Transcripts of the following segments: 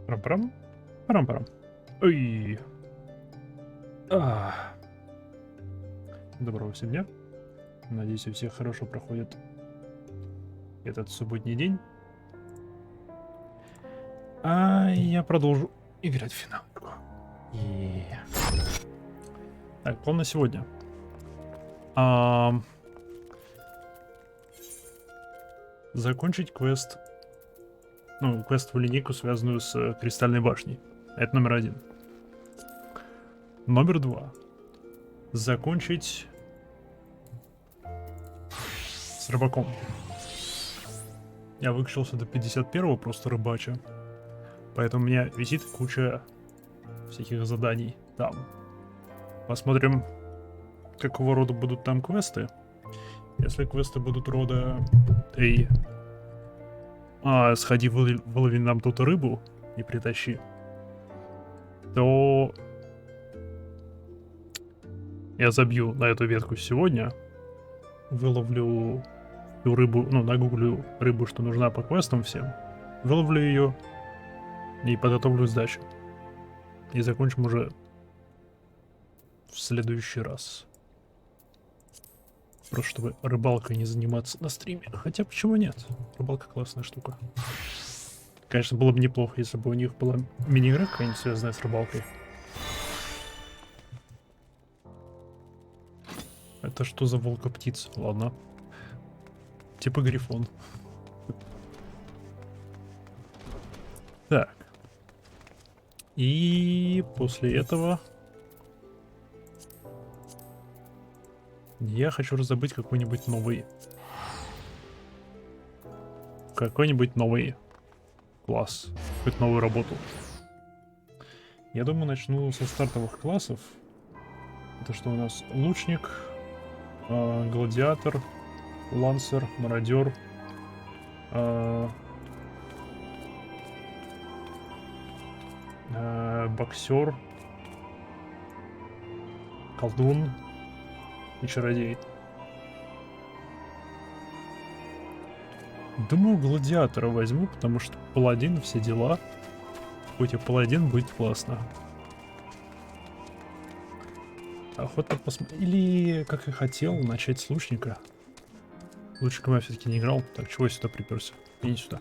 Парам-парам. Парам-парам. Ой. Доброго всем дня. Надеюсь, у всех хорошо проходит этот субботний день. А я продолжу играть в финалку. Так, план на сегодня. Закончить квест. Ну, квестовую линейку, связанную с Кристальной башней. Это номер 1. Номер 2. Закончить с рыбаком. Я выкачался до 51-го просто рыбача. Поэтому у меня висит куча всяких заданий там. Посмотрим, какого рода будут там квесты. Если квесты будут рода «Эй, сходи вылови нам тут рыбу и притащи», то я забью на эту ветку сегодня, выловлю рыбу, ну, нагуглю рыбу, что нужна по квестам всем, выловлю ее и подготовлю сдачу. И закончим уже в следующий раз. Просто чтобы рыбалкой не заниматься на стриме. Хотя почему нет? Рыбалка классная штука. Конечно, было бы неплохо, если бы у них была мини-игра какая-нибудь, связанная с рыбалкой. Это что за волка-птица? Ладно. Типа грифон. Так. И после этого я хочу раздобыть какой-нибудь новый класс, какую-то новую работу. Я думаю, начну со стартовых классов. Это что у нас? Лучник, гладиатор, лансер, мародер, боксер, колдун и чародей. Думаю, гладиатора возьму, потому что паладин, все дела. Хоть и паладин, будет классно. Охота посмотреть. Или, как и хотел, начать с лучника. Лучником я все-таки не играл. Так, чего я сюда приперся? Иди сюда.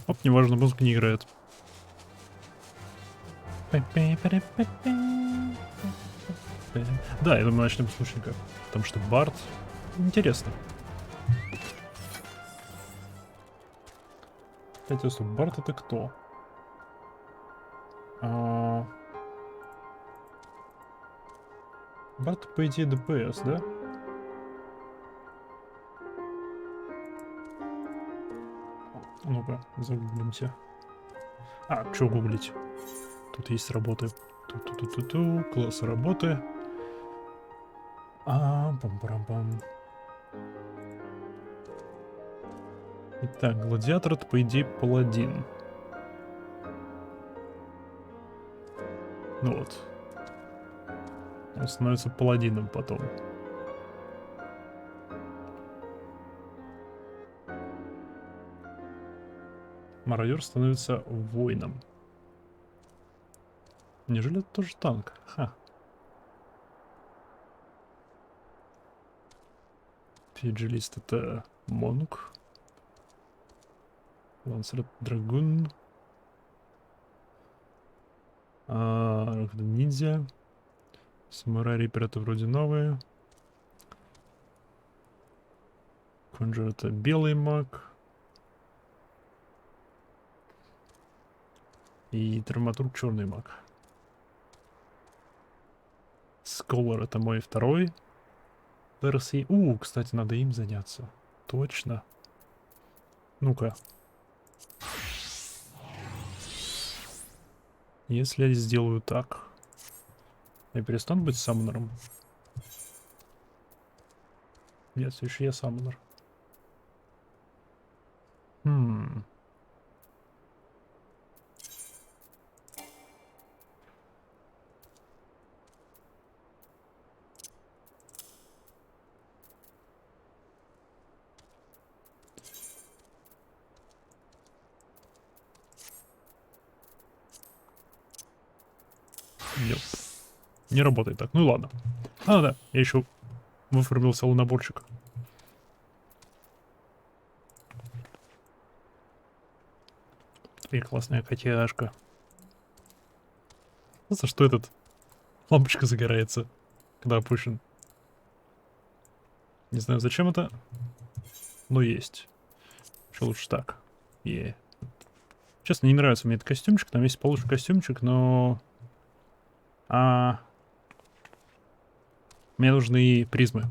Оп, неважно, музыка не играет. Да, я думаю, начнем с лучника. Потому что Бард интересно. Кстати, стоп, Бард это кто? Бард, по идее, ДПС, да? Ну-ка, загуглимся. Что гуглить? Тут есть работы. Ту-ту-ту-ту-ту, классы работы. Пам-парам-пам. Итак, гладиатор это, по идее, паладин. Ну вот. Он становится паладином потом. Мародер становится воином. Неужели это тоже танк? Ха. Фиджилист это монк. Лансер драгун. Ниндзя. Самурай Риппер это вроде новые. Конджер это белый маг. И драматург черный маг. Сколар это мой второй. Перси. Кстати, надо им заняться. Точно. Ну-ка. Если я сделаю так, я перестану быть саммонером? Нет, все еще я саммонер. Нет. Не работает так. Ну ладно. А, да, я еще выформил целый наборчик. И классная котяшка. За что этот лампочка загорается, когда опущен? Не знаю, зачем это, но есть. Что лучше так? Честно, не нравится мне этот костюмчик. Там есть получше костюмчик, но... Мне нужны и призмы.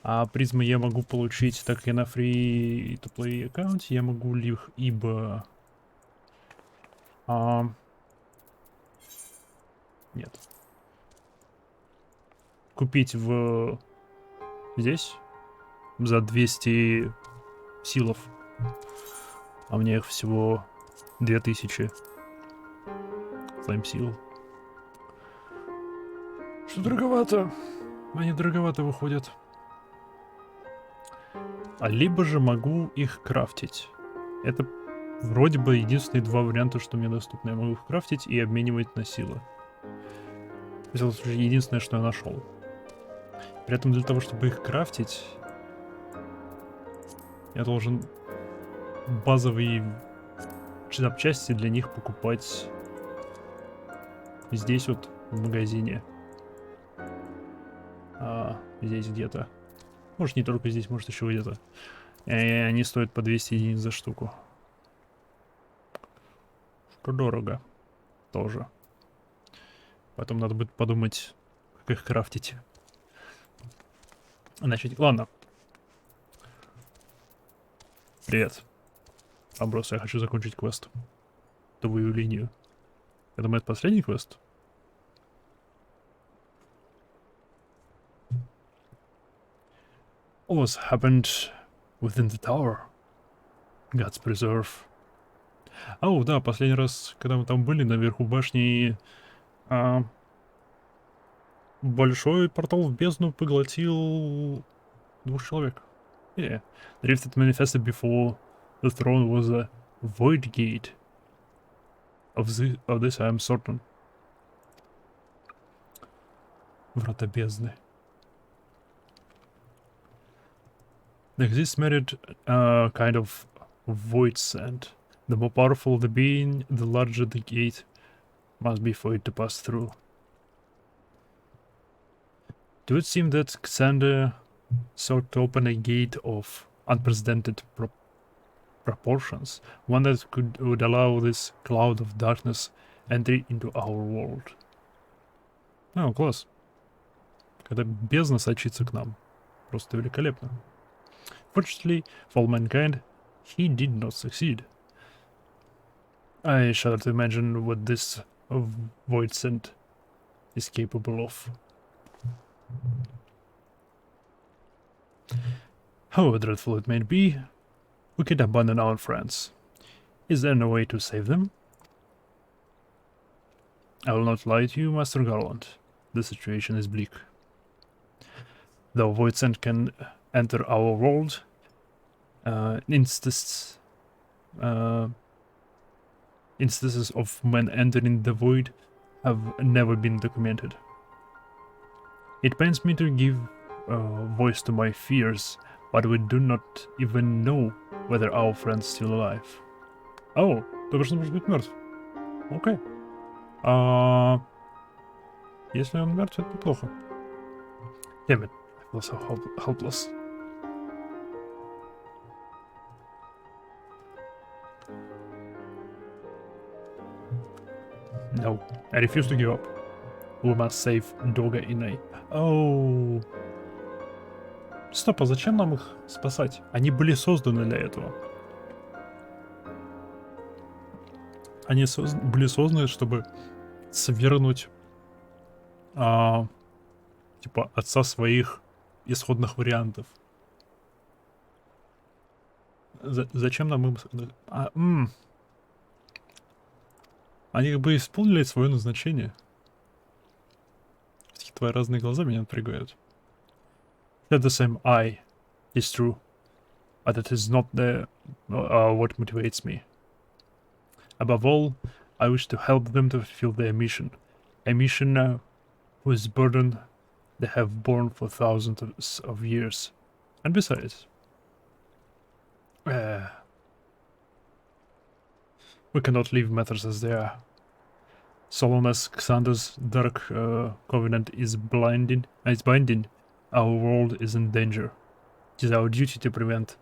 А призмы я могу получить, так как я на free-to-play аккаунте, я могу их ибо... Нет. Купить здесь за 200 силов. А мне их всего 2000 слайм сил. Что дороговато. Они дороговато выходят. Либо же могу их крафтить. Это вроде бы единственные два варианта, что мне доступны. Я могу их крафтить и обменивать на силы. Это единственное, что я нашел. При этом для того, чтобы их крафтить, я должен базовые запчасти для них покупать здесь вот в магазине. Здесь где-то. Может, не только здесь, может, еще где-то. И они стоят по 200 единиц за штуку. Что дорого. Тоже. Потом надо будет подумать, как их крафтить. Значит, ладно. Привет. Просто я хочу закончить квест. Твою линию. Я думаю, это последний квест. What's happened within the tower? God's preserve. Да, последний раз, когда мы там были, наверху башни, большой портал в бездну поглотил 2 человек. Yeah. The rift that manifested before the throne was a void gate. Of this I am certain. Врата бездны. This merit kind of void sand. The more powerful the being, the larger the gate must be for it to pass through. Do it seem that Xander sought to open a gate of unprecedented proportions, one that would allow this cloud of darkness entry into our world? Класс. Когда бездна сочится к нам. Просто великолепно. Fortunately for mankind, he did not succeed. I shudder to imagine what this void sent is capable of. However dreadful it may be, we could abandon our friends. Is there no way to save them? I will not lie to you, Master Garland. The situation is bleak. Though void sent can enter our world, instances of men entering the void have never been documented. It pains me to give voice to my fears, but we do not even know whether our friend's still alive. Oh, то что может быть мертв. Окей. Если он мертв, это неплохо. Damn it, I feel so helpless. No, I refuse to give up. We must save Dога и Ней. Оу. Стоп, а зачем нам их спасать? Они были созданы для этого. Они были созданы, чтобы свернуть типа отца своих исходных вариантов. Зачем нам им... Они как бы исполнили свое назначение. Такие твои разные глаза меня напрягают. They're the same eye, it's true, but it is not what motivates me. Above all, I wish to help them to fulfill their mission. A mission whose burden they have borne for thousands of years. And besides, we cannot leave matters as they are. So long as Xander's dark covenant is binding, our world is in danger. It is our duty to prevent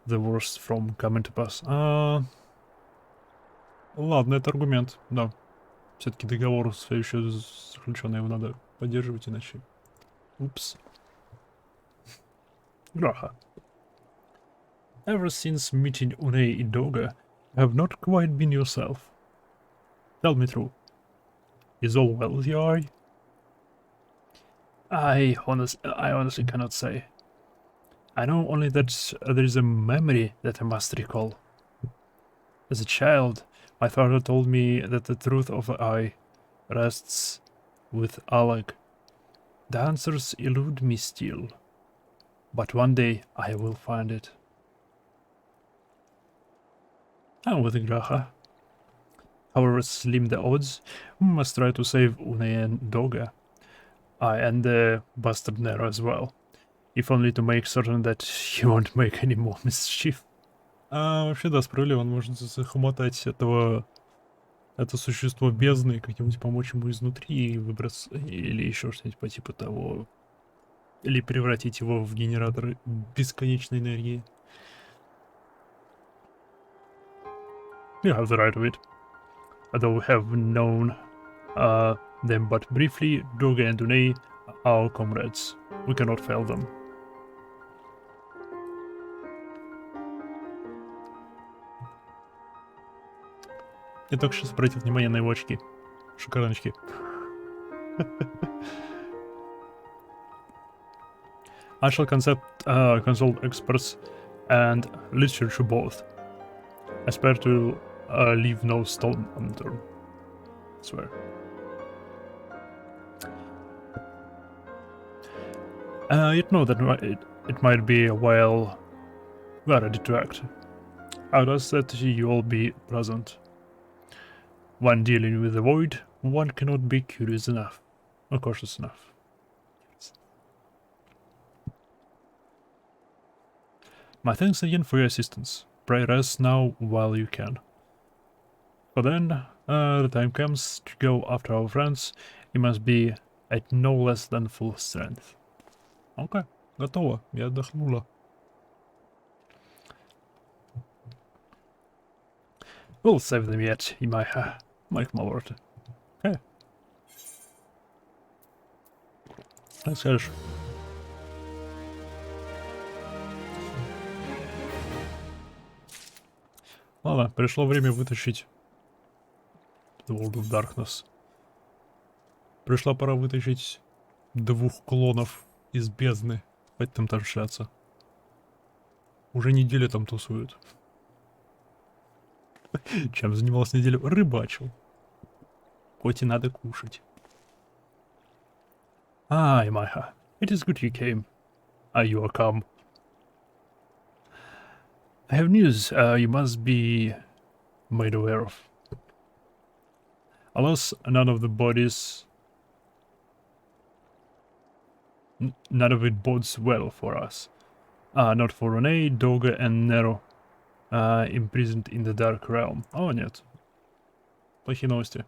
the worst from coming to pass. Ладно, это аргумент, да. Все-таки договор все еще заключенный, его надо поддерживать, иначе... Упс. Graha. Ever since meeting Unei in Doga, you have not quite been yourself. Tell me true. Is all well with your eye? I honestly cannot say. I know only that there is a memory that I must recall. As a child, my father told me that the truth of the eye rests with Alag. The answers elude me still, but one day I will find it. I'm with Graha. However slim the odds, we must try to save Unei and Doga. And the bastard Nero as well. If only to make certain that he won't make any more mischief. Вообще, да, справедливо, он может захомутать это существо бездны, как-нибудь помочь ему изнутри и выбраться, или еще что-нибудь по типу того. Или превратить его в генератор бесконечной энергии. You have the right of it. Although we have known them but briefly, Doga and Unei are our comrades. We cannot fail them. Я только сейчас обратил внимание на его очки. Шикарные очки. I shall consult experts and literature both. I spare to leave no stone unturned. I swear. Yet know that it might be a while we are ready to act. I would ask that you all be present. When dealing with the void, one cannot be curious enough, or cautious enough. My thanks again for your assistance. Pray rest now while you can. For then, the time comes to go after our friends, you must be at no less than full strength. Окей, готово, я отдохнула. We'll save them yet, my lord. Okay. Так скажешь. Ладно, пришло время вытащить The World of Darkness. Пришла пора вытащить двух клонов из бездны. Хватит там торчаться. Уже неделю там тусуют. Чем занимался неделю? Рыбачил. Коте надо кушать. Имайха. It is good you came. You are come. I have news you must be made aware of. Alas, none of the bodies... None of it bodes well for us. Not for Unei, Doga and Nero, imprisoned in the Dark Realm. О, нет. Плохие новости.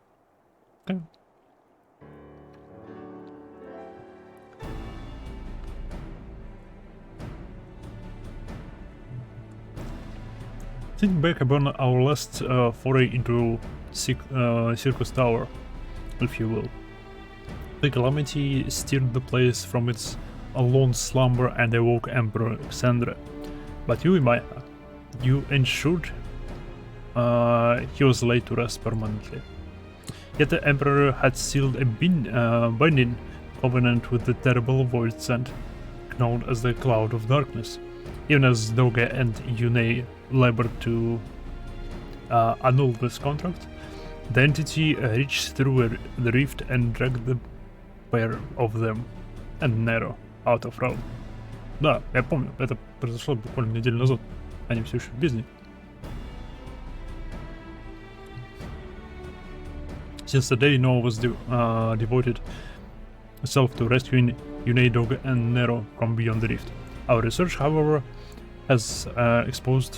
Okay. Think back upon our last foray into Circus Tower, if you will. The calamity steered the place from its lone slumber and awoke Emperor XIV. But you ensured he was laid to rest permanently. Yet the Emperor had sealed a binding covenant with the terrible void sent, known as the Cloud of Darkness. Even as Doga and Unei labored to annul this contract, the entity reached through the rift and dragged the pair of them and Nero out of realm. Да, я помню, это произошло буквально неделю назад. Они все еще в бездне. Since the day Noah was devoted itself to rescuing Unadog and Nero from beyond the rift. Our research, however, has exposed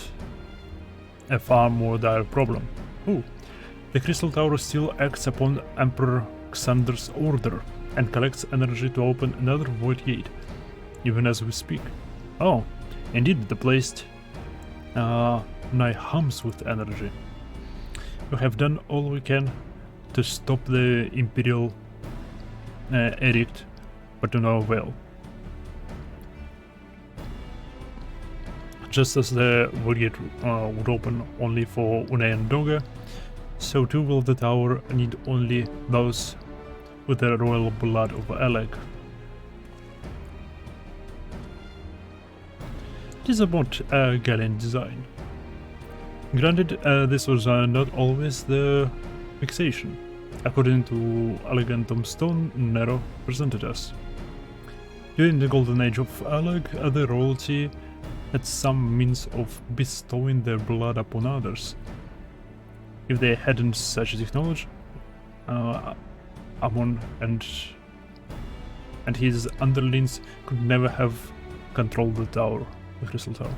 a far more dire problem. Ooh. The Crystal Tower still acts upon Emperor Xander's order and collects energy to open another void gate, even as we speak. Oh, indeed, the place nigh hums with energy. We have done all we can to stop the Imperial edict, but to no avail. Just as the void gate would open only for Unai and Doga, so too will the tower need only those with the royal blood of Alec. It is about a gallant design. Granted, this was not always the fixation. According to elegant tombstone Nero presented us. During the golden age of Alec, the royalty had some means of bestowing their blood upon others. If they hadn't such technology, Amon and his underlings could never have controlled the tower, the Crystal Tower.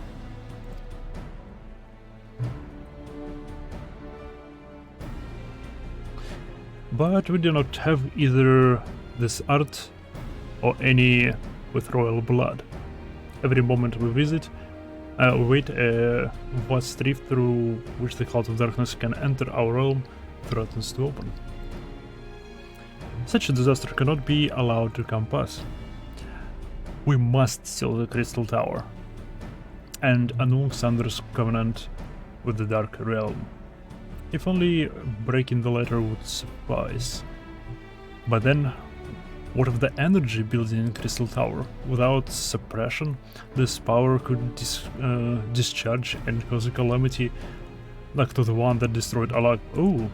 But we do not have either this art or any with royal blood. Every moment we visit, we wait a vast rift through which the cloud of darkness can enter our realm threatens to open. Such a disaster cannot be allowed to come past. We must seal the Crystal Tower and annul Xander's covenant with the Dark Realm. If only breaking the letter would suffice. But then, what of the energy building in Crystal Tower? Without suppression, this power could discharge and cause a calamity like to the one that destroyed Alak. Ooh,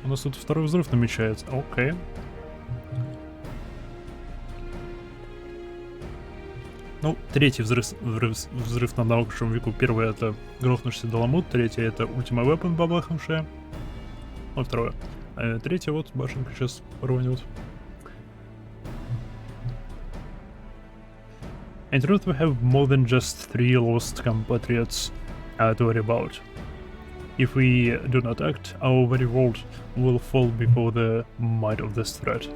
у нас тут второй взрыв намечается. Окей. Ну, третий взрыв на наукшем веку. Первый это грохнувшийся Даламут, третий это Ultima Weapon бабахнувшая. Ну, второе. А третье вот башенка сейчас рванет. In truth, we have more than just 3 lost compatriots to worry about. If we do not act, our very world will fall before the might of this threat.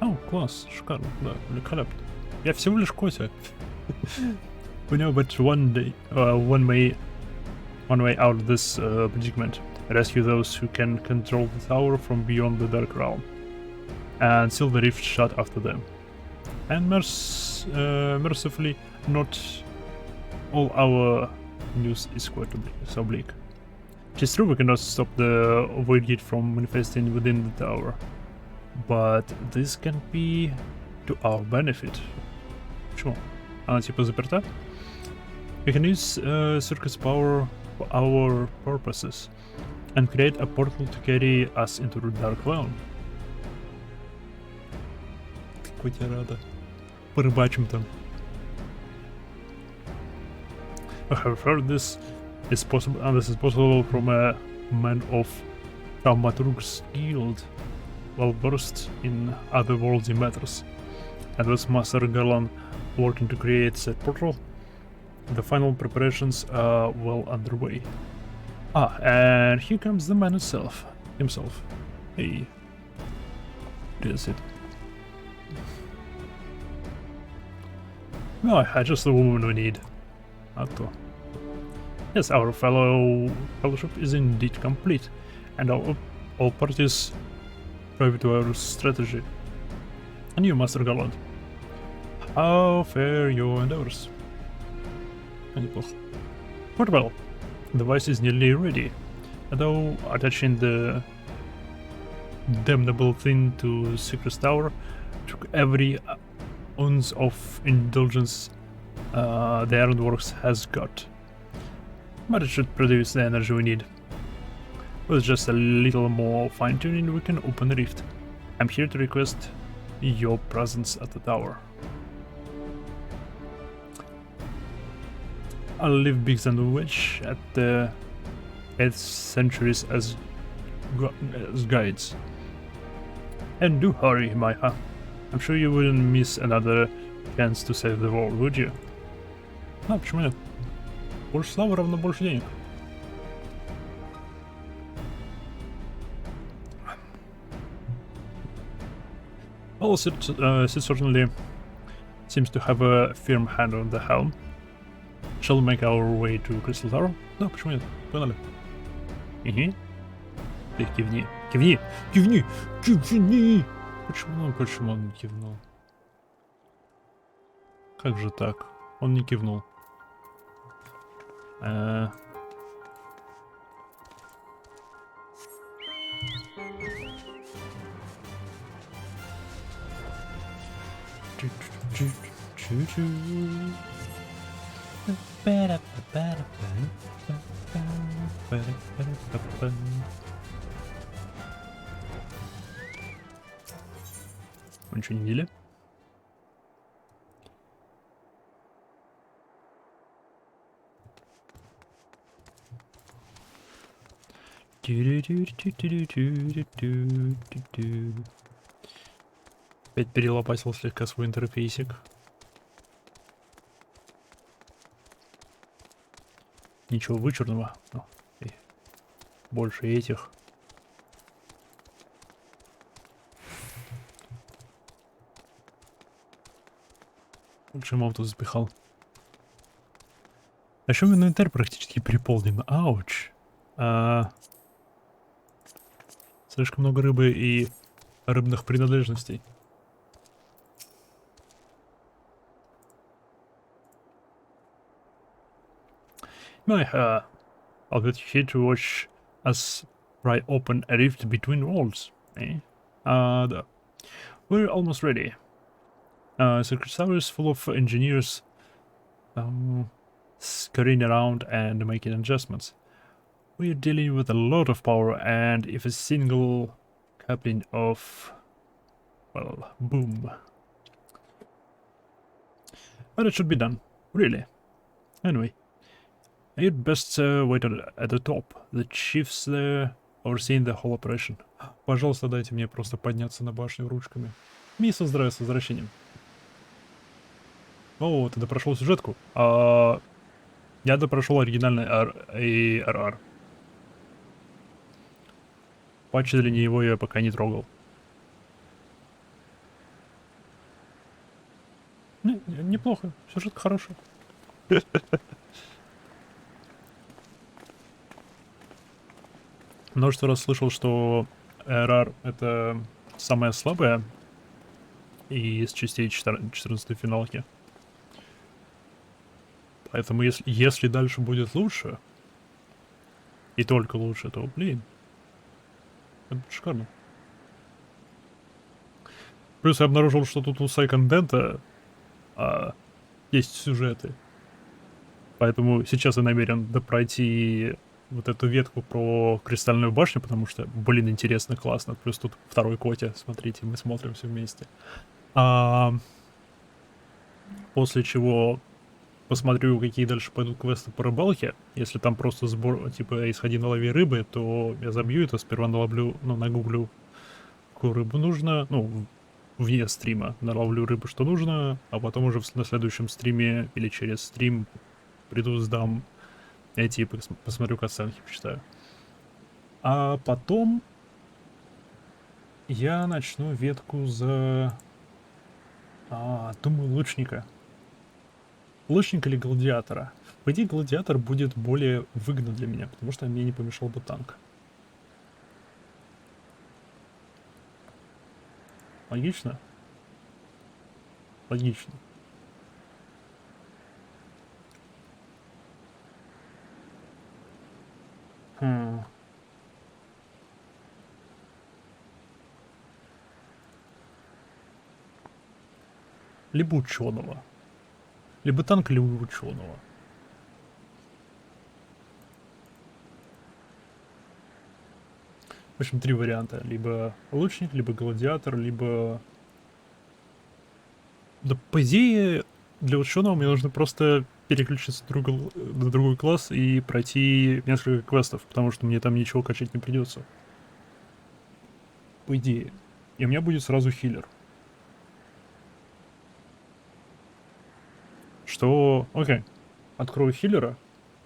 Oh, класс, шикарно, да, великолепно. Я всего лишь Котя. We know but one way out of this predicament. Rescue those who can control the tower from beyond the Dark Realm, and seal the rift shut after them. And mercifully, not all our news is quite so bleak. It is true we cannot stop the Void Gate from manifesting within the tower, but this can be to our benefit. Почему? Она типа заперта? We can use circuit's power for our purposes and create a portal to carry us into the Dark Realm. Какой тебе рада. Порыбачим там. I have heard this is possible, and this is possible from a man of Thaumaturg's guild, well versed in otherworldly matters. And with Master Garland working to create said portal, the final preparations are well underway. Ah, and here comes the man himself. Hey. Is it? No, just the woman we need. Atto. Yes, our fellowship is indeed complete, and all parties privy to our strategy. And you, Master Garland, how fare your endeavors? Quite well. The device is nearly ready, although attaching the damnable thing to Secret Tower took every ounce of indulgence the Ironworks has got. But it should produce the energy we need. With just a little more fine-tuning, we can open the rift. I'm here to request your presence at the tower. I'll leave Biggs and Wedge at the 8th centuries as guides. And do hurry, Maya. I'm sure you wouldn't miss another chance to save the world, would you? А, почему нет? Больше славы равно больше денег. Well, Sid certainly seems to have a firm hand on the helm. Shall we make our way to Crystal Tower? Да, почему нет? Погнали. Угу. Ты кивни. Кивни! Кивни! Кивни! Почему он не кивнул? Как же так? Он не кивнул. Мы ничего не видели? Опять перелопатил слегка свой интерфейсик. Ничего вычурного. И больше этих. Почему он тут запихал? А еще инвентарь практически переполнен. Ауч. Слишком много рыбы и рыбных принадлежностей. I'll get here to watch us pry open a rift between worlds. Да. We're almost ready. Secret Tower is full of engineers scurrying around and making adjustments. We're dealing with a lot of power, and if a single coupling of, well, boom. But it should be done, really. Anyway, you'd best wait at the top. The chief's there, overseeing the whole operation. Пожалуйста, дайте мне просто подняться на башню ручками. Мисс, здравия с возвращением. О, ты допрошел сюжетку? Я допрошел оригинальный ARR. Патчи для него я пока не трогал. Неплохо, сюжетка хорошая. Множество раз слышал, что ARR это самая слабая из частей 14-й финалки. Поэтому если дальше будет лучше, и только лучше, то, блин, это шикарно. Плюс я обнаружил, что тут у сайконтента есть сюжеты. Поэтому сейчас я намерен пройти вот эту ветку про Кристальную башню, потому что, блин, интересно, классно. Плюс тут второй Котя, смотрите, мы смотрим все вместе. После чего посмотрю, какие дальше пойдут квесты по рыбалке. Если там просто сбор, типа, исходи налови рыбы, то я забью это, сперва наловлю, нагуглю, какую рыбу нужно, вне стрима наловлю рыбу, что нужно, а потом уже на следующем стриме или через стрим приду, сдам эти, посмотрю катсценки, почитаю. А потом я начну ветку за... думаю, лучника. Лучника или гладиатора? По идее, гладиатор будет более выгоден для меня, потому что мне не помешал бы танк. Логично? Логично. Либо ученого. Либо танк, либо ученого. В общем, три варианта. Либо лучник, либо гладиатор, либо... Да, по идее, для ученого мне нужно просто переключиться на другой класс и пройти несколько квестов, потому что мне там ничего качать не придется. по идее. И у меня будет сразу хиллер. Что... Окей. Открою хиллера,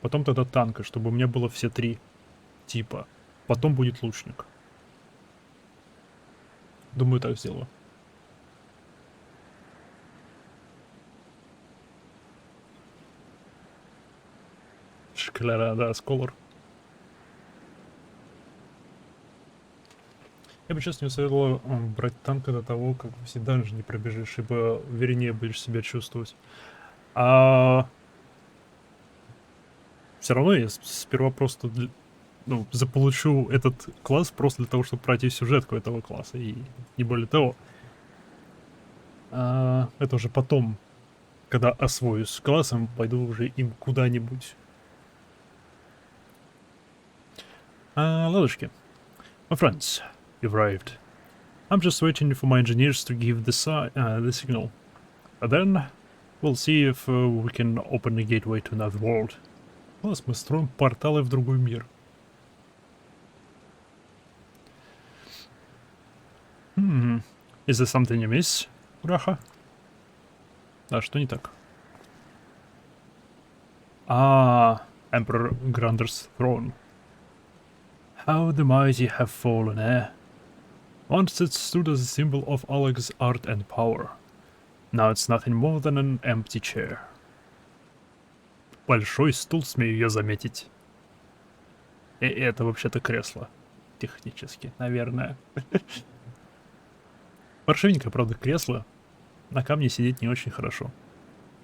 потом тогда танка, чтобы у меня было все 3 типа. Потом будет лучник. Думаю, так сделаю. Шкляра, да, сколор. Я бы сейчас не советовал брать танка до того, как все данжи не пробежишь, ибо увереннее будешь себя чувствовать. А все равно я сперва просто заполучу этот класс просто для того, чтобы пройти сюжетку этого класса, и не более того. Это уже потом, когда освоюсь с классом, пойду уже им куда-нибудь. Ладушки. My friends, you've arrived. I'm just waiting for my engineers to give the signal. And then we'll see if we can open the gateway to another world. Класс, мы строим порталы в другой мир. Is there something you miss, Раха? А что не так? Emperor Grander's throne. How the mighty have fallen, eh? Once it stood as a symbol of Alex's art and power. Now it's nothing more than an empty chair. Большой стул, смею я заметить. И это вообще-то кресло. Технически, наверное. Паршивенькое, правда, кресло. На камне сидеть не очень хорошо.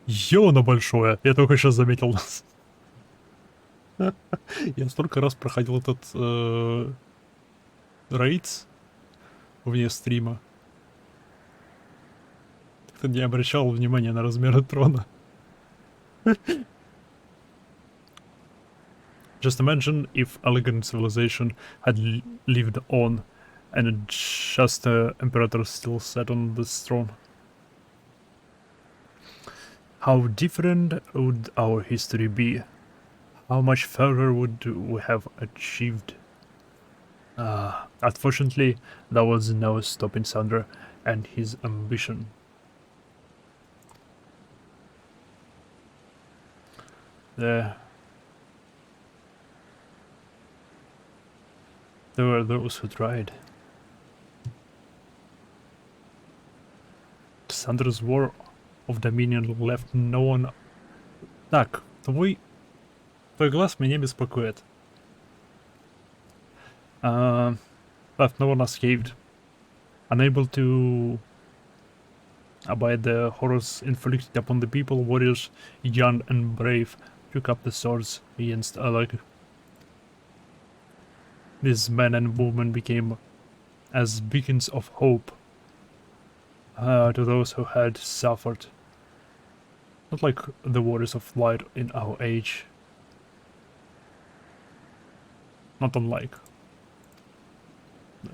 Ё, оно большое! Я только сейчас заметил нас. Я столько раз проходил этот рейд вне стрима. Как-то не обращал внимания на размеры трона. Just imagine if elegant civilization had lived on, and just the Imperator still sat on this throne. How different would our history be? How much further would we have achieved? Unfortunately, there was no stopping Sandra and his ambition. There were those who tried. Sandra's war of dominion left no one... Так, твой глаз меня беспокоит. Left no one unscathed. Unable to abide the horrors inflicted upon the people, warriors, young and brave, took up the swords against Alec. These men and women became as beacons of hope to those who had suffered. Not like the warriors of light in our age. Not unlike. No.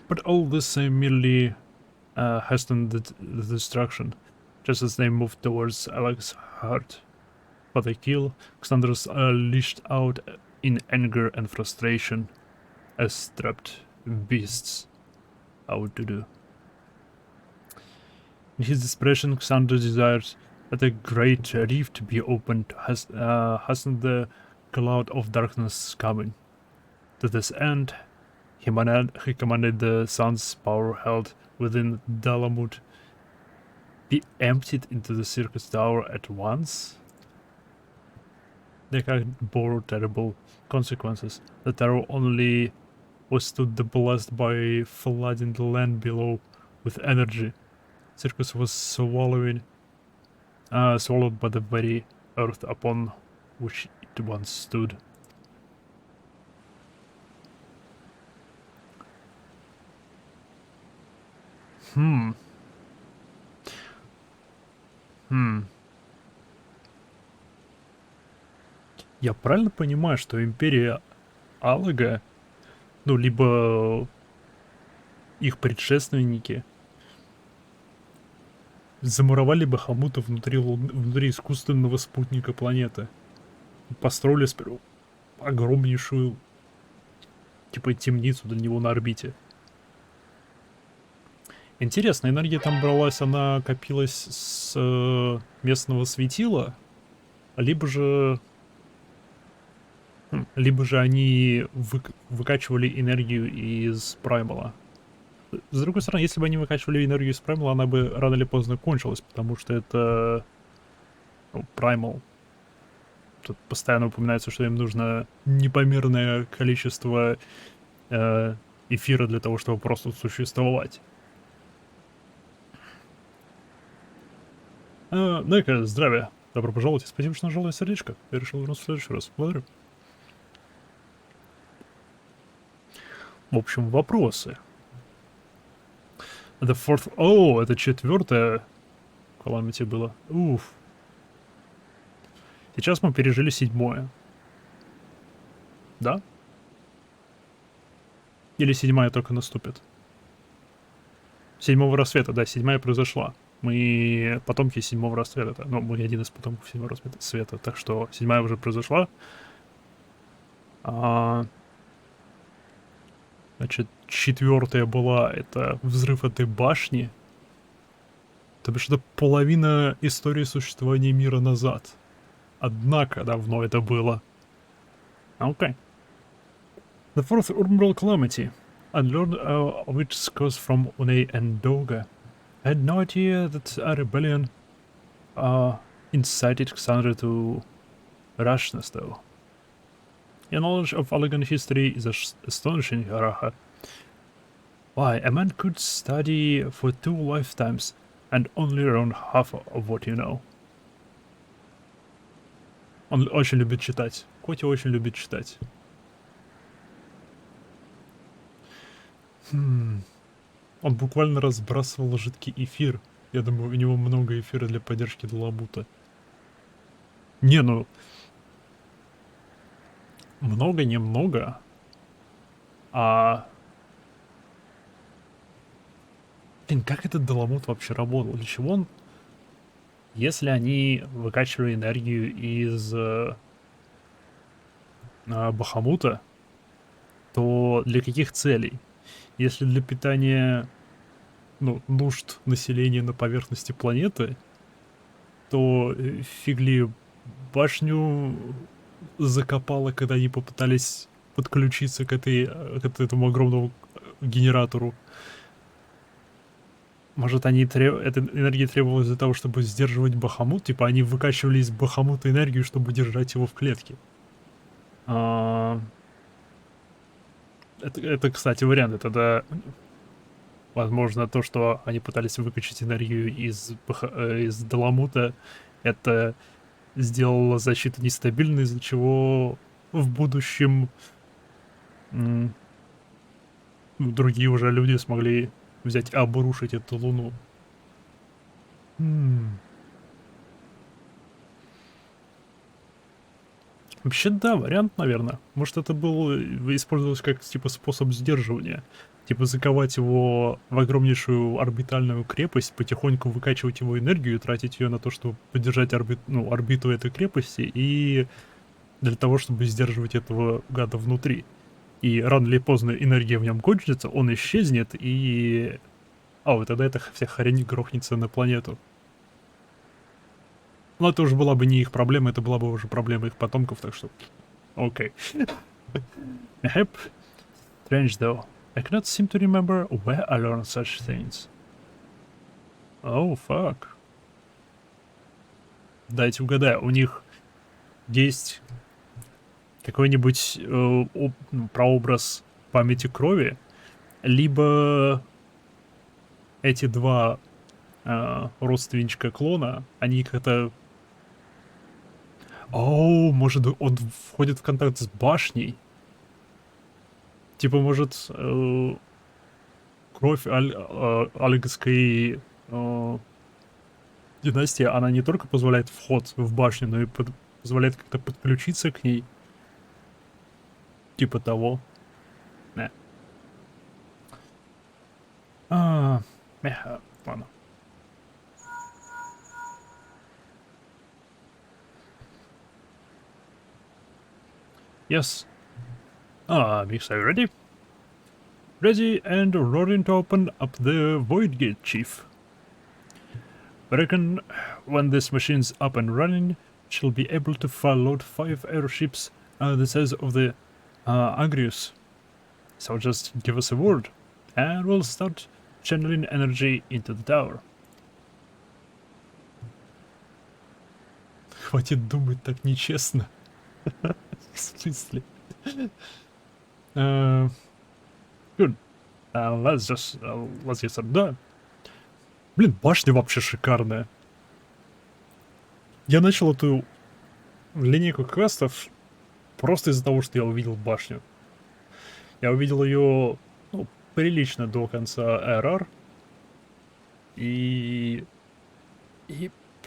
But all this merely hastened the destruction, just as they moved towards Alex's heart. But the kill, Xandros lashed out in anger and frustration, as trapped beasts ought to do. In his desperation, Xander desired that a great rift be opened to hasten the cloud of darkness coming. To this end, he commanded the sun's power held within Dalamut be emptied into the circus tower at once. They bore terrible consequences. The tower only withstood the blast by flooding the land below with energy. Circus was swallowed by the very earth upon which it once stood. Я правильно понимаю, что империя Алага, ну, либо их предшественники, замуровали Бахамута внутри искусственного спутника планеты. Построили огромнейшую Типа темницу для него на орбите. Интересно, энергия там бралась, она копилась с местного светила, либо же... либо же они выкачивали энергию из Праймала. С другой стороны, если бы они выкачивали энергию из Праймала, она бы рано или поздно кончилась, потому что это... Ну, Праймал. Тут постоянно упоминается, что им нужно непомерное количество эфира для того, чтобы просто существовать. Ну-ка, здравия. Добро пожаловать. Спасибо, что нажал на сердечко. Я решил вернуться в следующий раз. Благодарю. В общем, вопросы. Это fourth... О, это четвертое Calamity было. Уф. Сейчас мы пережили седьмое. Да? Или седьмая только наступит? Седьмого рассвета, да, седьмая произошла. Мы потомки седьмого рассвета. Ну, мы один из потомков седьмого рассвета. Так что седьмая уже произошла. Значит, четвертая была это взрыв этой башни. То бишь, это половина истории существования мира назад. Однако давно это было. Окей. The fourth Urban Calamity. I learned of its cause from Une and Doga. I had no idea that a rebellion incited Xander to rashness, though. Your knowledge of Allegan history is astonishing, Haraha. Why, a man could study for 2 lifetimes and only learn half of what you know. Он очень любит читать. Коти очень любит читать. Он буквально разбрасывал жидкий эфир. Я думаю, у него много эфира для поддержки Далабута. Не, ну... Много-немного. Блин, как этот Даламут вообще работал? Для чего он... Если они выкачивали энергию из Бахамута, то для каких целей? Если для питания, ну, нужд населения на поверхности планеты, то фигли башню закопало, когда они попытались подключиться к этому огромному генератору. Может, эта энергия требовалась для того, чтобы сдерживать Бахамут? Типа, они выкачивали из Бахамута энергию, чтобы держать его в клетке. Это, кстати, вариант. Это, да, возможно, то, что они пытались выкачать энергию из Даламута, это сделало защиту нестабильной, из-за чего в будущем другие уже люди смогли взять и обрушить эту луну. Вообще, да, вариант, наверное. Может, это использовалось как, типа, способ сдерживания. Типа, заковать его в огромнейшую орбитальную крепость, потихоньку выкачивать его энергию и тратить ее на то, чтобы поддержать орбиту этой крепости, и для того, чтобы сдерживать этого гада внутри. И рано или поздно энергия в нем кончится, он исчезнет, и... вот тогда эта вся хрень грохнется на планету. Но это уже была бы не их проблема, это была бы уже проблема их потомков, так что... Окей. Yep. Strange, though. I cannot seem to remember where I learned such things. Oh, fuck. Дайте угадаю, у них есть какой-нибудь прообраз памяти крови, либо эти два родственничка клона, они как-то... может, он входит в контакт с башней? Типа, может, кровь Алегской династии, она не только позволяет вход в башню, но и позволяет как-то подключиться к ней? Типа того. Ладно. Yes. Mix, are you ready? Ready and roaring to open up the Void Gate, Chief. I reckon when this machine's up and running, she'll be able to load 5 airships the size of the Agrius. So just give us a word, and we'll start channeling energy into the tower. Хватит думать так нечестно. В смысле? Good. Let's get started. Да. Блин, башня вообще шикарная. Я начал эту линейку квестов просто из-за того, что я увидел башню. Я увидел ее, ну, прилично до конца ARR. И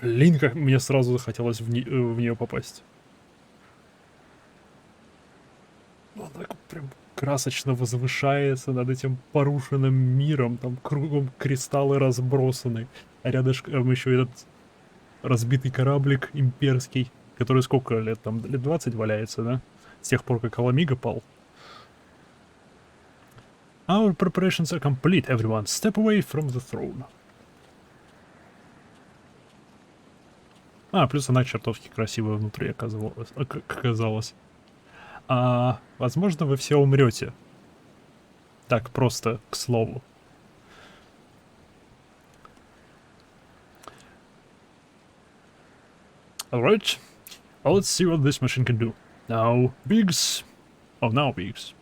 блин, как мне сразу захотелось в нее попасть. Он так прям красочно возвышается над этим порушенным миром. Там кругом кристаллы разбросаны. А рядышком еще этот разбитый кораблик имперский, который сколько лет? Там лет 20 валяется, да? С тех пор, как Аламиго пал. Our preparations are complete, everyone. Step away from the throne. Плюс она чертовски красивая внутри оказалась. Возможно, вы все умрете. Так просто, к слову. Alright. Let's see what this machine can do. Now, Biggs. Oh, now Biggs.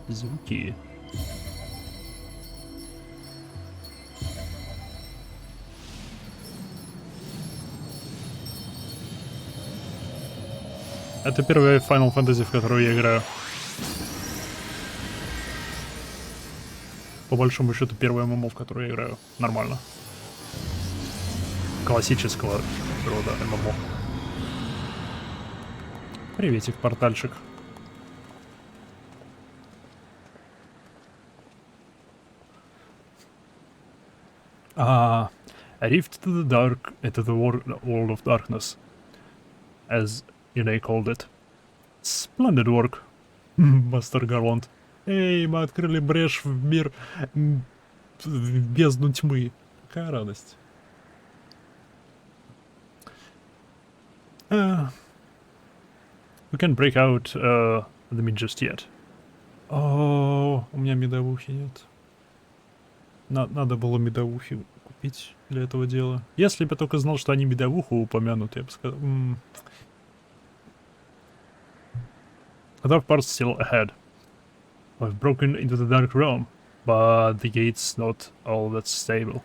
Звуки. Это первая Final Fantasy, в которую я играю. По большому счету, первая ММО, в которую я играю. Нормально. Классического рода ММО. Приветик, портальчик. A rift to the dark, into the world of darkness, as Ine called it. Splendid work, Мастер Гарланд. Эй, мы открыли брешь в мир, в бездну тьмы. Какая радость. We can't break out the mid just yet. О, у меня медовухи нет. Надо было медовухи купить для этого дела. Если бы я только знал, что они медовуху упомянут, я бы сказал... A dark part's still ahead. I've broken into the dark realm, but the gate's not all that stable.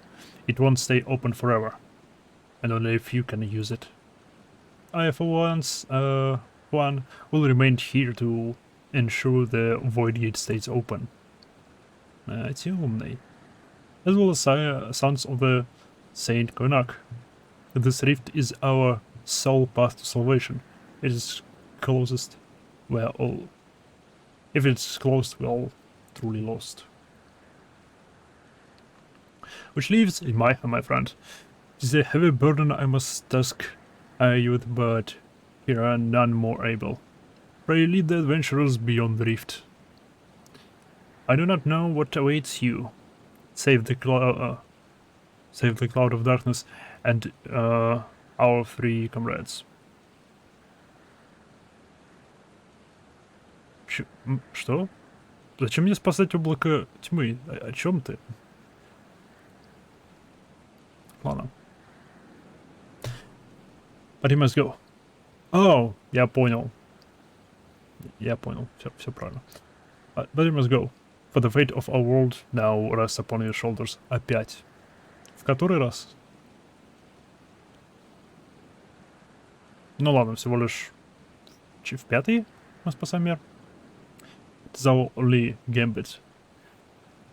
It won't stay open forever, and only a few can use it. I, for one, will remain here to ensure the void gate stays open. Темный. As well as sons of the Saint Konak. This rift is our sole path to salvation. It is closest. We're all. If it's closed, we're all truly lost. Which leaves, my friend, is a heavy burden I must task you with, but here are none more able. Pray lead the adventurers beyond the rift. I do not know what awaits you. Save the cloud of darkness and our three comrades. Что? Зачем мне спасать облако тьмы? О чем ты? Ладно. But he must go. Oh, я понял. Все правильно. But he must go. For the fate of our world now rests upon your shoulders. Опять. В который раз? Ну ладно, всего лишь в пятый мы спасаем мир. It's our only gambit.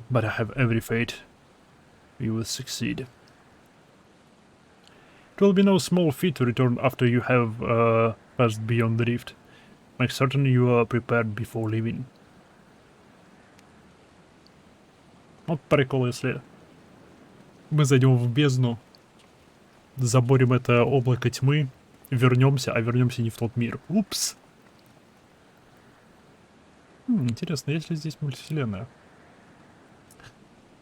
But I have every faith we will succeed. It will be no small feat to return after you have passed beyond the rift. Make certain you are prepared before leaving. Вот прикол, если мы зайдем в бездну, заборем это облако тьмы, вернемся, а вернемся не в тот мир. Упс. Интересно, есть ли здесь мультивселенная?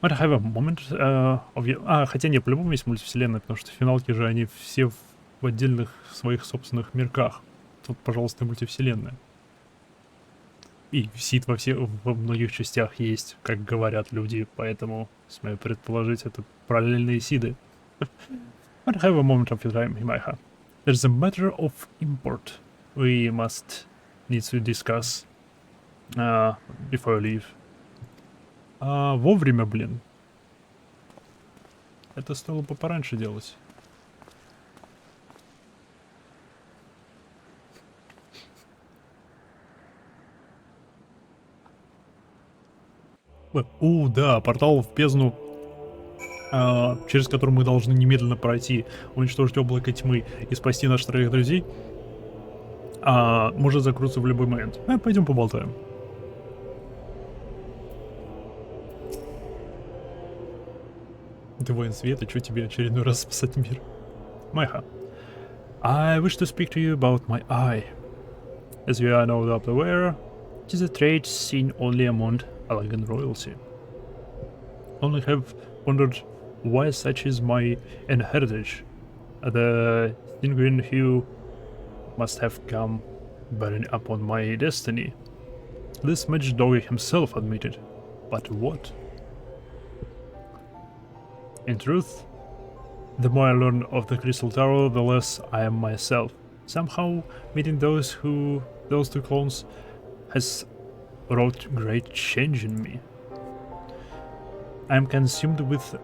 Might have a moment of you... хотя нет, по-любому есть мультивселенная, потому что финалки же они все в отдельных своих собственных мирках. Тут, пожалуйста, мультивселенная. И сид во многих частях есть, как говорят люди, поэтому, смею предположить, это параллельные сиды. Might have a moment of your time, Himaiha. There's a matter of import we need to discuss before I leave. Вовремя, блин. Это стоило бы пораньше делать. Да, портал в бездну, через который мы должны немедленно пройти, уничтожить облако тьмы и спасти наших троих друзей, может закрыться в любой момент. Пойдем поболтаем. Ты воин света, что тебе очередной раз спасать мир? Майха. I wish to speak to you about my eye. As you are no doubt aware, it is a trait seen only among elegant royalty. Only have wondered why such is my heritage. The sanguine hue must have come bearing upon my destiny. This magic dog himself admitted. But what? In truth, the more I learn of the Crystal Tower, the less I am myself. Somehow, meeting those two clones has wrought great change in me. I am consumed with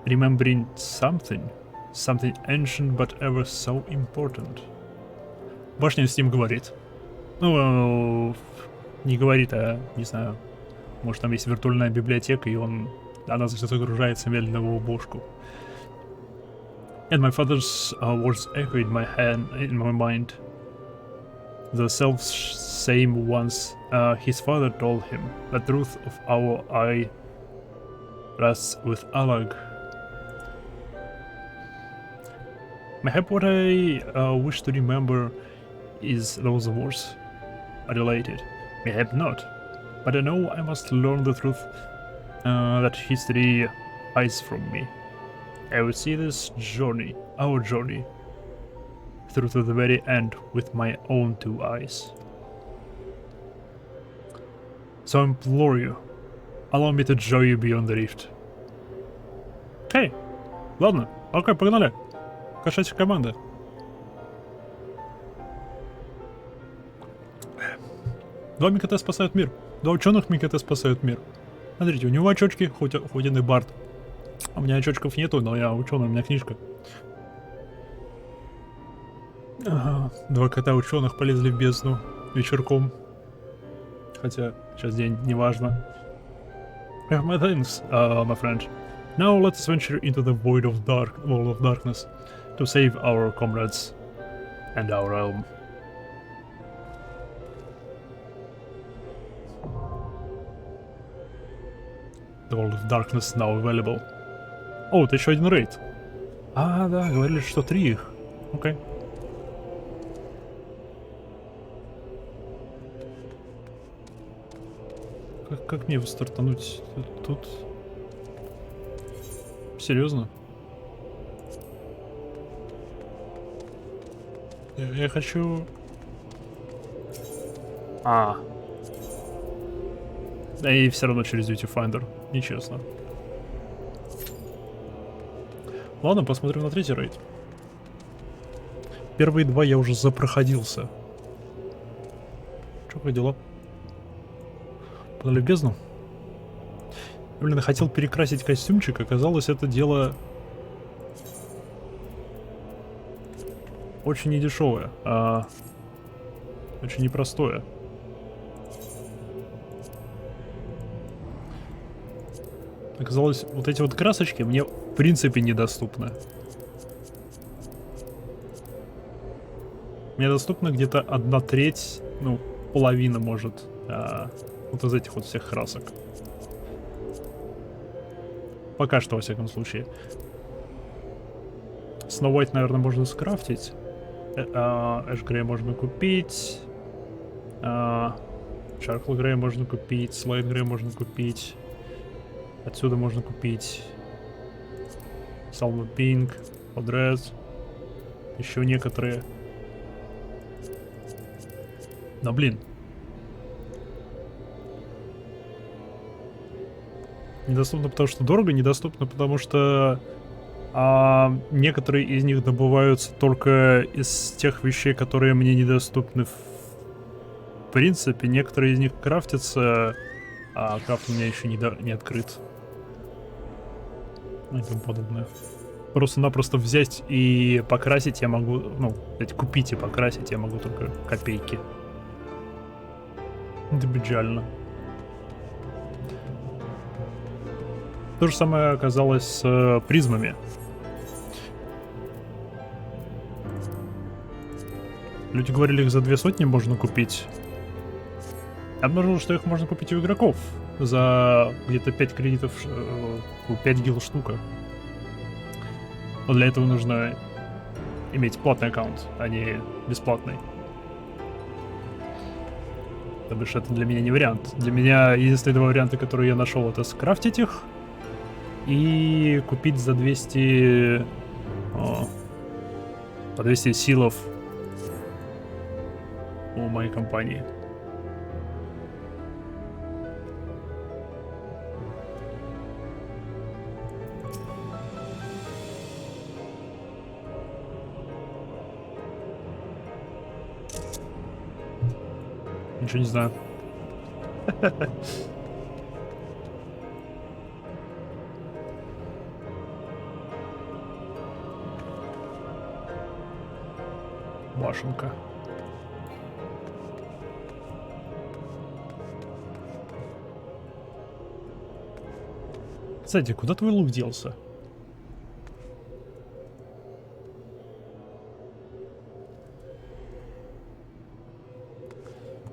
remembering something ancient but ever so important. Башня с ним говорит. Ну, не говорит, не знаю, может там есть виртуальная библиотека, и она загружается медленно в его бошку. And my father's words echoed in my mind. The self-same ones his father told him. The truth of our eye rests with Alag. Mayhap what I wish to remember is those words related. Mayhap not. But I know I must learn the truth that history hides from me. I will see this journey, our journey, through to the very end with my own two eyes. So I implore you, allow me to join you beyond the rift. Эй, ладно, окей, погнали. Кошачья команда. Два МКТ спасают мир. Два ученых МКТ спасают мир. Смотрите, у него очочки, хоть он и бард. У меня очочков нету, но я ученый, у меня книжка. Два кота ученых полезли в бездну вечерком. Хотя сейчас день, неважно. My thanks, my friend. Now let us venture into the void of world of darkness to save our comrades and our realm. The world of darkness now available. О, это еще один рейд. Да, говорили, что 3 их. Окей. Как мне его стартануть тут? Серьезно? Я хочу... И все равно через Duty Finder. Нечестно. Ладно, посмотрим на третий рейд. Первые 2 я уже запроходился. Чё, как дела? Подали в бездну? Блин, я хотел перекрасить костюмчик, оказалось, это дело очень недешевое, очень непростое. Оказалось, вот эти вот красочки мне в принципе недоступны. Мне доступна где-то 1/3, ну, половина, может, вот из этих вот всех красок. Пока что, во всяком случае. Snow White, наверное, можно скрафтить. Эш Грей можно купить. Чаркл Грей можно купить. Слайд Грей можно купить. Отсюда можно купить Салма Пинк, Подрез. Еще некоторые. Но блин. Недоступно, потому что дорого, недоступно, потому что некоторые из них добываются только из тех вещей, которые мне недоступны в принципе. Некоторые из них крафтятся, а крафт у меня еще не открыт. И тому подобное. Просто-напросто взять и покрасить я могу, ну, купить и покрасить я могу только копейки. Это печально. То же самое оказалось с призмами. Люди говорили, их за 200 можно купить. Я обнаружил, что их можно купить у игроков за где-то 5 кредитов, 5 гил штука. Но для этого нужно иметь платный аккаунт, а не бесплатный. Потому что это для меня не вариант. Для меня единственные два варианта, которые я нашел, это скрафтить их и купить за 200 по 200 силов у моей компании. Ничего не знаю. Башенка. Кстати, куда твой лук делся?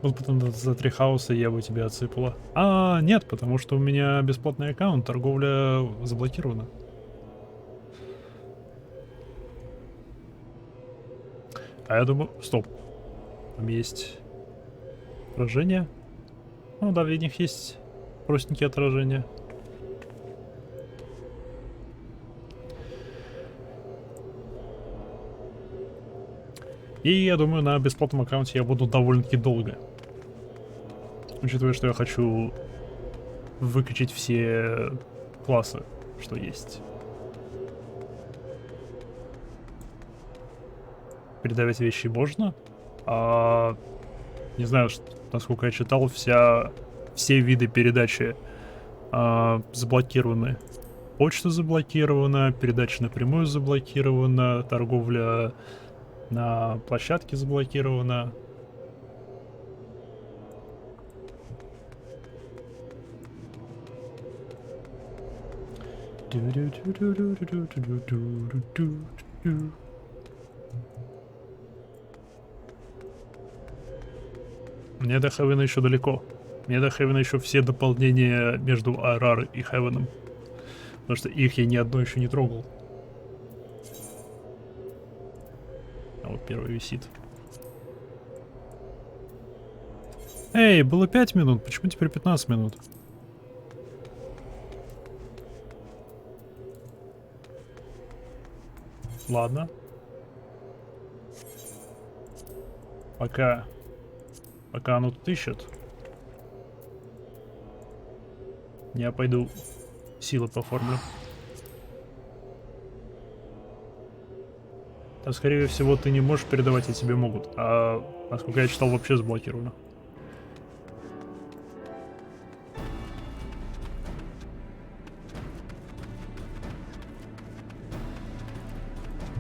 Вот потом за 3 хаоса я бы тебя отсыпала. Нет, потому что у меня бесплатный аккаунт, торговля заблокирована. А я думаю... Стоп. Там есть отражение. Ну да, в них есть простенькие отражения. И я думаю, на бесплатном аккаунте я буду довольно-таки долго. Учитывая, что я хочу выкачать все классы, что есть. Передавать вещи можно. Не знаю, насколько я читал, все виды передачи заблокированы. Почта заблокирована, передача напрямую заблокирована, торговля на площадке заблокирована. Мне до Хевена еще далеко. Мне до Хевена еще все дополнения между POST-ARR и Хевеном. Потому что их я ни одно еще не трогал. А вот первый висит. Эй, было 5 минут, почему теперь 15 минут? Ладно. Пока оно тут ищет, я пойду силы поформлю. Там, скорее всего, ты не можешь передавать, а тебе могут. А, насколько я читал, вообще заблокировано.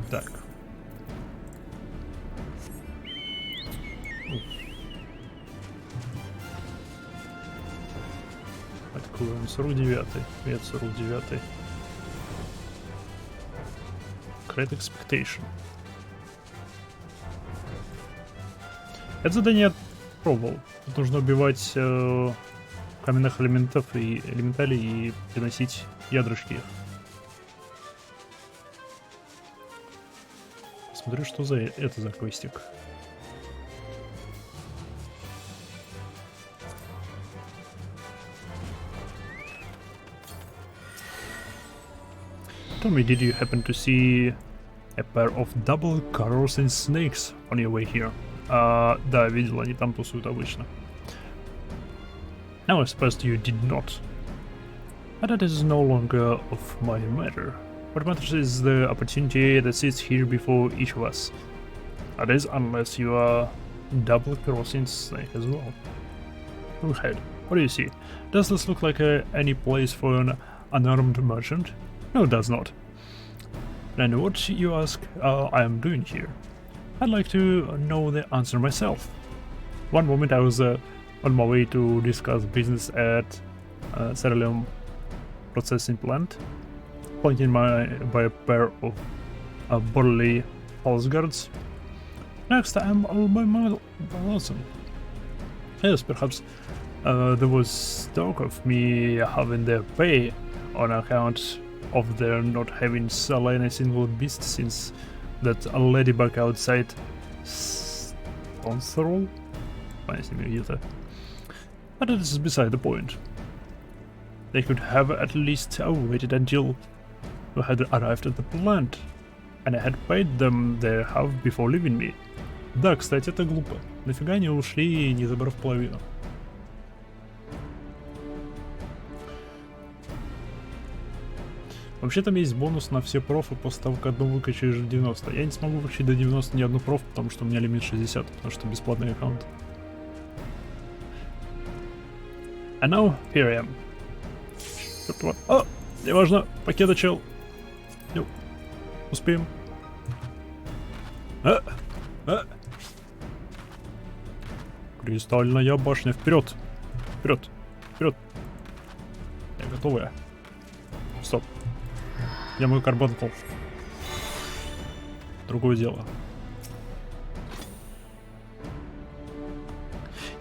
Так. Откроем СРУ 9. Привет, СРУ 9. Great Expectation. Это задание я пробовал. Тут нужно убивать каменных элементов и элементалей и приносить ядрышки. Посмотрю, что за это за квестик. Tell me, did you happen to see a pair of double corrosive snakes on your way here? Да, видел, они там тусуют обычно. Now I suppose you did not. But that is no longer of my matter. What matters is the opportunity that sits here before each of us. That is, unless you are double corrosive snake as well. Go ahead. What do you see? Does this look like any place for an unarmed merchant? No, it does not. Then what, you ask, I am doing here? I'd like to know the answer myself. One moment I was on my way to discuss business at cerealium processing plant, flanked by a pair of burly pulse guards. Next, I'm all by my lonesome. Yes, perhaps there was talk of me having their pay on account of their not having slain a single beast since that ladybug outside Stonethrow? But it is beside the point. They could have at least waited until we had arrived at the plant, and I had paid them their half before leaving me. Да, кстати, это глупо. Нафига они ушли, не забрав половину? Вообще там есть бонус на все профы после того, как одну выкачаешь в 90. Я не смогу выкачать до 90 ни одну проф, потому что у меня лимит 60, потому что бесплатный аккаунт. And now, here I am. О, неважно, пакета чел. Успеем. Кристальная башня, вперед! Вперед! Вперед! Я готовая. Стоп. Я мой карбонкл. Другое дело.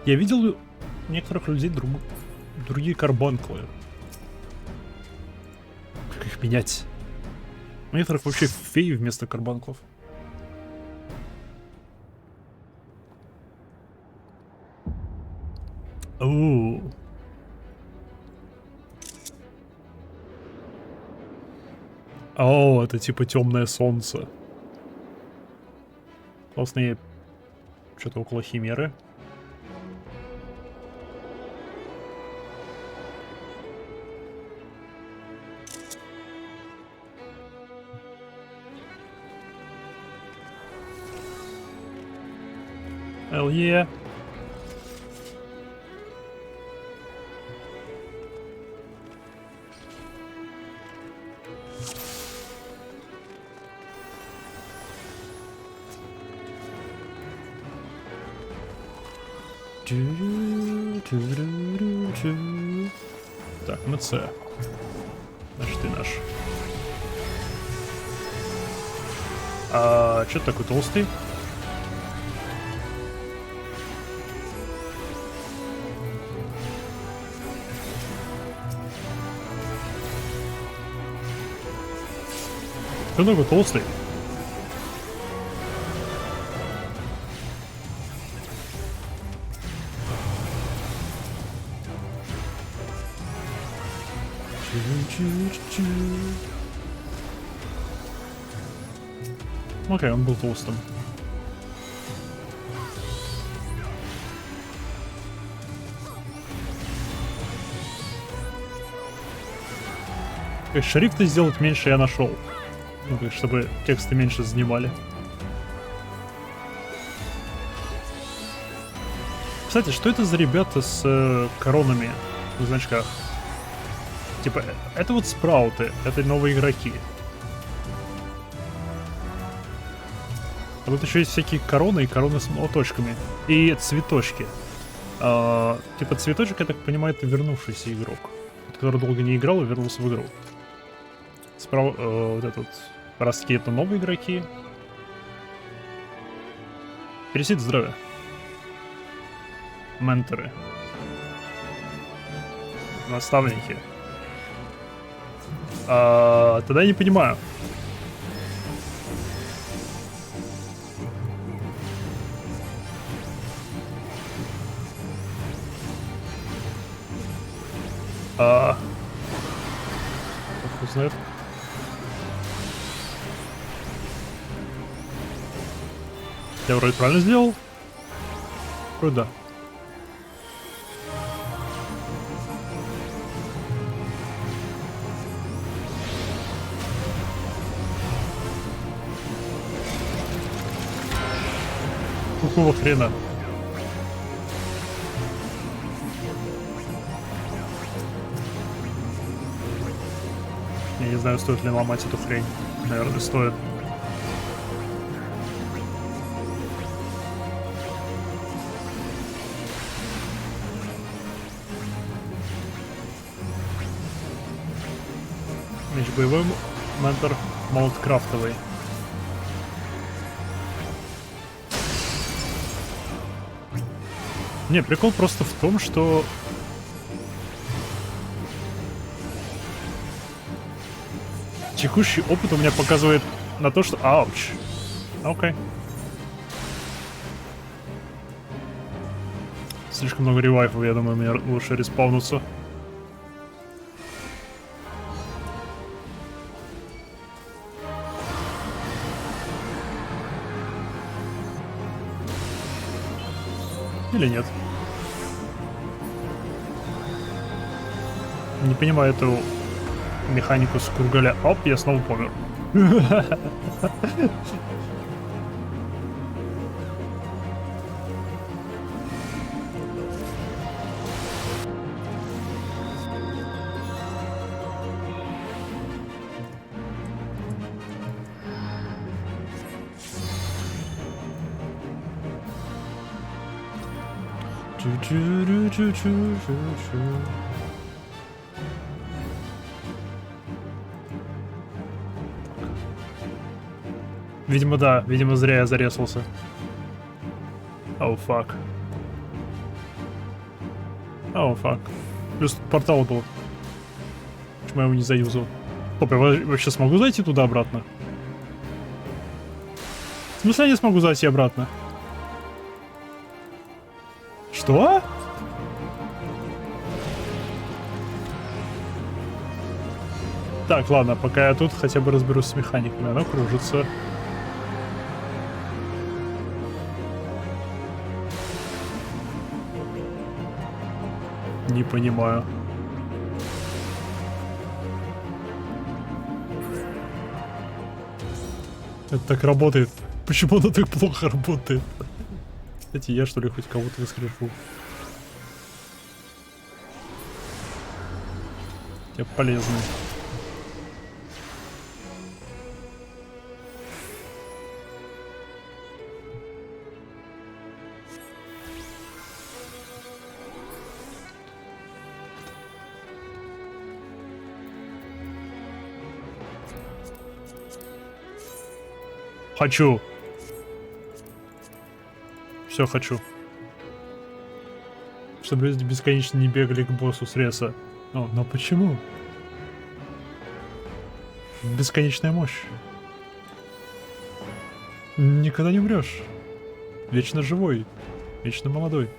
Я видел некоторых людей другие карбонклы. Как их менять? У некоторых вообще феи вместо карбонклов. Оу. О, это типа темное солнце. Классные. Что-то около химеры. Hell yeah. Так, MSQ. Значит, ты наш. Чё ты такой толстый? Чё такой толстый? Окей, он был толстым. Шрифты сделать меньше я нашел. Ну, чтобы тексты меньше занимали. Кстати, что это за ребята с коронами в значках? Типа, это вот спрауты, это новые игроки. А тут еще есть всякие короны и короны с молоточками. И цветочки. Типа цветочек, я так понимаю, это вернувшийся игрок. Который долго не играл и вернулся в игру. Вот этот ростки это новые игроки. Пересид здравия. Менторы. Наставники. Тогда я не понимаю. Кто знает. Я вроде правильно сделал? Вроде да. Какого хрена? Я не знаю, стоит ли ломать эту хрень. Наверное, стоит. Меч боевой, ментор, молот крафтовый. Не, прикол просто в том, что... Текущий опыт у меня показывает на то, что... Ауч. Окей. Слишком много ревайфов, я думаю, мне лучше респаунуться. Или нет? Не понимаю эту механику с кургаля. Оп, я снова помер. Видимо, да. Видимо, зря я зарезался. Оу, фак. Оу, фак. Плюс тут портал был. Почему я его не заюзал? Стоп, я вообще смогу зайти туда-обратно? В смысле я не смогу зайти обратно? Что? Так, ладно, пока я тут хотя бы разберусь с механиками. Она кружится. Не понимаю. Это так работает. Почему оно так плохо работает? Кстати, я что ли хоть кого-то воскрешу? Я полезный. Хочу. Все хочу. Чтобы люди бесконечно не бегали к боссу с реса. Но почему? Бесконечная мощь. Никогда не умрешь. Вечно живой. Вечно молодой.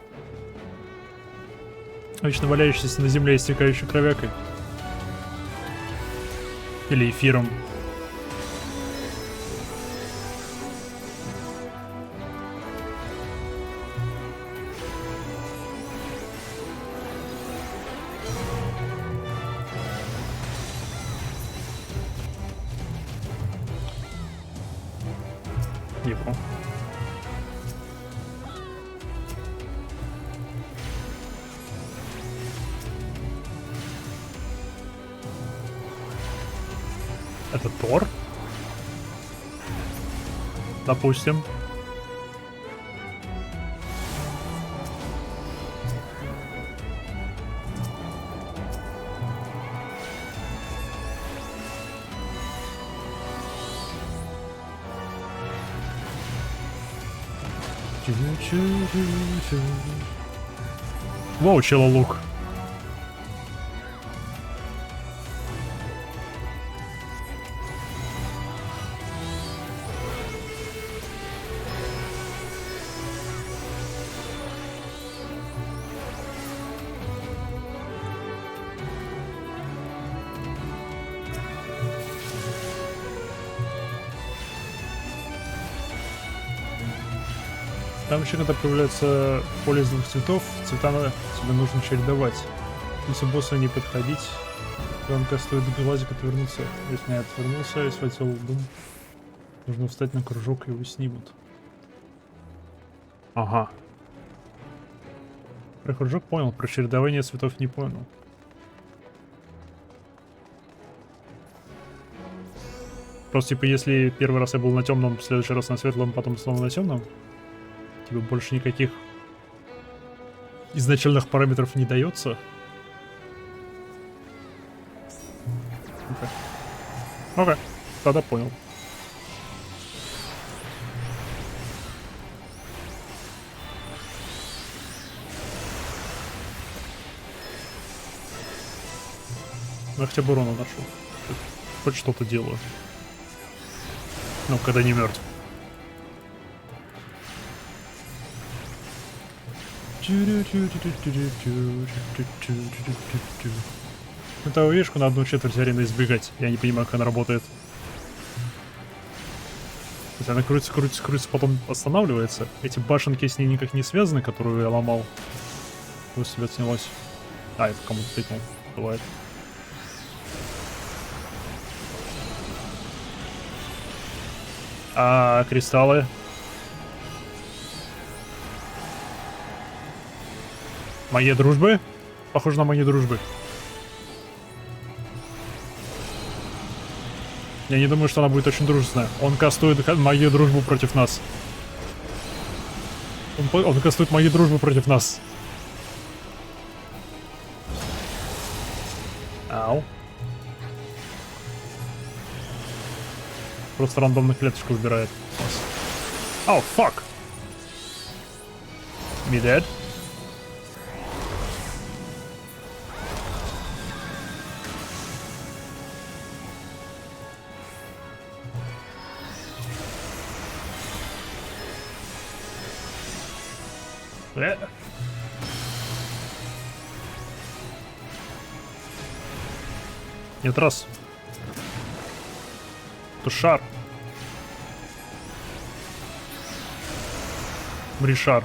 Вечно валяющийся на земле, истекающий кровякой. Или эфиром. Его. Это Тор? Допустим. Воу, чела лук. Там еще когда появляется поле из двух цветов, цвета тебе нужно чередовать. Если боссу не подходить, то он кастует глазик отвернуться. Если не отвернулся и схватил дум, нужно встать на кружок и его снимут. Ага. Про кружок понял, про чередование цветов не понял. Просто типа если первый раз я был на темном, в следующий раз на светлом, потом снова на темном, типа больше никаких изначальных параметров не дается. Окей, тогда понял. Я хотя бы урона нашел. Хоть что-то делаю. Ну, когда не мертв. Это вешку на 1/4 арены избегать. Я не понимаю, как она работает. Если она крутится, крутится, крутится, потом останавливается. Эти башенки с ней никак не связаны, которую я ломал. У себя снялось. А, это кому-то тыкнул. Бывает. А кристаллы? Моей дружбы? Похоже на моей дружбы. Я не думаю, что она будет очень дружественная. Он кастует мою дружбу против нас. Он кастует мою дружбу против нас. Ау. Просто рандомную клеточку выбирает. Оу, фак! Me dead? Нет, раз. Это шар. Мри, шар.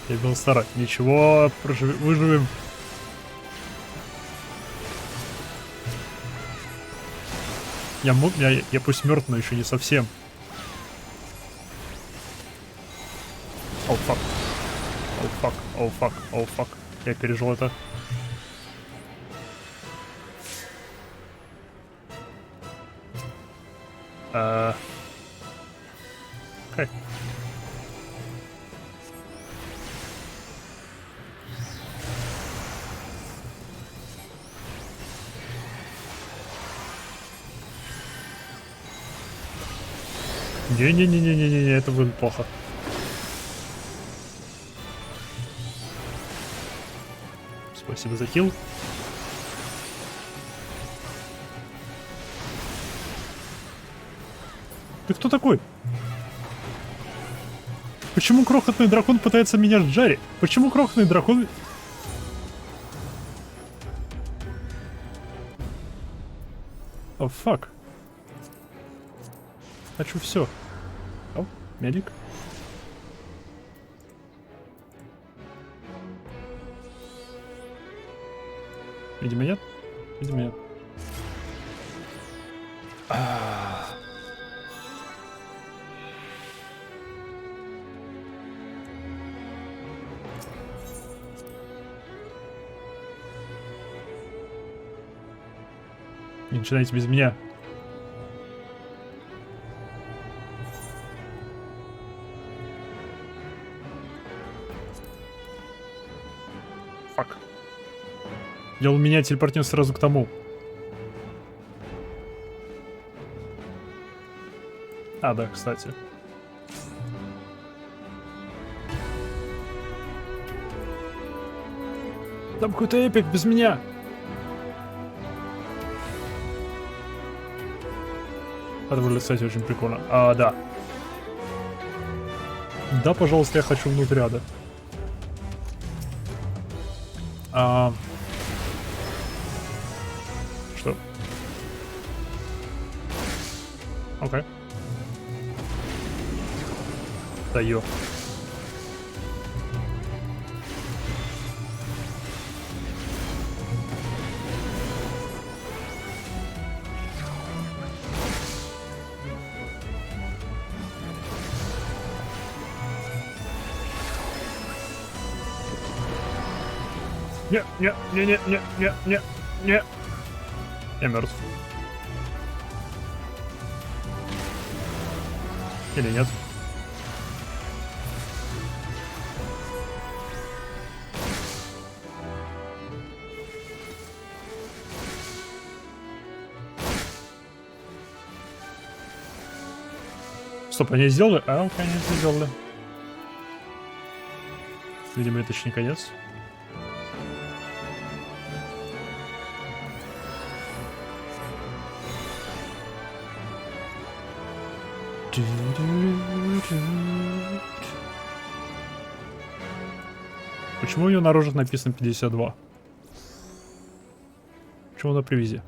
Я был старый. Ничего, выживем. Я пусть мертв, но еще не совсем. Оу, фак. Оу, фак. Оу, фак. Оу, фак. Я пережил это. Окей. Не-не-не-не-не-не, это будет плохо. Спасибо за хил. Ты кто такой? Почему крохотный дракон пытается меня сжарить? Почему крохотный дракон... О, фак. Хочу все. О, медик. Видимо, нет. Видимо, нет. Не начинайте без меня. Фак. Делал меня телепортнет сразу к тому. А, да, кстати. Там какой-то эпик без меня. Это выглядит, кстати, очень прикольно. А, да. Да, пожалуйста, я хочу внутрь ада. А... Что? Окей. Да ё. Не. Я мертв. Или нет? Стоп, они сделали? А, окей, они это сделали. Видимо, это еще не конец. Почему у нее на роже написано 52? Почему на привязи?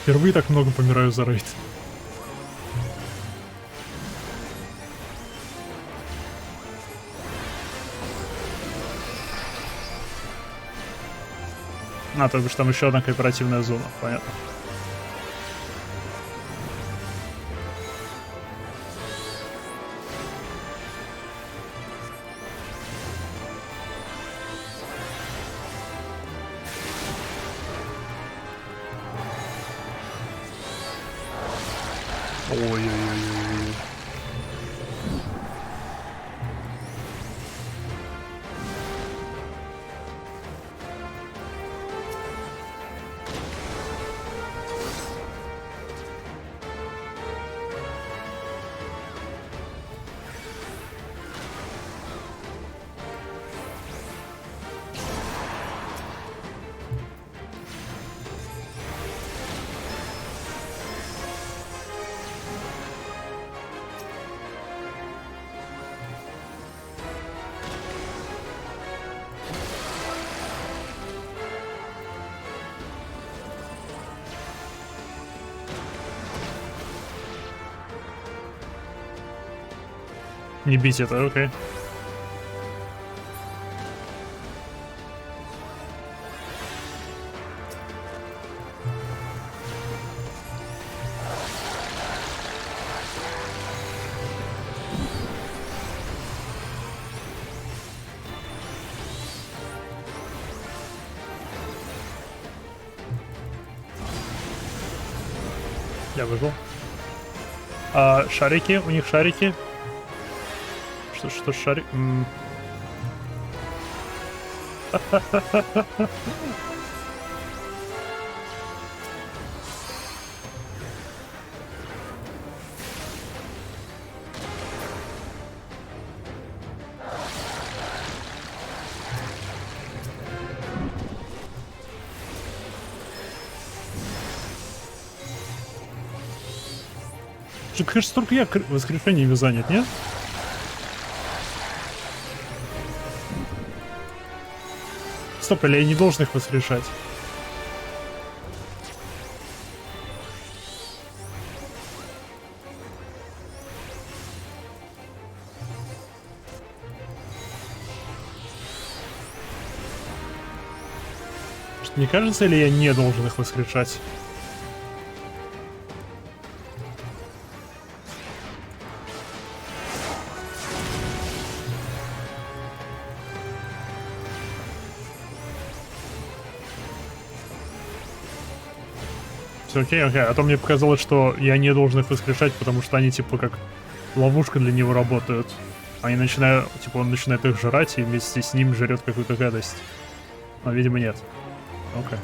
Впервые так много помираю за рейд. А, то бишь там еще одна кооперативная зона, понятно. Ой-ой-ой-ой. Не бить это, окей. Я выжил. А, шарики, у них шарики. Что шарик? Кажется, только я воскрешениями занят, нет? Стоп, или я не должен их воскрешать? Не кажется ли я не должен их воскрешать? Все окей, окей. А то мне показалось, что я не должен их воскрешать, потому что они типа как ловушка для него работают. Они начинают, типа он начинает их жрать и вместе с ним жрет какую-то гадость. Но, видимо, нет. Окей.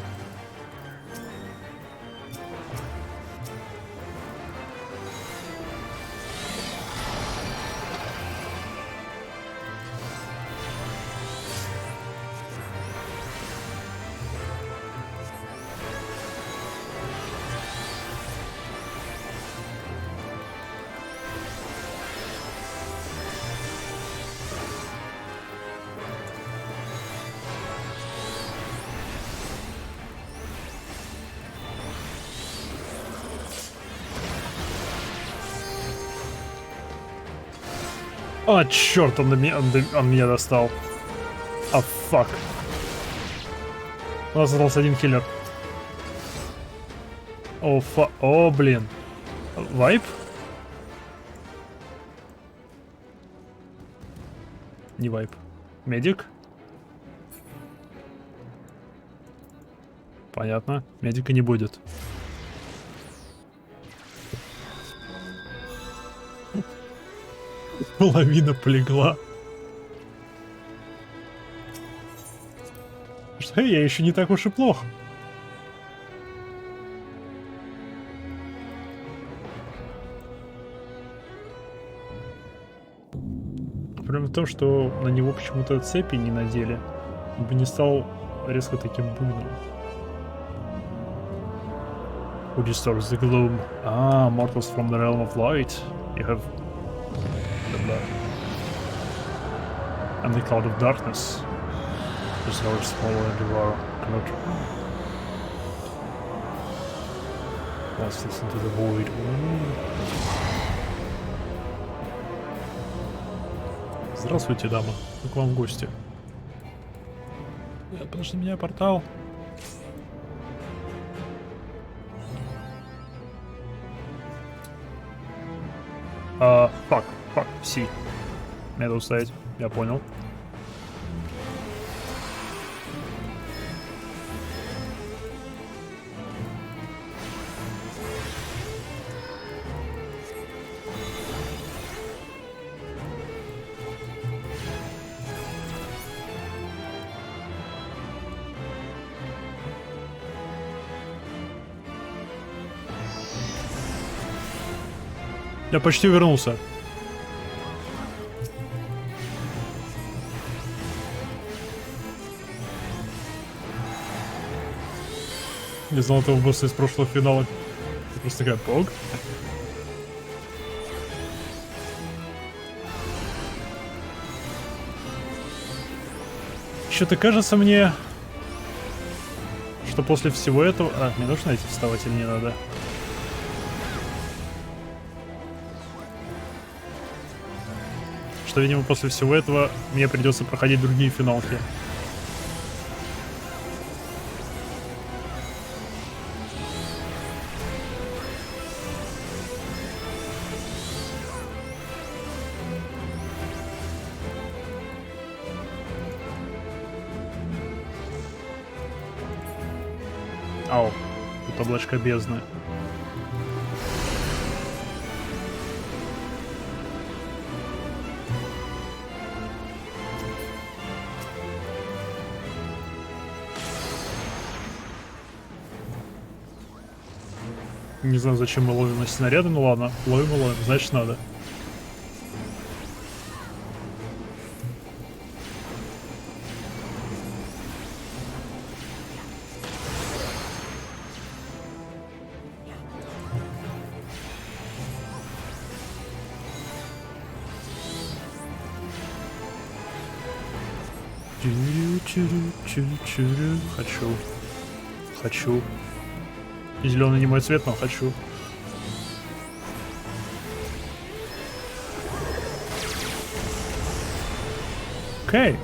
А, черт, он меня достал. А, фак. У нас остался один киллер. О, блин. Вайп? Не вайп. Медик? Понятно. Медика не будет. Половина полегла. Что я еще не так уж и плохо. Проблема в том, что на него почему-то цепи не надели. Он бы не стал резко таким буйным. Who disturbs the gloom? Ah, mortals from the realm of light. You have the blood. And the cloud of darkness. Just our smaller and devour cannot cast us into the void. Здравствуйте, дама. Как вам в гости? Подожди меня, портал. Фак, си. Мне надо устоять, я понял. Я почти вернулся. Не знал этого босса из прошлого финала. Это просто такая пог. Что-то кажется мне, что после всего этого... А, мне нужно идти вставать или не надо? Что, видимо, после всего этого мне придется проходить другие финалки. Ау, тут облачко бездны. Не знаю, зачем мы ловим эти снаряды, ну ладно, ловим, значит надо. Хочу. Зеленый не мой цвет, но хочу. Окей.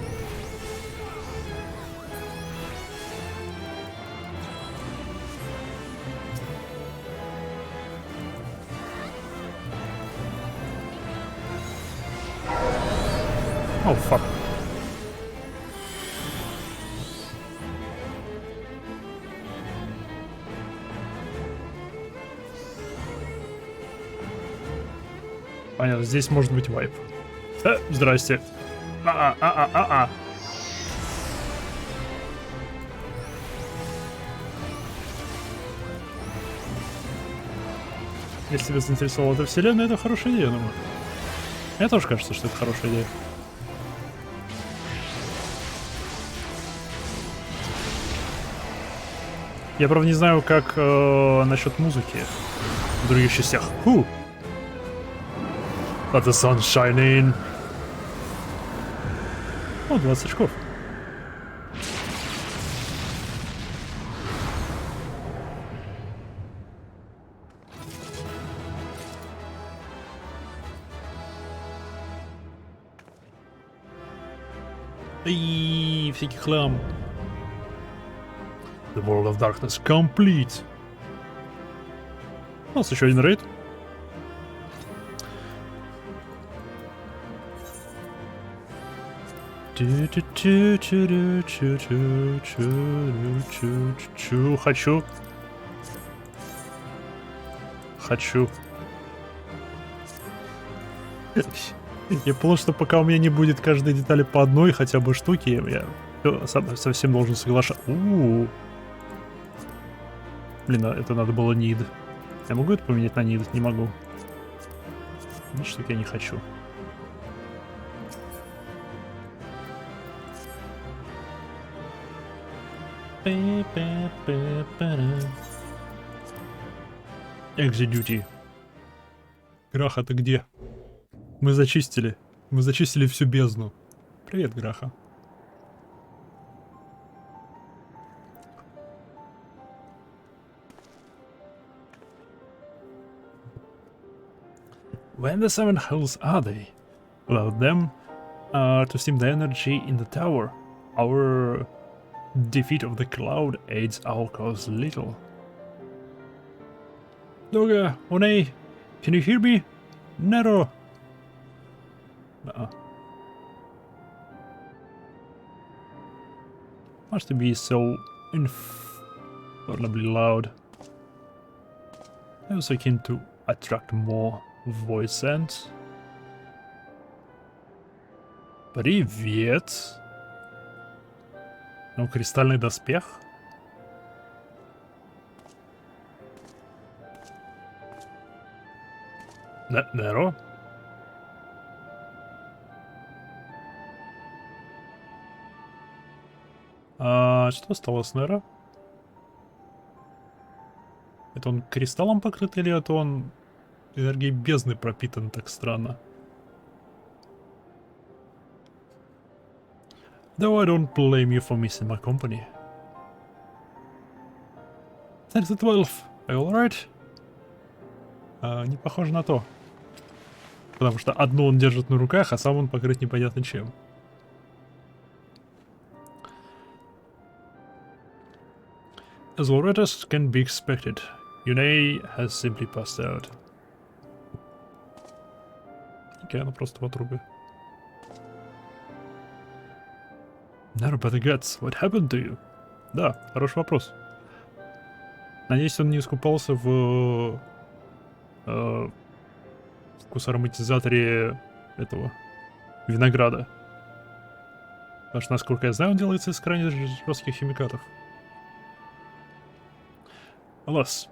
О, фак. Понятно, здесь может быть вайп. Здрасте. Если тебя заинтересовала эта вселенная, это хорошая идея, думаю. Мне тоже кажется, что это хорошая идея. Я, правда, не знаю, как насчет музыки в других частях. Let the sun shine in. О, 20 очков. И всякий хлам. The World of Darkness complete. У нас еще один рейд. Хочу. Я понял, что пока у меня не будет каждой детали по одной хотя бы штуке, я совсем должен соглашаться. Блин, это надо было нид. Я могу это поменять на нид? Не могу. Ну, что я не хочу. XIV. Граха, ты где? Мы зачистили всю бездну. Привет, Граха. When the seven hells are they? Allow them to steam the energy in the tower. Our defeat of the cloud aids our cause little. Doga, Onei, can you hear me? Nero. Must be so infernally loud. I also came to attract more voice sense. Привет. Ну, кристальный доспех. Неро? Что стало с Неро? Это он кристаллом покрыт или это он энергией бездны пропитан так странно? Though I don't blame you for missing my company. Thanks to 12. Are you alright? Не похоже на то. Потому что одну он держит на руках, а сам он покрыт непонятно чем. As already as can be expected, Yunei has simply passed out. Окей, она просто в отрубе. Never better guts. What happened to you? Да, хороший вопрос. Надеюсь, он не искупался в вкусоароматизаторе этого винограда. Потому что, насколько я знаю, он делается из крайне жестких химикатов. Alas,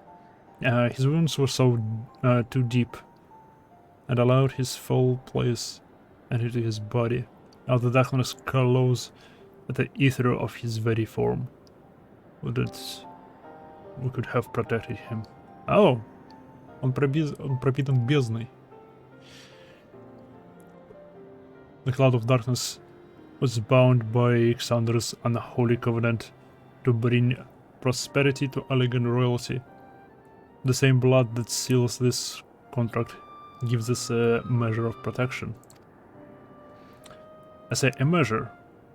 his wounds were so too deep and allowed his foul place into his body. Now the darkness glows at the ether of his very form. Would it we could have protected him. Oh, он пропитан бездной. The cloud of darkness was bound by Xander's unholy covenant to bring prosperity to elegant royalty. The same blood that seals this contract gives us a measure of protection. I say a measure,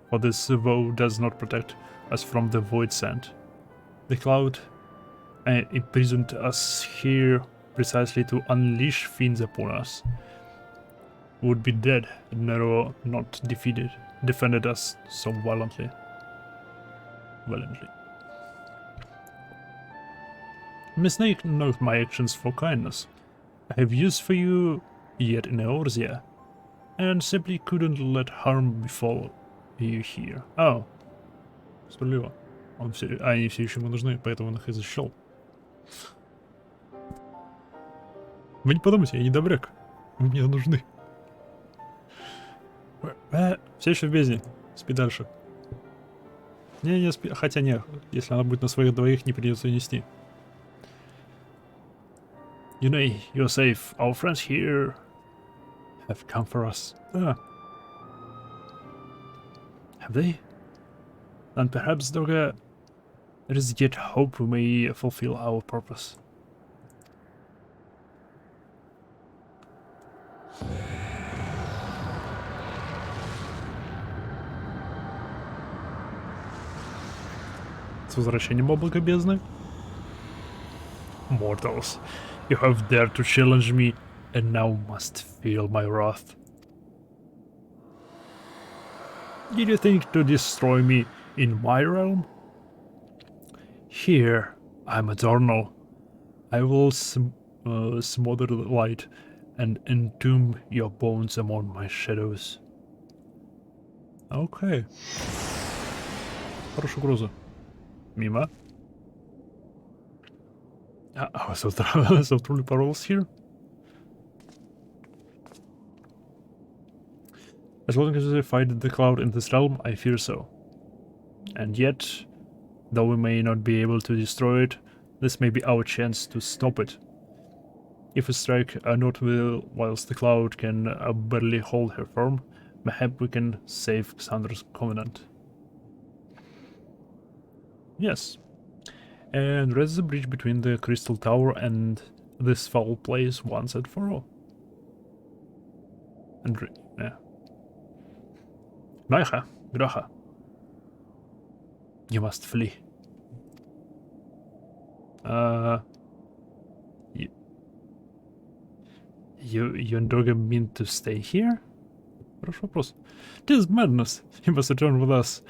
for this vow does not protect us from the void sand. The cloud imprisoned us here precisely to unleash fiends upon us. We would be dead had Nero not defended us so valiantly. Mistake not my actions for kindness. I have use for you yet in Eorzea, and simply couldn't let harm befall you here. Oh, справедливо. Они все еще ему нужны, поэтому он их и защищал. Вы не подумайте, я не добряк. Вы мне нужны. Все еще в бездне. Спи дальше. Не спи. Хотя не, если она будет на своих двоих, не придется нести. You know, you're safe. Our friends here have come for us. Have they? Then perhaps, Doga, there is yet hope we may fulfill our purpose. С возвращением облака бездны. Mortals, you have dared to challenge me, and now must feel my wrath. Did you think to destroy me in my realm? Here, I'm eternal. I will smother the light and entomb your bones among my shadows. Okay. Хорошая угроза. Мимо. I was so truly powerless here. As long as I fight the cloud in this realm, I fear so. And yet, though we may not be able to destroy it, this may be our chance to stop it. If we strike not whilst the cloud can barely hold her form, mayhap we can save Xander's covenant. Yes. And raise the bridge between the Crystal Tower and this foul place once and for all. And yeah. Graha. You must flee. You and Doga mean to stay here? Хороший вопрос. This madness. You must return with us.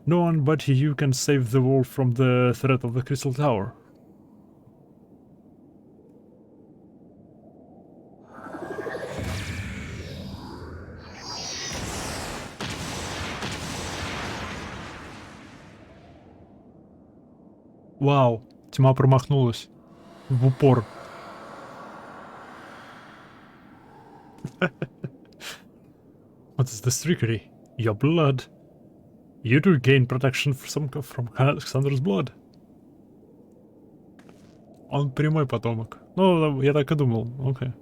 No one but you can save the world from the threat of the Crystal Tower. Вау, тьма промахнулась. В упор. What is this trickery? Your blood. You do gain protection from Xander's blood. Он прямой потомок. Ну, я так и думал. Окей.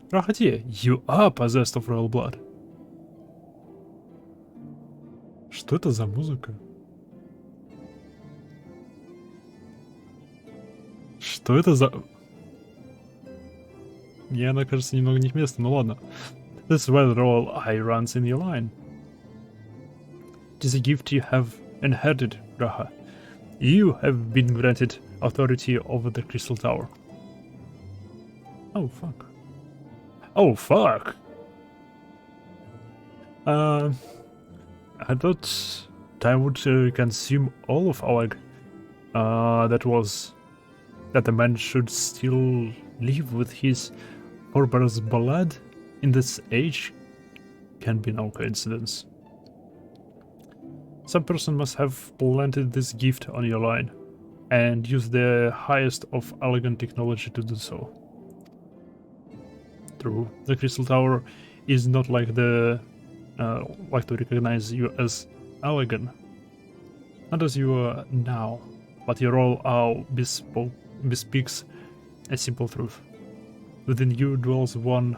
Проходи. You are possessed of royal blood. Что это за музыка? Что это за... Мне она кажется немного не к месту, но ладно. This is why the royal eye runs in your line. It is a gift you have inherited, Graha. You have been granted authority over the Crystal Tower. Oh, fuck. Oh, fuck! I thought time would consume all of our... that the man should still live with his forebear's blood in this age can be no coincidence. Some person must have planted this gift on your line and used the highest of elegant technology to do so. True, the Crystal Tower is not like to recognize you as elegant, not as you are now, but your role bespeaks a simple truth. Within you dwells one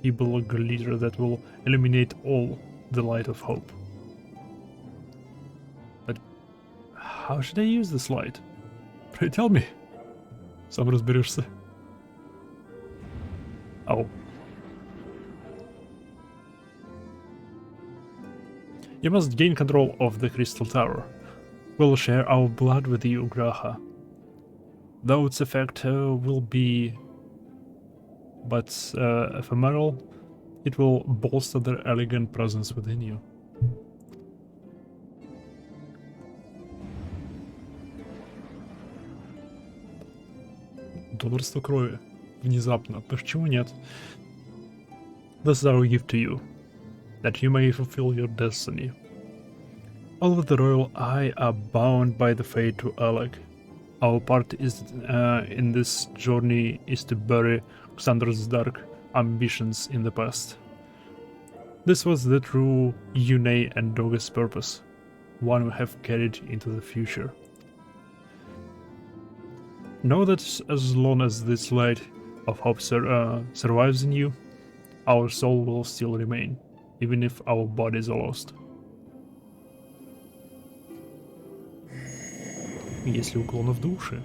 feeble glitter that will illuminate all the light of hope. But how should I use this light? Pray tell me. Сам разберешься. Oh. You must gain control of the Crystal Tower. We'll share our blood with you, Graha. Though its effect will be but ephemeral, it will bolster their elegant presence within you. Донорство крови. Внезапно. Почему нет? This is our gift to you, that you may fulfill your destiny. All of the royal eye are bound by the fate to Alec. Our part is in this journey is to bury Xander's dark ambitions in the past. This was the true Yune and Doga's purpose, one we have carried into the future. Know that as long as this light of hope survives in you, our soul will still remain, even if our bodies are lost. Если уклона в душе.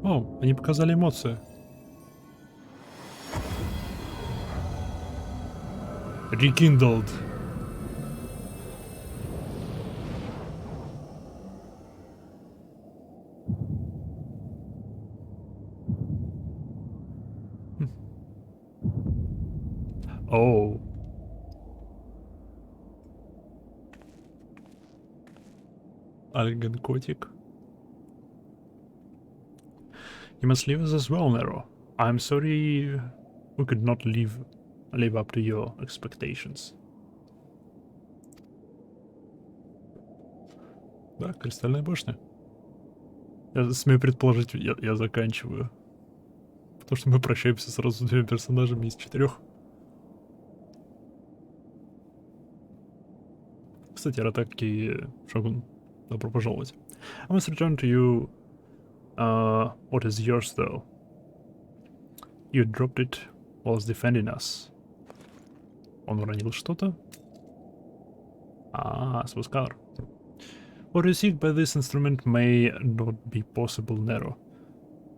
О, они показали эмоции. Rekindled. Оу. Альген котик. You must leave us as well, Nero. I'm sorry we could not live up to your expectations. Да, Кристальная башня. Я смею предположить, я заканчиваю. Потому что мы прощаемся сразу с 2 персонажами из 4. Кстати, Ратаки Шогун, добро пожаловать. I must return to you. What is yours, though? You dropped it whilst defending us. Он уронил что-то? Спускар. What you seek by this instrument may not be possible, Nero.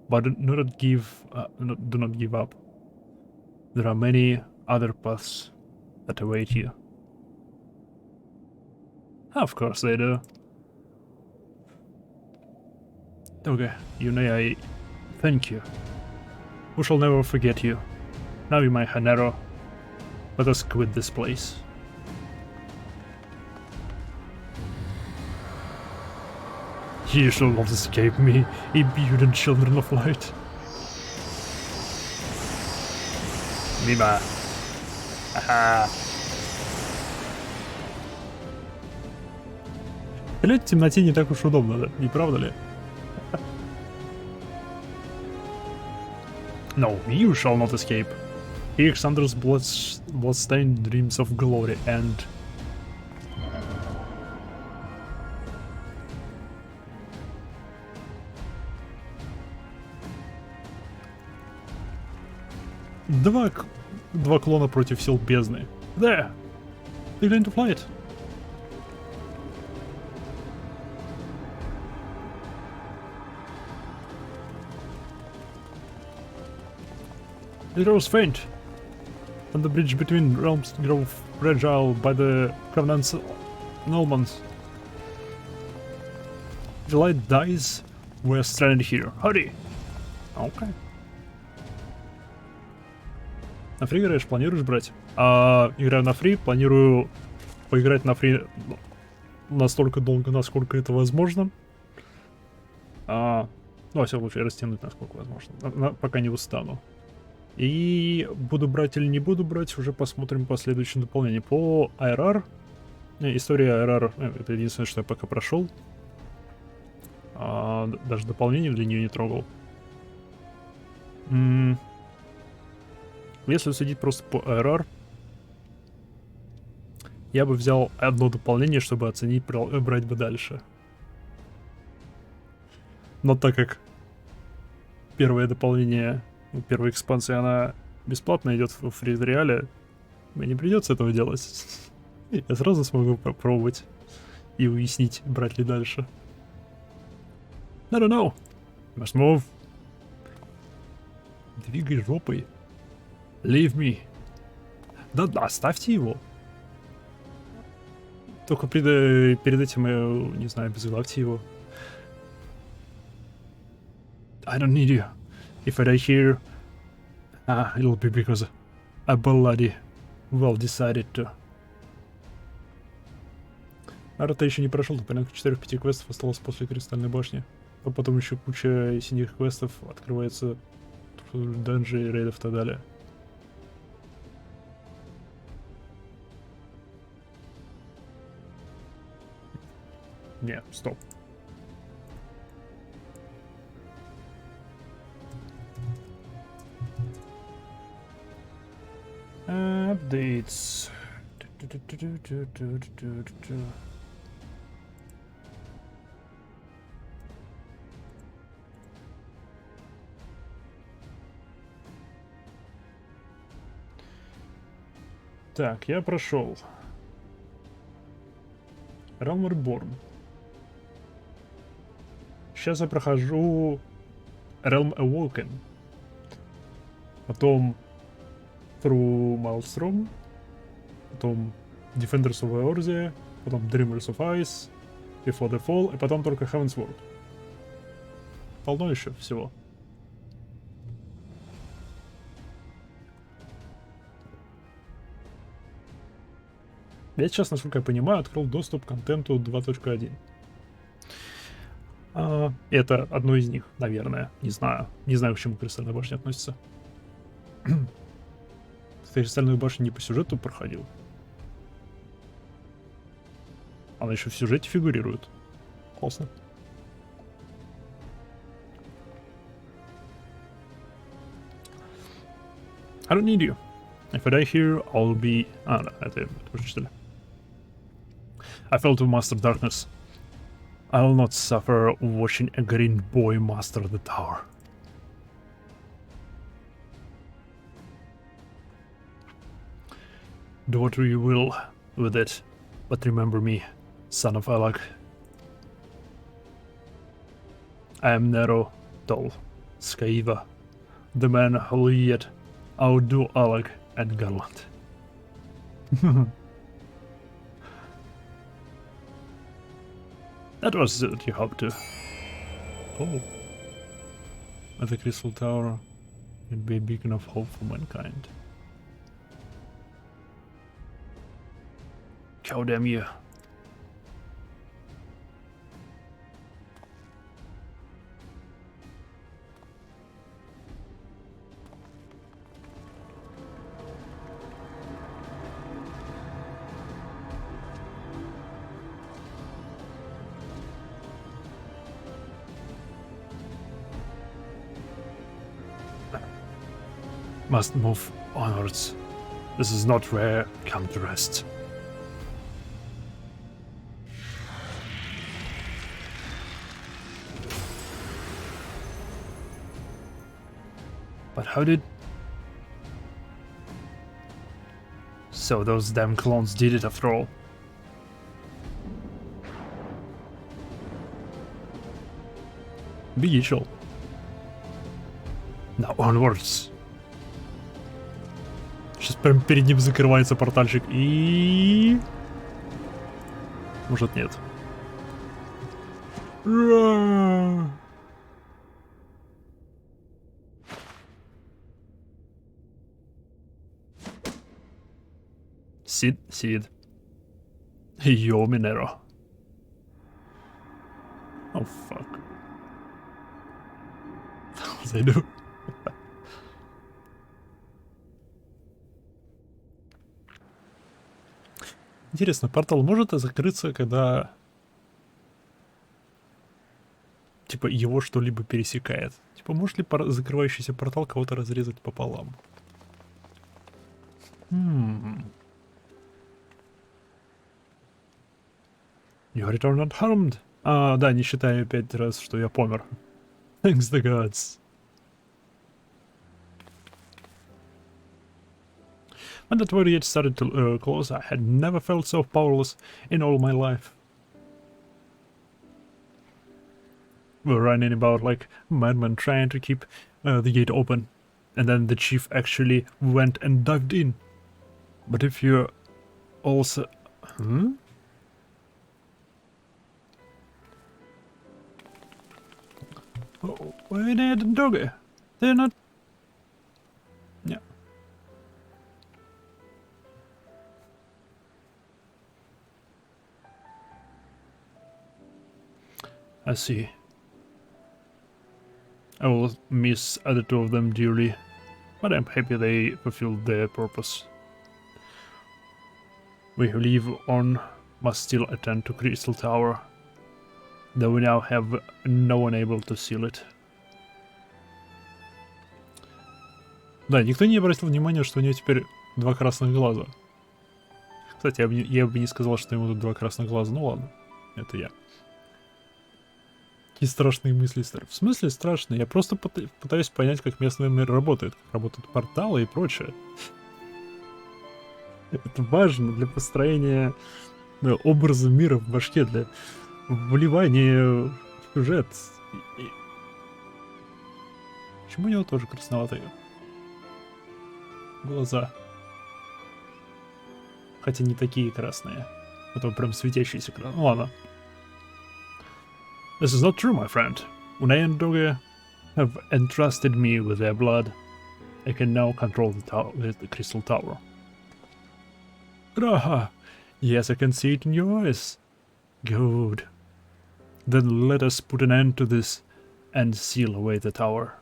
But do not give up. There are many other paths that await you. Of course they do. Okay, I thank you. We shall never forget you. Now you my Nero. Let us quit this place. You shall not escape me, impudent children of light. Мимо. Ага. Стрелять в темноте не так уж удобно, да? Не правда ли? No, you shall not escape. Alexander's bloodstained dreams of glory and... Два клона против сил бездны. There! They're going to fly it. It grows faint, and the bridge between realms grows fragile by the Covenant's annulments. The light dies, we're stranded here. Hurry! Okay. На фри играешь, планируешь брать? Играю на фри, планирую поиграть на фри настолько долго, насколько это возможно. Ну, во всяком случае, растянуть насколько возможно, пока не устану. И буду брать или не буду брать, уже посмотрим по следующему дополнению. По ARR, история ARR, это единственное, что я пока прошел. Даже дополнение для нее не трогал. Если судить просто по ARR, я бы взял одно дополнение, чтобы оценить, брать бы дальше. Но так как первое дополнение, первая экспансия, она бесплатно идет в фри-реале, мне не придется этого делать. Я сразу смогу попробовать и уяснить, брать ли дальше. I don't know. Must move. Двигай жопой. Leave me. Да, оставьте его. Только перед этим, не знаю, обезглавьте его. I don't need you. If I die here, it'll be because I bloody well decided to. Наруто еще не прошел, то порядка 4-5 квестов осталось после Кристальной башни. А потом еще куча синих квестов открывается, данжи, рейдов и так далее. Не, стоп. Updates. Так, я прошел. Realm Reborn. Сейчас я прохожу Realm Awoken. Потом Through Maelstrom. Потом Defenders of Eorzea. Потом Dreamers of Ice. Before the Fall. И потом только Heaven's Word. Полно еще всего. Я сейчас, насколько я понимаю, открыл доступ к контенту 2.1. Это одно из них, наверное. Не знаю. Не знаю, к чему Кристальная башня относится. Кристальную башню не по сюжету проходил. Она еще в сюжете фигурирует. Классно. I don't need you. If I die here, I'll be... да, это уже читали. I fell to master darkness. I will not suffer watching a green boy master the tower. Do what you will with it, but remember me, son of Alag. I am narrow, tall, Skaiva, the man who will yet outdo Alag and gallant. That was what you hoped to. Oh. At the Crystal Tower, it'd be a beacon of hope for mankind. How damn you. Must move onwards. This is not where come to rest. But how did... So those damn clones did it after all. Беги, чел. Now onwards. Сейчас прям перед ним закрывается портальчик и... Может, нет. Сид. Йо, Минеро. Oh, fuck. Зайду. Интересно, портал может закрыться, когда... Типа, его что-либо пересекает? Типа, может ли закрывающийся портал кого-то разрезать пополам? You return unharmed. Да, не считая 5 раз, что я помер. Thanks the gods. When that war yet started to close, I had never felt so powerless in all my life. We were running about like madmen trying to keep the gate open, and then the chief actually went and dived in. But if you're also... Oh, why they had a doggy? They're not... Yeah. I see. I will miss the two of them dearly, but I'm happy they fulfilled their purpose. We who live on must still attend to Crystal Tower, though we now have no one able to seal it. Да, никто не обратил внимания, что у него теперь 2 красных глаза. Кстати, я бы не сказал, что ему тут 2 красных глаза, ну ладно, это я. Какие страшные мысли. В смысле страшные? Я просто пытаюсь понять, как местный мир работает, как работают порталы и прочее. Это важно для построения образа мира в башке, для вливания в сюжет. Почему у него тоже красноватые глаза? Хотя не такие красные. Это прям светящиеся красные. Ну ладно. This is not true, my friend. Unai and Doge have entrusted me with their blood. I can now control the crystal tower. Graha! Yes, I can see it in your eyes. Good. Then let us put an end to this and seal away the tower.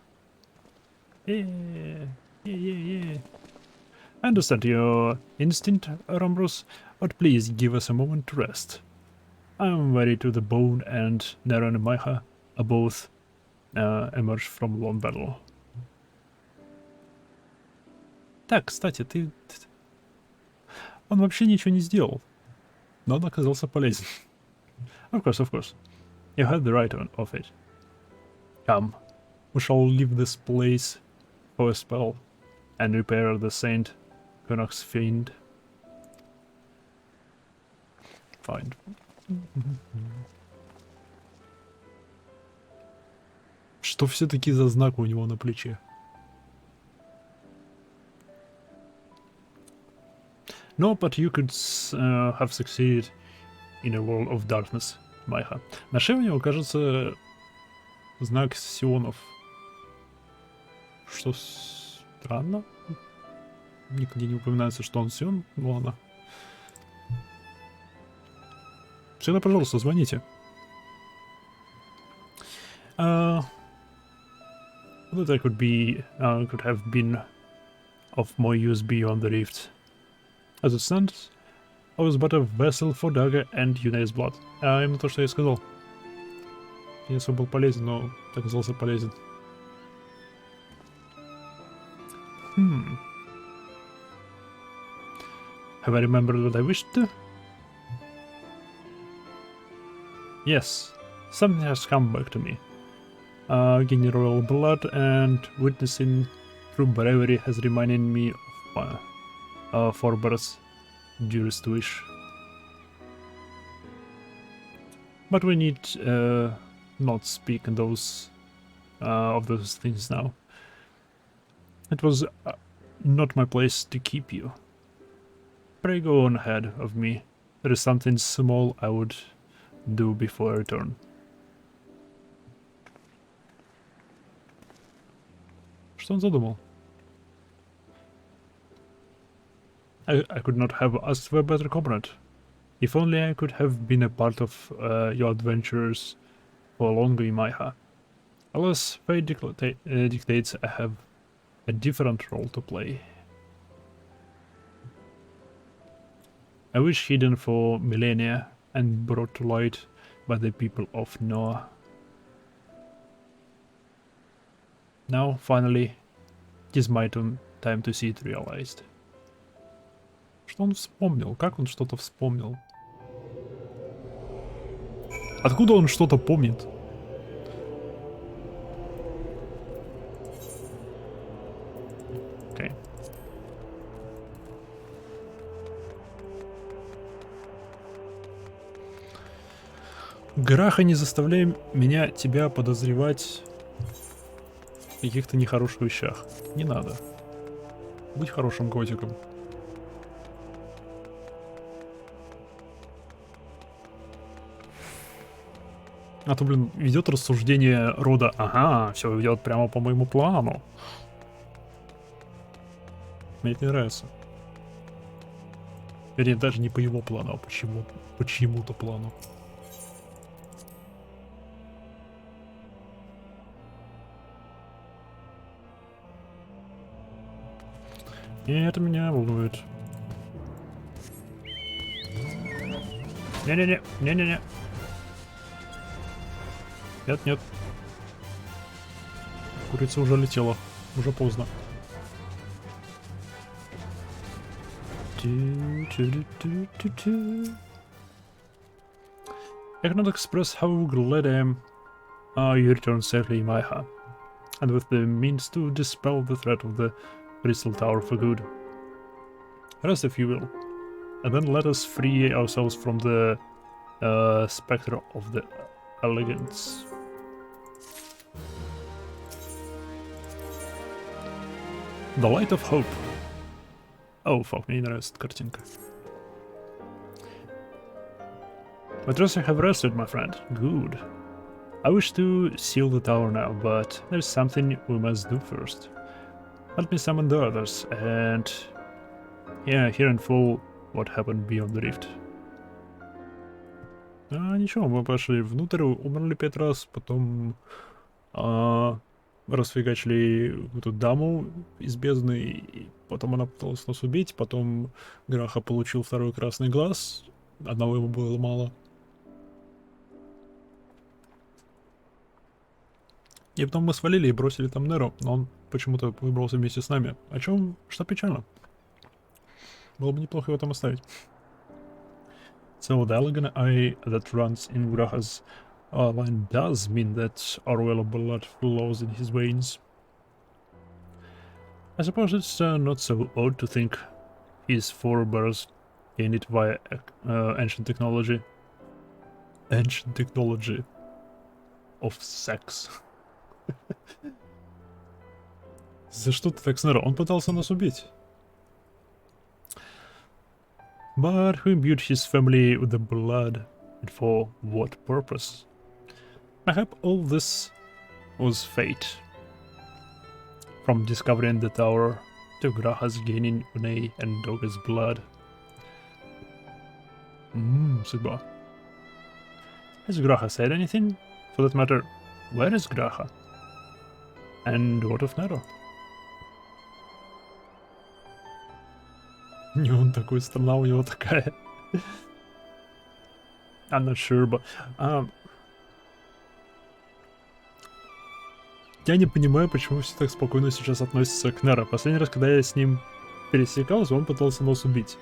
Yeah. I understand your instinct, Rambros, but please give us a moment to rest. I'm weary to the bone, and Neron and Maiha are both emerged from long battle. Так, кстати, Он вообще ничего не сделал, но он оказался полезен. Of course. You had the right of it. Come, we shall leave this place for a spell and repair the Saint Kunak's fiend. Fine. Что все-таки за знак у него на плече? No, but you could have succeeded in a world of darkness, Майха. На шее у него, кажется, знак сионов. Что странно. Нигде не упоминается, что он сион. Ну ладно. Всегда, пожалуйста, звоните. That I could have been of more use beyond the rift. As it stands, I was but a vessel for Daga and Unai's blood. Именно то, что я сказал. Я особо был полезен, но так оказался полезен. Have I remembered what I wished to? Yes, something has come back to me. Gaining royal blood and witnessing true bravery has reminded me of my forebears' dearest wish. But we need not speak of those things now. It was not my place to keep you. Pray go on ahead of me. There is something small I would do before I return. Что он задумал? I could not have asked for a better comrade. If only I could have been a part of your adventures for longer in Maiha. Alas, fate dictates I have a different role to play. I wish hidden for millennia and brought to light by the people of Noah. Now, finally, it is my time to see it realized. Что он вспомнил? Как он что-то вспомнил? Откуда он что-то помнит? Окей. Граха, не заставляй тебя подозревать в каких-то нехороших вещах. Не надо. Будь хорошим котиком. А то, блин, ведет рассуждение рода. Ага, все идет прямо по моему плану. Мне это не нравится. Вернее, даже не по его плану, а по чьему-то плану. И это меня волнует. Не-не-не, не-не-не. Нет. Курица уже летела. Уже поздно. I cannot express how glad I am you returned safely in Maiha, and with the means to dispel the threat of the Crystal Tower for good. Rest if you will, and then let us free ourselves from the spectre of the elegance. The Light of Hope. Oh, fuck, мне не нравится эта картинка. My trust have rested, my friend. Good. I wish to seal the tower now, but there's something we must do first. Let me summon the others, and... yeah, hear in full what happened beyond the rift. Ничего, мы пошли внутрь, умерли 5 раз, потом... расфигачили эту даму из бездны, и потом она пыталась нас убить, потом Граха получил второй красный глаз, одного ему было мало. И потом мы свалили и бросили там Неро, но он почему-то выбрался вместе с нами, о чем, что печально. Было бы неплохо его там оставить. So the elegant eye that runs in Graha's line does mean that our well of blood flows in his veins. I suppose it's not so odd to think his forebears gained it via ancient technology. Ancient technology of sex. За что ты так снова? Он пытался нас убить. But who imbued his family with the blood, and for what purpose? I hope all this was fate. From discovering the tower to Graha's gaining Unei and Doga's blood. Судьба. Has Graha said anything? For that matter, where is Graha? And what of Nero? Не он такой, страна у него такая. I'm not sure, but... я не понимаю, почему все так спокойно сейчас относятся к Неро. Последний раз, когда я с ним пересекался, он пытался нас убить.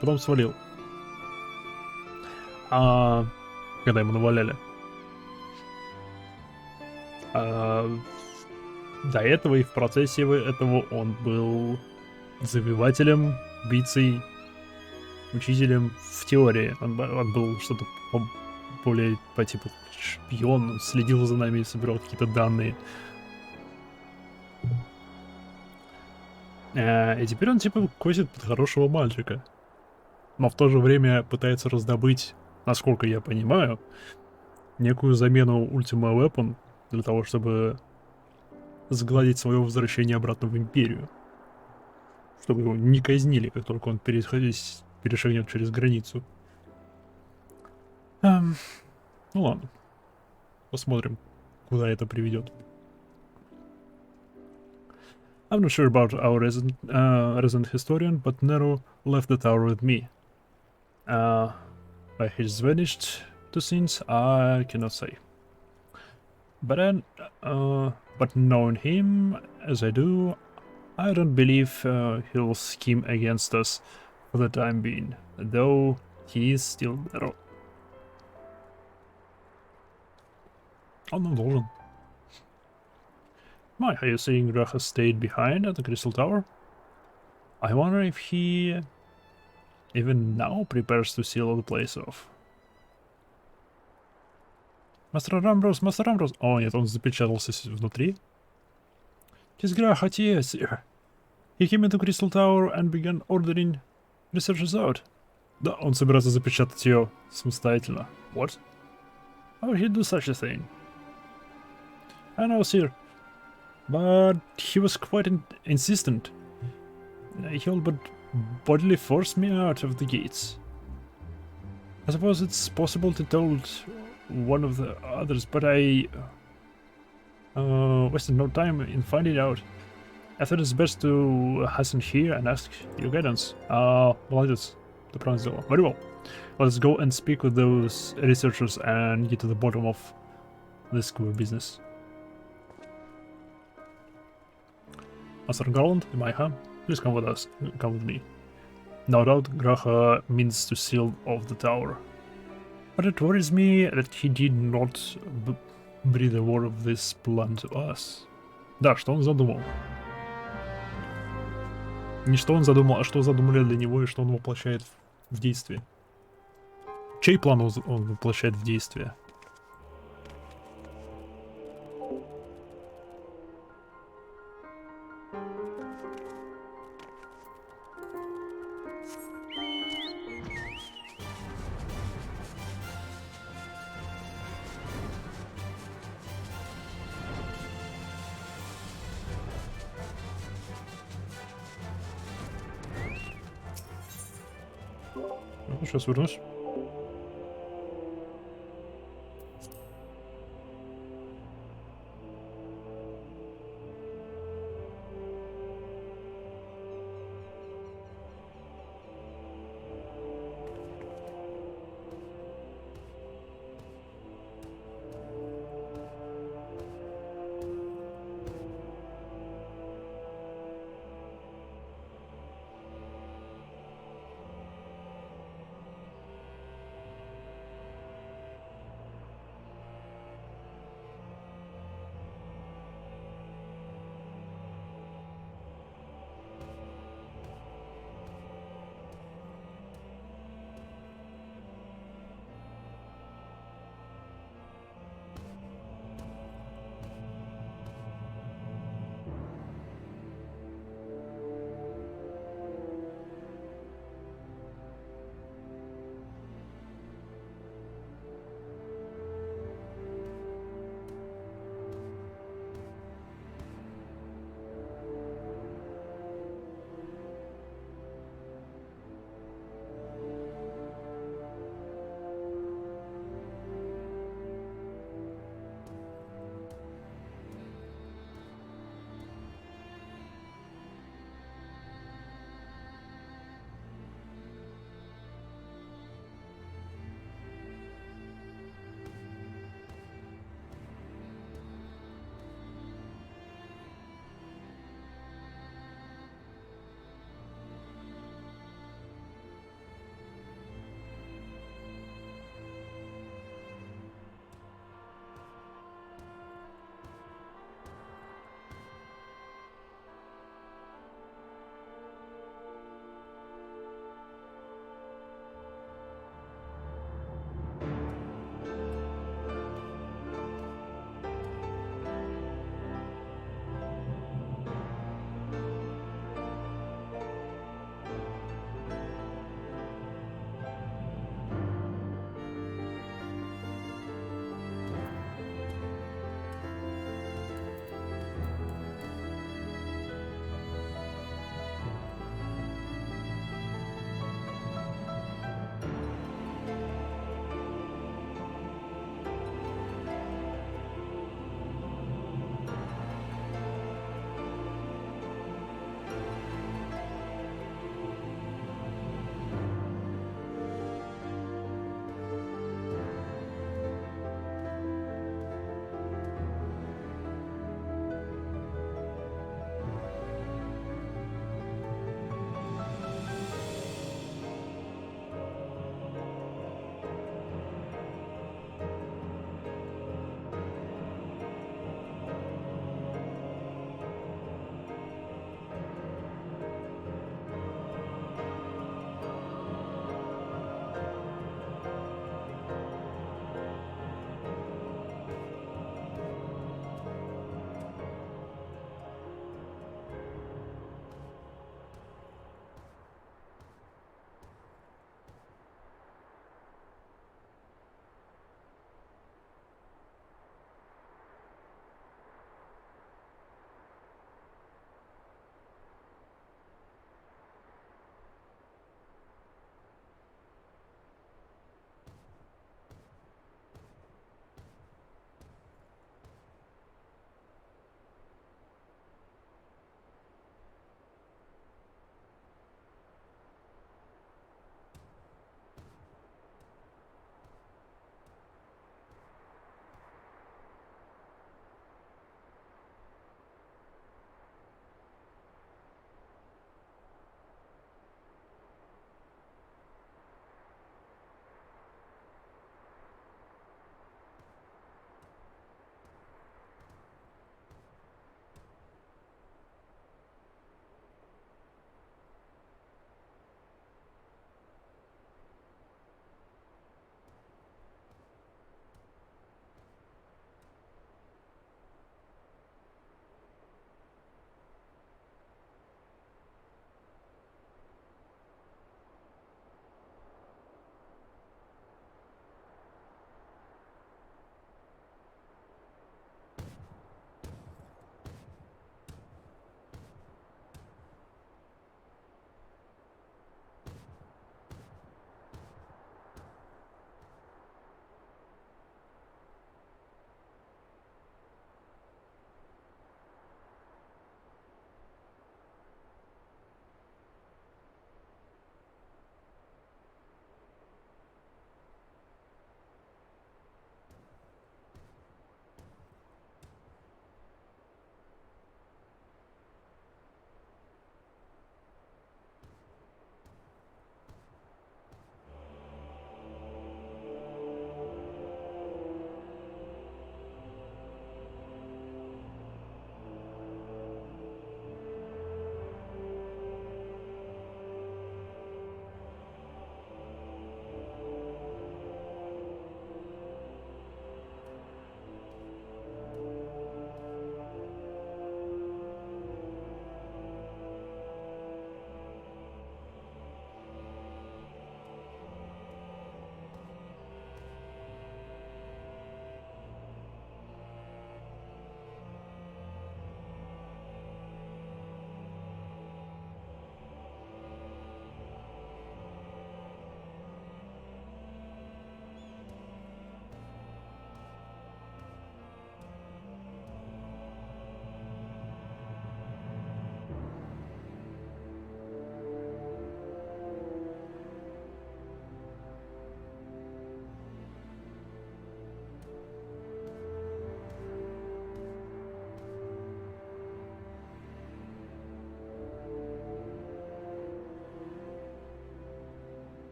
Потом свалил. Когда ему наваляли. До этого и в процессе этого он был завоевателем, убийцей, учителем в теории. Он был что-то более по типу шпион, он следил за нами и собирал какие-то данные. И теперь он типа косит под хорошего мальчика. Но в то же время пытается раздобыть, насколько я понимаю, некую замену Ultima Weapon для того, чтобы сгладить свое возвращение обратно в Империю. Чтобы его не казнили, как только он перешагнет через границу. Ну ладно. Посмотрим, куда это приведет. I'm not sure about our resident historian, but Nero left the tower with me. Why he's vanished to since, I cannot say. But knowing him as I do, I don't believe he'll scheme against us for the time being, though he is still Nero. Он не должен. Why are you saying Graha stayed behind at the Crystal Tower? I wonder if he even now prepares to seal the place off. Мастер Рамброс, Мастер Рамброс. О нет, он запечатался внутри. His Graha, yes. He came into Crystal Tower and began ordering researchers out. Да, он собирается запечатать ее самостоятельно. What? How would he do such a thing? I know, sir. But he was quite insistent. He all but bodily forced me out of the gates. I suppose it's possible to tell one of the others, but I wasted no time in finding out. I thought it's best to hasten here and ask your guidance. Молодец, ты правильно сделал. Very well. Let's go and speak with those researchers and get to the bottom of this queer business. Master Garland, am I huh? Please come with us. Come with me. No doubt Graha means to seal off the tower. But it worries me that he did not breathe a word of this plan to us. Да, что он задумал? Не что он задумал, а что задумали для него и что он воплощает в действие. Чей план он воплощает в действие? Ну, сейчас вернусь.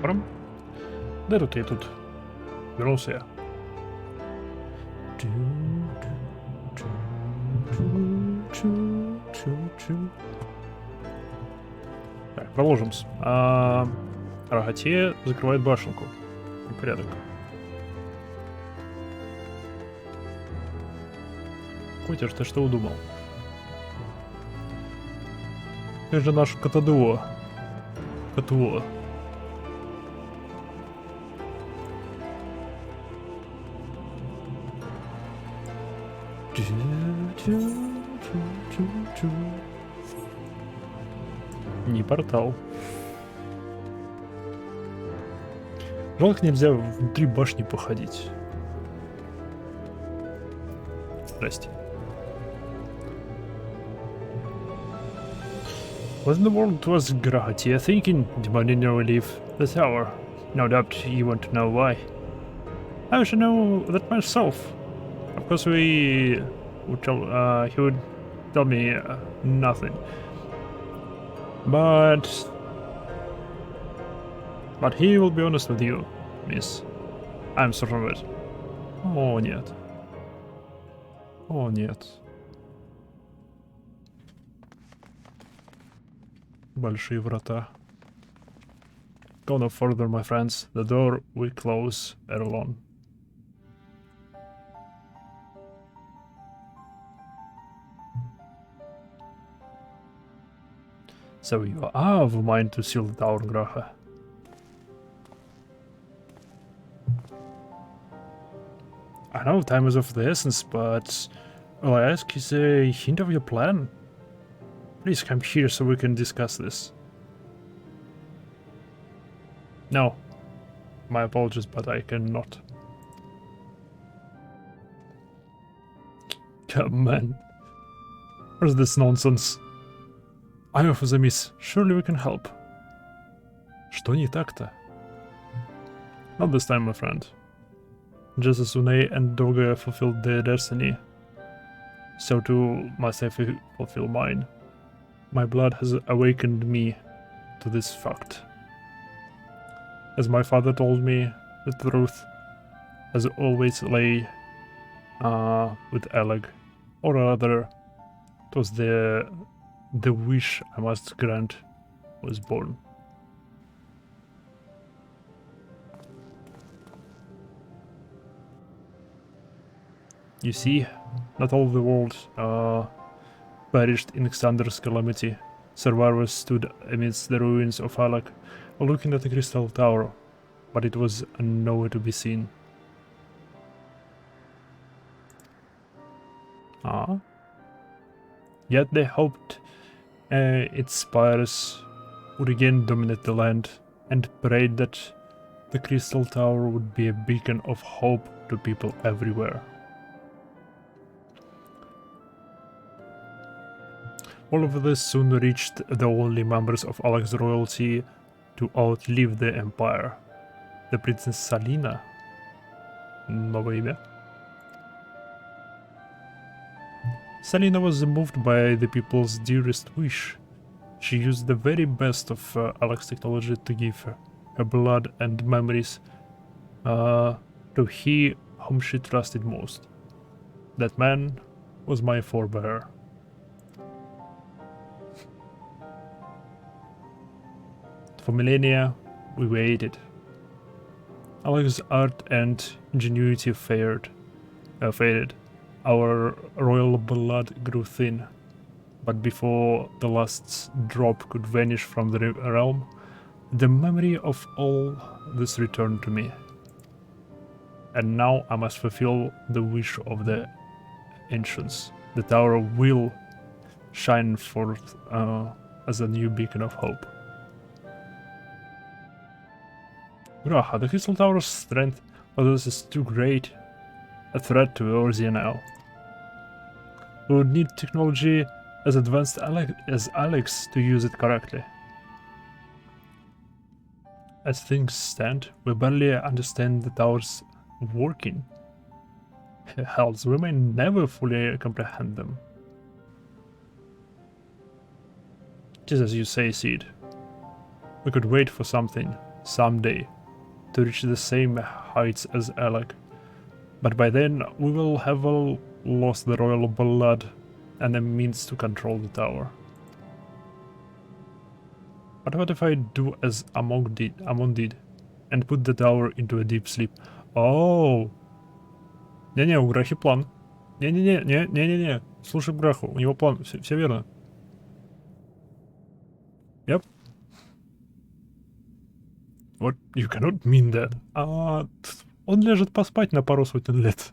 Парам. Да тут я тут. Вернулся я. Так, продолжим. Рогате закрывает башенку. Порядок. Котер, ты что удумал? Ты же наш Катадуо. Катуо. Не портал. Жалко, нельзя внутри башни походить. Здрасте. When the world was Grahati thinking, demanding no relief, the tower. No doubt you want to know why. I should know that myself. Of course he would tell me nothing. But he will be honest with you, miss. I'm certain of it. О, нет. О, нет. Большие врата. Go no further, my friends. The door will close ere long. So you are of a mind to seal the tower, Graha. I know time is of the essence, but all I ask is a hint of your plan. Please come here so we can discuss this. No. My apologies, but I cannot. Come on. Where's this nonsense? I offer the miss. Surely we can help. Что не так-то? Not this time, my friend. Just as Unei and Doga fulfilled their destiny, so too must I fulfill mine. My blood has awakened me to this fact. As my father told me, the truth has always lay with Eleg, or rather, it was the wish I must grant was born. You see, not all the world perished in Xander's calamity. Survivors stood amidst the ruins of Alak, looking at the crystal tower, but it was nowhere to be seen. Yet they hoped its spires would again dominate the land, and prayed that the crystal tower would be a beacon of hope to people everywhere. All of this soon reached the only members of Alak's royalty to outlive the empire. The Princess Salina. Новое имя. Salina was moved by the people's dearest wish. She used the very best of Alak's technology to give her blood and memories to he whom she trusted most. That man was my forebearer. For millennia, we waited. Alak's art and ingenuity faded. Our royal blood grew thin, but before the last drop could vanish from the realm, the memory of all this returned to me. And now I must fulfill the wish of the ancients. The tower will shine forth as a new beacon of hope. Graha, the Crystal Tower's strength is too great a threat to Eorzea now. We would need technology as advanced as Alex to use it correctly. As things stand, we barely understand the tower's working. Hells, we may never fully comprehend them. Just as you say, Seed. We could wait for something someday to reach the same heights as Alec. But by then we will have all lost the royal blood and the means to control the tower. But what if I do as Amon did and put the tower into a deep sleep? Oh! Не-не, у Грахи план. Не-не-не. Слушай Граху, у него план. Все верно. Yep. What? You cannot mean that. Он ляжет поспать на пару сотен лет.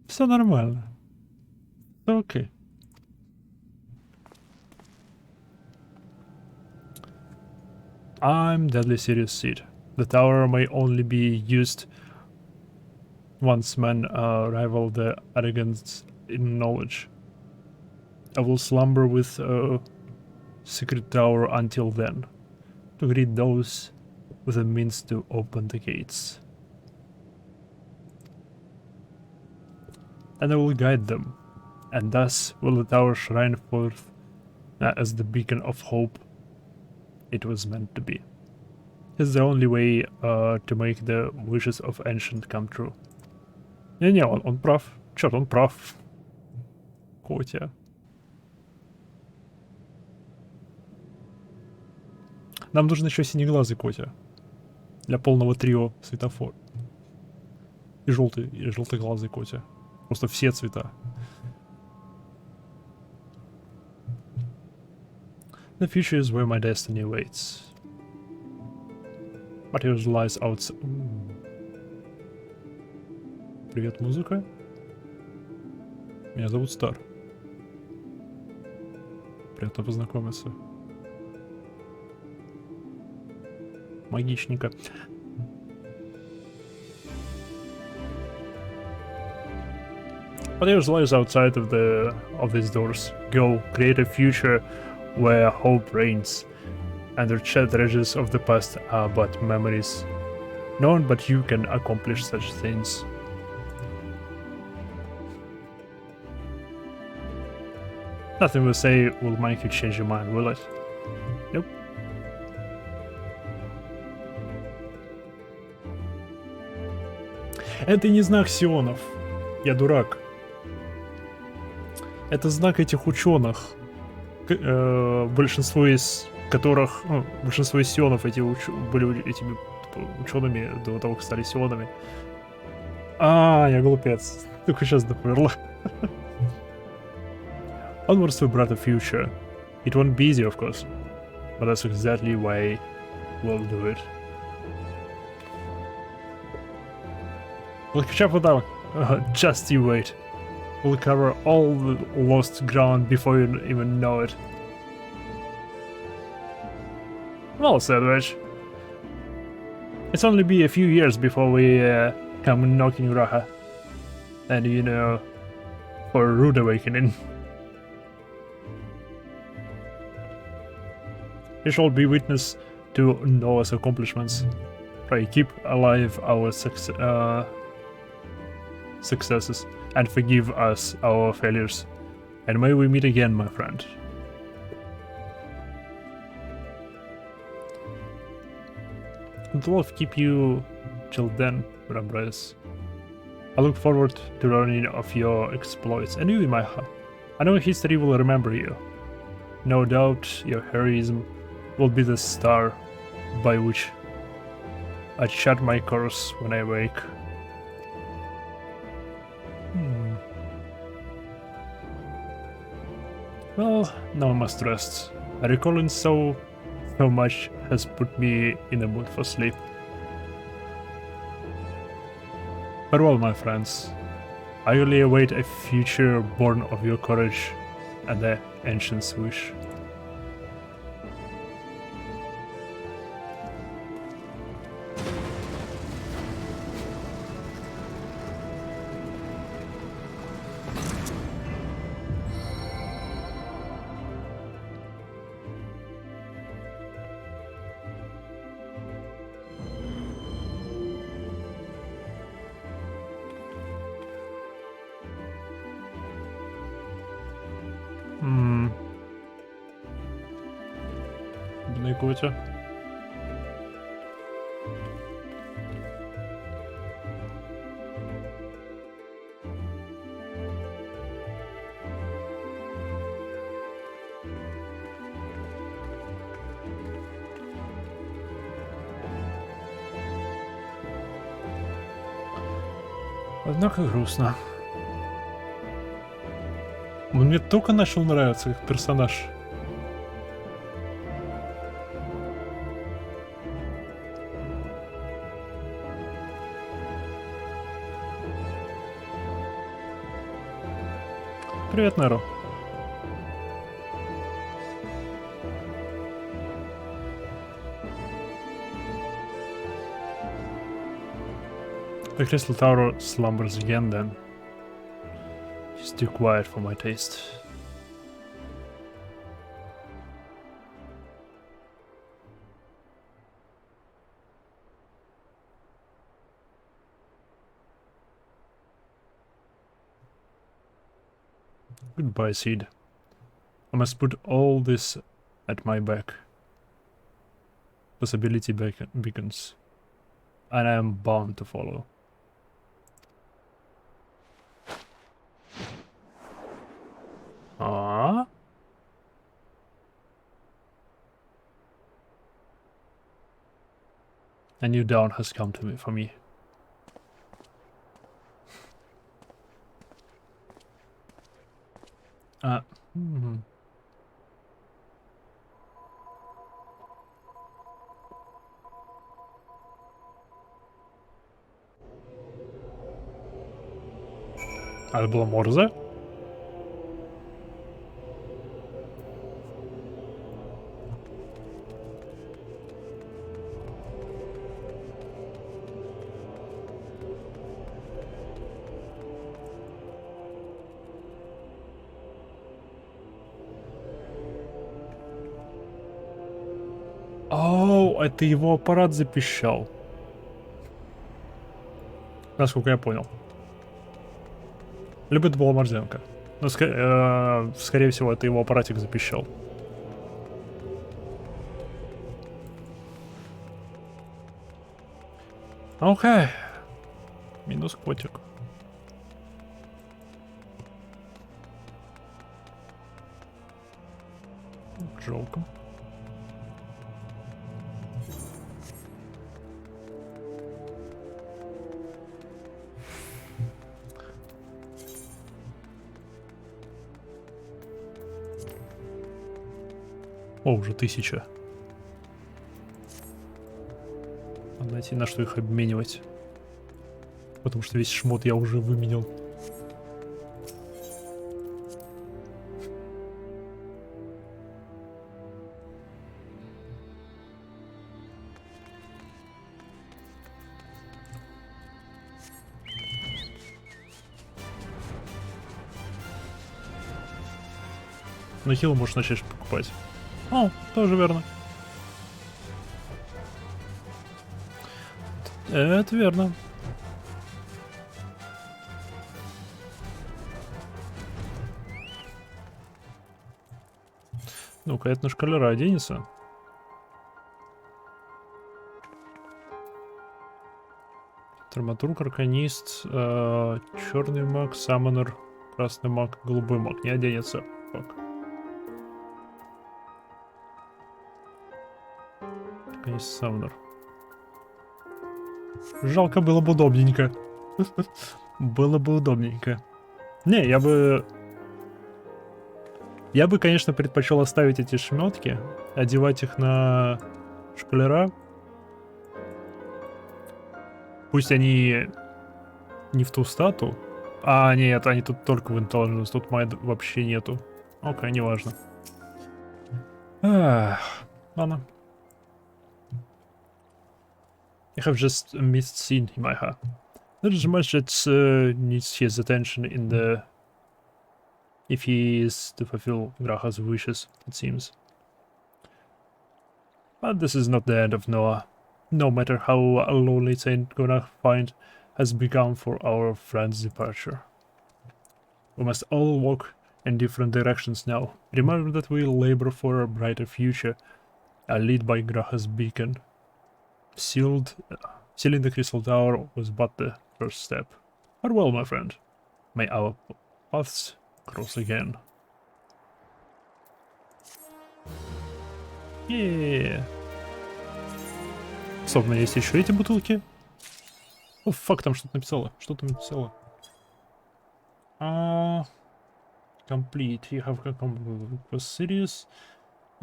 Все нормально. Окей. I'm deadly serious, Sid. The tower may only be used once men rival the arrogance in knowledge. I will slumber with a secret tower until then, to greet those with the means to open the gates. And I will guide them, and thus will the tower shine forth as the beacon of hope it was meant to be. It's the only way to make the wishes of Ancient come true. Не-не, он прав. Черт, он прав. Котя. Нам нужен еще синеглазый Котя. Для полного трио светофор. И желтоглазый Котя. Просто все цвета. The future is where my destiny waits. But here lies outside. Привет, музыка. Меня зовут Стар. Приятно познакомиться. Магичненько. But here's lies outside of these doors. Go, create a future where hope reigns, and the treasures of the past are but memories. No one but you can accomplish such things. Nothing we say will make you change your mind, will it? Nope. Это не знак сионов. Я дурак. Это знак этих ученых, большинство из которых, большинство из сионов были этими учеными до того, как стали сионами. Я глупец. Только сейчас доперло. Onwards to a brighter future. It won't be easy, of course, but that's exactly why we'll do it. We'll catch up with that. Just you wait. We'll cover all the lost ground before you even know it. Well said, Rich. It's only be a few years before we come knocking Raha. And you know, for a rude awakening. You shall be witness to Noah's accomplishments. Pray keep alive our successes and forgive us our failures. And may we meet again, my friend. And the Lord keep you till then, Rambres. I look forward to learning of your exploits, and you, I know history will remember you. No doubt your heroism will be the star by which I chart my course when I wake. Well, now I must rest. Recalling so much has put me in the mood for sleep. Farewell, my friends. I only await a future born of your courage and the ancient's wish. Котя. Однако грустно. Он мне только начал нравиться как персонаж. Привет, Неро. The Crystal Tower slumbers again then. She's too quiet for my taste. Goodbye, Seed. I must put all this at my back. Possibility beacons. And I am bound to follow. Ah. A new dawn has come to me for me. А это была Морзе? Оу, это его аппарат запищал. Насколько я понял. Либо это была Морзенко. Но, скорее всего, это его аппаратик запищал. Окей. Минус котик. Жалко. О, уже 1000. Надо найти, на что их обменивать. Потому что весь шмот я уже выменял. Но хил можешь начать покупать. О, тоже верно. Это верно. Ну-ка, это на шкалера оденется. Драматург, арканист, черный маг, саммонер, красный маг, голубой маг. Не оденется. Так. Арканист, саммонер. Жалко, было бы удобненько. Было бы удобненько. Не, я бы, конечно, предпочел оставить эти шметки, одевать их на шкалера. Пусть они не в ту стату. А, нет, они тут только в intelligence, тут майд вообще нету. Окей, неважно. Ладно. I have just a missed scene in my heart. There is much that needs his attention in the... if he is to fulfill Graha's wishes, it seems. But this is not the end of Noah. No matter how lonely Saint gonna find has become for our friend's departure. We must all walk in different directions now. Remember that we labor for a brighter future, and lead by Graha's beacon. Sealing the Crystal Tower was but the first step. Farewell, my friend. May our paths cross again. Yeah. Собственно, есть еще эти бутылки. О, фак, там что-то написала. Что там написала? Complete. You have come with series.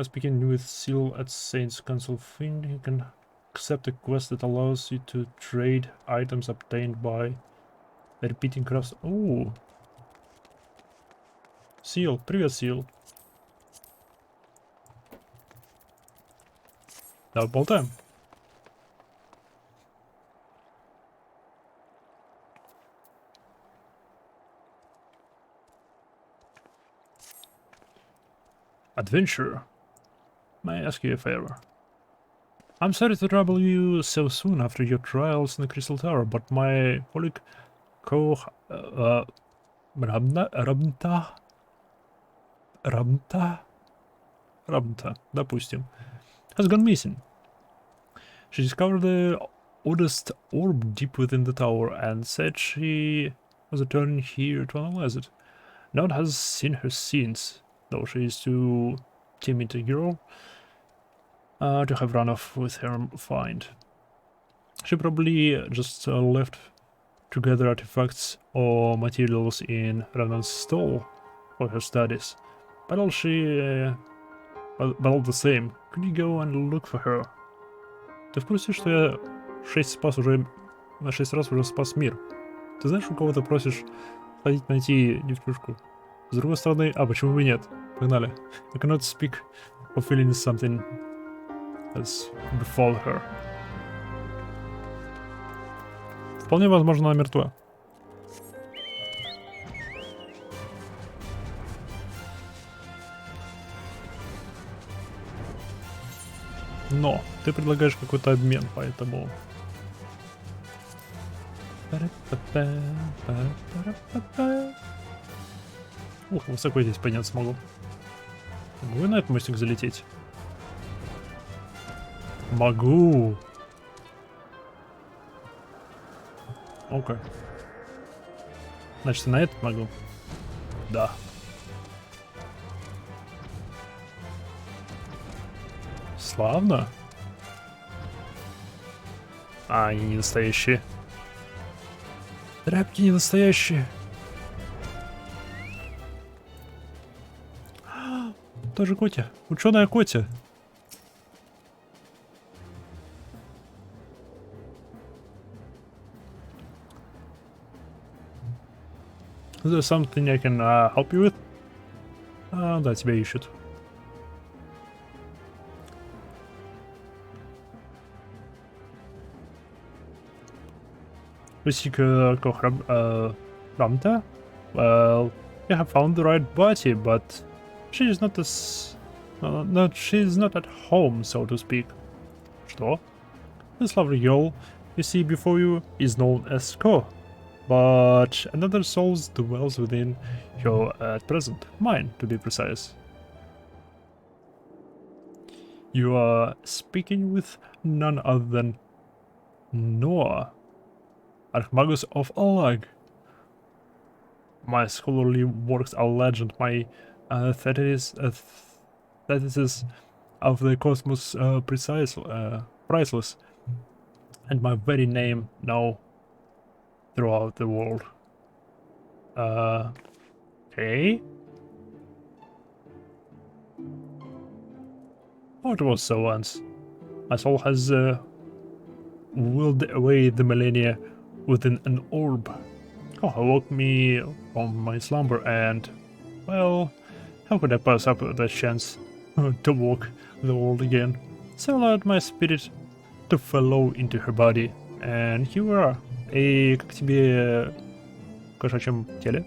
Speaking with Seal at Saints Council Fiend, you can accept a quest that allows you to trade items obtained by repeating crafts. Oh, Seal, привет, Seal. Давай болтаем. Adventure. May I ask you a favor? I'm sorry to trouble you so soon after your trials in the Crystal Tower, but my colleague Rabnta, допустим, has gone missing. She discovered the oddest orb deep within the tower and said she was returning here to analyze it. No one has seen her since, though she is too timid a girl to have run off with her find. She probably just left to gather artifacts or materials in Ravnan's stall for her studies. But all the same, could you go and look for her? Ты в курсе, что я 6 раз уже спас мир? Ты знаешь, у кого ты просишь ходить найти девчушку? С другой стороны, почему бы нет? Погнали. I cannot speak of feeling something has befall her. Вполне возможно, она мертва. Но ты предлагаешь какой-то обмен, поэтому... Ух, высоко здесь подняться смогу. Могу я на этот мостик залететь? Могу! Окей. Значит, и на этот могу? Да. Славно. Они не настоящие. Тряпки не настоящие. Тоже Котя. Ученая Котя. Is there something I can help you with? Да, тебя ищут. We seek Ramta? Well, you have found the right body, but she is not she is not at home, so to speak. Что? This lovely girl you see before you is known as Ko, but another soul dwells within her at present, mine to be precise. You are speaking with none other than Noah, Archmagus of Allag. My scholarly works are legend, my thesis of the cosmos priceless, and my very name now throughout the world. Okay. Oh, it was so once. My soul has willed away the millennia within an orb. Oh, awoke me from my slumber and, well, how could I pass up that chance to walk the world again? So allowed my spirit to follow into her body, and here we are. И как тебе в кошачьем теле?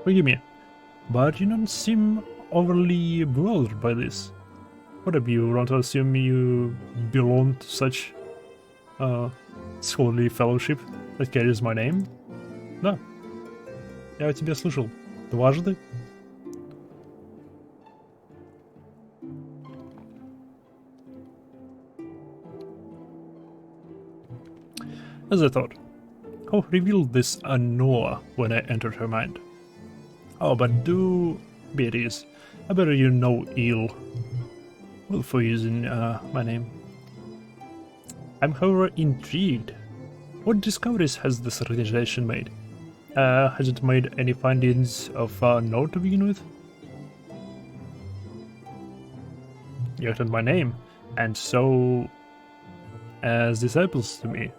Forgive me, but you don't seem overly bewildered by this. What if you want to assume you belong to such scholarly fellowship that carries my name? Да. Я о тебе слышал. Дважды. As I thought, how revealed this Noah when I entered her mind. Oh, but do be at ease. I bet you know ill. Well, for using my name. I'm however intrigued. What discoveries has this organization made? Has it made any findings of note to begin with? You uttered my name, and so as disciples to me.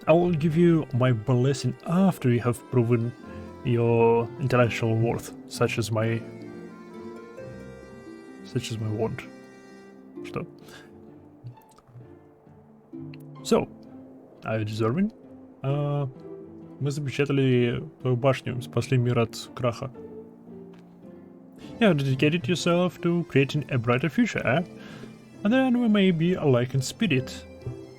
I will give you my blessing after you have proven your intellectual worth, such as my want. Что? So, are you deserving? Мы запечатали твою башню, спасли мир от краха. You have dedicated yourself to creating a brighter future, eh? And then we may be alike in spirit.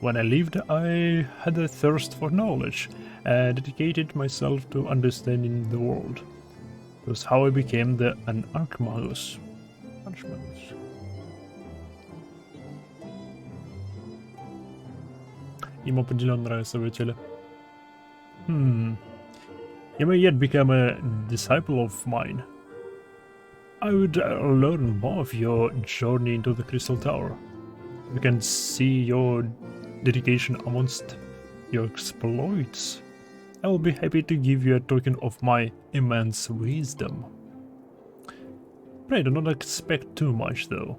When I lived, I had a thirst for knowledge, and dedicated myself to understanding the world. It was how I became an Archmagus. Ему определенно нравится в теле. You may yet become a disciple of mine. I would learn more of your journey into the Crystal Tower. We can see your dedication amongst your exploits. I will be happy to give you a token of my immense wisdom. Pray do not expect too much though.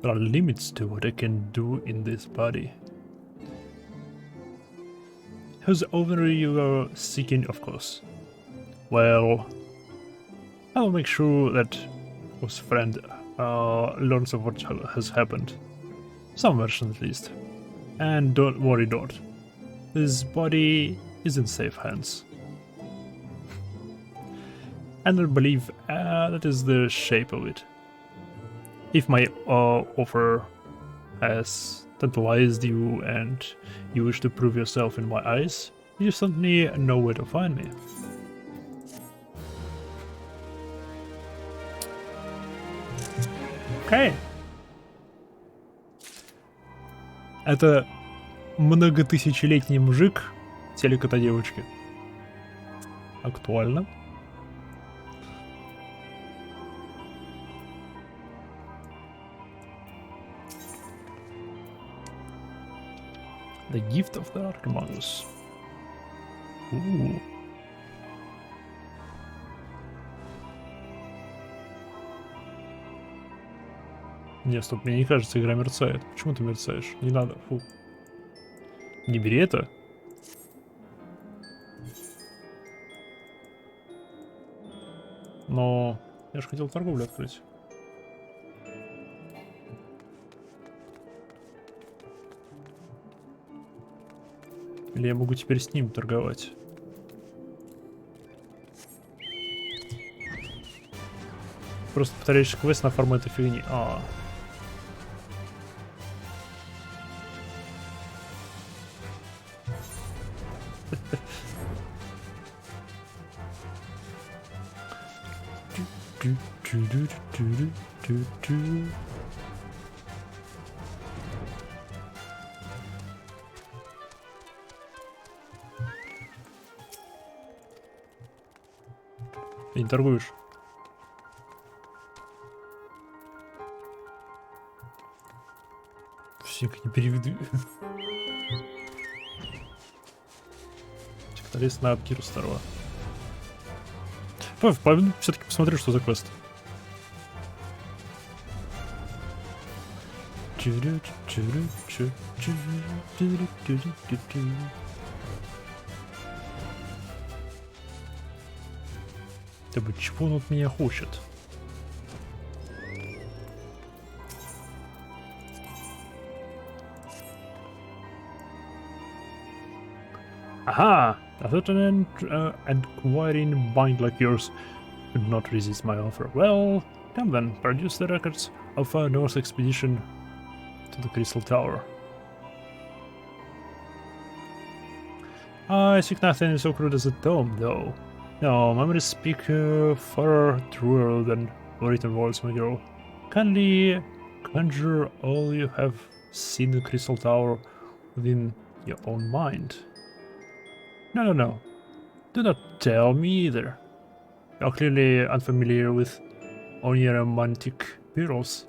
There are limits to what I can do in this body. Whose overview you are seeking, of course? Well, I'll make sure that his friend learns of what has happened. Some version at least. And don't worry, Dot. His body is in safe hands. And I believe that is the shape of it. If my offer has tantalized you and you wish to prove yourself in my eyes, you certainly know where to find me. Okay. Это многотысячелетний мужик в теле кота-девочки. Актуально. The gift of the Archmagus. Ooh. Не, стоп, мне не кажется, игра мерцает. Почему ты мерцаешь? Не надо, фу. Не бери это. Но я же хотел торговлю открыть. Или я могу теперь с ним торговать? Просто повторяешь квест на формате фигни. Ты не торгуешь. Все как не переведу. Лезть на Апкиру старого. Все-таки посмотрю, что за квест. Да бы чего он от меня хочет? Aha! I thought an inquiring mind like yours could not resist my offer. Well, come then, produce the records of our North expedition to the Crystal Tower. I seek nothing so crude as a tome, though. No, memories speak far truer than written words, my girl. Kindly conjure all you have seen the Crystal Tower within your own mind. No. Do not tell me either. You're clearly unfamiliar with oniromantic pearls.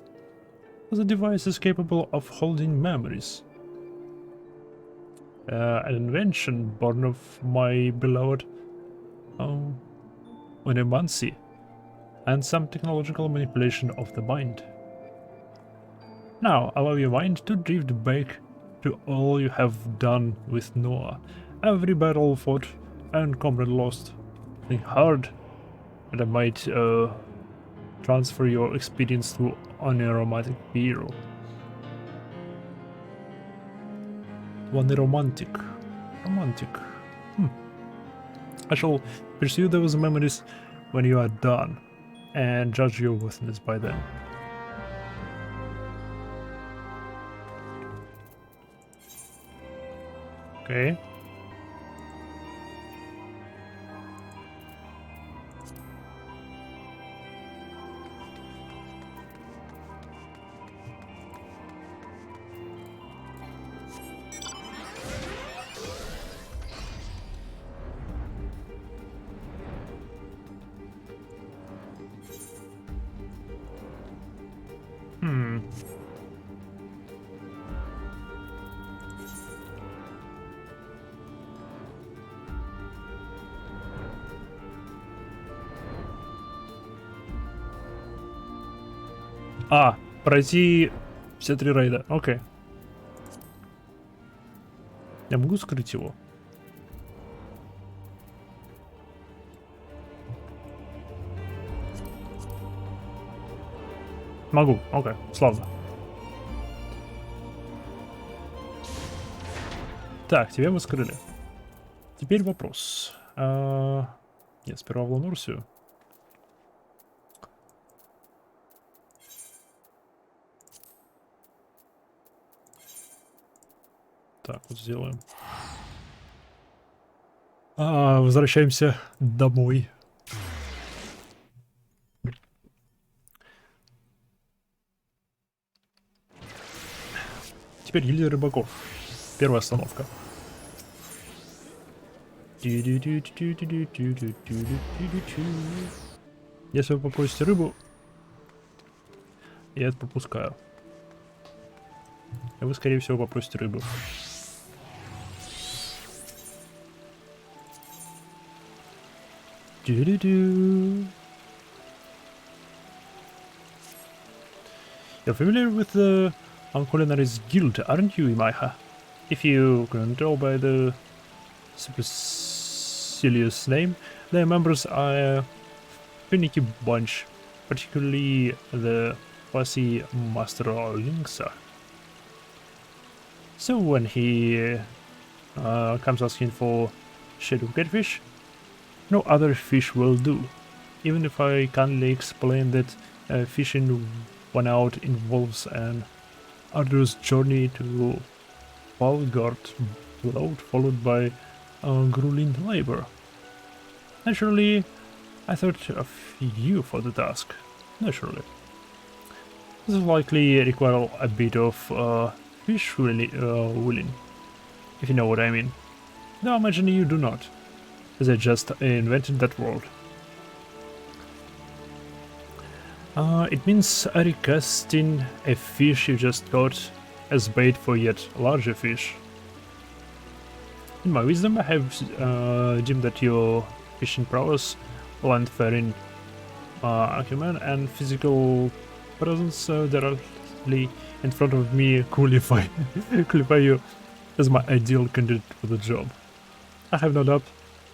The device is capable of holding memories. An invention born of my beloved oniromancy and some technological manipulation of the mind. Now, allow your mind to drift back to all you have done with Noah. Every battle fought and comrade lost. Think hard, and I might transfer your experience to an aromatic hero. One romantic. I shall pursue those memories when you are done, and judge your worthiness by then. Okay. Пройти все 3 рейда. Окей. Я могу скрыть его? Могу. Окей. Славно. Так, тебя мы скрыли. Теперь вопрос. Нет, сперва в Ланурсию. Так, вот сделаем. Возвращаемся домой. Теперь гильдия рыбаков. Первая остановка. Если вы попросите рыбу, я это пропускаю. И вы, скорее всего, попросите рыбу. You're familiar with the Culinary's guild, aren't you, Imaiha? If you couldn't tell by the supercilious name, their members are a finicky bunch, particularly the fussy Master Linksa. So when he comes asking for shadow catfish, no other fish will do, even if I kindly explain that fishing one out involves an arduous journey to Valgard Bloat, followed by grueling labor. Naturally, I thought of you for the task. Naturally. This will likely require a bit of fish willing, if you know what I mean. Though I imagine you do not, as I just invented that word. It means recasting a fish you just caught as bait for yet larger fish. In my wisdom, I have deemed that your fishing prowess, land-faring acumen, and physical presence directly in front of me qualify you as my ideal candidate for the job. I have no doubt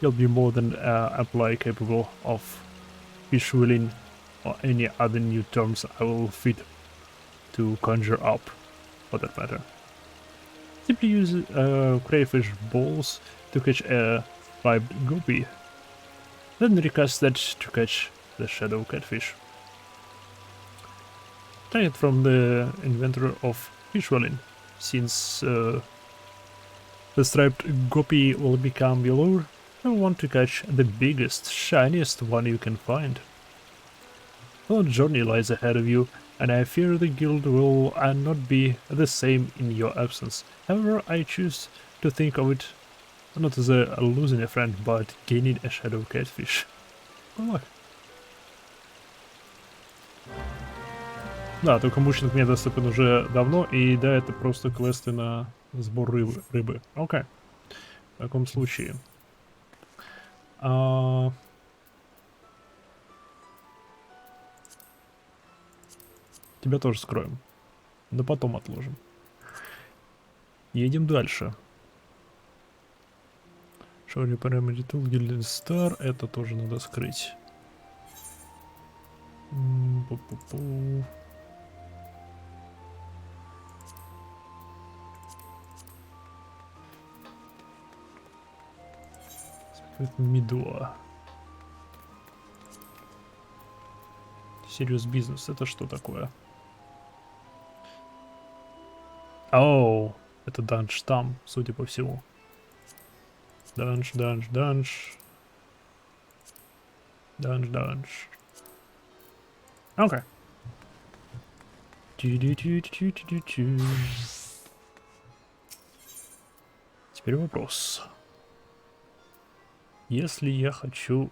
you'll be more than amply capable of fish willing or any other new terms I will fit to conjure up, for that matter. Simply use crayfish balls to catch a striped guppy, then recast that to catch the shadow catfish. Try it from the inventor of fish welling, since the striped guppy will become your lure. You'll want to catch the biggest, shiniest one you can find. A long journey lies ahead of you, and I fear the guild will not be the same in your absence. However, I choose to think of it not as losing a friend, but gaining a shadow catfish. Good luck. Да, только мученик мне доступен уже давно, и да, это просто квесты на сбор рыбы. Окей. В таком случае. А, Тебя тоже скроем. Да потом отложим. Едем дальше. Шоури Paramedic Tool, Gilded Star. Это тоже надо скрыть. Пу-пу-пу. Мидуа. Serious Business. Это что такое? Оу, это данж там, судя по всему. Данж. Окей. Теперь вопрос. Если я хочу...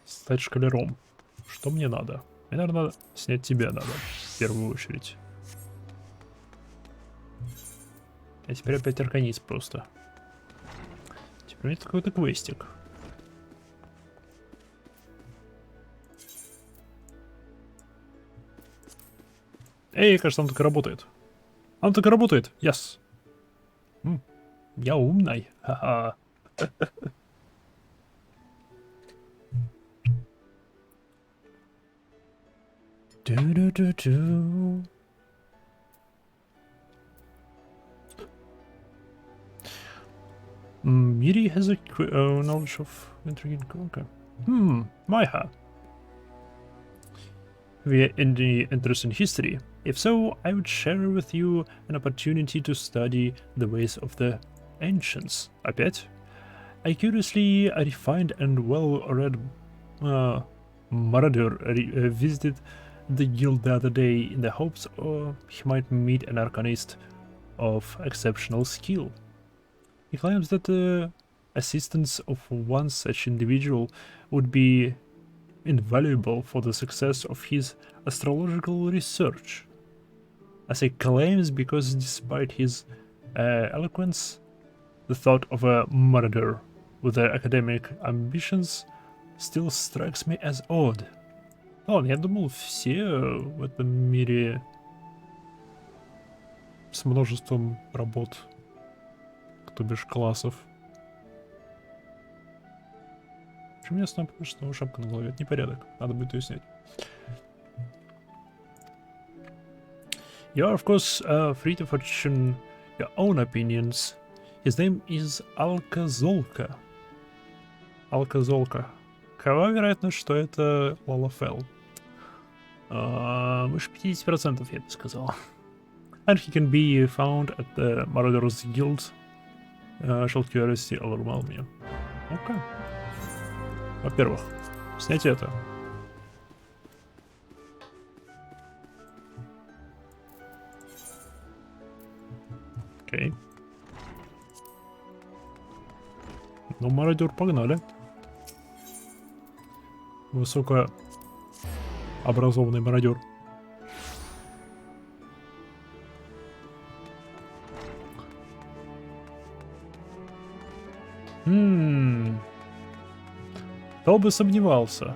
стать шкалером, что мне надо? Мне, наверное, снять тебя надо, в первую очередь. А теперь опять арканист просто. Теперь нет какой-то квестик. Эй, кажется, он так и работает. Он так и работает. Yes. Я умный. Ха-ха. Miri has a knowledge of intriguing. Okay. Maiha. We're in the interest in history. If so, I would share with you an opportunity to study the ways of the ancients. Опять? A curiously refined and well-read marauder visited the guild the other day in the hopes he might meet an arcanist of exceptional skill. He claims that the assistance of one such individual would be invaluable for the success of his astrological research. I say claims because despite his eloquence, the thought of a marauder with academic ambitions still strikes me as odd. Ладно, я думал, все в этом мире с множеством работ, то бишь классов. Почему мне снова шапка на голове? Это непорядок. Надо будет ее снять. You are, of course, free to fortune your own opinions. His name is Алказолка. Алказолка. Какова вероятность, что это Лалафел? Выше 50%, я бы сказал. And he can be found at the Marauders Guild. Shall curiosity overwhelm you. Окей. Во-первых, снять это. Окей. Ну, мародер, погнали. Высокообразованный мародер. Кто бы сомневался?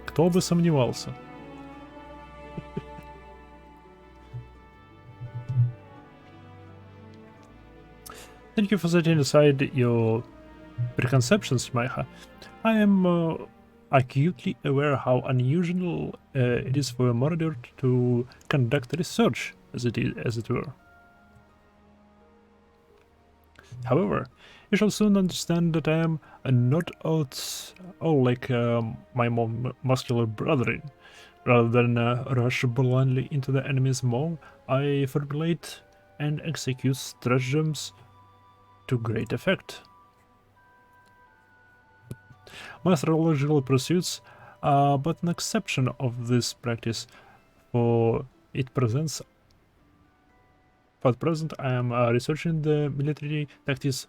Кто бы сомневался? Thank you for setting aside your preconceptions, Maiha. I am acutely aware how unusual it is for a marauder to conduct research, as it were. However, you shall soon understand that I am not all like my more muscular brethren. Rather than rush blindly into the enemy's maw, I formulate and execute stratagems to great effect. My astrological pursuits are but an exception of this practice, for it presents. For at present, I am researching the military tactics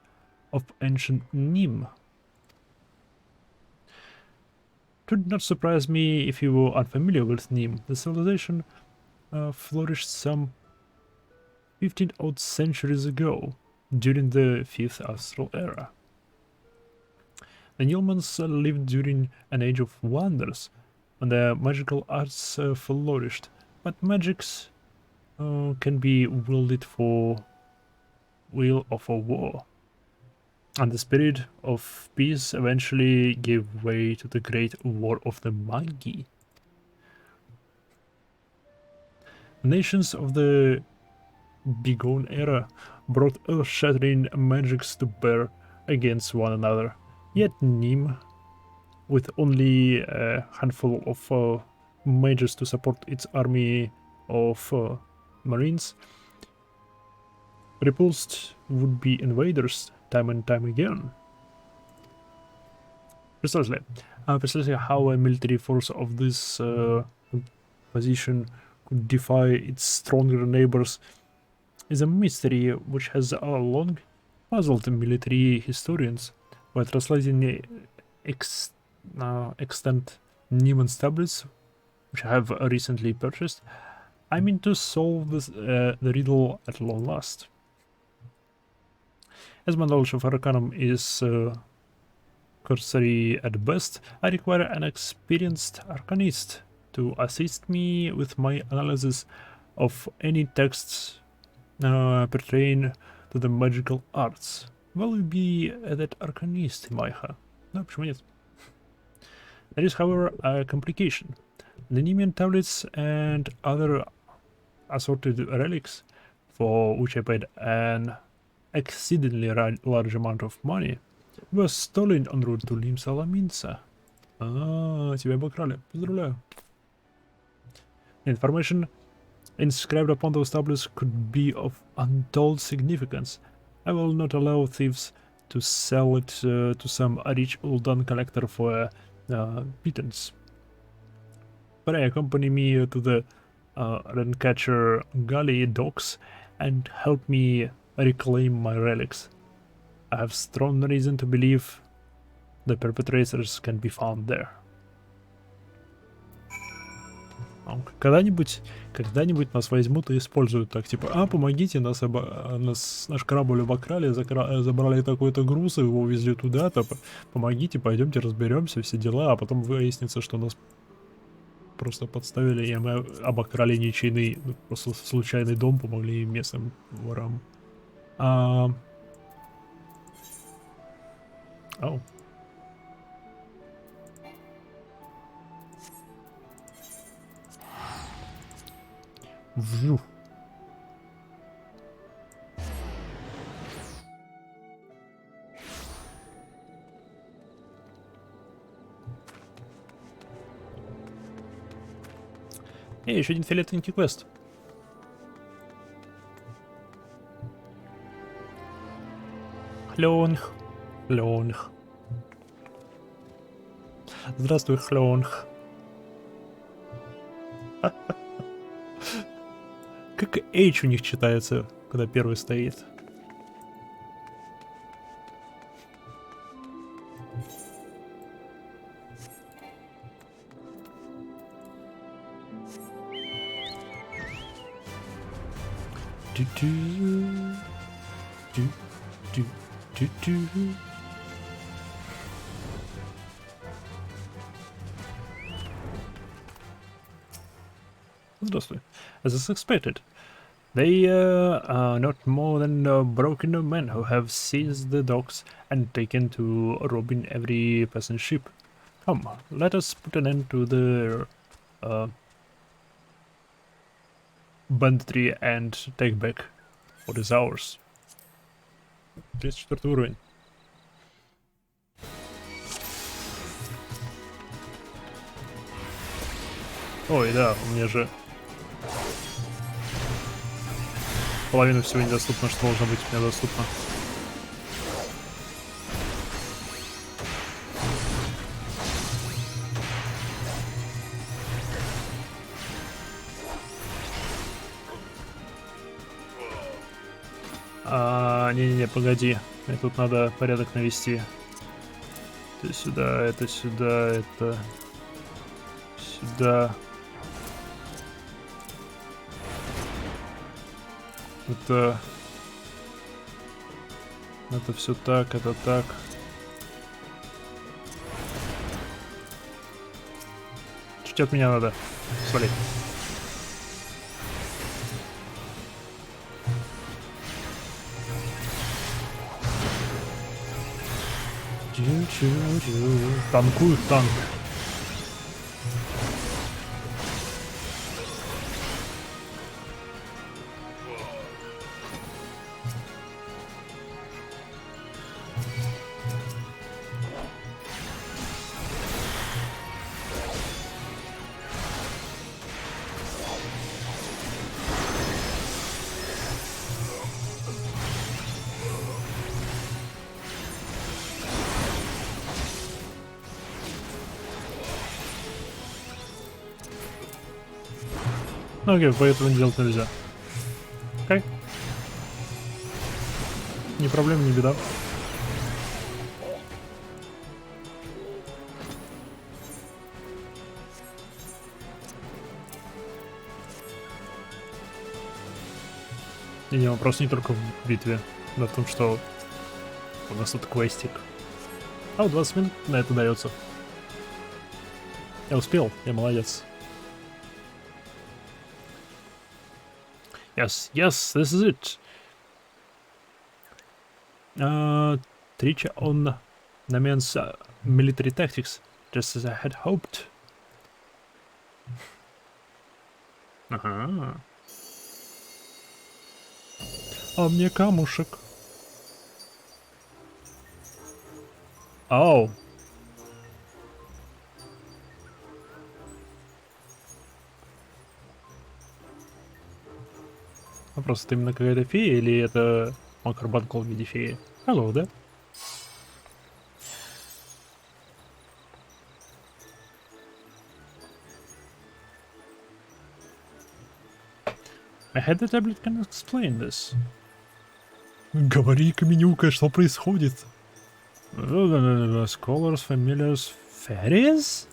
of ancient Nim. would not surprise me if you were unfamiliar with Nim. The civilization flourished some 15 odd centuries ago, during the 5th Astral Era. The Nilmans lived during an age of wonders, when the magical arts flourished, but magics can be wielded for will or for war. And the spirit of peace eventually gave way to the great war of the Magi. Nations of the Bygone era brought earth-shattering magics to bear against one another. Yet Nim, with only a handful of mages to support its army of marines, repulsed would-be invaders time and time again. Precisely how a military force of this position could defy its stronger neighbors is a mystery which has long puzzled military historians. By translating the extant Neiman's tablets, which I have recently purchased, I mean to solve the riddle at long last. As my knowledge of Arcanum is cursory at best, I require an experienced arcanist to assist me with my analysis of any texts pertaining to the magical arts. Will you be that arcanist, Maiha? No, почему нет? There is, however, a complication. The Nemean tablets and other assorted relics, for which I paid an exceedingly large amount of money, were stolen en route to Lim Salaminsa. Тебя обокрали. Поздравляю. Information inscribed upon those tablets could be of untold significance. I will not allow thieves to sell it to some rich Uldan collector for a pittance. Pray accompany me to the Rencatcher Galley docks and help me reclaim my relics. I have strong reason to believe the perpetrators can be found there. Когда-нибудь нас возьмут и используют так, типа, помогите, наш корабль обокрали, забрали такой-то груз, его увезли туда-то, помогите, пойдемте разберемся, все дела, а потом выяснится, что нас просто подставили, и мы обокрали ничейный, просто случайный дом, помогли местным ворам. Вжух. Еще один фиолетовенький квест. Хлёнг. Здравствуй, Хлёнг. Как H у них читается, когда первый стоит? Здравствуй. As expected, they are not more than broken men who have seized the docks and taken to robbing every passing ship. Come, let us put an end to their banditry and take back what is ours. 34 уровень. Ой, да, у меня же половина всего недоступно, что должно быть у меня доступно. Не-не-не, погоди. Мне тут надо порядок навести. Это сюда, это... Сюда. Это все так, это так. Чуть от меня надо. Свали. Танкуют танк. Ну окей, поэтому делать нельзя. Окей. Не проблема, не беда. И не, вопрос не только в битве, но в том, что у нас тут квестик. А вот 20 минут на это дается. Я успел, я молодец. Yes, yes, this is it. Teach on Namen's military tactics, just as I had hoped. Ага. А мне камушек. Ау. А просто это именно какая-то фея или это макробанкол в виде феи? Алло, да? I had the tablet can explain this. Говори, Каменюка, что происходит? Scholars, familiars, fairies?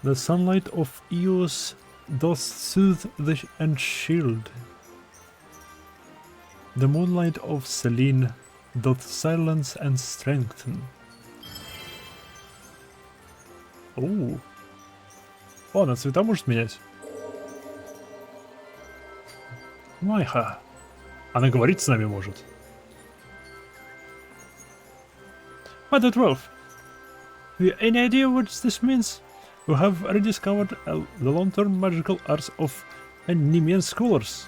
The sunlight of Eos doth soothe and shield. The moonlight of Selene doth silence and strengthen. О, она цвета может менять. Майха. Она говорить с нами может. What a trove. Have you any idea what this means? We have rediscovered the long-term magical arts of Nemean scholars.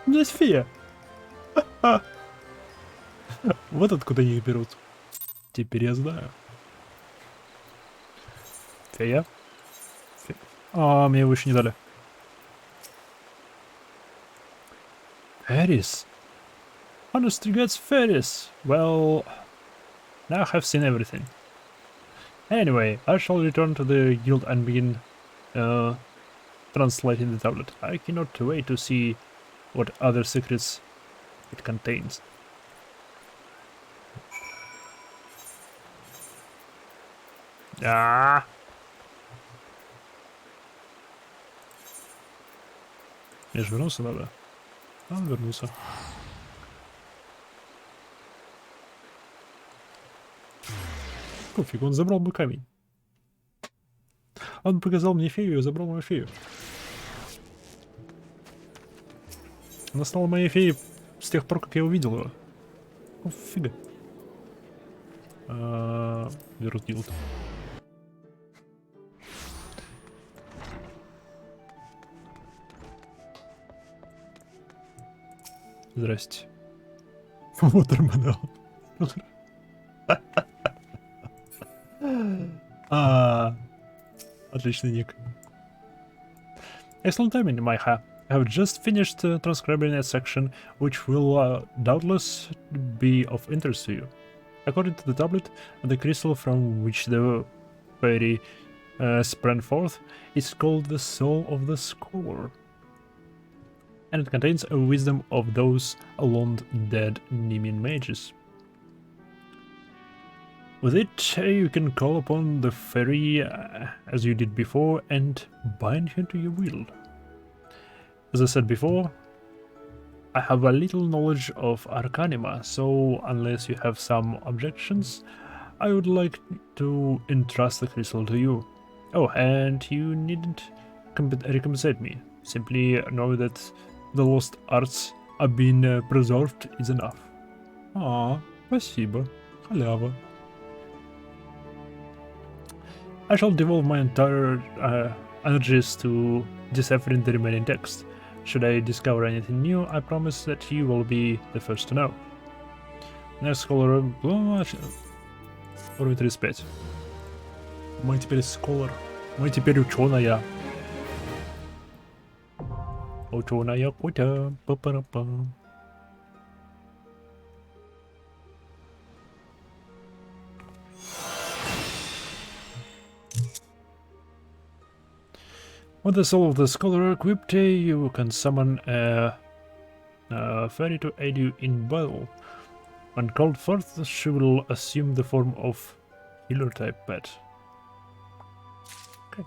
Здесь фея. Вот откуда их берут. Теперь я знаю. Фея? А, мне его еще не дали. Феррис. Honest regards, Ferris. Well, now I have seen everything. Anyway, I shall return to the guild and begin translating the tablet. I cannot wait to see what other secrets it contains. Ah. Я же вернулся, надо. А, он вернулся. Пофиг, он забрал мой камень. Он показал мне фею и забрал мою фею. Она стала моей феей с тех пор, как я увидел его. О, фига. Верут гилд. Здрасте. Watermodel. Отличный ник. Excellent timing, Майха. I have just finished transcribing a section which will doubtless be of interest to you. According to the tablet, the crystal from which the fairy sprang forth. It's called the Soul of the Scholar, and it contains a wisdom of those long-dead Nemean mages. With it, you can call upon the fairy as you did before and bind her to your will. As I said before, I have a little knowledge of Arcanima, so unless you have some objections, I would like to entrust the crystal to you. Oh, and you needn't recompensate me. Simply know that the lost arts are being preserved is enough. Спасибо. Халява. I shall devote my entire energies to deciphering the remaining text. Should I discover anything new, I promise that you will be the first to know. Next scholar... Уровень 35. Мы теперь scholar. Мы теперь ученая. Ученая Котя. Па-па-па. With the soul of the scholar equipped, you can summon a fairy to aid you in battle. When called forth, she will assume the form of healer-type pet. Okay.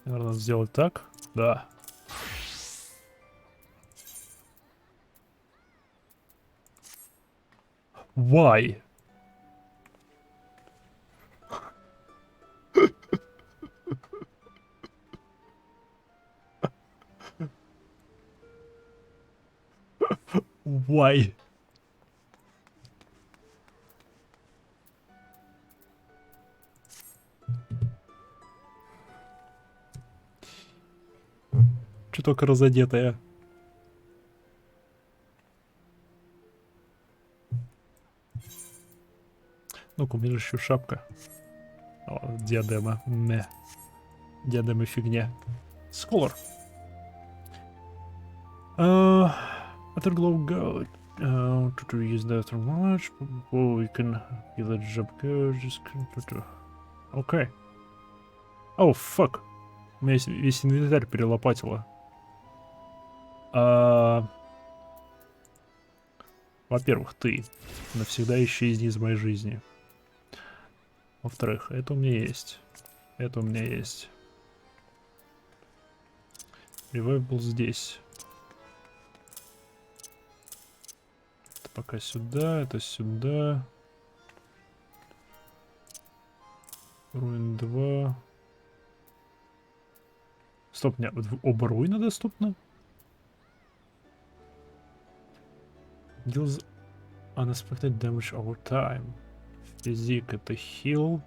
Наверное, сделать так. Да. Why? Why? Чуток разодетая. Ну-ка, у меня же еще шапка. О, диадема. Не. Диадема фигня. Scholar. Afterglow gold. To use that after much. Oh, we can give that job go. Just okay. Oh, fuck. У меня весь инвентарь перелопатило. Во-первых, ты навсегда исчезни из моей жизни. Во-вторых, это у меня есть. Это у меня есть. Ревайв был здесь. Это пока сюда, это сюда. Руин 2. Стоп, нет, оба руина доступны? Deals unexpected damage over time. Физик это heal.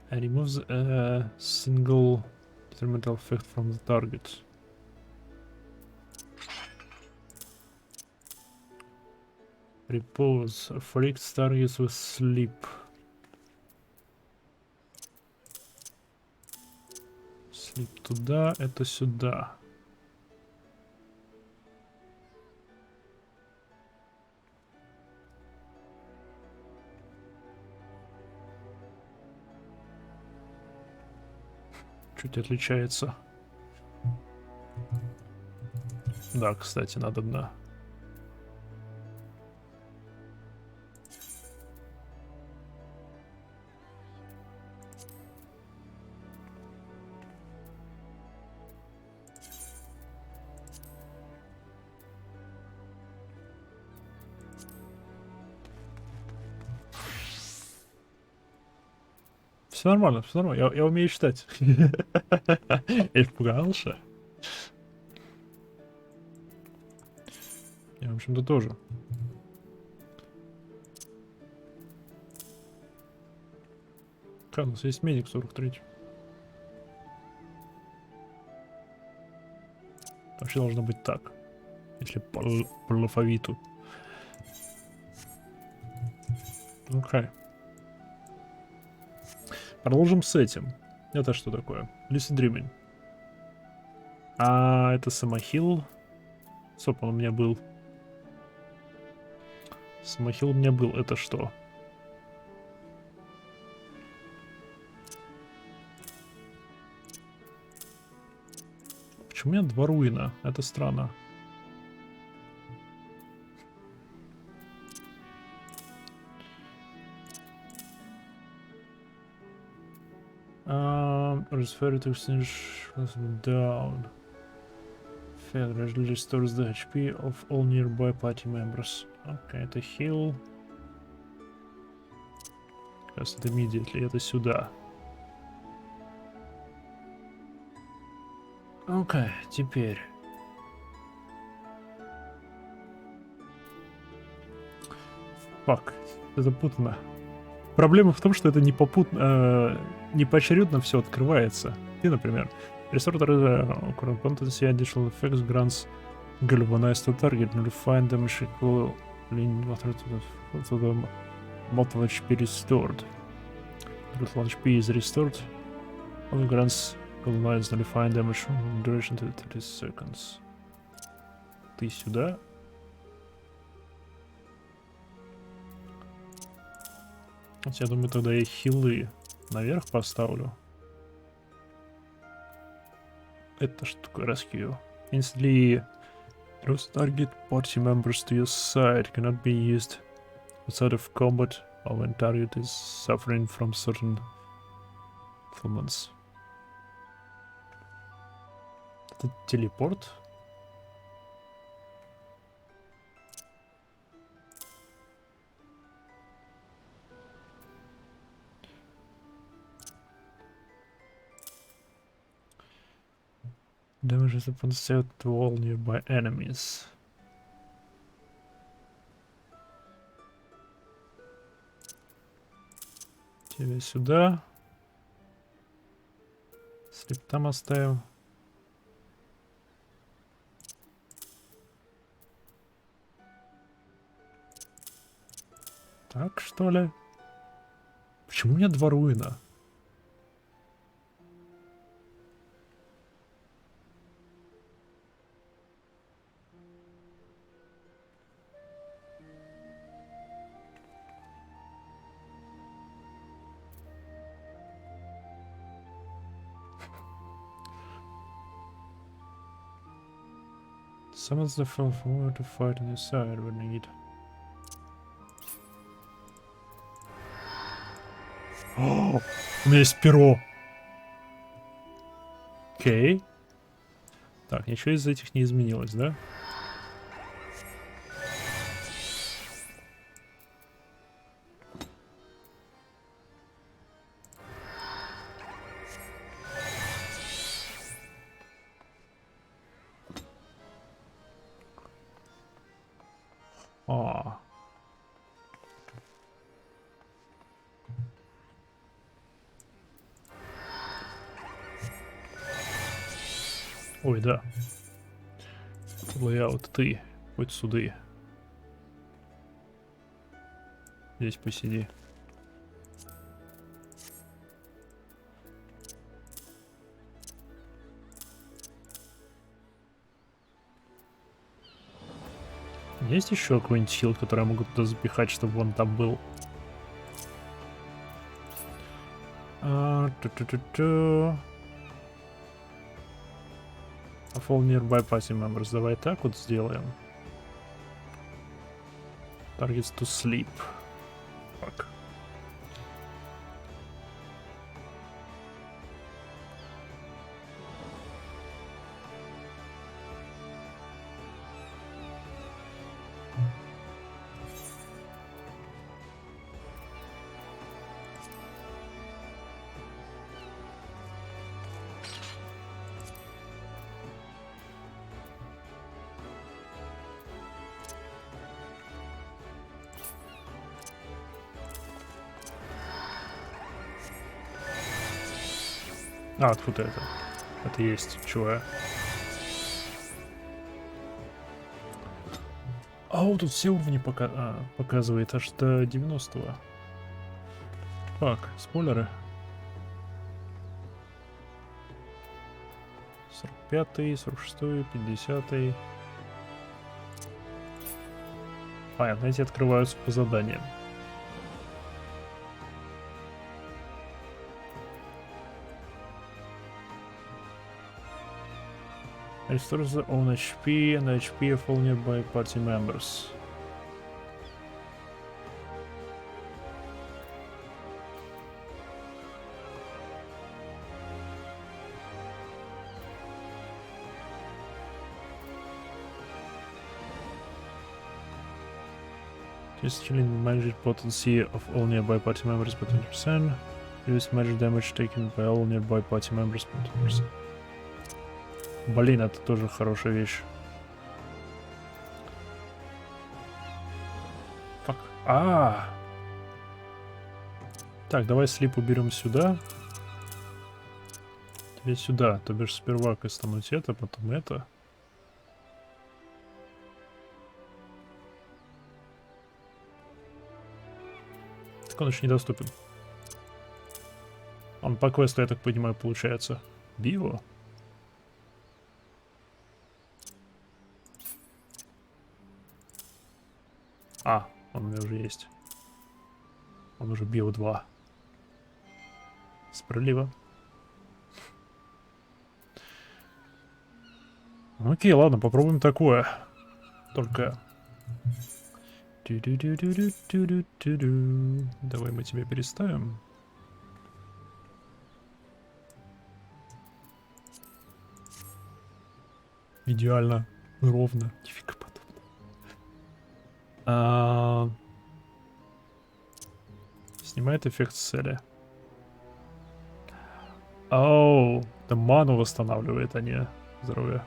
And removes a single detrimental effect from the target. Repose afflicts targets with sleep. Sleep туда, это сюда. Чуть отличается. Да, кстати, надо на. Все нормально, все нормально. Я умею читать. Я испугался. Я, в общем-то, тоже. Как, у нас есть медик 43. Вообще должно быть так. Если по алфавиту. Окей. Продолжим с этим. Это что такое? Lucid Dreaming. А это самохил. Стоп, он у меня был. Самохил у меня был. Это что? Почему у меня 2 руина? Это странно. Transfer to exchange down. Fail restores the HP of all nearby party members. Окей, это heal. Сейчас это immediately, это сюда. Окей, теперь. Фак, это путано. Проблема в том, что это не попутно, не поочередно все открывается. Ты, например, Restore current potency additional effects grants galvanize to target and refine damage equal to the mortal HP restored. Mortal HP is restored. Only grants galvanize and refine damage duration to 30 seconds. Ты сюда. Я думаю, тогда я хилы наверх поставлю. Это что такое rescue? Instantly draws target party members to your side. Cannot be used outside of combat or when target is suffering from certain ailments. Это телепорт? Damages upon set to all nearby enemies. Тебя сюда. Слип там оставим. Так, что ли? Почему у меня 2 руина? Summons the foe forward to fight on your side when need. О, у меня есть перо. Окей. Так, ничего из этих не изменилось, да? А. Ой, да. Лейаут, ты. Хоть сюда. Здесь посиди. Есть еще какой-нибудь хил, который я могу туда запихать, чтобы он там был? All nearby party members. Давай так вот сделаем. Targets to sleep. Так. А, тут это. Это есть, чего? А, вот тут все уровни показывает аж до 90-го. Так, спойлеры. 45-й, 46-й, 50-й. Понятно, эти открываются по заданиям. Restores their own HP and the HP of all nearby party members. Just killing magic potency of all nearby party members by 20%. Reduce magic damage taken by all nearby party members by 20%. Блин, это тоже хорошая вещь. Фак. Так, давай слип уберем сюда. Тебе сюда. То бишь сперва кастануть это, потом это. Так он еще недоступен. Он по квесту, я так понимаю, получается. Био. Он у меня уже есть. Он уже био 2. Справедливо. Окей, ладно, попробуем такое. Только... Давай мы тебя переставим. Идеально. Ровно. Нифига подобного. Снимает эффект цели. Оу, да ману восстанавливает, а не здоровье.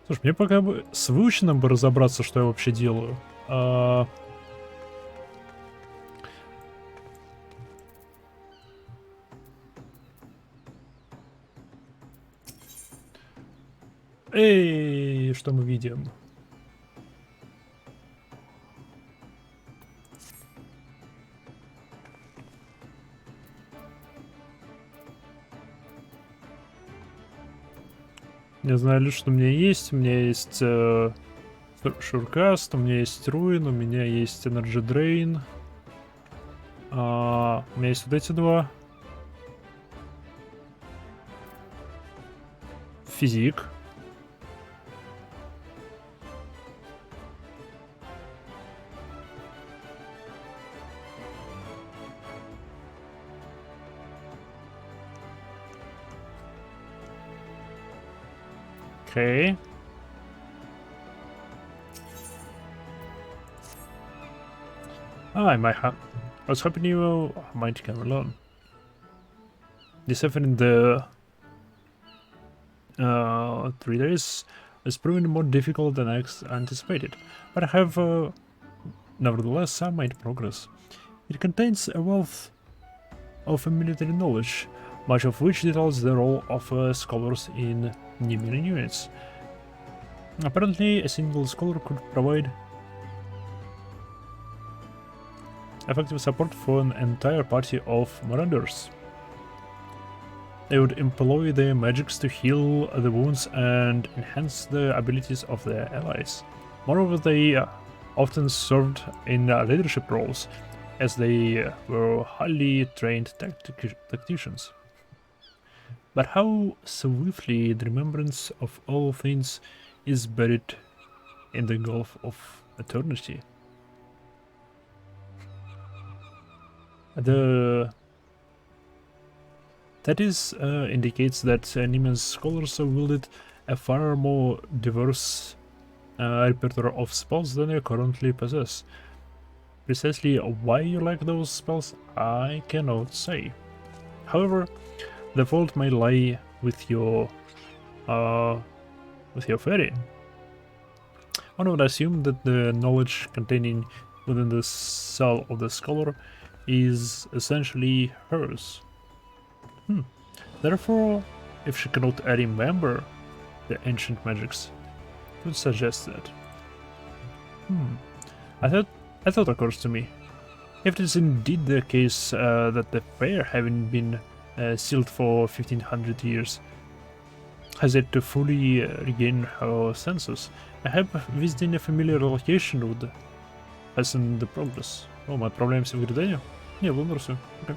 Слушай, мне пока бы с выученным бы разобраться, что я вообще делаю. Эй, что мы видим? Не знаю лишь, что у меня есть. У меня есть Шуркаст, у меня есть Руин, у меня есть Energy Drain. У меня есть вот эти два. Физик. Okay. I might have. I was hoping you might come along. This happened in the 3 days has proven more difficult than I anticipated, but I have nevertheless made progress. It contains a wealth of military knowledge, much of which details the role of scholars in Numeran units. Apparently, a single scholar could provide effective support for an entire party of marauders. They would employ their magics to heal the wounds and enhance the abilities of their allies. Moreover, they often served in leadership roles, as they were highly trained tacticians. But how swiftly the remembrance of all things is buried in the gulf of eternity. That indicates that Neman's scholars wielded a far more diverse repertoire of spells than you currently possess. Precisely why you like those spells, I cannot say. However, the fault may lie with your fairy. One would assume that the knowledge containing within the cell of the scholar is essentially hers. Therefore, if she cannot remember the ancient magics, would suggest that. I thought occurs to me. If it is indeed the case that the fair having been sealed for 1500 years has yet to fully regain her senses, I hope visiting a familiar location would hasten the progress. О, мы отправляемся в Гридению? Не, в Лунорсу. Okay.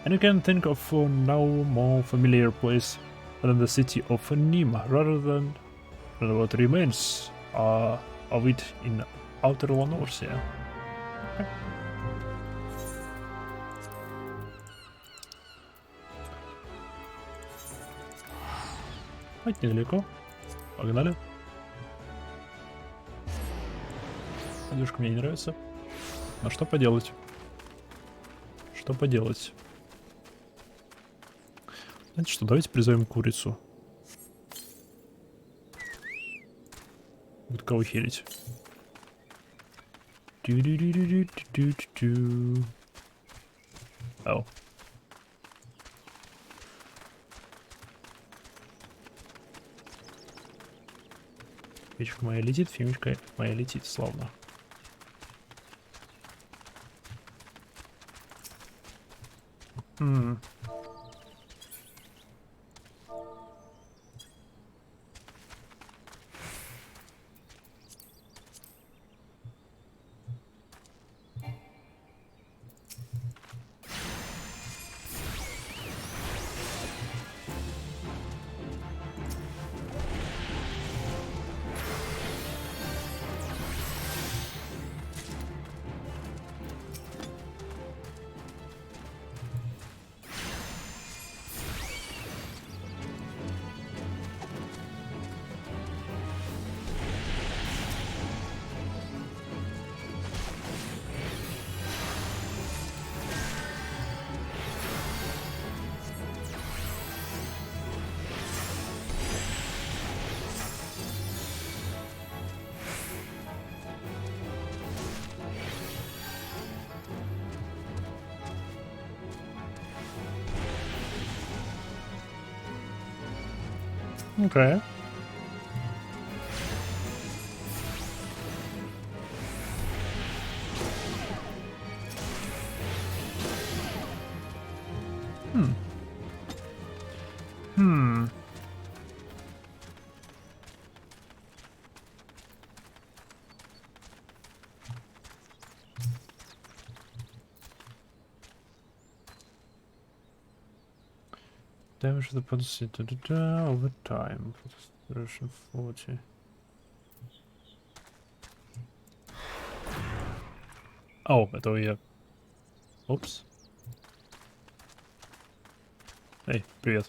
And you can think of no more familiar place than the city of Nîmes, rather than what remains of it in Outer Lanorsia. Okay. Хоть недалеко. Погнали. Девушка мне не нравится. Но что поделать? Что поделать? Знаете что, давайте призовем курицу. Будет кого херить. Ау. Фимичка моя летит, фимичка моя летит, славно. Okay. Damage to the potency over time. Version 40. О, это я. Опс. Эй, привет.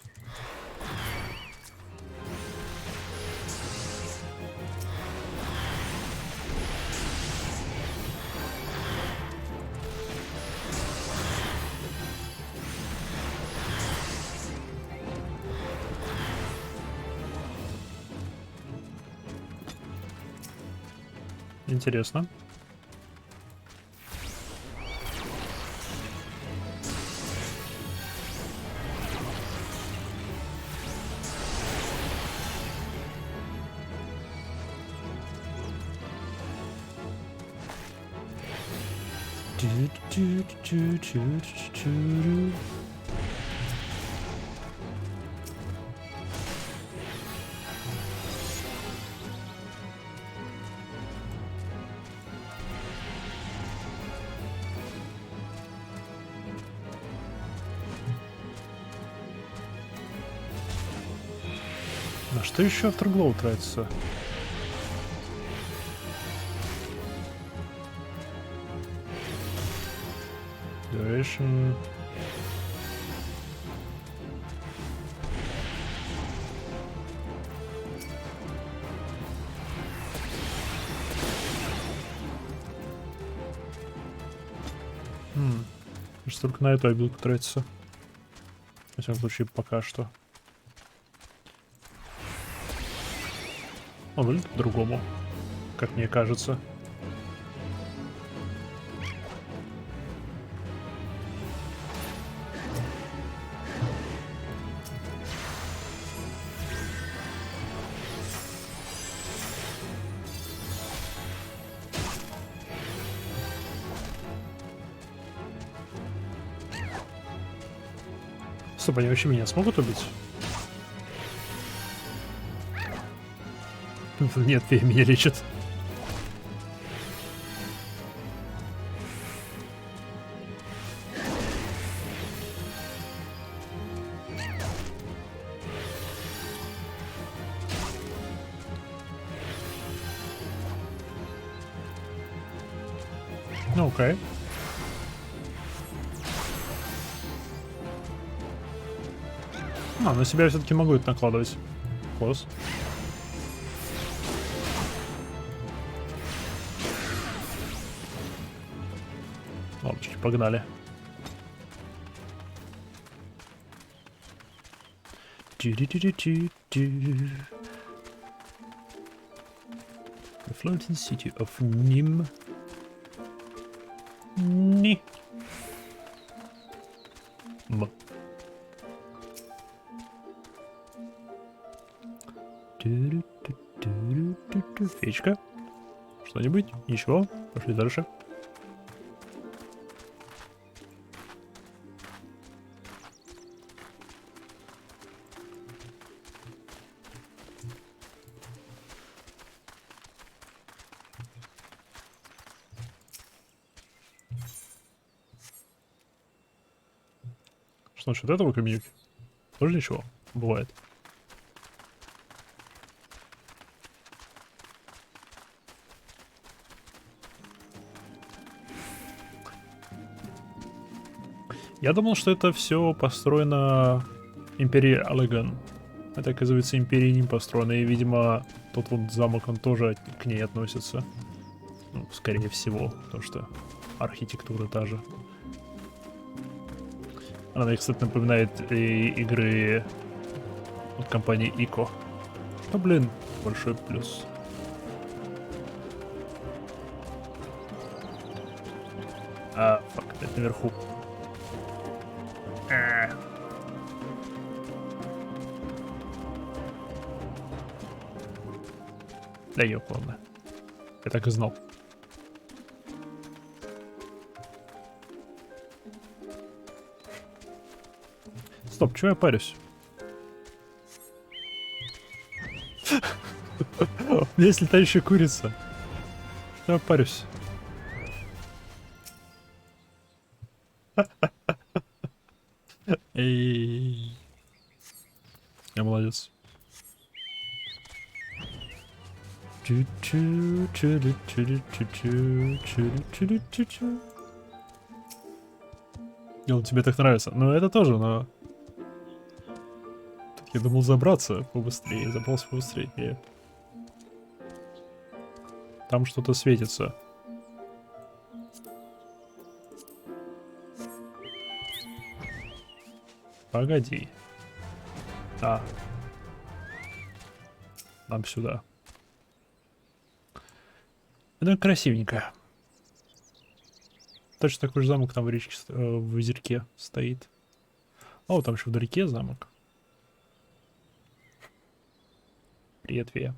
Интересно. На что еще Afterglow тратится? Duration. Кажется, только на эту обилку тратится. Во всяком случае, пока что. Он выглядит по-другому, как мне кажется. Стоп, они вообще меня смогут убить? Нет, фея меня лечит. Ну, окей. На себя все-таки могу это накладывать. Класс. Лампочки, погнали. The floating city of Nim. Ни. Феечка. Что-нибудь? Ничего. Пошли дальше. Что насчет этого каменюки? Тоже ничего. Бывает. Я думал, что это все построено Империей Аллеган. Это, оказывается, Империей не построено. И, видимо, тот вот замок, он тоже к ней относится. Ну, скорее всего, потому что архитектура та же. Она мне, кстати, напоминает игры от компании Ико. Ну, блин, большой плюс. Фак, это наверху. Да ёп, ладно. Я так и знал. Стоп, чего я парюсь? У меня есть летающая курица. Что я парюсь? Эй. Я молодец. Дело тебе так нравится. Ну это тоже, но... Тут я думал забраться побыстрее, забрался побыстрее. Там что-то светится. Погоди. Нам сюда. Это красивенько. Точно такой же замок там в речке, в озерке стоит. О, там еще вдалеке замок. Привет, Вея.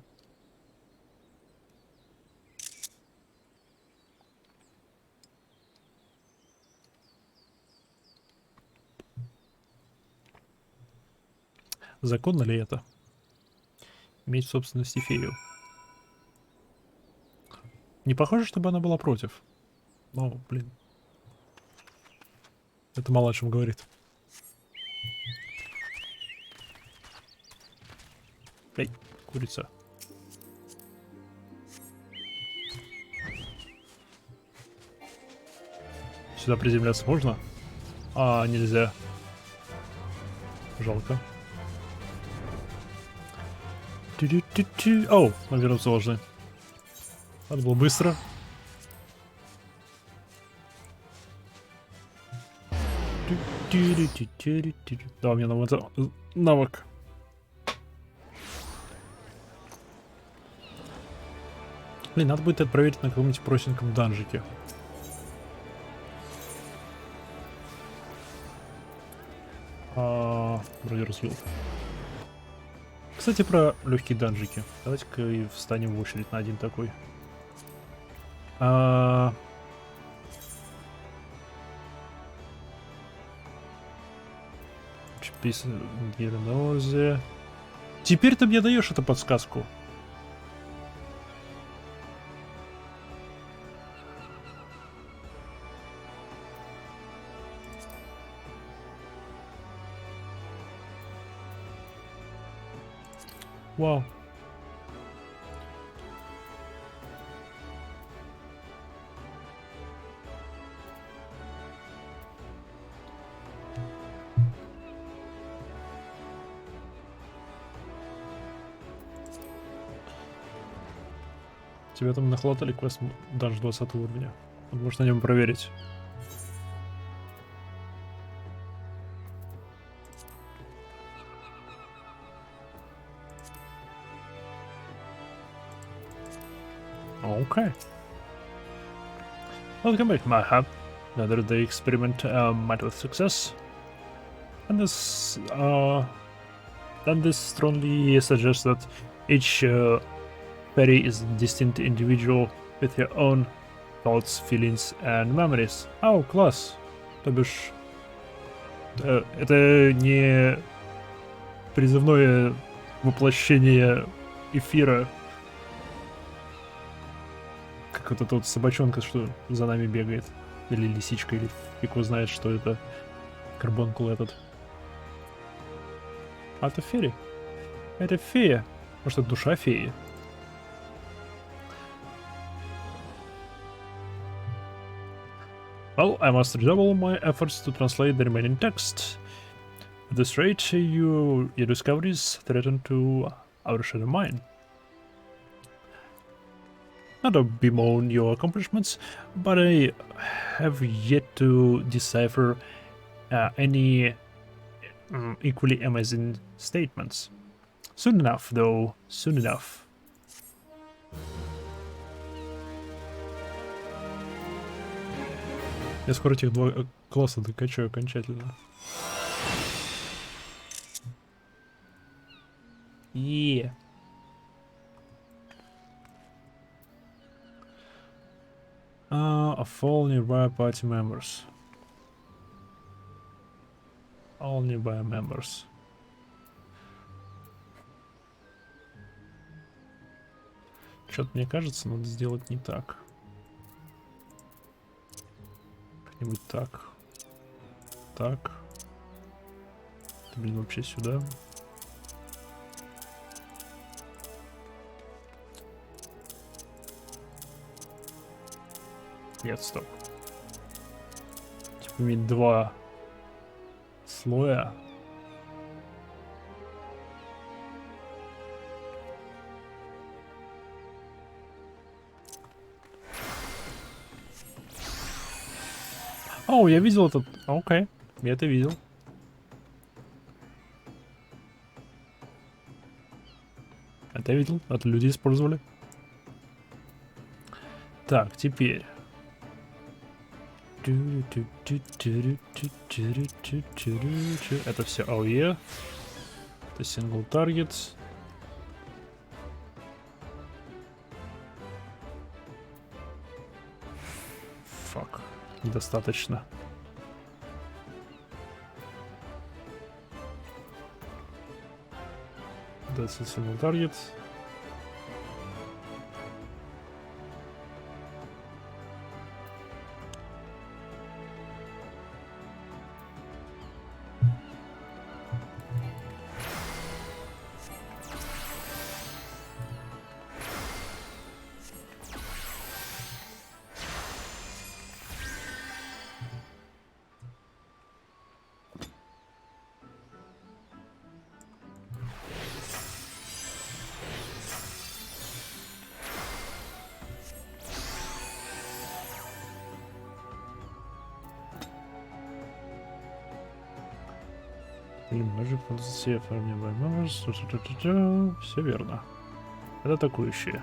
Законно ли это? Иметь в собственности фею. Не похоже, чтобы она была против. Ну, блин. Это мало о чем говорит. Эй, курица. Сюда приземляться можно? Нельзя. Жалко. Оу, мы вернуться должны. Надо было быстро. Да, у меня навык. Блин, надо будет это проверить на каком-нибудь простеньком данжике. Вроде развил. Кстати, про легкие данжики. Давайте-ка и встанем в очередь на один такой. Теперь ты мне даешь эту подсказку. Вау. Тебя там нахватали квест даже 20 уровня. Можешь на нем проверить. Okay. Welcome back, my hub. Another day experiment met with success. And this strongly suggests that each fairy is a distinct individual with your own thoughts, feelings, and memories. Oh, класс. То бишь, это не призывное воплощение эфира, как вот эта вот собачонка, что за нами бегает. Или лисичка, или фиг его знает, что это. Карбонкул этот. А это фея. Это фея. Может, это душа феи? Well, I must redouble my efforts to translate the remaining text. At this rate, your discoveries threaten to outshadow mine. Not to bemoan your accomplishments, but I have yet to decipher any equally amazing statements. Soon enough, though. Soon enough. Я скоро этих два класса докачаю окончательно. Yeah. Of all nearby party members. All nearby members. Что-то мне кажется, надо сделать не так. Как-нибудь так. Так. Это, блин, вообще сюда. Нет, стоп. Типа иметь два слоя. О, я видел этот. Окей, я это видел. Это я видел, это люди использовали. Так, теперь. Это все АОЕ. Это сингл таргет. Фак. Недостаточно. That's a single target. Все верно. Это атакующие.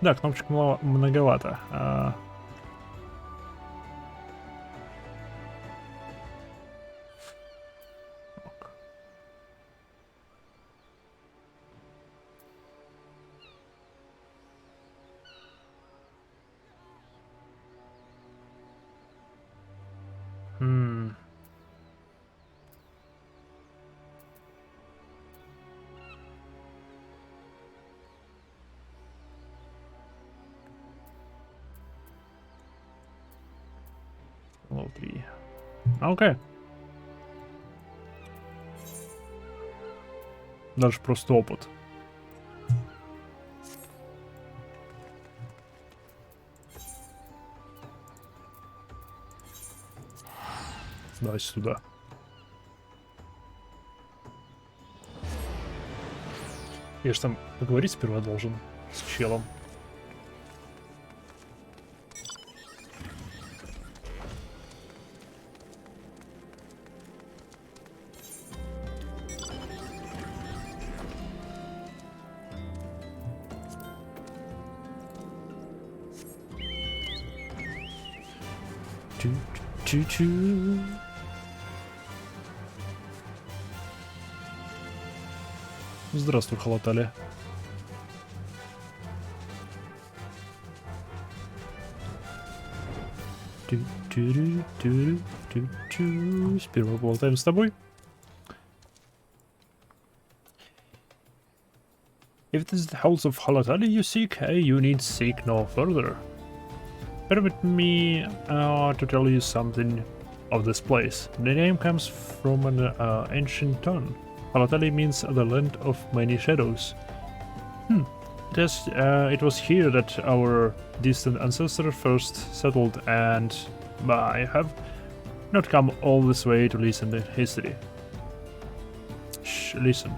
Да, кнопочек многовато. 3. Окей. Даже просто опыт. Давайте сюда. Я же там поговорить сперва должен с челом. Чу-чу-чу. Здравствуй, Халатали. Сперва поболтаем с тобой. If it is the house of Halatali you seek, you need seek no further. Permit me to tell you something of this place. The name comes from an ancient tongue. Halatali means the land of many shadows. It was here that our distant ancestor first settled, and I have not come all this way to listen to history. Shh, listen.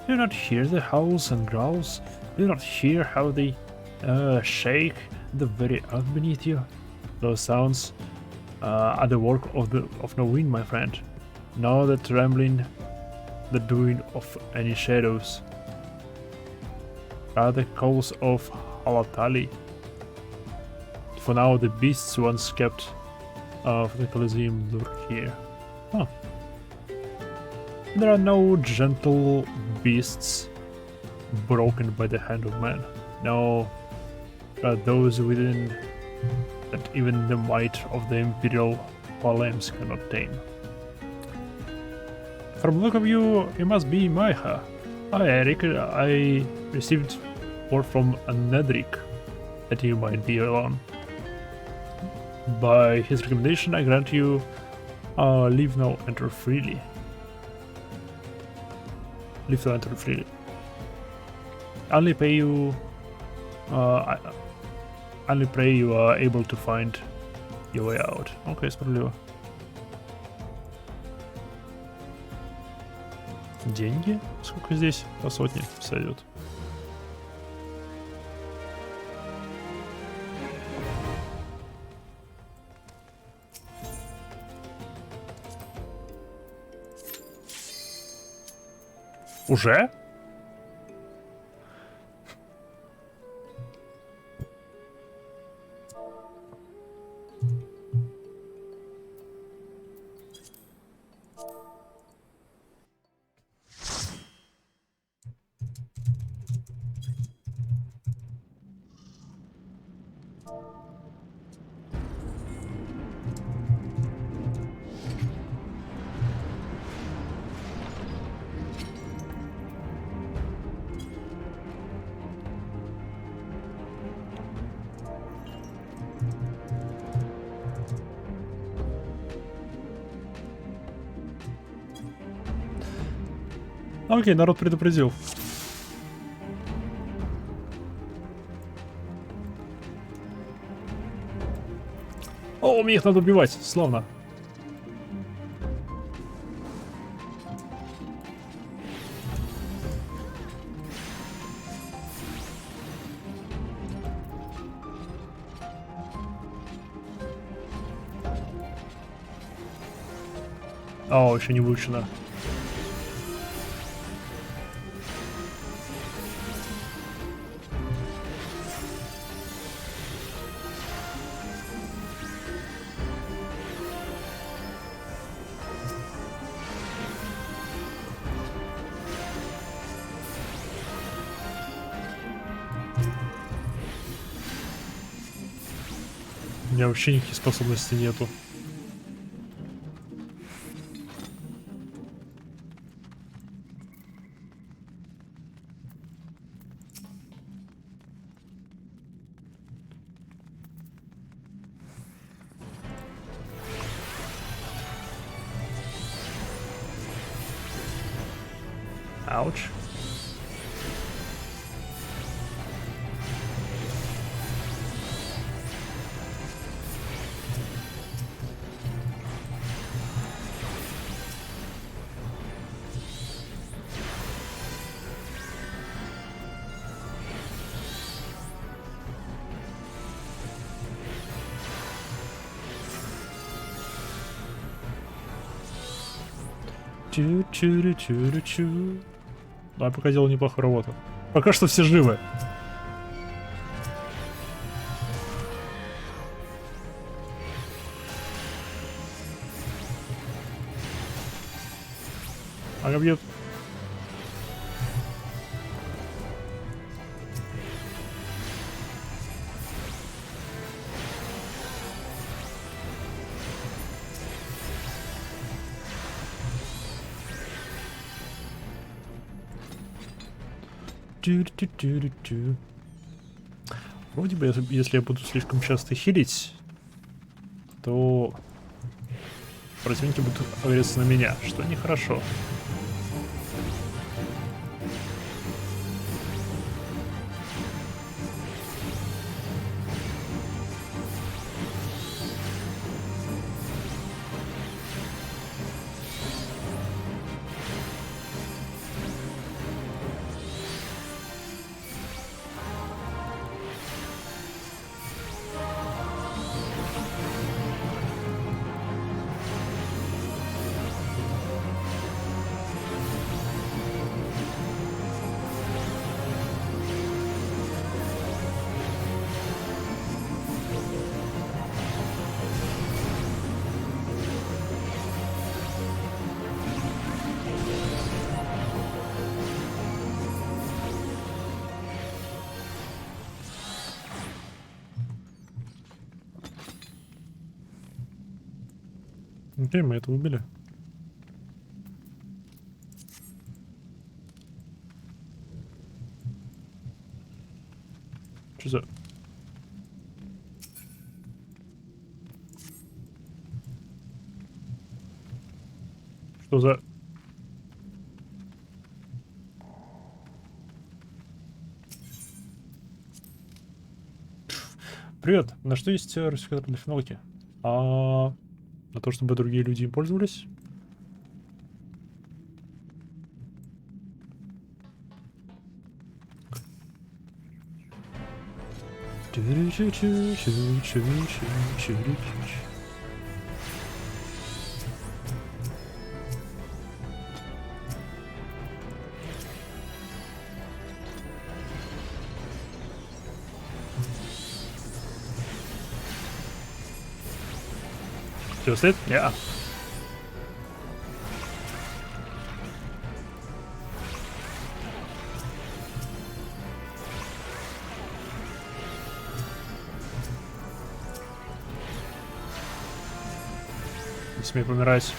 Do you not hear the howls and growls? Do you not hear how they shake the very earth beneath you? Those sounds are the work of no wind, my friend. Nor the trembling, the doing of any shadows. Are the calls of Halatali. For now, the beasts once kept of the Colosseum lurk here. Huh. There are no gentle beasts broken by the hand of man. No, those within that even the might of the imperial Palaems cannot tame. From the look of you, you must be Maiha. I received word from Nedric that you might be alone. By his recommendation, I grant you leave now, enter freely. Leave now, enter freely. Only pray you are able to find your way out. Okay, справедливо. Деньги? Сколько здесь? По сотне сойдет. Уже? Окей, народ предупредил. О, мне их надо убивать, славно. О, еще не выучено. У меня вообще никаких способностей нету. Ауч. Чу-чу-чу-чу-чу. Да, пока делал неплохую работу. Пока что все живы. Ага, бьет. Вроде бы, если я буду слишком часто хилить, то противники будут агрессироваться на меня, что нехорошо. Окей, мы это убили. Что за... Что за... Привет, на что есть русификатор для финалки? На то, чтобы другие люди им пользовались? Just it? Yeah. Не смей помирать.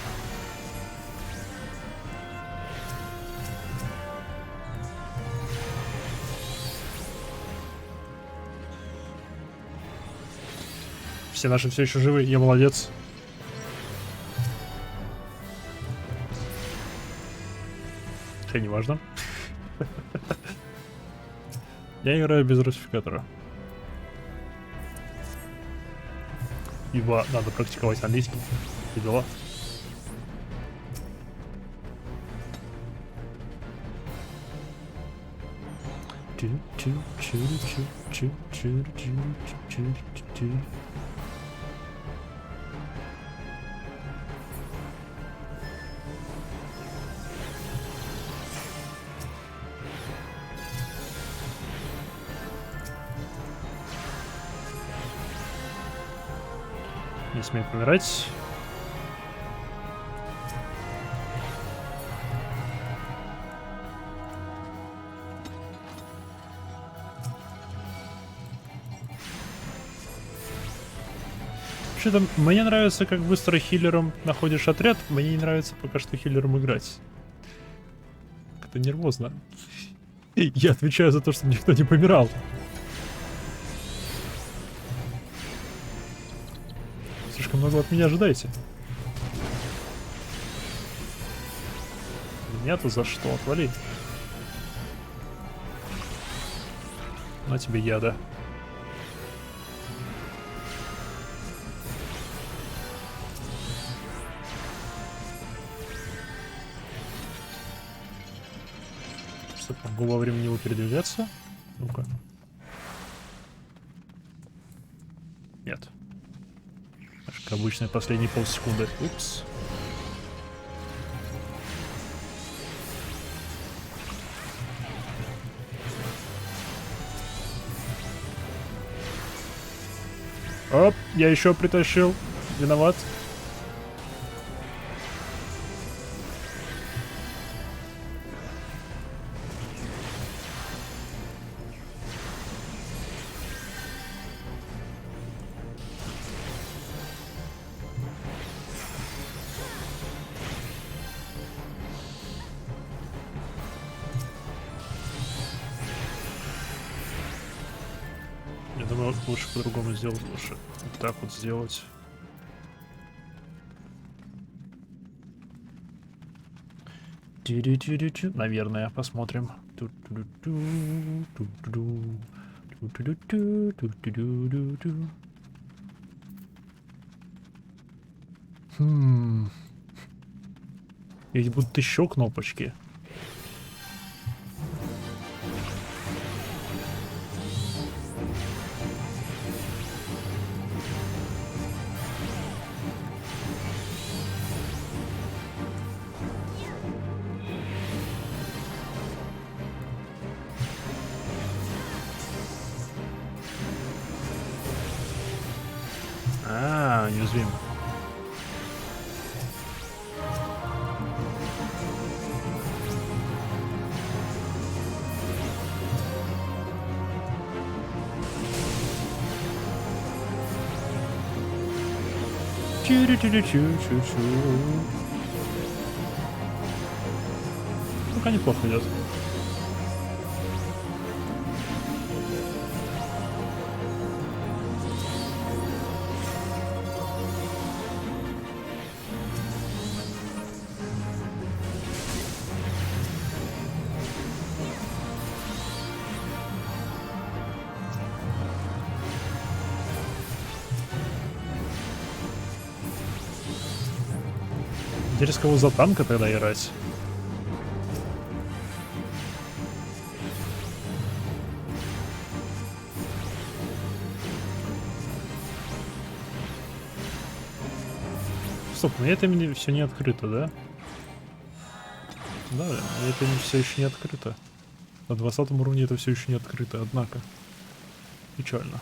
Все наши все еще живы, я молодец. Хотя не важно. Я играю без русификатора. Ибо надо практиковать английский. И дела. Не смей помирать. Что-то мне нравится, как быстро хиллером находишь отряд. Мне не нравится пока что хиллером играть. Как-то нервозно. Я отвечаю за то, чтобы никто не помирал. Слишком много от меня ожидаете. Меня-то за что? Отвали. На тебе яда. Что, могу во время него передвигаться? Ну-ка. Нет. Как обычно, последние полсекунды. Упс. Оп, я еще притащил. Виноват. Я думаю, лучше по-другому сделать, лучше вот так вот сделать. Наверное, посмотрим. Ведь будут еще кнопочки. Неуязвим. Пока неплохо идет. Интересно, кого за танка тогда играть? Стоп, на этом все не открыто, да? Да, на этом все еще не открыто. На 20 уровне это все еще не открыто, однако. Печально.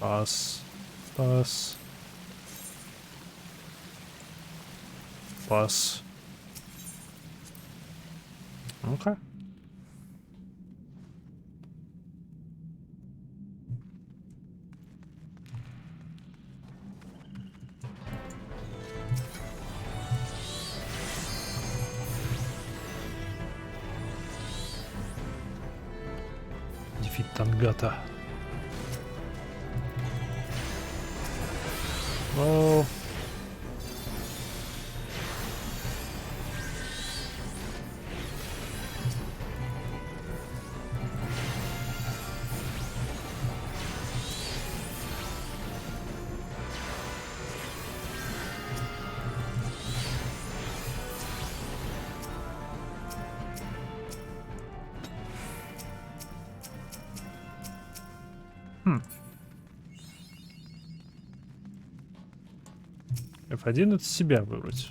Пас. Пас. Пас. Ну-ка. Дефит Тангата. О. F1 это себя выбрать.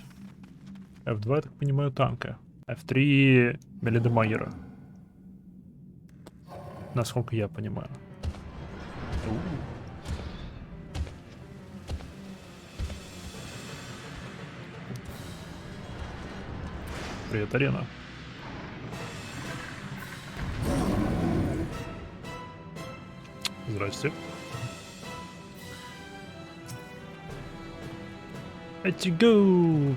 F2, я так понимаю, танка. F3 Мелидемайера. Насколько я понимаю. Привет, арена. Здрасте. Let's go!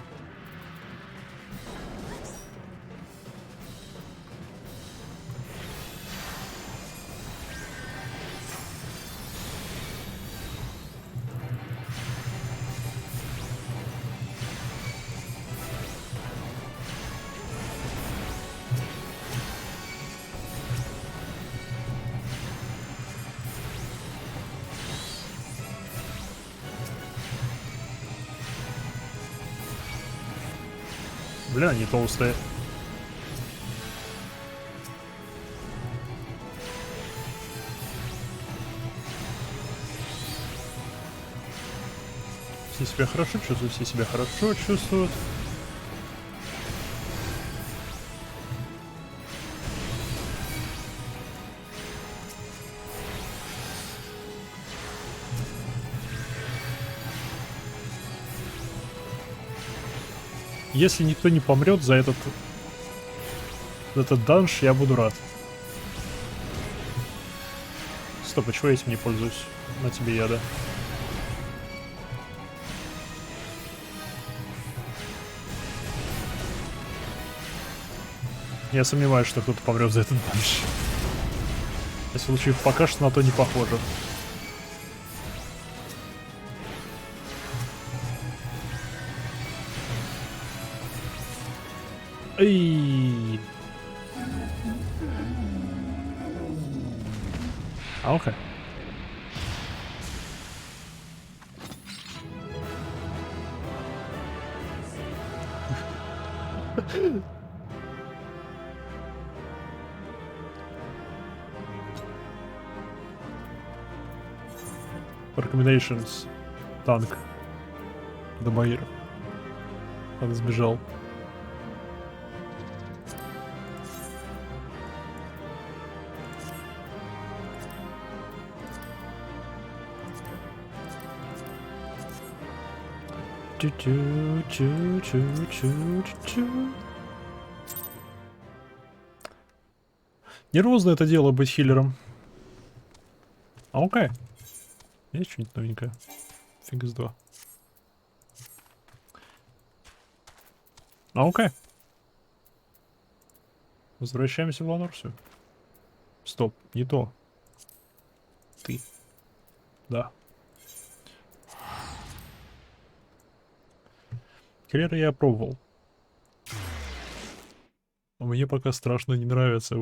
Бля, они толстые. Все себя хорошо чувствуют, все себя хорошо чувствуют. Если никто не помрет за этот данж, я буду рад. Стоп, а чего я этим не пользуюсь? На тебе яда. Я сомневаюсь, что кто-то помрет за этот данж. В случае пока что на то не похоже. Эй! Окей. Recommendations. Танк. Домоир. Он сбежал. Нервозно это дело быть хиллером. А окей. Есть что-нибудь новенькое? Фиг с два. А окей. Возвращаемся в Ланорсию. Стоп, не то. Ты. Да. Киллера я пробовал. Но мне пока страшно не нравится.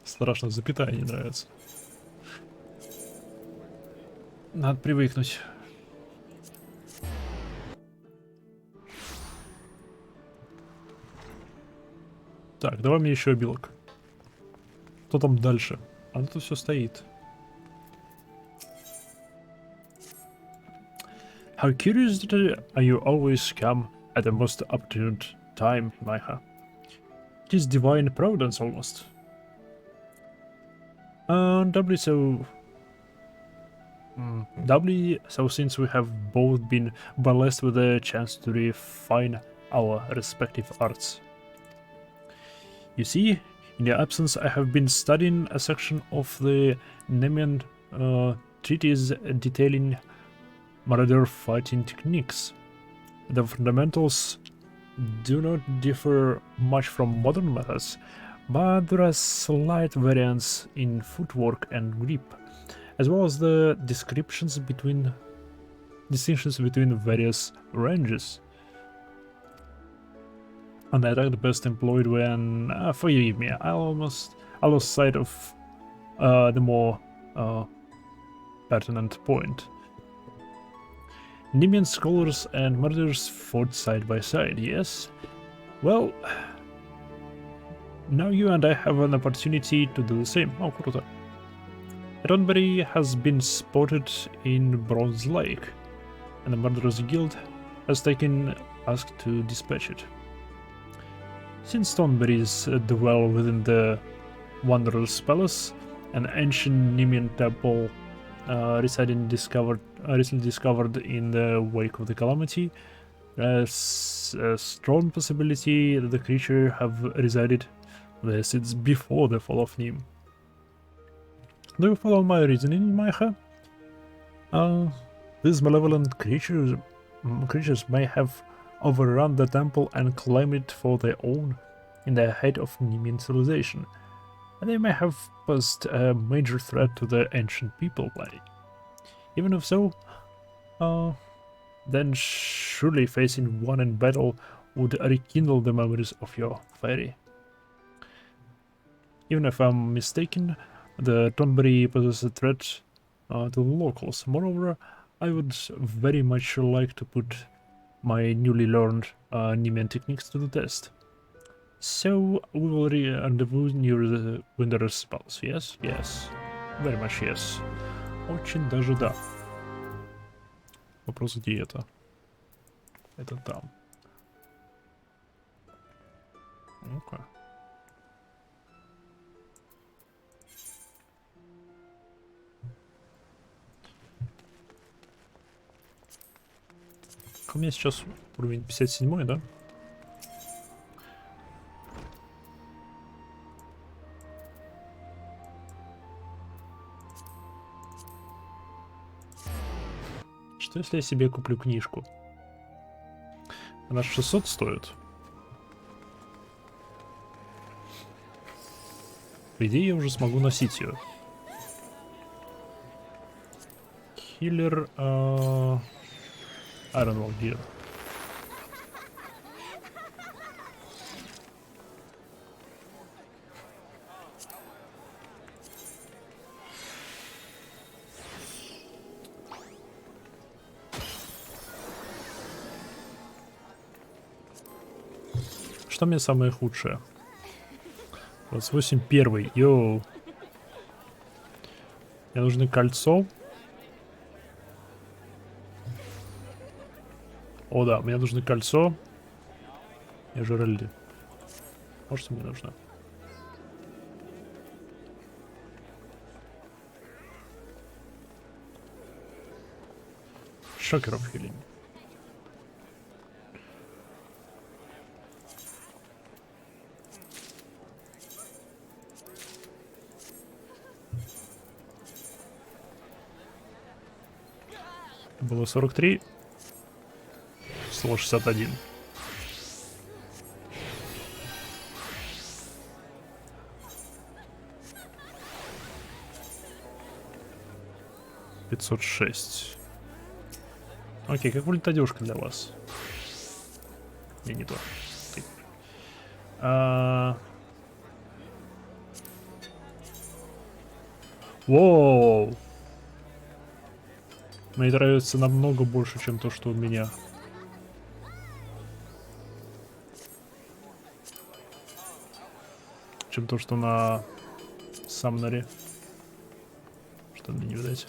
Страшно, запятая не нравится. Надо привыкнуть. Так, давай мне еще обилок. Что там дальше? А тут все стоит. How curious are you always come at the most opportune time, Maiha. It is divine providence almost. Doubly so. Doubly so since we have both been blessed with a chance to refine our respective arts. You see, in your absence I have been studying a section of the Nemean treatise detailing marauder fighting techniques. The fundamentals do not differ much from modern methods, but there are slight variants in footwork and grip, as well as the distinctions between various ranges. An attack best employed when, forgive me, I lost sight of the more pertinent point. Nemean scholars and murderers fought side by side, yes? Well, now you and I have an opportunity to do the same. Oh, круто. Ronberry has been spotted in Bronze Lake, and the Murderers Guild has taken us to dispatch it. Since Stoneberries dwell within the Wanderer's Palace, an ancient Nemean temple recently discovered in the wake of the calamity, there's a strong possibility that the creature have resided there since before the fall of Nim. Do you follow my reasoning, Maiha? These malevolent creatures may have overrun the temple and claimed it for their own in the height of Nemean civilization, and they may have posed a major threat to the ancient people planet. Even if so, then surely facing one in battle would rekindle the memories of your fairy. Even if I'm mistaken, the Tonberry poses a threat to the locals. Moreover, I would very much like to put my newly learned Nemean techniques to the test. So we will rendezvous near the Winter's Palace. Yes, yes, very much yes. Очень даже да. Вопрос, где это? Это там. Ну-ка. У меня сейчас уровень 57, да? Что если я себе куплю книжку? Она 600 стоит. По идее, я уже смогу носить ее. Хиллер... Iron Wall Gear. Что мне самое худшее? 28 первый. Йоу. Мне нужно кольцо. О да, мне нужно кольцо. И Жеральди. Может, мне нужно. Шокеров хилинг. Было 43. 161. $506. Окей, как выглядит одежка для вас? Не то. Воу! Мне нравится намного больше, чем то, что у меня. Чем то, что на Самнере. Что мне не видать.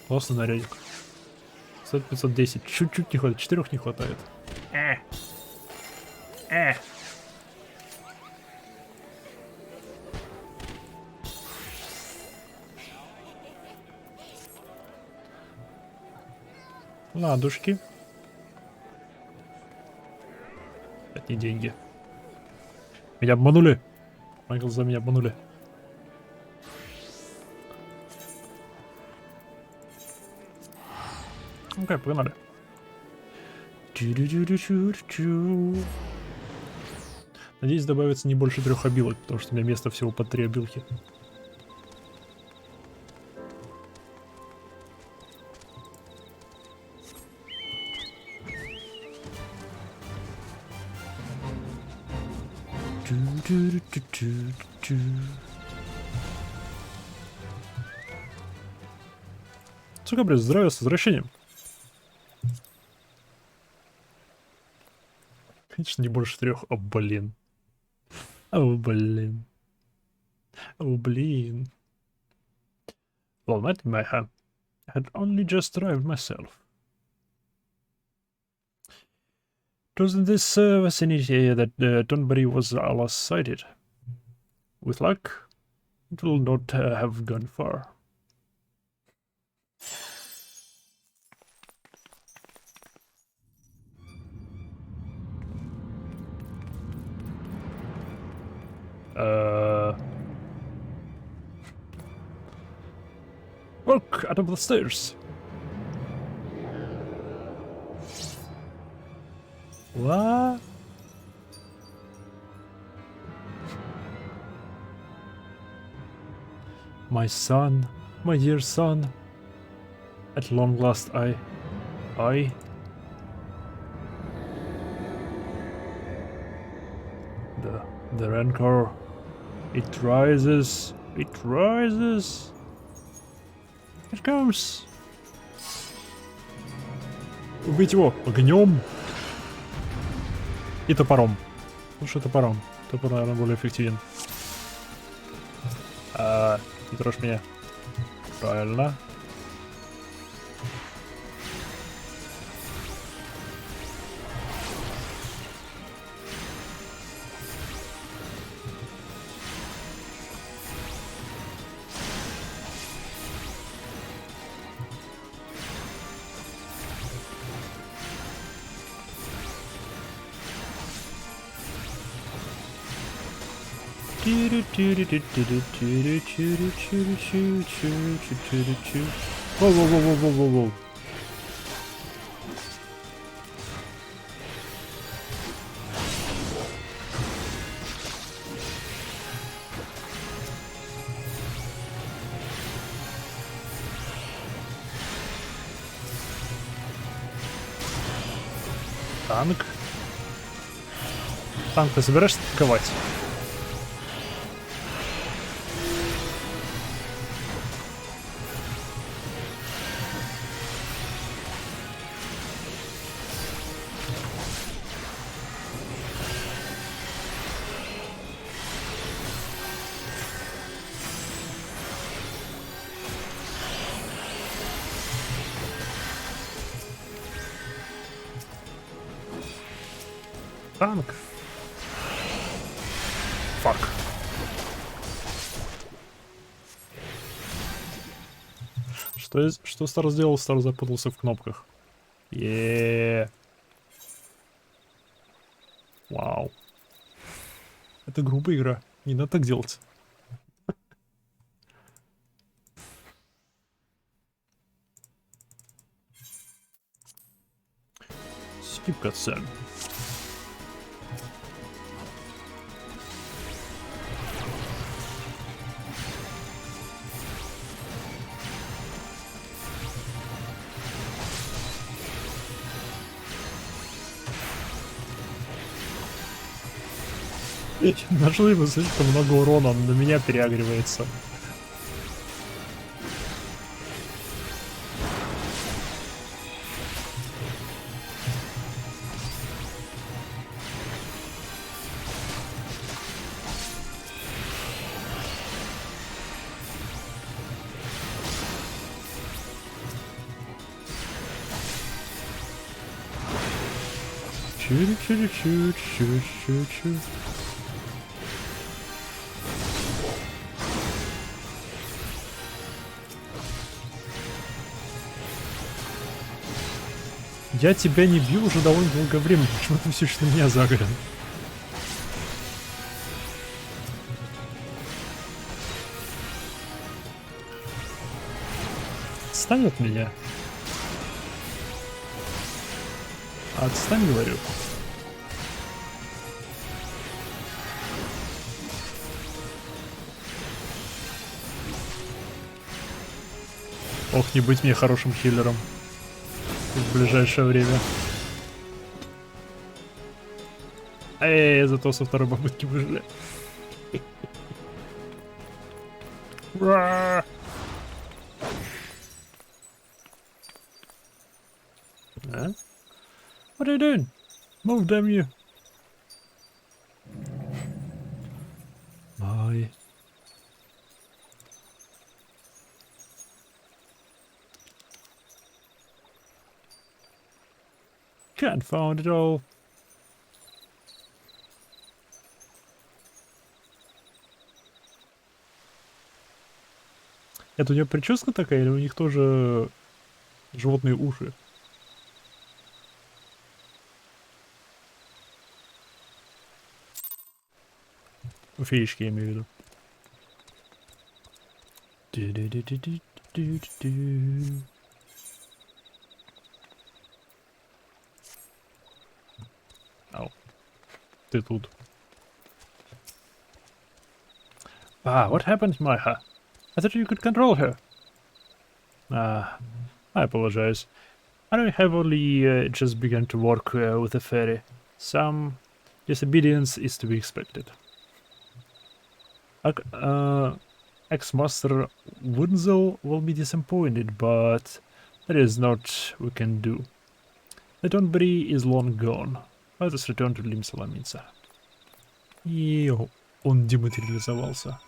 Классный нарядик. Стоит 510. Чуть-чуть не хватает. 4 не хватает. Ладушки. Это не деньги. Меня обманули. Майкл, за меня обманули. Окей, погнали. Надеюсь, добавится не больше 3 обилок, потому что у меня место всего по 3 обилки. Сука, здравия, с возвращением. Конечно, не больше 3. О, блин. О, блин. О, блин. Well, that may have. I had only just arrived myself. It was in this vicinity that Dunbury was last sighted. With luck, it will not have gone far. Look, out of the stairs. What? My son, my dear son. At long last I... The rancor It rises. It rises. It comes. Убить его огнем. И топором. Лучше топором. Топор, наверное, более эффективен. Не трожь меня. Правильно. Воу-воу-воу-воу-воу-воу. Танк. Танк, ты собираешься атаковать? Танк. Фак. Что Стар сделал? Стар запутался в кнопках. Вау. Это грубая игра. Не надо так делать. Skip cutscene. Нашел ему слишком много урона, он на меня переагривается. Чу-чу-чу-чу-чу-чу-чу. Я тебя не бью уже довольно долгое время, почему ты все еще на меня загорен? Отстань от меня. Отстань, говорю. Ох, не быть мне хорошим хиллером в ближайшее время. Зато со второй попытки выжили. Ура! What are you doing? Move, damn you. Bye. Can't find it all. Это у нее прическа такая, или у них тоже животные уши? У феечки, я имею в виду. Ау. Ты тут. What happened, Майха? I thought you could control her. I apologize. I have only just begun to work with a fairy. Some disobedience is to be expected. Ex-Master Wurzel will be disappointed, but there is not we can do. The Tonberry is long gone. Let us return to Лим Соломинца. И он дематериализовался.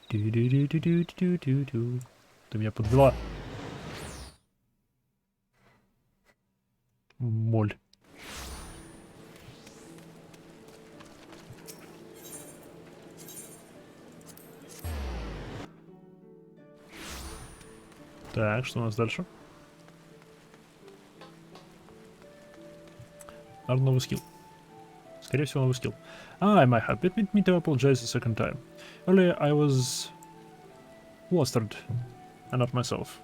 Ты меня подвела. Моль. Так, что у нас дальше? Наверное, новый скилл. Скорее всего, новый скилл. I might have. Permit me to apologize a second time. Earlier I was flustered, and not myself.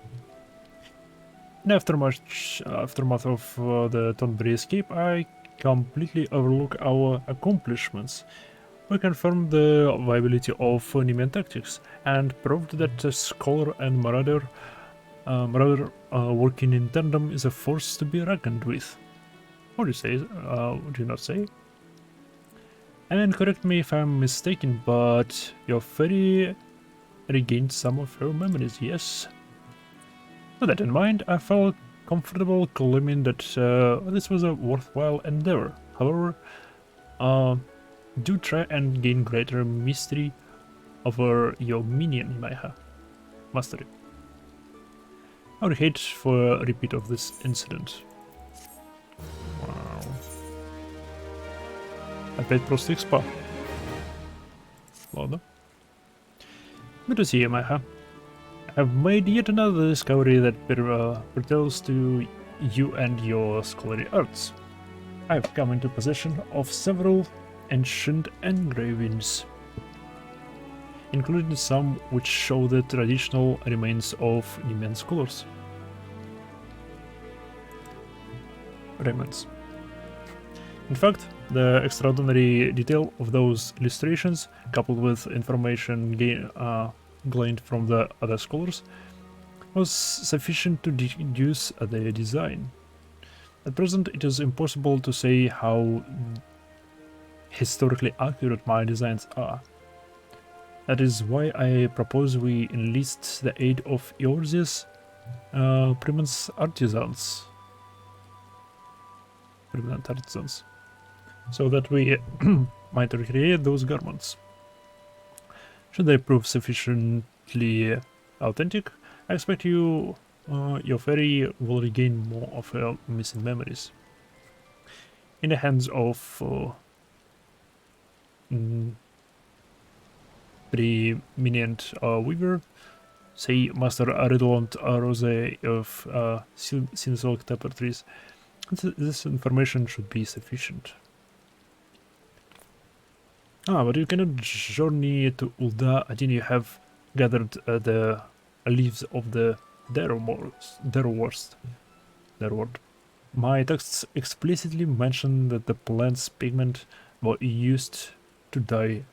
In aftermath of the Tonberry escape, I completely overlooked our accomplishments. We confirmed the viability of Nemean tactics and proved that a scholar and marauder working in tandem is a force to be reckoned with. What do you say? Would you not say? And correct me if I'm mistaken, but your fairy regained some of her memories, yes? With that in mind, I felt comfortable claiming that this was a worthwhile endeavor. However, do try and gain greater mystery over your minion, Imaiha. Mastery. I would hate for a repeat of this incident. Wow. Опять просто экспа. Ладно. Good to see you, Imaiha. I've made yet another discovery that pertains to you and your scholarly arts. I've come into possession of several ancient engravings, including some which show the traditional remains of Nemean scholars. Remains. In fact, the extraordinary detail of those illustrations, coupled with information gleaned from the other scholars, was sufficient to deduce their design. At present, it is impossible to say how historically accurate my designs are. That is why I propose we enlist the aid of Eorze's Priman's artisans, so that we might recreate those garments. Should they prove sufficiently authentic, I expect your fairy will regain more of her missing memories. In the hands of preeminent weaver, say Master Redolent Rose of Sinsolk Tapestries, this information should be sufficient. But you cannot journey to Ulda until you have gathered the leaves of the Derwort. My texts explicitly mention that the plant's pigment were used to dye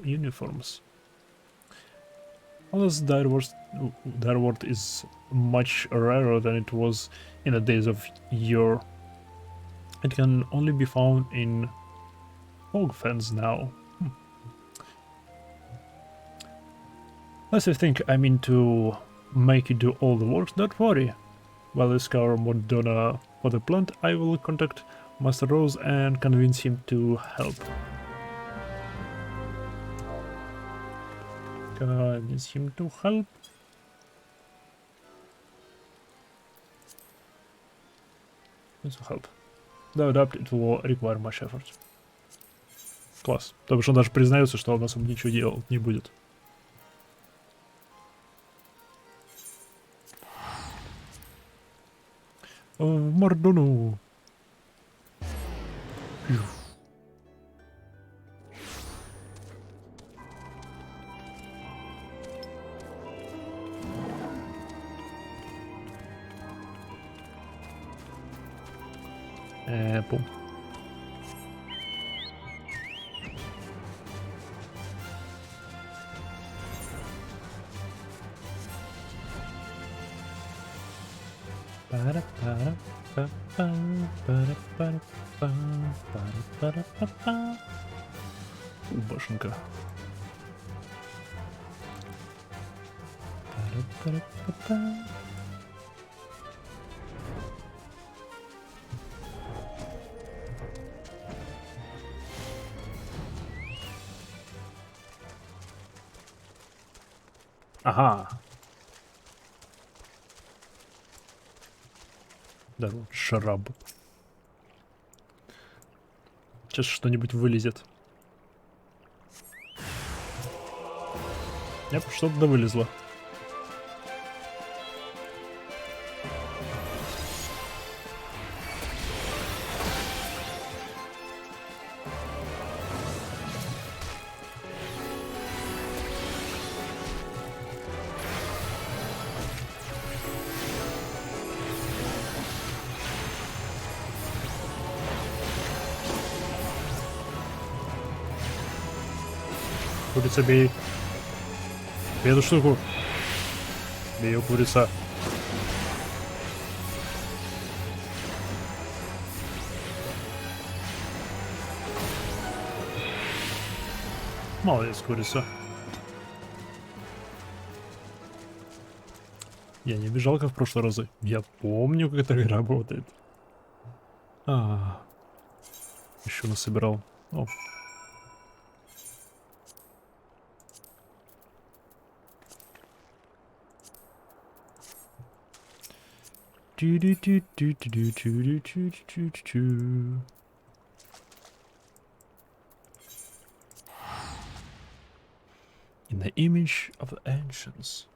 uniforms. Alas, Derwort is much rarer than it was in the days of yore. It can only be found in Hogfens now. Unless you think I mean to make you do all the work, don't worry. While I scour Modona for the plant, I will contact Master Rose and convince him to help. Convince him to help? To help. The adapt it will require much effort. Класс. Потому что он даже признается, что он особо ничего делать не будет. В Мордону. Пум. Башенка. Ага. Да, вот шараб. Сейчас что-нибудь вылезет. Что-то да вылезло. Курица, бей. Бей эту штуку. Бей ее, курица. Молодец, курица. Я не бежал, как в прошлые разы. Я помню, как эта игра работает. Еще насобирал. О. In the image of the ancients.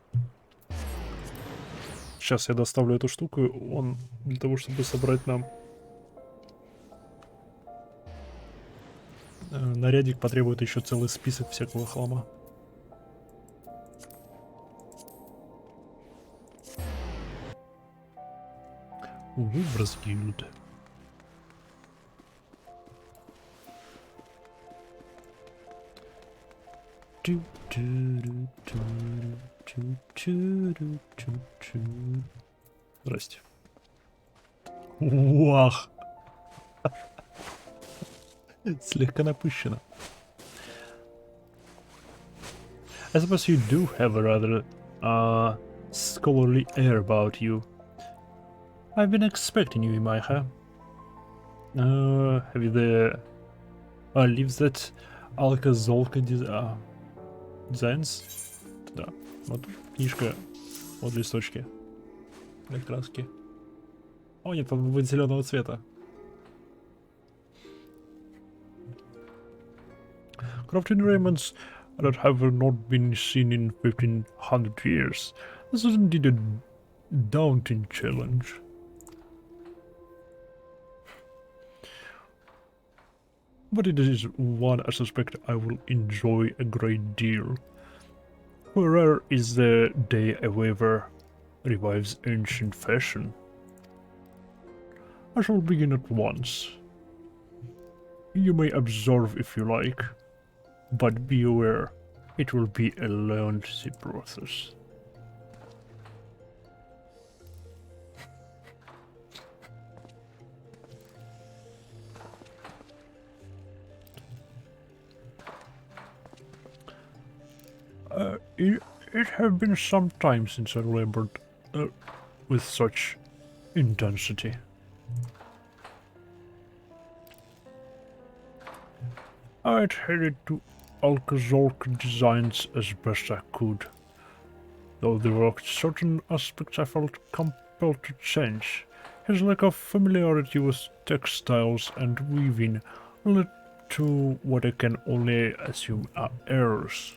Сейчас я доставлю эту штуку, он для того, чтобы собрать нам нарядик, потребует еще целый список всякого хлама. Выброс гильд. Здрасте. Вах! Слегка напыщено. I suppose you do have a rather scholarly air about you. I've been expecting you, Imaiha. Have you the leaves that Alka-Zolka Designs? Да, вот книжка, вот листочки для краски. О, нет, он будет зеленого цвета. Crafting raiments that have not been seen in 1500 years. This is indeed a daunting challenge. But it is one I suspect I will enjoy a great deal. For rare is the day a weaver revives ancient fashion. I shall begin at once. You may observe if you like, but be aware, it will be a lengthy process. It have been some time since I labored with such intensity. I had headed to Alka-Zolka Designs as best I could, though there were certain aspects I felt compelled to change. His lack of familiarity with textiles and weaving led to what I can only assume are errors.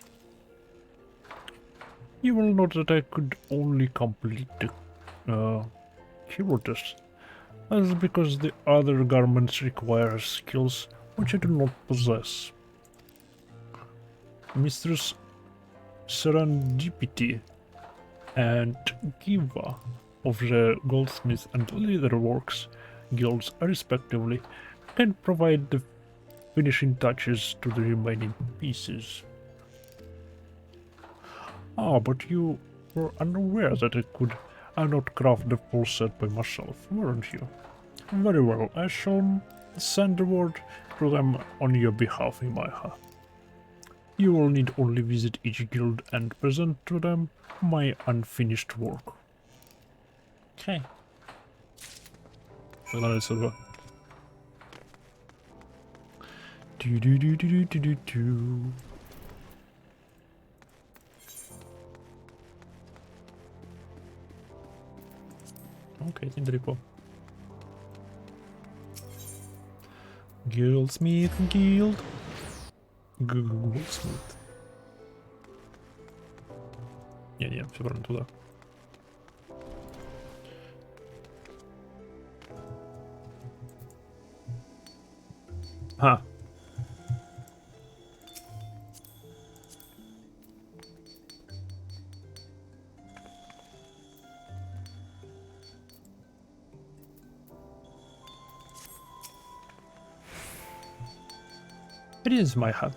You will note that I could only complete the hero test. That's because the other garments require skills which I do not possess. Mistress Serendipity and Giva of the Goldsmith and Leatherworks guilds respectively can provide the finishing touches to the remaining pieces. But you were unaware that I could I not craft the full set by myself, weren't you? Very well, I shall send the word to them on your behalf, Imaiha. You will need only visit each guild and present to them my unfinished work. Okay. Погнали отсюда. Окей, недалеко. Guildsmith, guild. Guildsmith. Не, все правильно туда. А. It is my hub.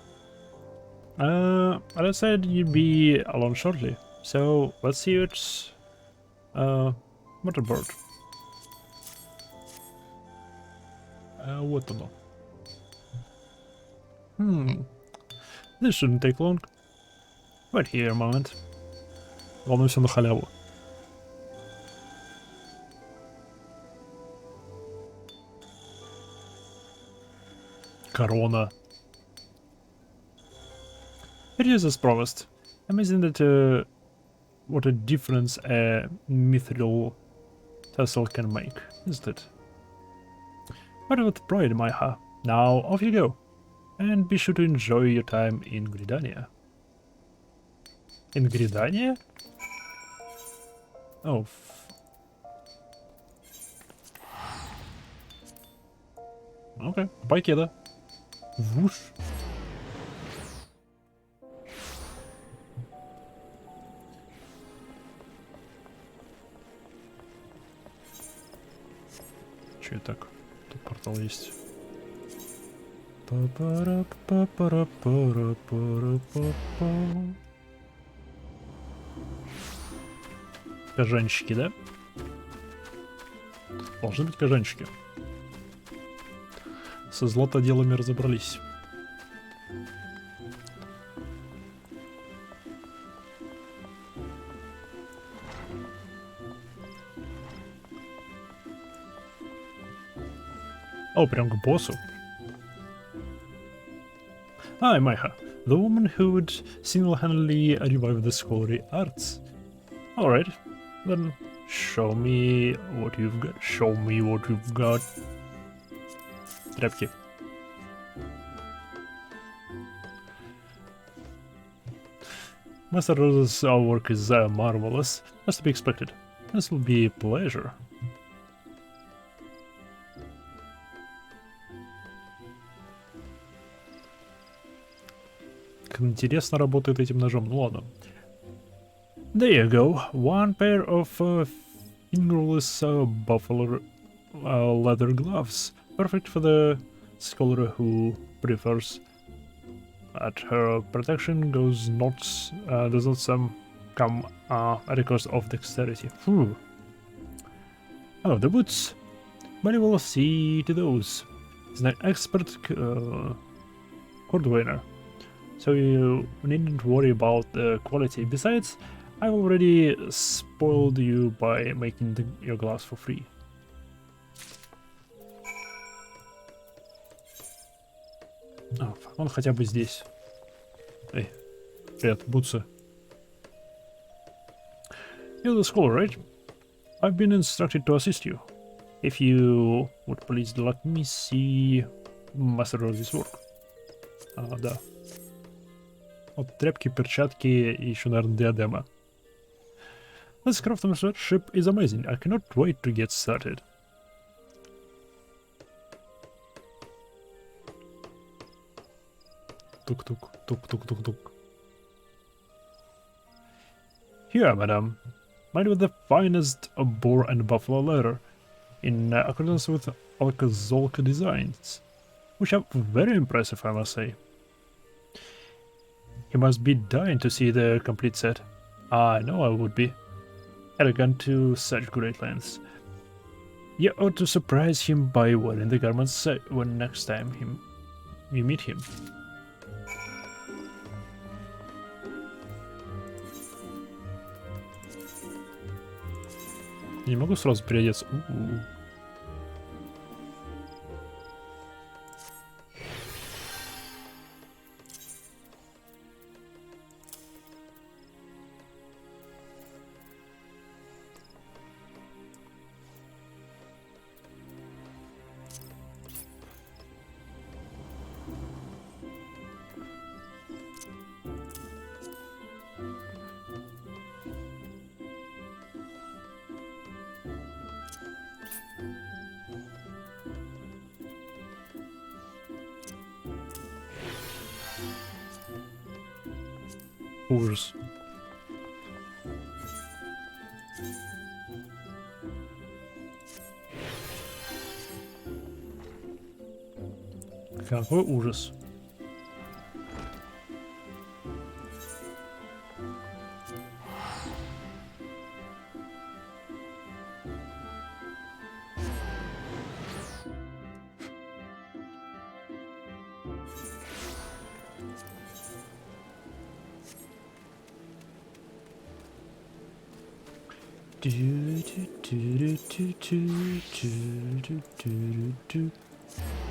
I said you'd be alone shortly, so let's see it's motorboard. Вот оно. This shouldn't take long. Wait here a moment. Главное все на халяву. Корона. It is as promised. Amazing that what a difference a mithril tassel can make, isn't it? But with pride, Maiha. Now off you go, and be sure to enjoy your time in Gridania. In Gridania? Oh. Okay, покеда. Вуш. Че так? Тут портал есть. Кожанчики, да? Должны быть кожанчики. Со златоделами разобрались. О, прям к боссу. Hi, Maiha, the woman who would single-handedly revive the scholarly arts. Alright, then show me what you've got. Show me what you've got. Тряпки. Master Rose's work is marvelous, as to be expected. This will be a pleasure. Как интересно работает этим ножом. Ну ладно. There you go. One pair of fingerless buffalo leather gloves. Perfect for the scholar who prefers that her protection does not come at the cost of dexterity. Oh, the boots. But we will see to those. He's an expert cordwainer, so you needn't worry about the quality. Besides, I've already spoiled you by making your gloves for free. Он хотя бы здесь. Эй, привет, бутсы. You're the scholar, right? I've been instructed to assist you. If you would please let me see Master Rose's work. Да. Вот тряпки, перчатки и еще, наверное, диадема. This craftsmanship is amazing. I cannot wait to get started. Тук-тук, тук-тук-тук-тук. Here, madam. Made with the finest boar and buffalo leather, in accordance with Alka-Zolka designs, which are very impressive, I must say. You must be dying to see the complete set. I know I would be. elegant to such great lengths. You ought to surprise him by wearing the garments when next time you meet him. Не могу сразу переодеться. Ужас. Какой ужас.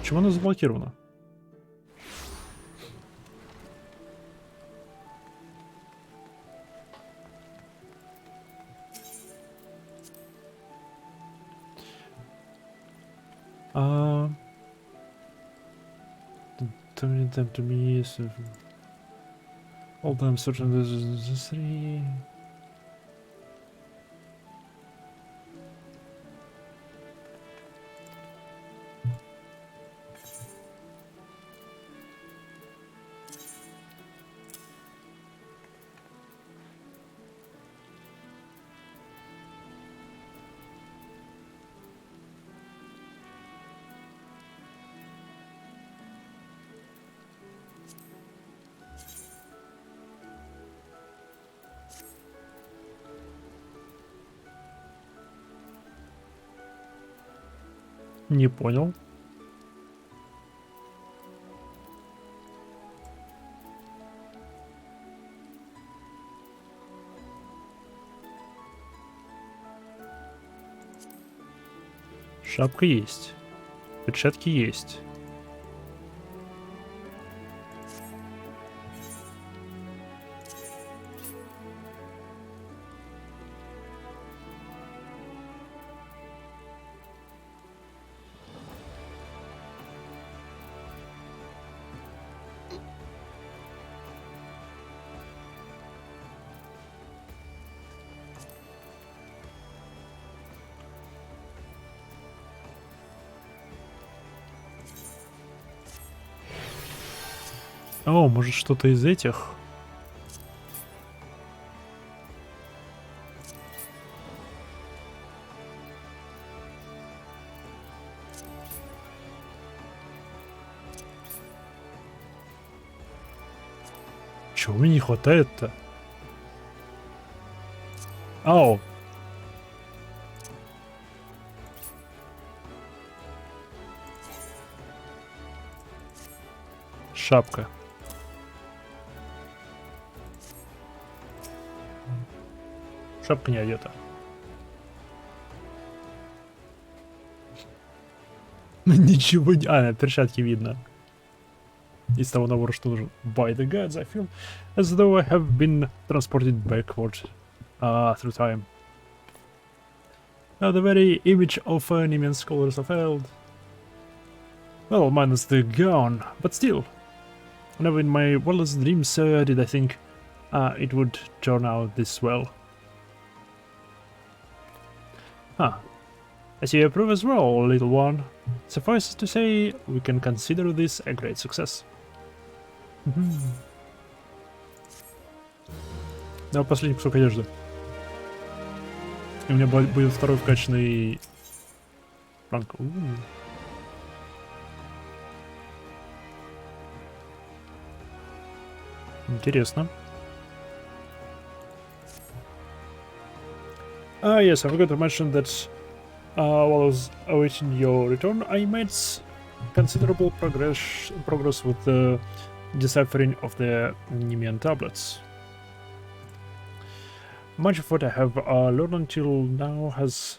Почему она заблокирована? Them to me is all them certain this three. Не понял. Шапка есть. Перчатки есть. О, может что-то из этих? Чего мне не хватает-то? Ау! Шапка. Шапка не одета. Ничего не... А, перчатки видно. Из того набора, что нужен. By the gods, I feel as though I have been transported backward through time. The very image of an immense scholars of held. Well, minus the gown, but still. Never in my wildest dreams did I think it would turn out this well. Huh. As you approve as well, little one. Suffice it to say, we can consider this a great success. Да, последний кусок одежды. И у меня будет второй вкачанный ранг. Интересно. Ah, yes, I forgot to mention that while I was awaiting your return, I made considerable progress with the deciphering of the Nemean tablets. Much of what I have learned until now has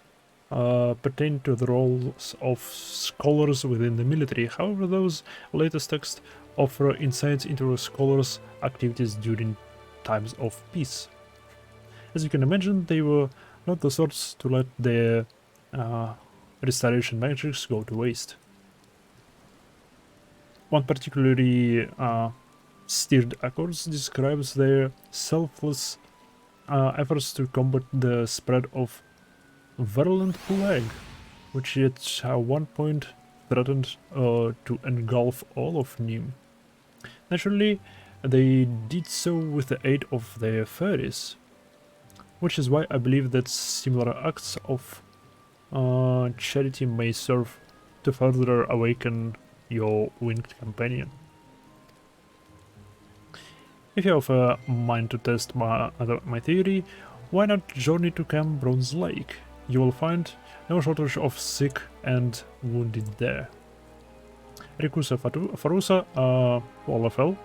pertained to the roles of scholars within the military. However, those latest texts offer insights into a scholar's activities during times of peace. As you can imagine, they were not the sorts to let their restoration magics go to waste. One particularly steered accounts describes their selfless efforts to combat the spread of virulent plague, which at one point threatened to engulf all of Nim. Naturally, they did so with the aid of their fairies, which is why I believe that similar acts of charity may serve to further awaken your winged companion. If you have a mind to test my theory, why not journey to Camp Bronze Lake? You will find no shortage of sick and wounded there. Rikusa Farusa, Olafel,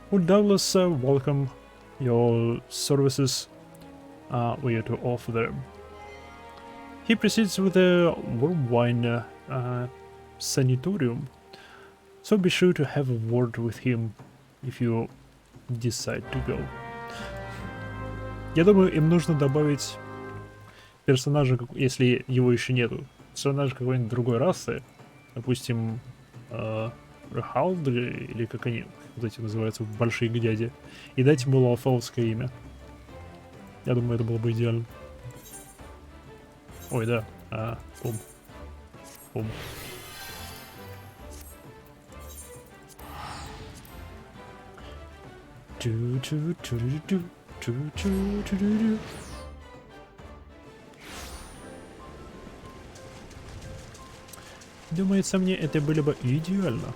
would doubtless welcome your services were you to offer them. He proceeds with a warm wine sanatorium, so be sure to have a word with him if you decide to go. Я думаю, им нужно добавить персонажа, если его еще нету, персонажа какой-нибудь другой расы, допустим, Рахалды, или как они вот эти называются, большие дяди, и дать ему лафалское имя. Я думаю, это было бы идеально. Ой, да. Бум. Бум. Думается мне, это было бы идеально.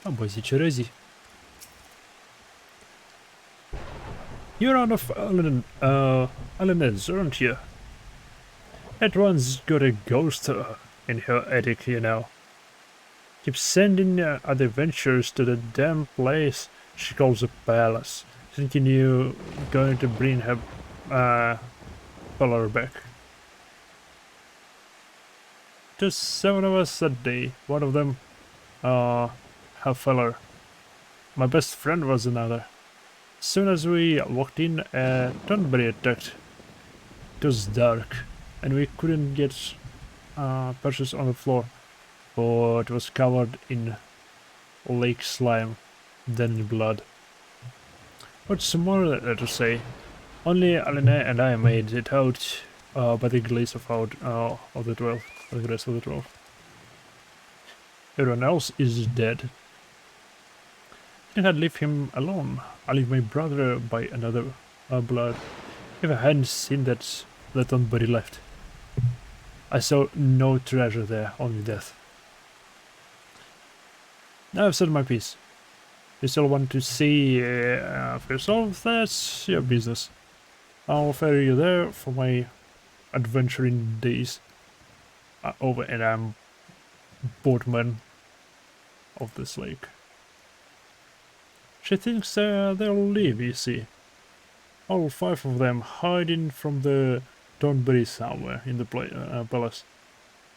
Обози черези. You're out of Alanez, aren't you? That one's got a ghost in her attic, you know. Keeps sending other adventurers to the damn place she calls a palace, thinking you're going to bring her fella back. Just 7 of us that day. One of them, her feller. My best friend was another. As soon as we walked in, Thornberry attacked. It was dark, and we couldn't get purchase on the floor, for it was covered in lake slime, then in blood. What's more to say? Only Alina and I made it out by the grace of the 12. By the grace of the 12. Everyone else is dead. I had leave him alone. I leave my brother by another blood. If I hadn't seen that Thornberry left. I saw no treasure there, only death. Now I've said my piece. You still want to see for yourself? That's your business. I'll ferry you there for my adventuring days. Over and I'm boatman of this lake. She thinks they'll leave, you see. All 5 of them hiding from the Thornberry somewhere in the palace.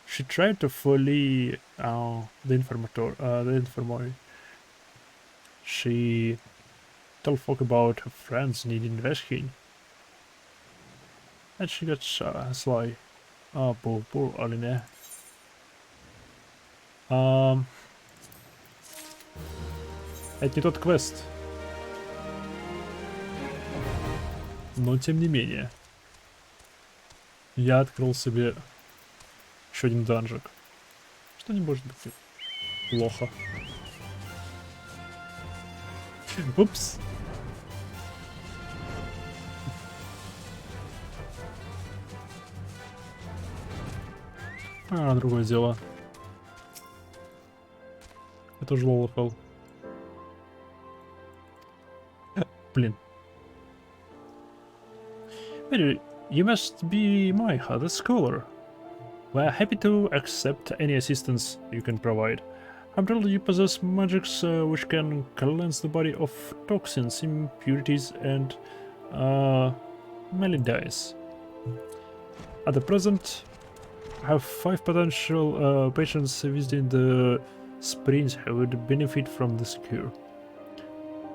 She tried to flee the infirmary. She told folk about her friends needing rescuing. And she got sly. Oh, poor Aline. Это не тот квест. Но тем не менее. Я открыл себе еще один данжик. Что не может быть плохо. Упс. А, другое дело. Это же лолофел. Блин. Mary, you must be Maiha, the scholar. We're happy to accept any assistance you can provide. I'm told you possess magics which can cleanse the body of toxins, impurities, and maladies. At the present, I have 5 potential patients visiting the springs who would benefit from this cure.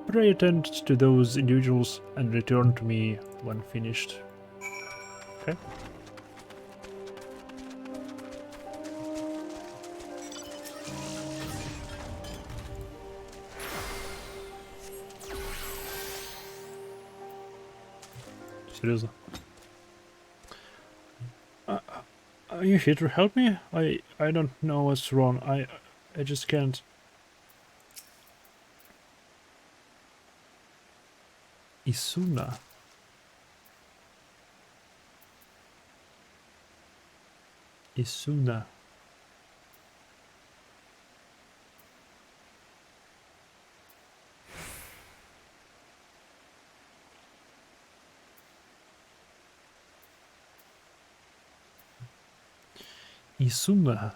Pray attend to those individuals and return to me when finished. Okay. Seriously. Are you here to help me? I don't know what's wrong. I just can't. Isuna. Isuna. Isuna. Isuna.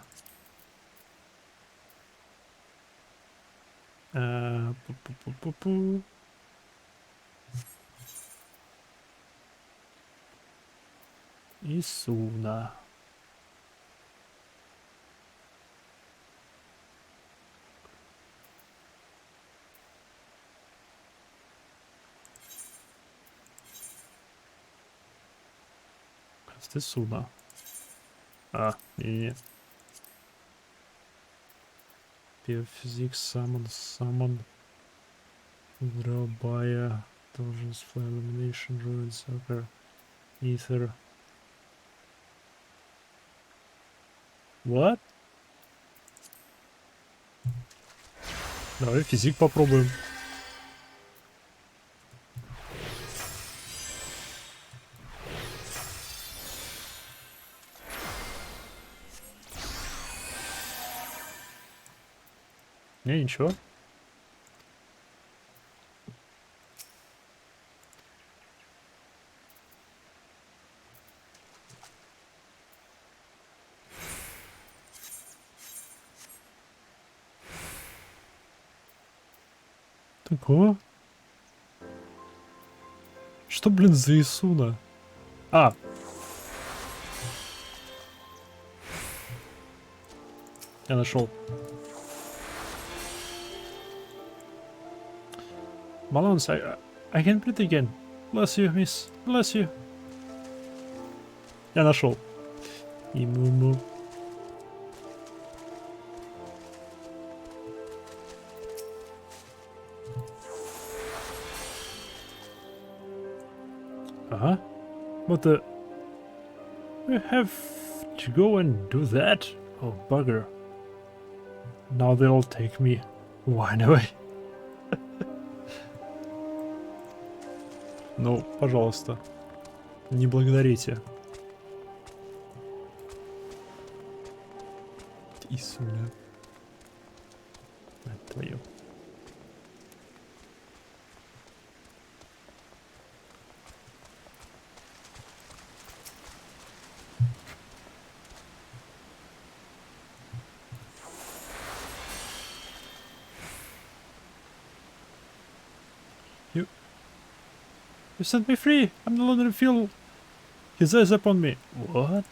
Isuna. А, не-не-не. Physics, summon. Дробая. Должность, flame elimination, ruin, sucker, ether. What? Давай физик попробуем. Не, ничего. Такого? Что, блин, за Исуна? А! Я нашел. Balance, I can breathe again. Bless you, miss. Bless you. Я нашел. Иму. Ага. What the... We have to go and do that? Oh, bugger. Now they'll take me. Wine away. Ну, пожалуйста. Не благодарите. Исуля. Мать твою. You set me free! I'm no longer feel his eyes upon me. What?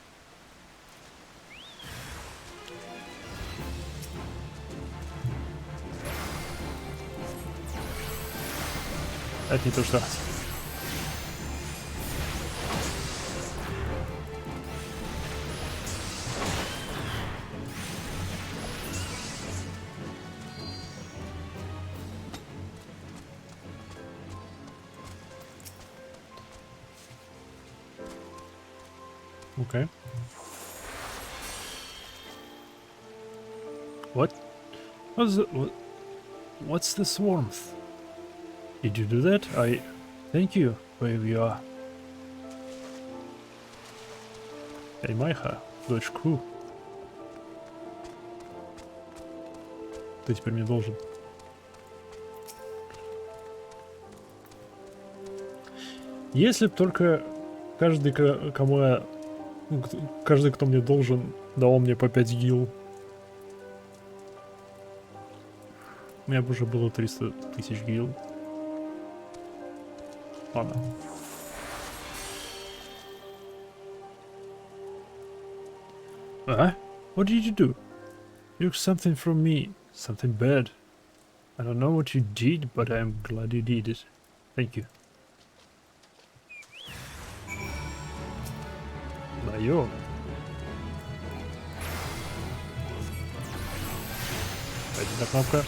Это не то что. Okay. What? What's this warmth? Did you do that? Thank you, wherever you are. Hey, Майха, дочь Ку. Ты теперь мне должен. Если б только каждый, кому я... Каждый, кто мне должен, дал мне по 5 гил. У меня бы уже было 300 тысяч гил. Ладно. What did you do? You took something from me. Something bad. I don't know what you did, but I'm glad you did it. Thank you. Даё. Одна кнопка.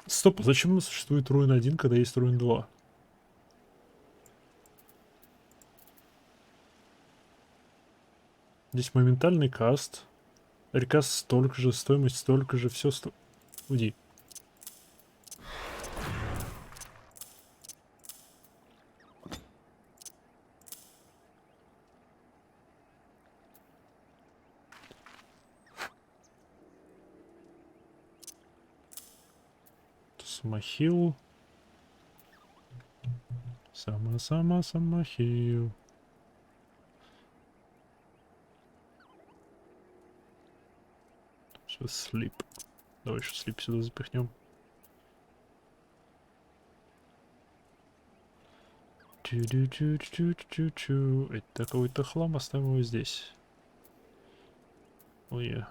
Стоп, зачем существует руин 1, когда есть руин 2? Здесь моментальный каст. Рекаст столько же, стоимость столько же, все Уйди. Самохил. Самохил. Сейчас слип. Давай еще слип сюда запихнем. Это какой-то хлам, оставим его здесь. Ой.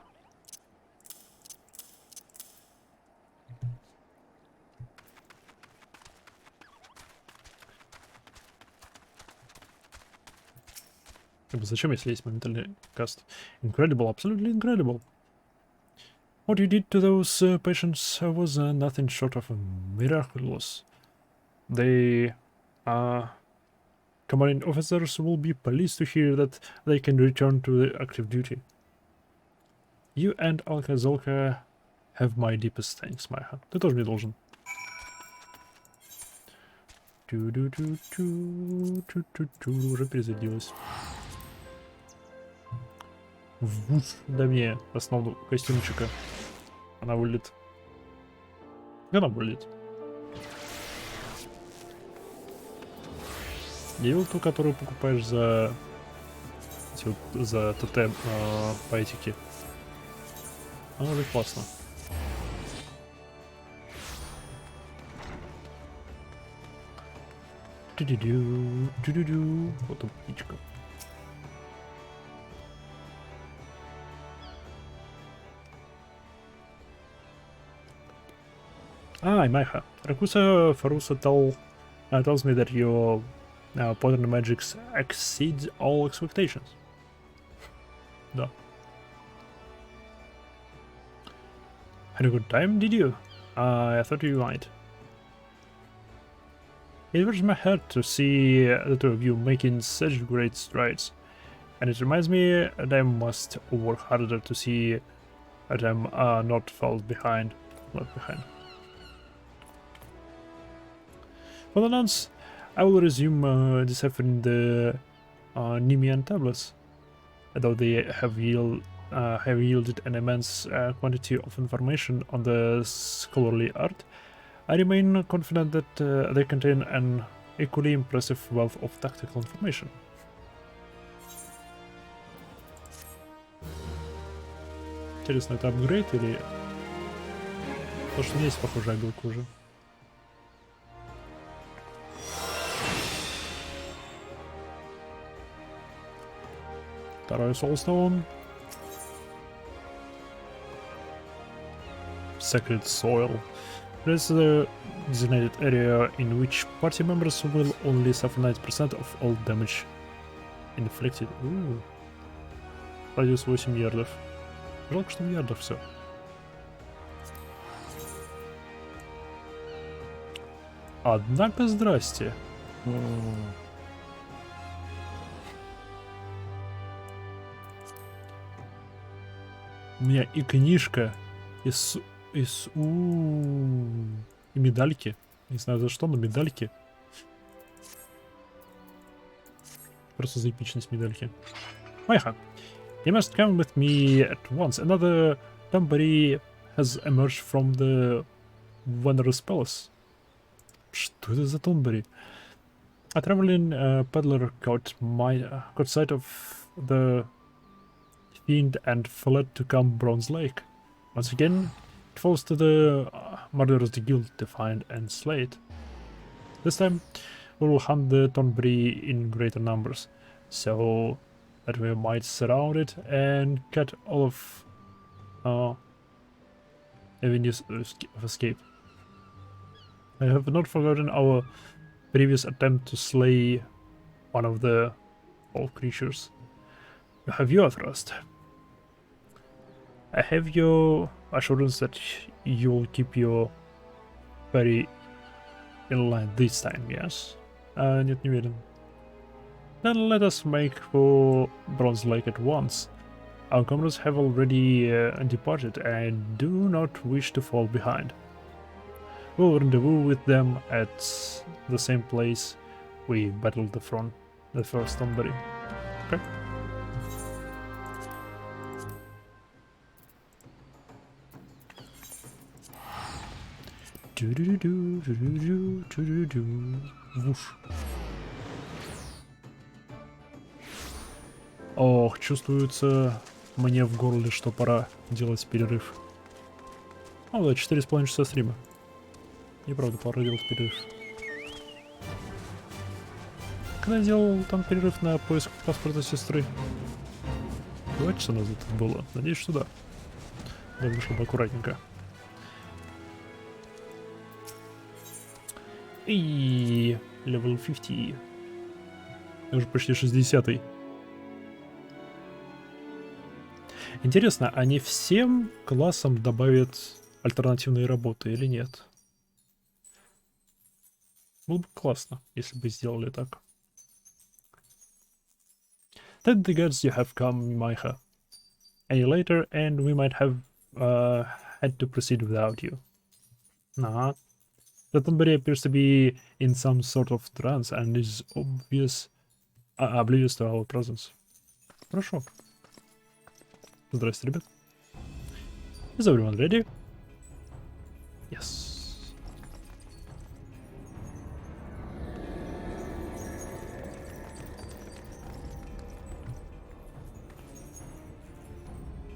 Зачем, если есть моментальный каст? Incredible, absolutely incredible. What you did to those patients was nothing short of miraculous. The commanding officers will be pleased to hear that they can return to the active duty. You and Alka Zolka have my deepest thanks, Майха. Ты тоже мне должен. Уже перезарядилась. Дай мне основу костюмчика. Она вылет. Она вылет. Я видел ту, которую покупаешь за ТТ пайтики. Она уже классно. Вот он, птичка. Майха. Rakusa Farusa tells me that your modern magics exceeds all expectations. Да. Had a good time, did you? I thought you might. It warms my heart to see the two of you making such great strides, and it reminds me that I must work harder to see that I'm not falling behind. Left behind. For the nonce, I will resume deciphering the Nemean tablets. Though they have yielded an immense quantity of information on the scholarly art, I remain confident that they contain an equally impressive wealth of tactical information. Интересно, это апгрейд или... Потому что у меня есть похожая обилка уже. Второй Soulstone. Sacred Soil. This is a designated area in which party members will only suffer 90% of all damage inflicted. Радиус 8 ярдов. Жалко, что в ярдах все. Однако, здрасте. У меня и книжка, и и медальки. Не знаю за что, но медальки. Просто за эпичность медальки. Майха, you must come with me at once. Another somebody has emerged from the Wondrous Palace. Что это за Тонбери? A traveling peddler caught sight of the fiend and fled to come Bronze Lake. Once again, it falls to the murderers of the guild to find and slay it. This time, we will hunt the Tonbri in greater numbers, so that we might surround it and cut all of avenues of escape. I have not forgotten our previous attempt to slay one of the old creatures. You have your thrust. I have your assurance that you'll keep your parry in line this time, yes? Нет, не уверен. Then let us make for Bronze Lake at once. Our comrades have already departed and do not wish to fall behind. We'll rendezvous with them at the same place we battled the first Tonberi. Okay. Вуш. Ох, чувствуется мне в горле, что пора делать перерыв. О, да, 4,5 часа стрима. Неправда, пора делать перерыв. Когда я делал там перерыв на поиск паспорта сестры? 2 часа назад это было. Надеюсь, что да. Да, вышло бы аккуратненько. И level 50. Я уже почти 60-й. Интересно, они всем классам добавят альтернативные работы или нет? Было бы классно, если бы сделали так. Thank the gods you have come, Maiha. Any later, and we might have had to proceed without you. Nah. The Tonberi appears to be in some sort of trance and is oblivious to our presence. Хорошо. Здрасте, ребят. Is everyone ready? Yes.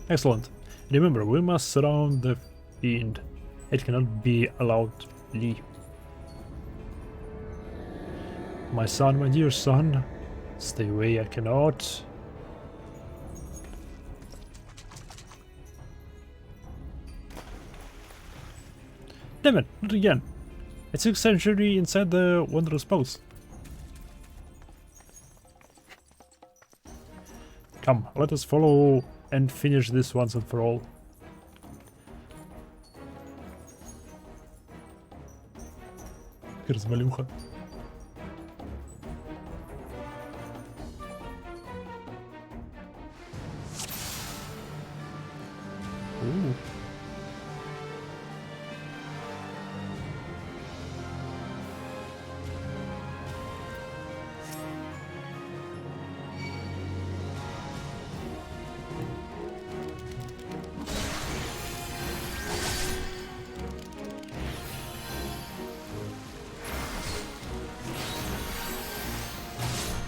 Excellent. Remember, we must surround the fiend. It cannot be allowed to flee. My son, my dear son, stay away, I cannot. Damn it, not again. It's 6th century inside the Wondrous Palace. Come, let us follow and finish this once and for all. Развалюха.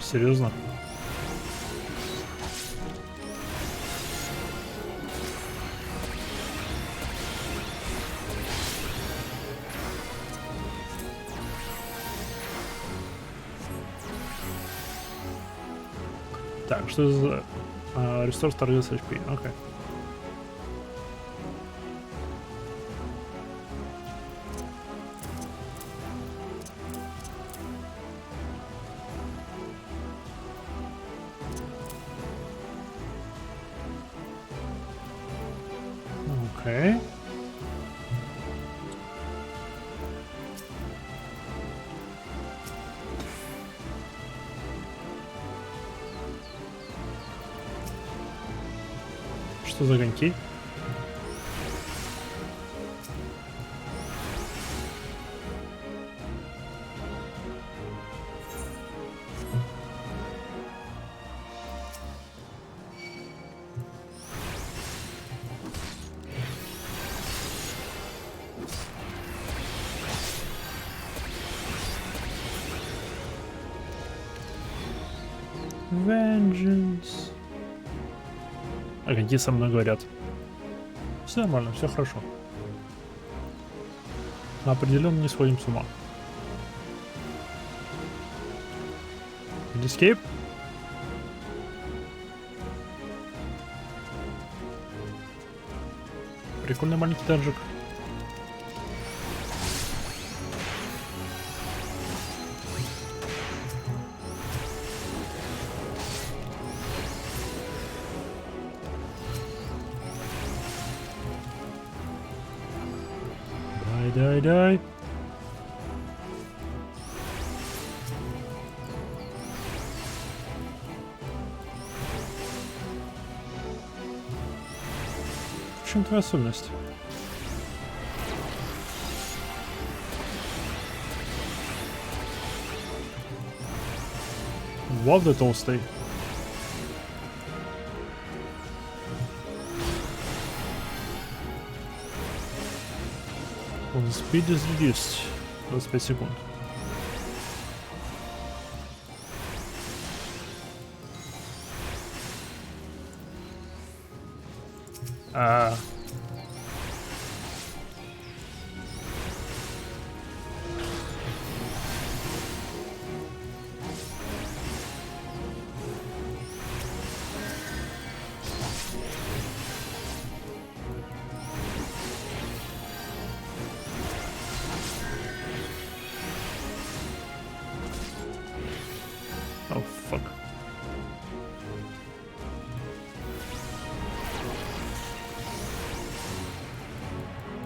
Серьезно? Так, что за... Restore Target's HP, окей. Окей. Что за огоньки? Vengeance. Огоньки со мной говорят. Все нормально, все хорошо. Мы определенно не сходим с ума. Escape? Прикольный маленький танжик. Дай. В чем твоя особенность? Вау, да толстый. Speed is reduced. 25 секунд. Oh, fuck.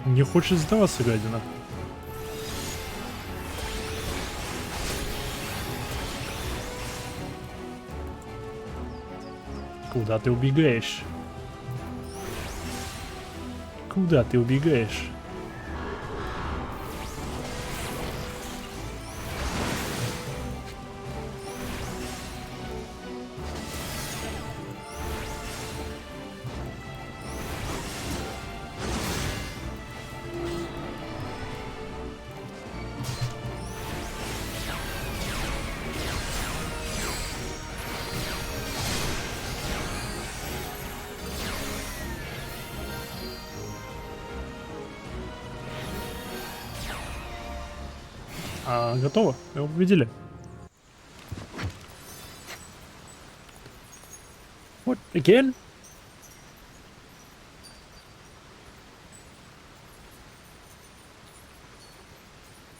Не хочет сдаваться, гадина. Куда ты убегаешь? Куда ты убегаешь? Готово. Его победили. What? Again?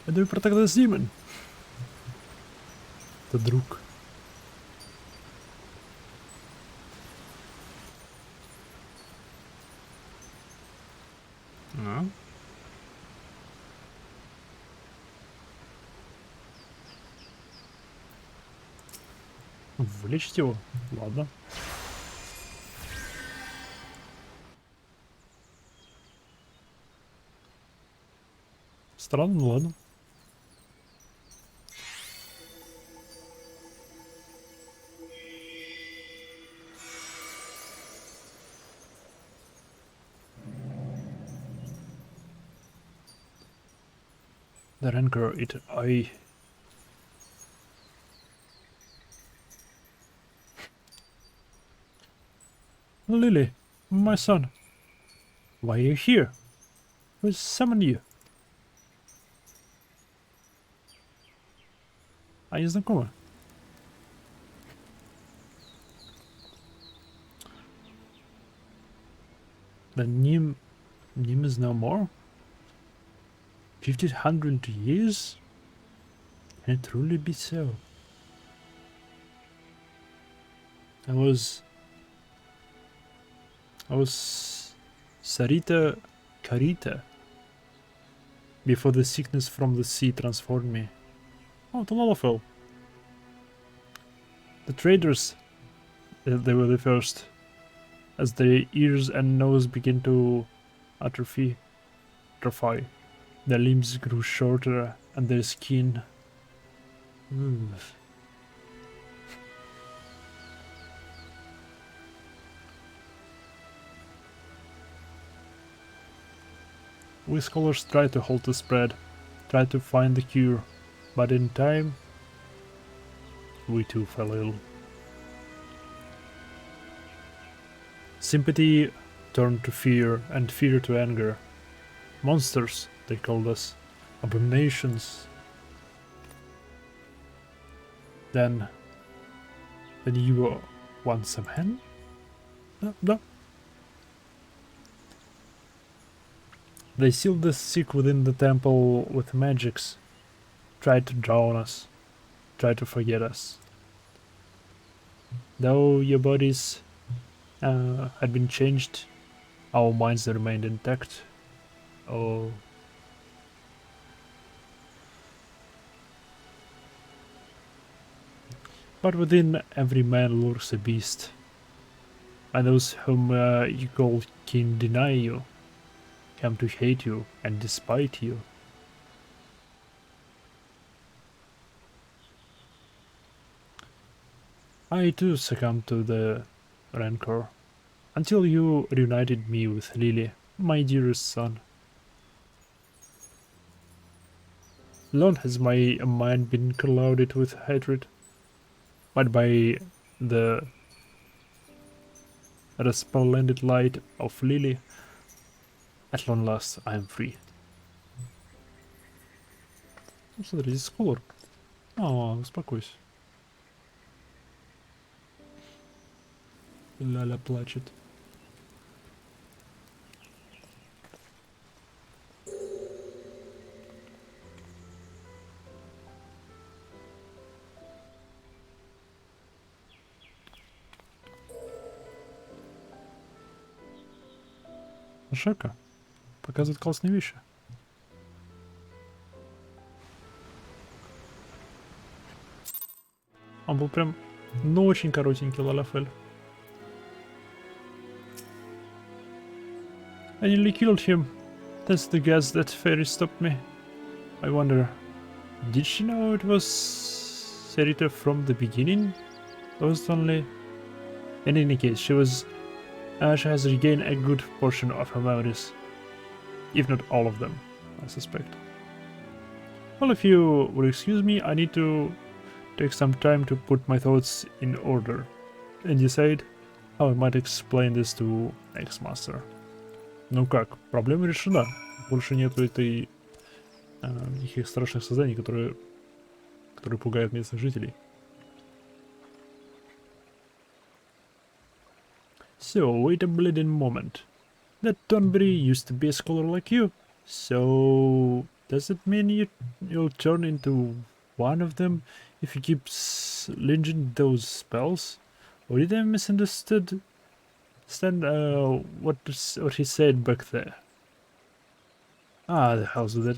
Это вы про тогда с Демон. Это друг. Вылечить его? Ладно. Странно, но ладно. The rancor, I... Lily, my son, why are you here? Who summoned you? Они знакомы. The Nim is no more? 1500 years? Can it truly be so? I was Sarita Karita before the sickness from the sea transformed me. Oh, the Lalafell. The traders, they were the first. as their ears and nose begin to atrophy. Their limbs grew shorter and their skin. Ooh. We scholars tried to halt the spread, tried to find the cure, but in time, we too fell ill. Sympathy turned to fear, and fear to anger. Monsters, they called us. Abominations. Then you want some hen? No. They sealed the sick within the temple with magics, tried to drown us, tried to forget us. Though your bodies had been changed, our minds remained intact. Oh. But within every man lurks a beast, and those whom you call kin deny you, come to hate you and despite you. I too succumbed to the rancor, until you reunited me with Lily, my dearest son. Long has my mind been clouded with hatred, but by the resplendent light of Lily, at long last I am free. Ну, смотри, здесь сколор. Успокойся. Ляля плачет. Шека показывает классные вещи. Он был прям, ну, очень коротенький Лалафель. I nearly killed him. That's the gas that fairy stopped me. I wonder, did she know it was Sarita from the beginning? Or was it only... In any case, she has regained a good portion of her memories. If not all of them, I suspect. Well, if you would excuse me, I need to take some time to put my thoughts in order and decide how I might explain this to X-Master. Ну как, проблема решена. Больше нету этих страшных созданий, которые пугают местных жителей. So, wait a bleeding moment. That Thornberry used to be a scholar like you. So, does it mean you'll turn into one of them if you keep slinging those spells? Or did I misunderstand what he said back there? Ah, the hell's with it.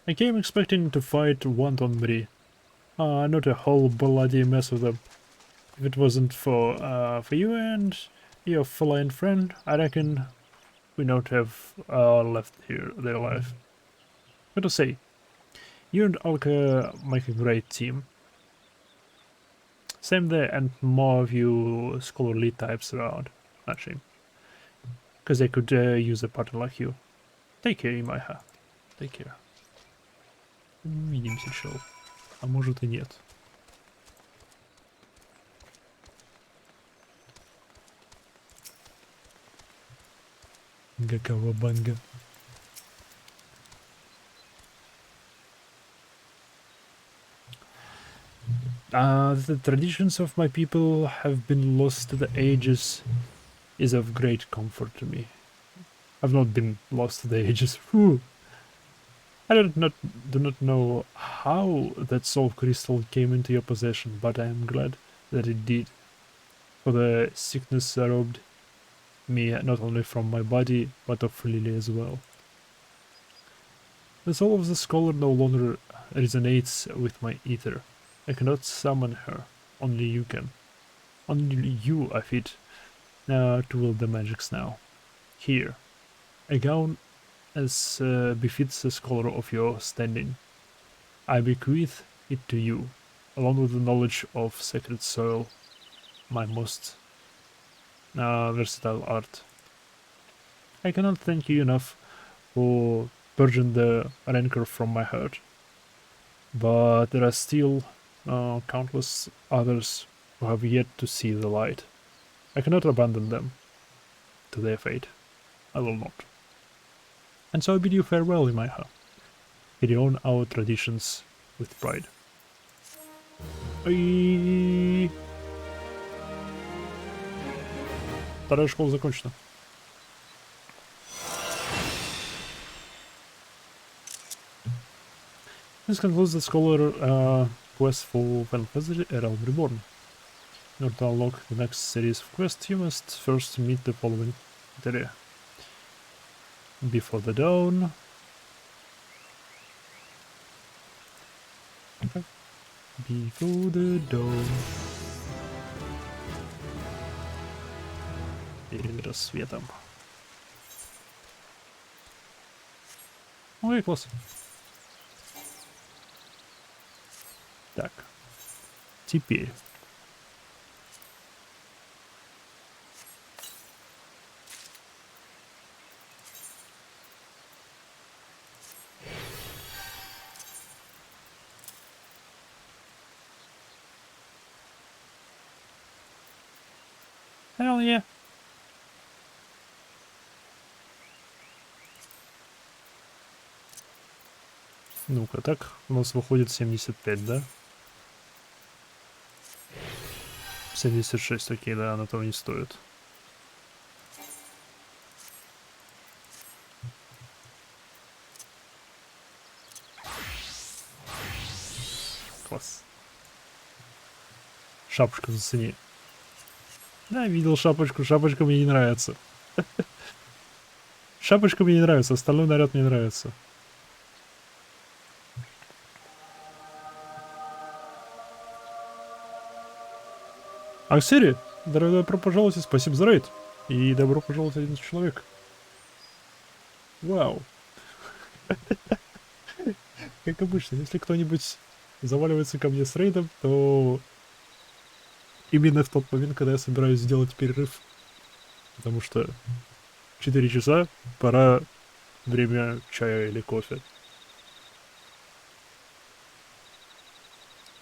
I came expecting to fight one Thornberry. Not a whole bloody mess of them. If it wasn't for you and your feline friend, I reckon we not have left here their life. What to say, you and Alka make a great team. Same there, and more of you scholarly types around. Not shame. Because they could use a partner like you. Take care, Imaiha. Take care. Увидимся, чел. А может и нет. Гакава-банга. The traditions of my people have been lost to the ages is of great comfort to me. I've not been lost to the ages. Whew. I do not know how that soul crystal came into your possession, but I am glad that it did. For the sickness robbed me not only from my body, but of Lily as well. The soul of the scholar no longer resonates with my ether. I cannot summon her. Only you can. Only you are fit to wield the magics now. Here, a gown as befits the scholar of your standing. I bequeath it to you, along with the knowledge of sacred soil, my most versatile art. I cannot thank you enough for purging the rancor from my heart, but there are still countless others who have yet to see the light. I cannot abandon them to their fate. I will not. And so I bid you farewell, Imaiha. Carry on our traditions with pride. И... Вторая школа закончена. This concludes the scholar quest for Final Fantasy Realm Reborn. In order to unlock the next series of quests, you must first meet the following criteria. Before the dawn. Okay. Before the dawn. Перед рассветом. Ой, класс. Так. Теперь. Hell yeah. Ну-ка, так у нас выходит 75, да? 76, окей, да, оно того не стоит. Класс. Шапочку зацени. Да, видел шапочку, шапочка мне не нравится. Шапочка мне не нравится, остальной наряд мне нравится. Аксери, добро пожаловать и спасибо за рейд. И добро пожаловать 11 человек. Вау. Как обычно, если кто-нибудь заваливается ко мне с рейдом, то именно в тот момент, когда я собираюсь сделать перерыв. Потому что 4 часа, пора время чая или кофе.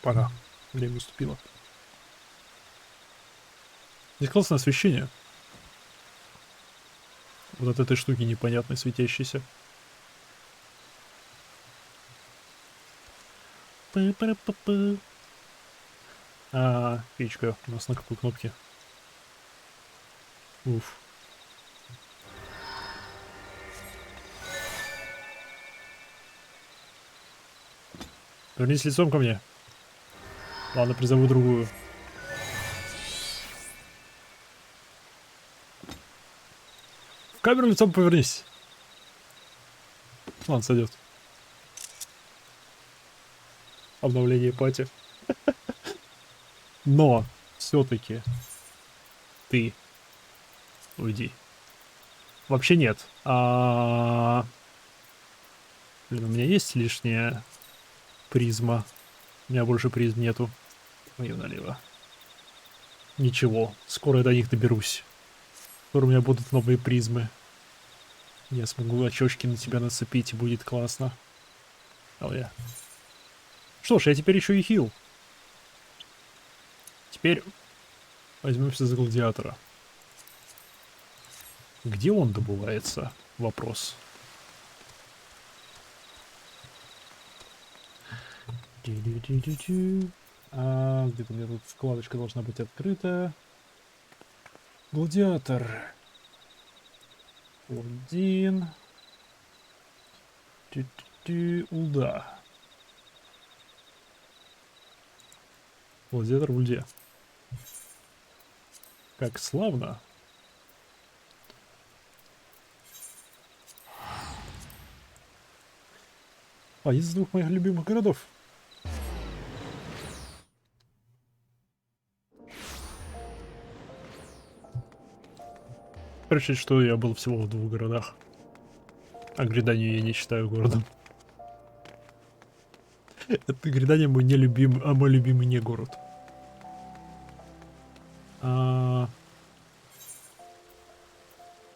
Пора. Время наступило. Здесь классное освещение. Вот от этой штуки непонятной светящейся. Фичка. У нас на какой кнопке? Уф. Вернись лицом ко мне. Ладно, призову другую. В камеру лицом повернись. Ладно, сойдет. Обновление пати. Но все-таки ты уйди. Вообще нет. Блин, у меня есть лишняя призма. У меня больше призм нету. Мою налево. Ничего, скоро я до них доберусь. Скоро у меня будут новые призмы. Я смогу очечки на тебя нацепить, и будет классно. Что ж, я теперь еще и хил. Теперь возьмемся за гладиатора. Где он добывается? Вопрос. Где-то у меня тут вкладочка должна быть открыта. Гладиатор. Один. Улда. Гладиатор в ульде. Как славно. Один из двух моих любимых городов. Короче, что я был всего в 2 городах. А Гриданию я не считаю городом. Это Гридания мой нелюбимый, мой любимый не город.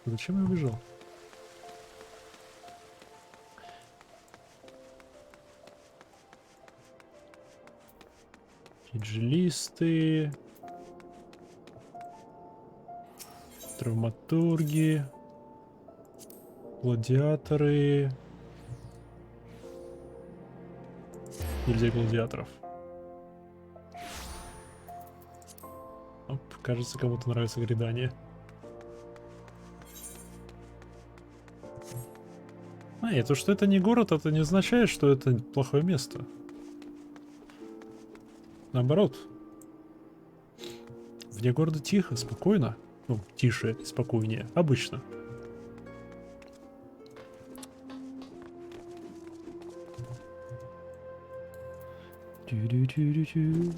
Зачем я убежал? Хиджилисты. Травматурги. Гладиаторы. Нельзя гладиаторов. Оп, кажется, кому-то нравится Гридания. И то, что это не город, это не означает, что это плохое место. Наоборот. Вне города тихо, спокойно. Ну, тише и спокойнее. Обычно. Тю-дю-тю-дю-тю.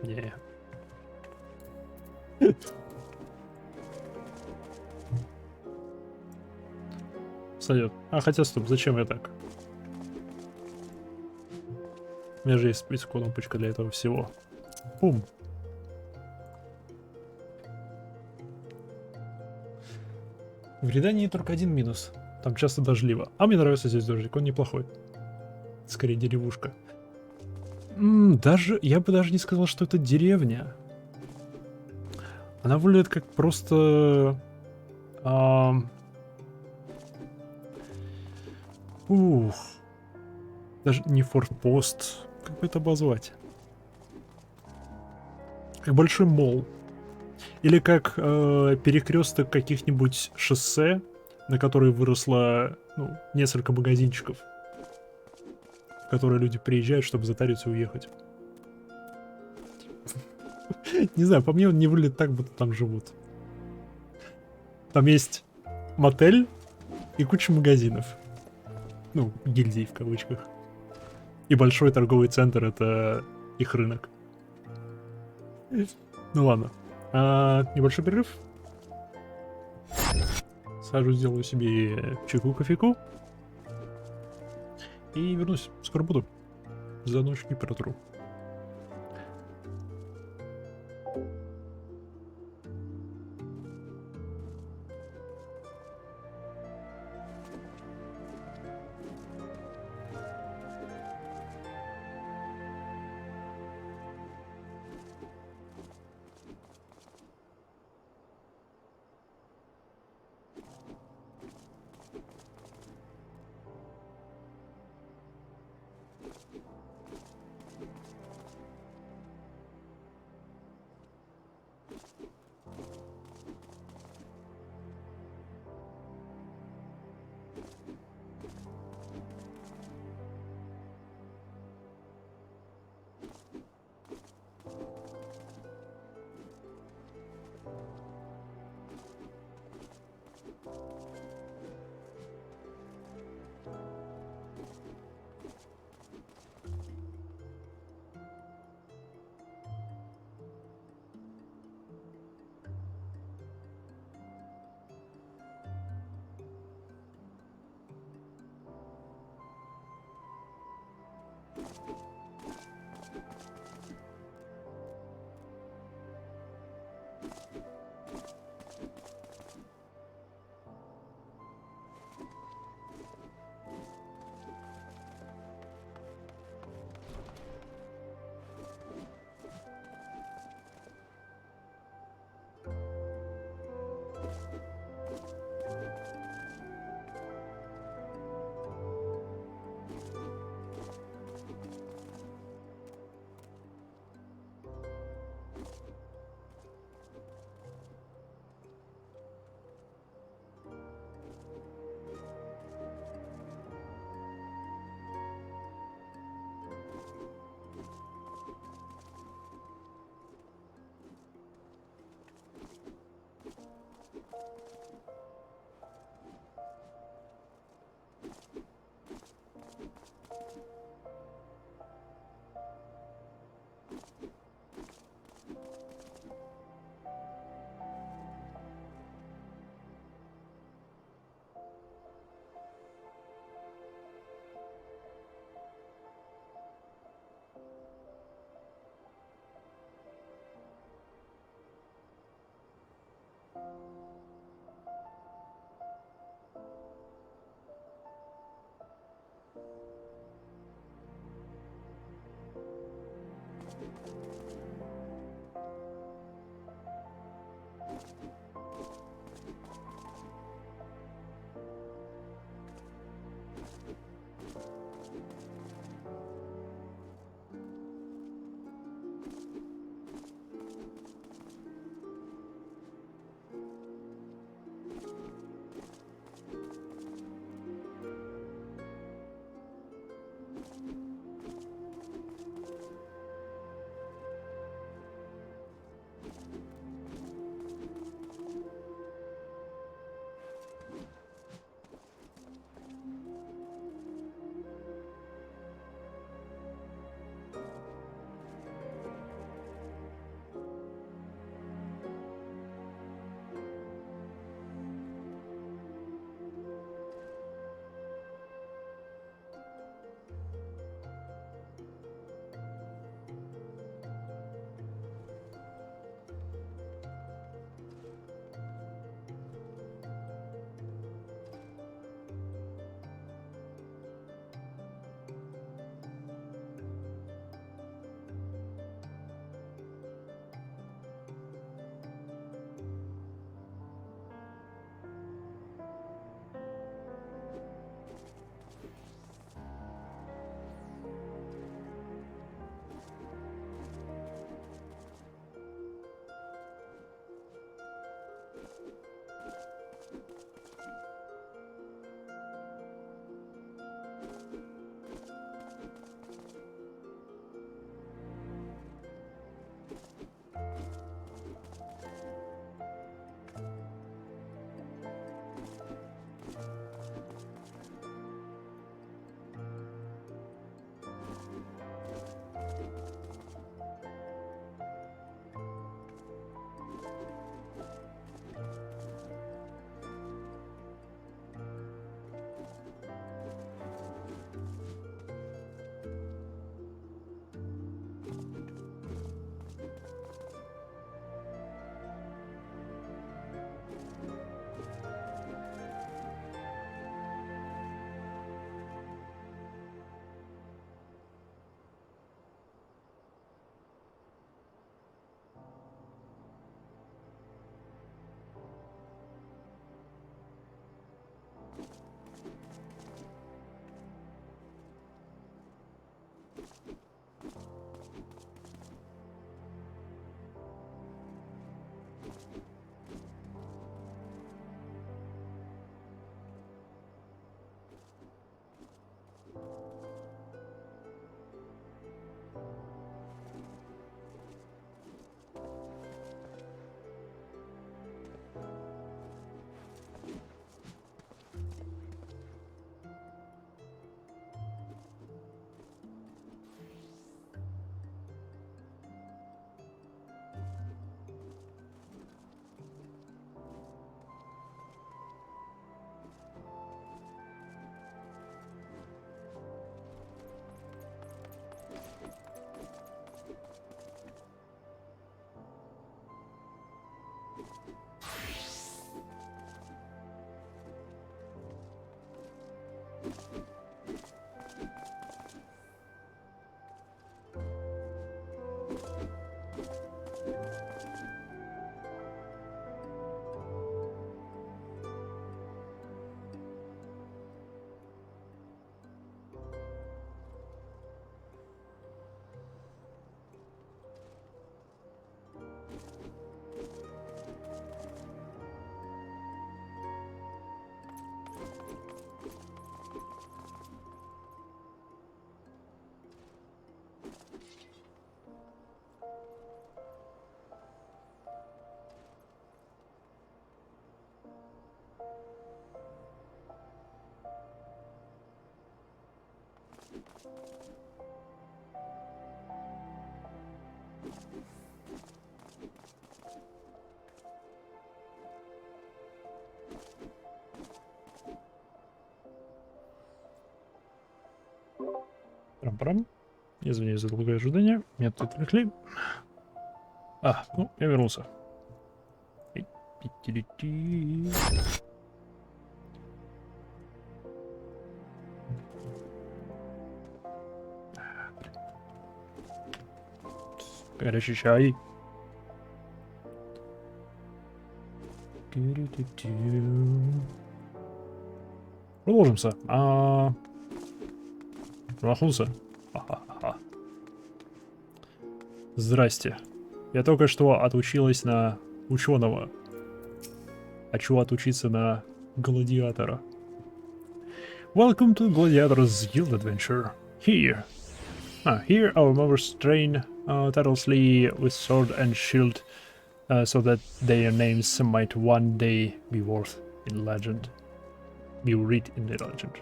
Не. Сойдет. А хотя стоп, зачем я так? У меня же есть спецкнопочка для этого всего. Пум. В Гридании только один минус. Там часто дождливо. А мне нравится здесь дождик, он неплохой. Скорее деревушка. Даже, я бы даже не сказал, что это деревня. Она выглядит как просто... Даже не форпост. Как бы это обозвать? Как большой молл. Или как перекресток каких-нибудь шоссе, на которые выросло несколько магазинчиков, в которые люди приезжают, чтобы затариться и уехать. Не знаю, по мне он не выглядит так, будто там живут. Там есть мотель и куча магазинов. Ну, гильдий в кавычках. И большой торговый центр — это их рынок. Ну ладно. Небольшой перерыв. Сажу, сделаю себе чайку, кофейку. И вернусь. Скоро буду. За ночь температуру. Трам-парам. Извиняюсь за долгое ожидание. Меня тут отвлекли. Ну, я вернулся. Горячий чай. Продолжимся. Промахнулся. Ха-ха-ха. Здрасте. Я только что отучилась на ученого. Хочу отучиться на гладиатора. Welcome to Gladiator's Guild Adventure. Here our members train tirelessly with sword and shield so that their names might one day be worth in legend. Be read in the legend.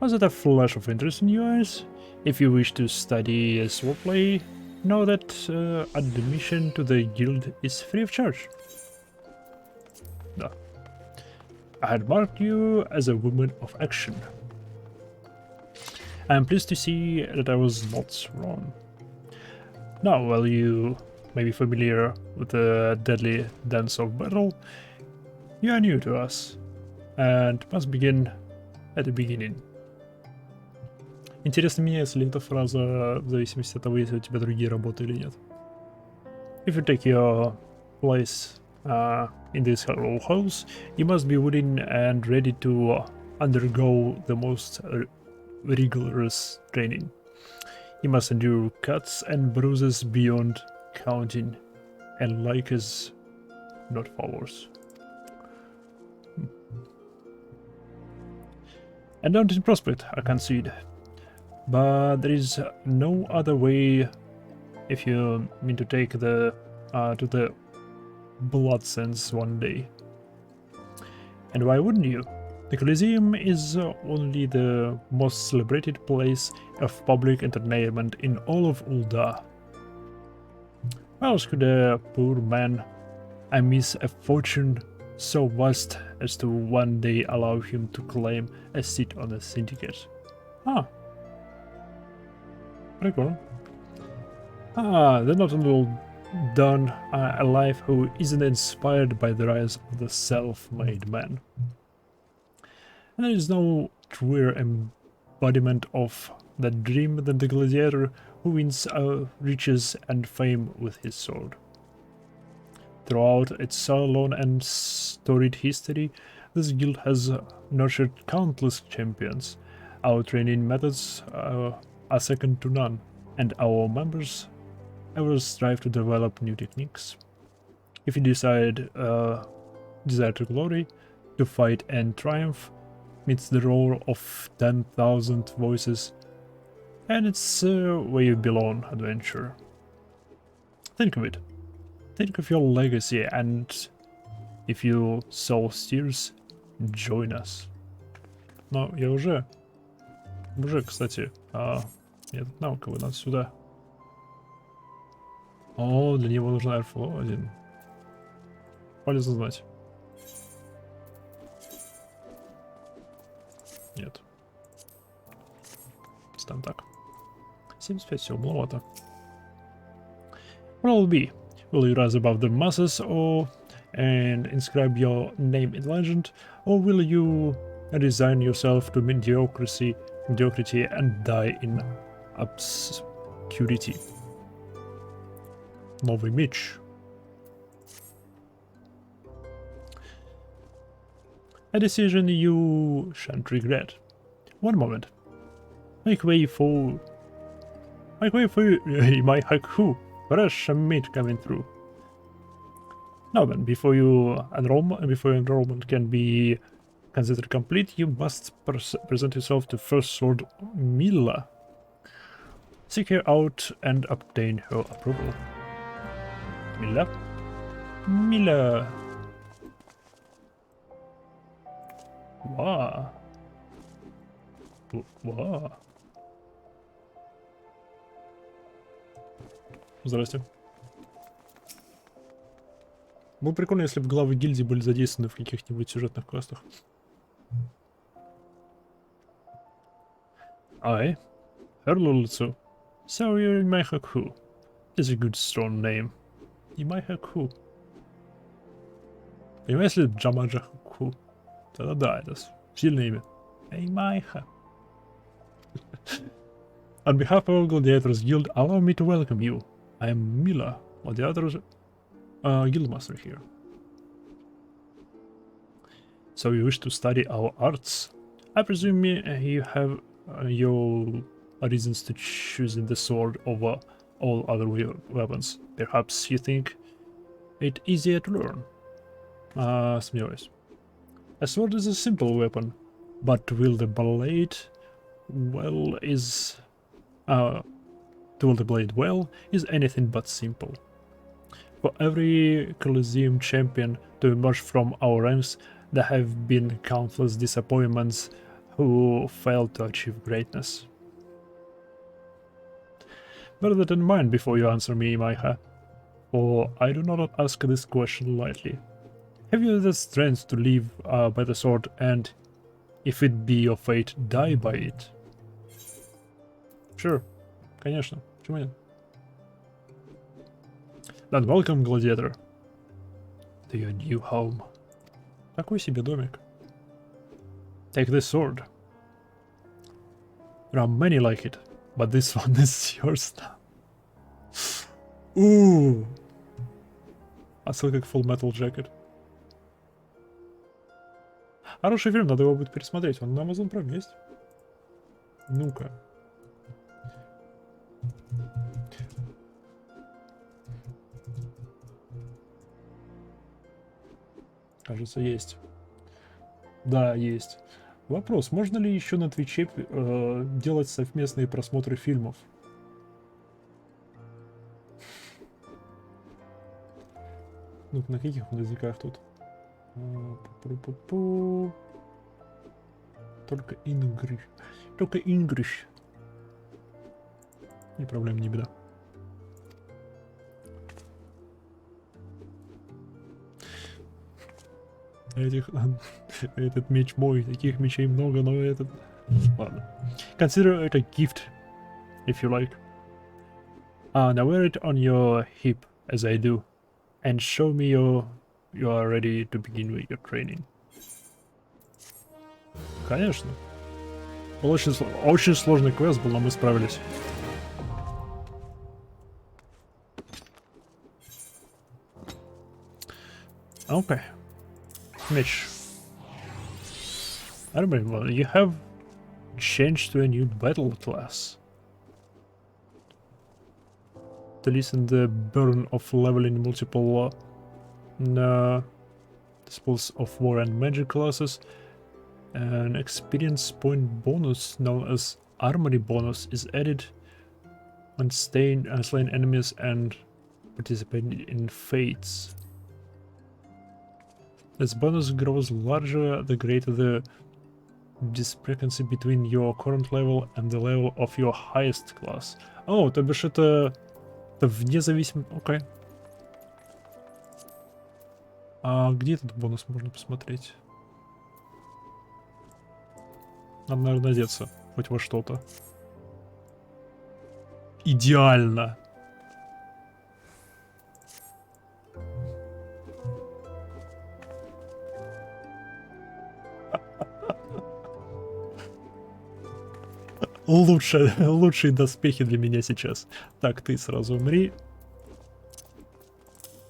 Was it a flash of interest in your eyes? If you wish to study swordplay, know that admission to the guild is free of charge. Да. I had marked you as a woman of action. I am pleased to see that I was not wrong. Now, while you may be familiar with the deadly dance of battle, you are new to us, and must begin at the beginning. Интересно, меняется ли эта фраза в зависимости от того, если у тебя другие работы или нет. If you take your place in these hollow halls, you must be willing and ready to undergo the most rigorous training. You must endure cuts and bruises beyond counting, and likers, not followers. A daunting prospect, I concede. But there is no other way if you mean to take the to the blood sense one day. And why wouldn't you? The Coliseum is only the most celebrated place of public entertainment in all of Ul'dah. Why else could a poor man amass a fortune so vast as to one day allow him to claim a seat on the syndicate? Прикольно. They're not all done a life who isn't inspired by the rise of the self-made man. And there is no truer embodiment of that dream than the gladiator who wins riches and fame with his sword. Throughout its long and storied history, this guild has nurtured countless champions. Our training methods are second to none, and our members ever strive to develop new techniques. If you desire to glory, to fight and triumph, meets the roar of 10,000 voices, and it's where you belong, adventure. Think of it. Think of your legacy, and if your soul steers, join us. Но я уже, кстати, нет навыка, вы надо сюда. О, для него нужен Airflow 1. Полезно знать. Нет. Ставим так. 75 всего маловато. What will be? Will you rise above the masses and inscribe your name in legend, or will you resign yourself to mediocrity and die in obscurity? Новый меч. A decision you shan't regret. One moment. Make way for my haiku. Fresh meat coming through. Now then, before your enrollment can be considered complete, you must present yourself to First Sword Mila. Seek her out and obtain her approval. Mila? Mila! Wow. Wow. Здрасте. Было бы прикольно, если бы главы гильдии были задействованы в каких-нибудь сюжетных квестах. I, Herlulutsu. So you're in my haiku. It's a good strong name. In my haiku. Понимаешь, если Джамаджа хaiku, тогда да, это сильное имя. Эймайха. On behalf of Gladiators Guild, allow me to welcome you. I am Mila, Gladiators. Guildmaster here. So you wish to study our arts? I presume you have your reasons to choosing the sword over all other weapons. Perhaps you think it easier to learn. Сомневаюсь. A sword is a simple weapon, but to wield the blade well is anything but simple. For every Colosseum champion to emerge from our ranks, there have been countless disappointments who failed to achieve greatness. Bear that in mind before you answer me, Maiha, for I do not ask this question lightly. Have you the strength to live by the sword and, if it be your fate, die by it? Sure, конечно, почему нет? Then welcome, gladiator, to your new home. Такой себе домик. Take this sword. There are many like it, but this one is yours now. Ooh. Отсылка к Full Metal Jacket. Хороший фильм, надо его будет пересмотреть. Он на Amazon Prime есть. Ну-ка. Кажется, есть. Да, есть. Вопрос, можно ли еще на Твиче делать совместные просмотры фильмов? Ну, на каких языках тут? Только English. Только English. Не проблем, не беда. Этот меч мой, таких мечей много, но этот... Ладно. Consider it a gift, if you like. Now wear it on your hip, as I do, and show me you are ready to begin with your training. Конечно. Был очень сложный квест был, но мы справились. Okay. Mitch. I remember, you have changed to a new battle class. To lessen the burden of leveling multiple disciples of war and magic classes, an experience point bonus known as armory bonus is added when slaying enemies and participating in fates. This bonus grows larger the greater the discrepancy between your current level and the level of your highest class. О, то бишь это вне зависимости... Окей. А где этот бонус можно посмотреть? Надо, наверное, одеться хоть во что-то. Идеально! Лучшие доспехи для меня сейчас. Так, ты сразу умри.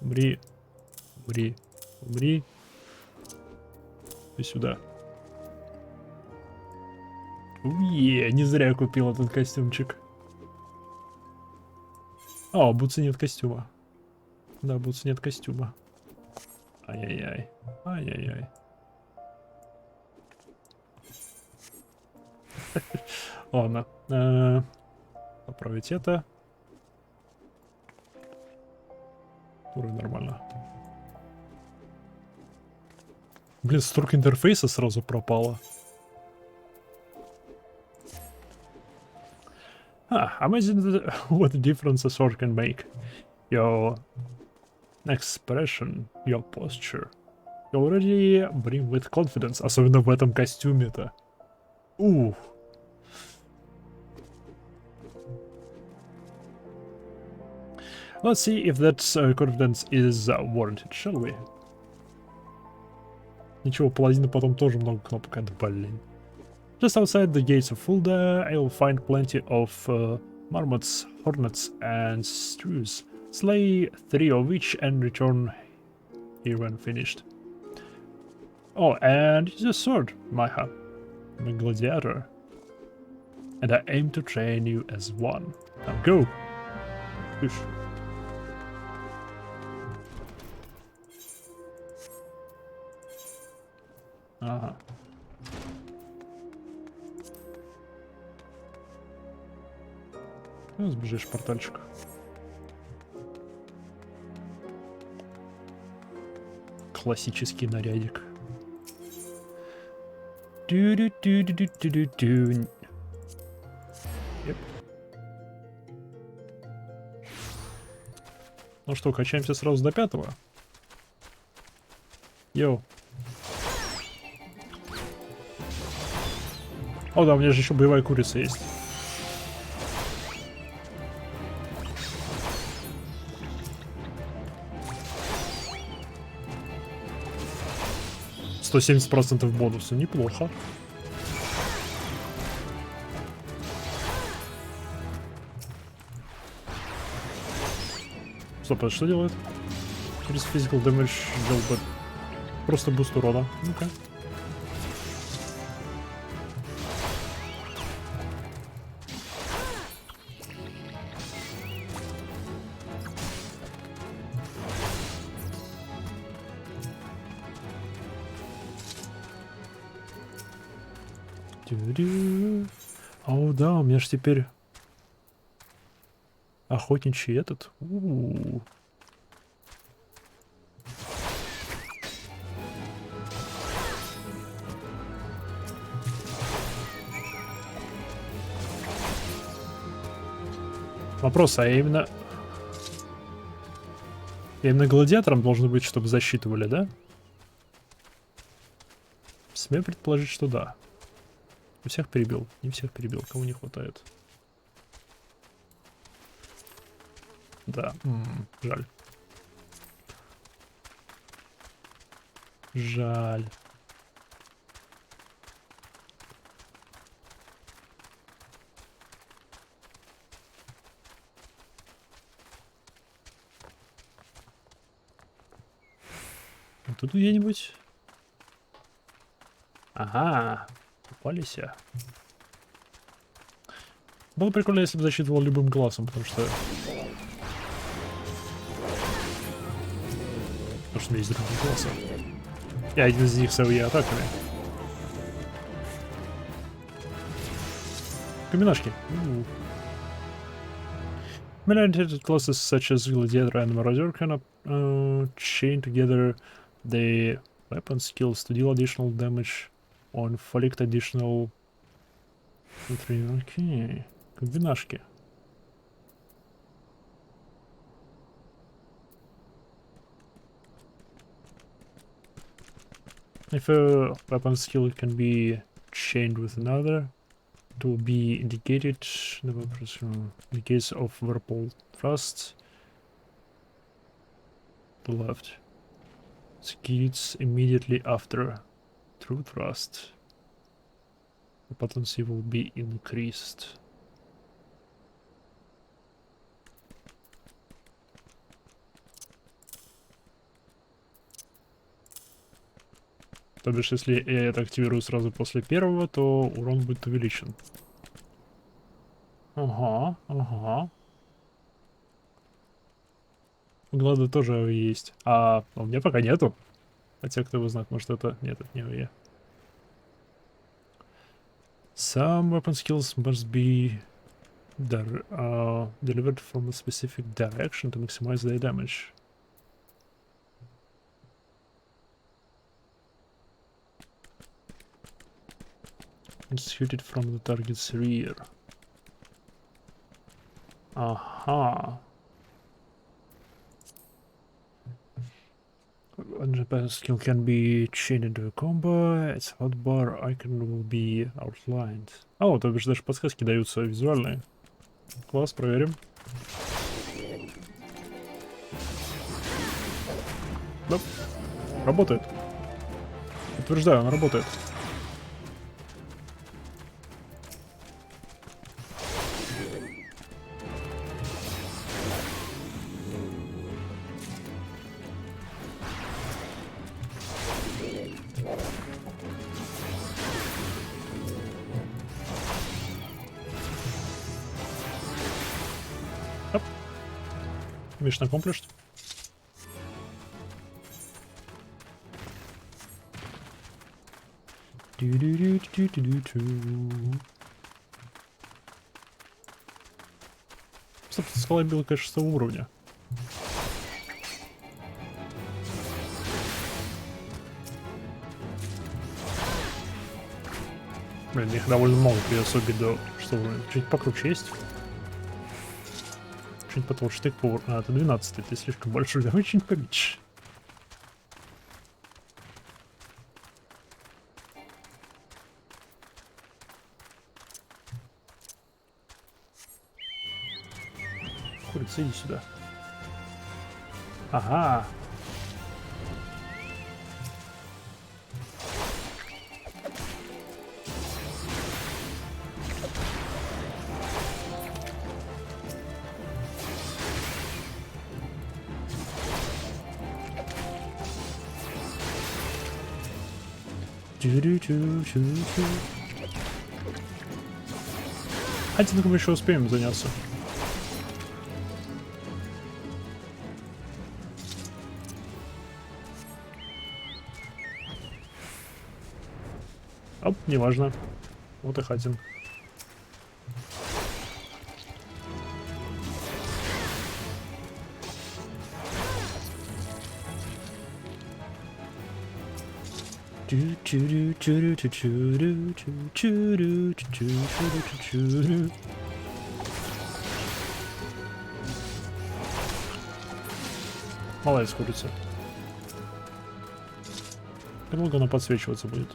Умри. Умри. Умри. И сюда. Уе, не зря я купил этот костюмчик. А, бутсы нет костюма. Да, бутсы нет костюма. Ай-яй-яй. Ай-яй-яй. Ладно. Поправить это. Вроде нормально. Блин, столько интерфейса сразу пропало. Amazing what difference a sword can make. Your expression, your posture. You already bring with confidence. Особенно в этом костюме-то. Ух. Let's see if that confidence is warranted, shall we? Ничего, паладина потом тоже много кнопок, это блин. Just outside the gates of Fulda, you'll find plenty of marmots, hornets, and stews, Slay 3 of each and return here when finished. Oh, and it's a sword, Maha. I'm a gladiator. And I aim to train you as one. Now go! Push. Ага. Ну, сбежишь в портальчик. Классический нарядик. Ду-ду-ду-ду-ду-ду-ду. Yep. Ну что, качаемся сразу до 5-го? Йоу. О, да, у меня же еще боевая курица есть. %70% бонуса, неплохо. Стоп, это что делает? Через physical damage делает просто буст урона. Ну-ка. О, да, у меня же теперь охотничий этот. Вопрос, а именно гладиатором должен быть, чтобы засчитывали, да? Смею предположить, что да. Не всех перебил, не всех перебил, кому не хватает. Да, жаль. Жаль. А тут где-нибудь? Ага. Попались. Было прикольно, если бы засчитывал любым классом, потому что у меня есть другие классы. И один из них с АВЕ атаками. Каменашки. Melee-oriented classes such as Gladiator and Marauder can chain together the weapon skills to deal additional damage or inflict additional... Окей. Комбинашки. If a weapon skill can be chained with another, it will be indicated in the case of Whirlpool Thrust. The left. Skills immediately after True Thrust. The potency will be increased. То бишь, если я это активирую сразу после первого, то урон будет увеличен. Ага, ага. У Глада тоже есть. А у меня пока нету. Хотя, кто его знает, может это... Нет, это не АВЕ. Some weapon skills must be delivered from a specific direction to maximize their damage. Executed from the target's rear. Aha. When the skill can be chained into a combo, its hotbar icon will be outlined. О, то бишь даже подсказки даются визуальные. Класс, проверим. Да. Работает. Утверждаю, он работает. Mission accomplished. Собственно, скала белка 6 уровня. Блин, их довольно много придется убить до 6 уровня. Что-нибудь покруче есть? Что-нибудь потолще. Ты повар. А, ты 12, ты слишком большой. Давай что-нибудь поменьше. Курица, иди сюда. Ага. Хотя мы еще успеем заняться. Оп, неважно. Вот и хатин. Молодец, курица. Как долго она подсвечиваться будет?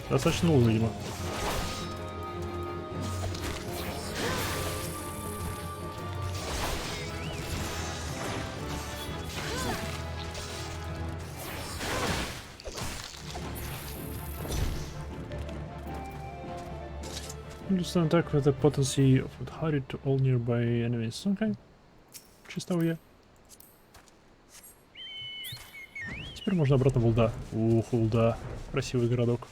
Достаточно долго, видимо. Understand attack with the potency of hurry to all nearby enemies. Okay. Чисто уе. Теперь можно обратно в Улда. Ух, Улда. Красивый городок.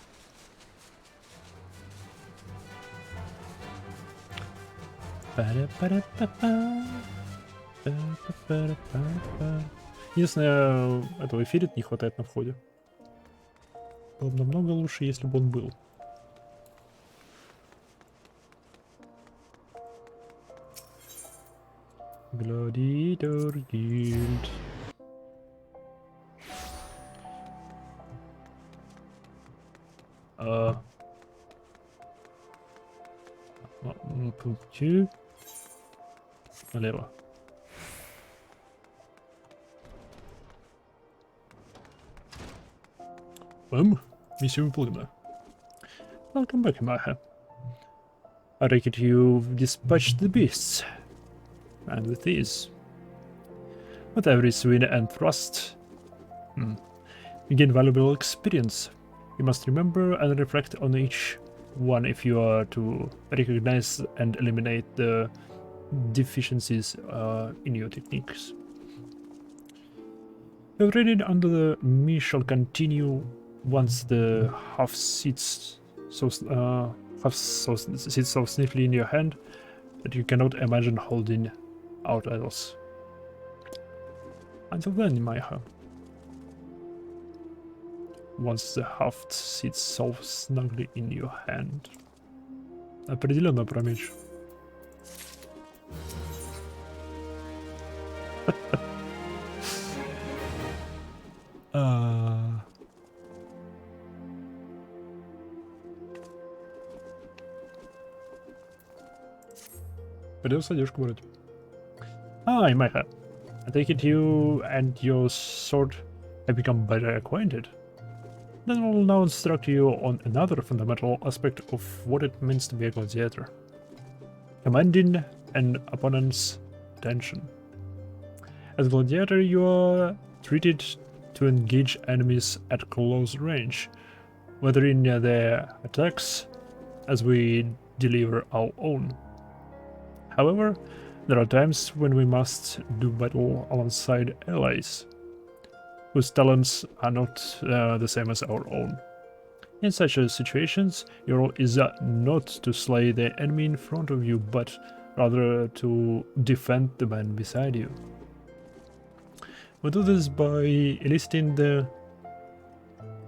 Единственное, этого эфирит не хватает на входе. Было бы намного лучше, если бы он был. Gladiator Guild. Пункте. Налево. Миссия выполнена. Welcome back, Maha. I take it you've dispatched the beasts. And with these. With every swing and thrust. You gain valuable experience. You must remember and reflect on each one if you are to recognize and eliminate the deficiencies in your techniques. Your training under the me shall continue once the half sits so sniffly in your hand that you cannot imagine holding out else. Until then, Maiha. Once the haft sits so snugly in your hand. Определенно про меч. Придется одежку брать. Hi, Maiha. I take it you and your sword have become better acquainted. Then I will now instruct you on another fundamental aspect of what it means to be a gladiator. Commanding an opponent's attention. As a gladiator, you are treated to engage enemies at close range, whether in their attacks, as we deliver our own. However, there are times when we must do battle alongside allies, whose talents are not the same as our own. In such situations, your role is not to slay the enemy in front of you, but rather to defend the man beside you. We do this by eliciting the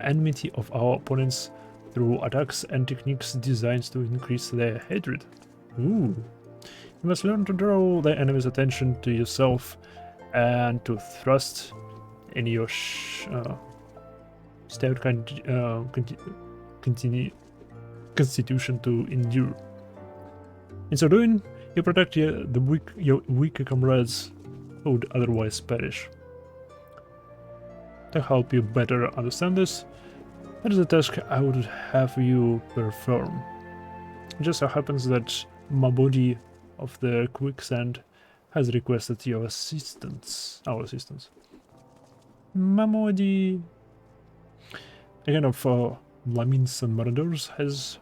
enmity of our opponents through attacks and techniques designed to increase their hatred. Ooh. You must learn to draw the enemy's attention to yourself and to thrust in your stout constitution to endure. In so doing, you protect your weaker comrades who would otherwise perish. To help you better understand this, that is a task I would have you perform. It just so happens that Mabodi of the Quicksand has requested your assistance. Our assistance. Mamodi, a kind of Lamins and marauders, has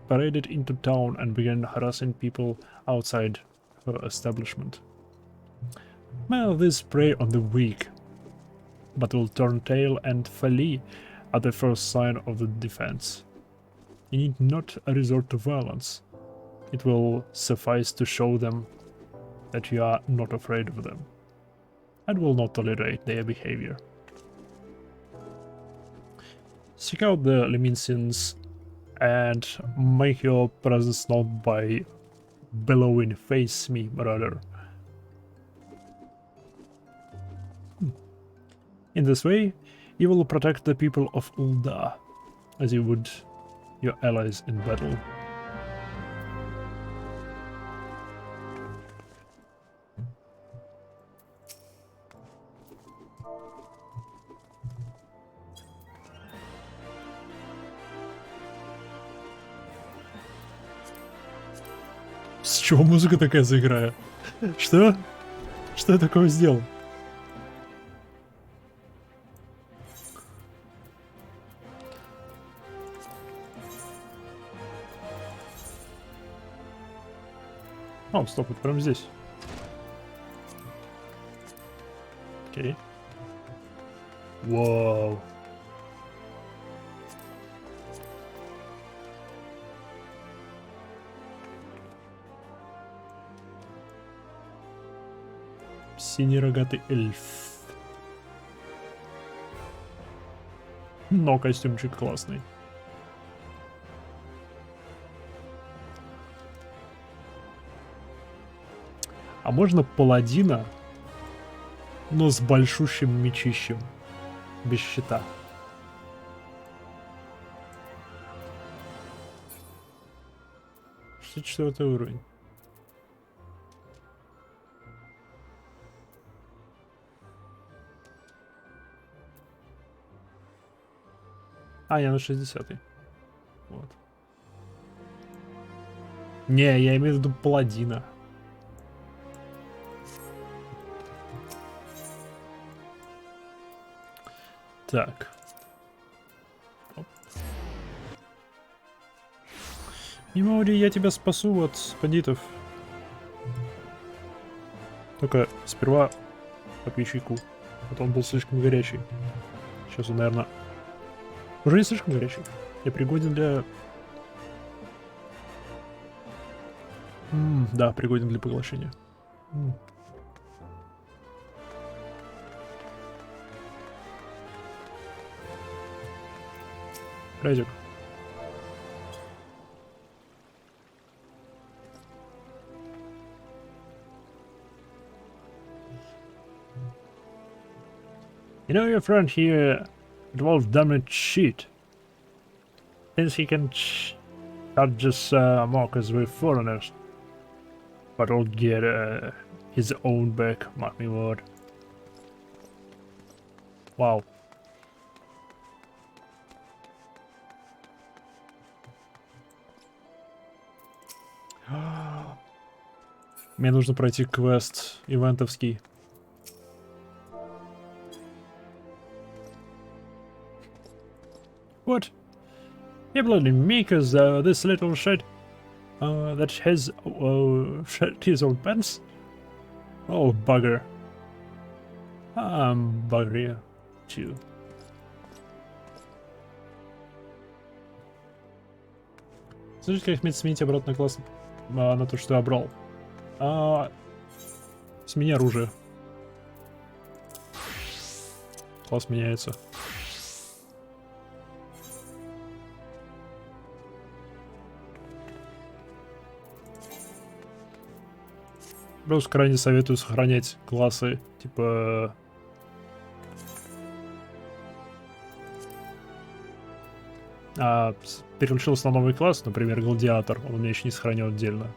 paraded into town and began harassing people outside her establishment. Well, this prey on the weak, but will turn tail and flee at the first sign of the defense. You need not resort to violence. It will suffice to show them that you are not afraid of them, and will not tolerate their behavior. Seek out the Leminsians and make your presence known by bellowing "Face me, brother." In this way, you will protect the people of Ul'dah, as you would your allies in battle. С чего музыка такая заиграет? Что? Что я такого сделал? О, стоп, это прямо здесь. Окей. Вау. Синий рогатый эльф. Но костюмчик классный. А можно паладина, но с большущим мечищем, без щита. Что 4-й уровень. А, я на 60-й. Вот. Не, я имею в виду паладина. Так. Оп. Мимоури, я тебя спасу от бандитов. Только сперва попей чайку. А то он был слишком горячий. Сейчас он, наверное... Уже не слишком горячий. Я пригоден для... да, пригоден для поглощения. Разик. You know your friend here, dwarf damn cheat. Since he can charge us mock us with foreigners. But I'll get his own back, mark me word. Wow. Мне нужно пройти квест ивентовский. What? You bloody make us this little shit that has shed his own pants? Oh, bugger. I'm bugger too. Слушайте, как сменить обратно класс. на то, что я брал. Смени оружие. Класс меняется. Просто крайне советую сохранять классы, типа... переключился на новый класс, например, гладиатор. Он у меня еще не сохранен отдельно.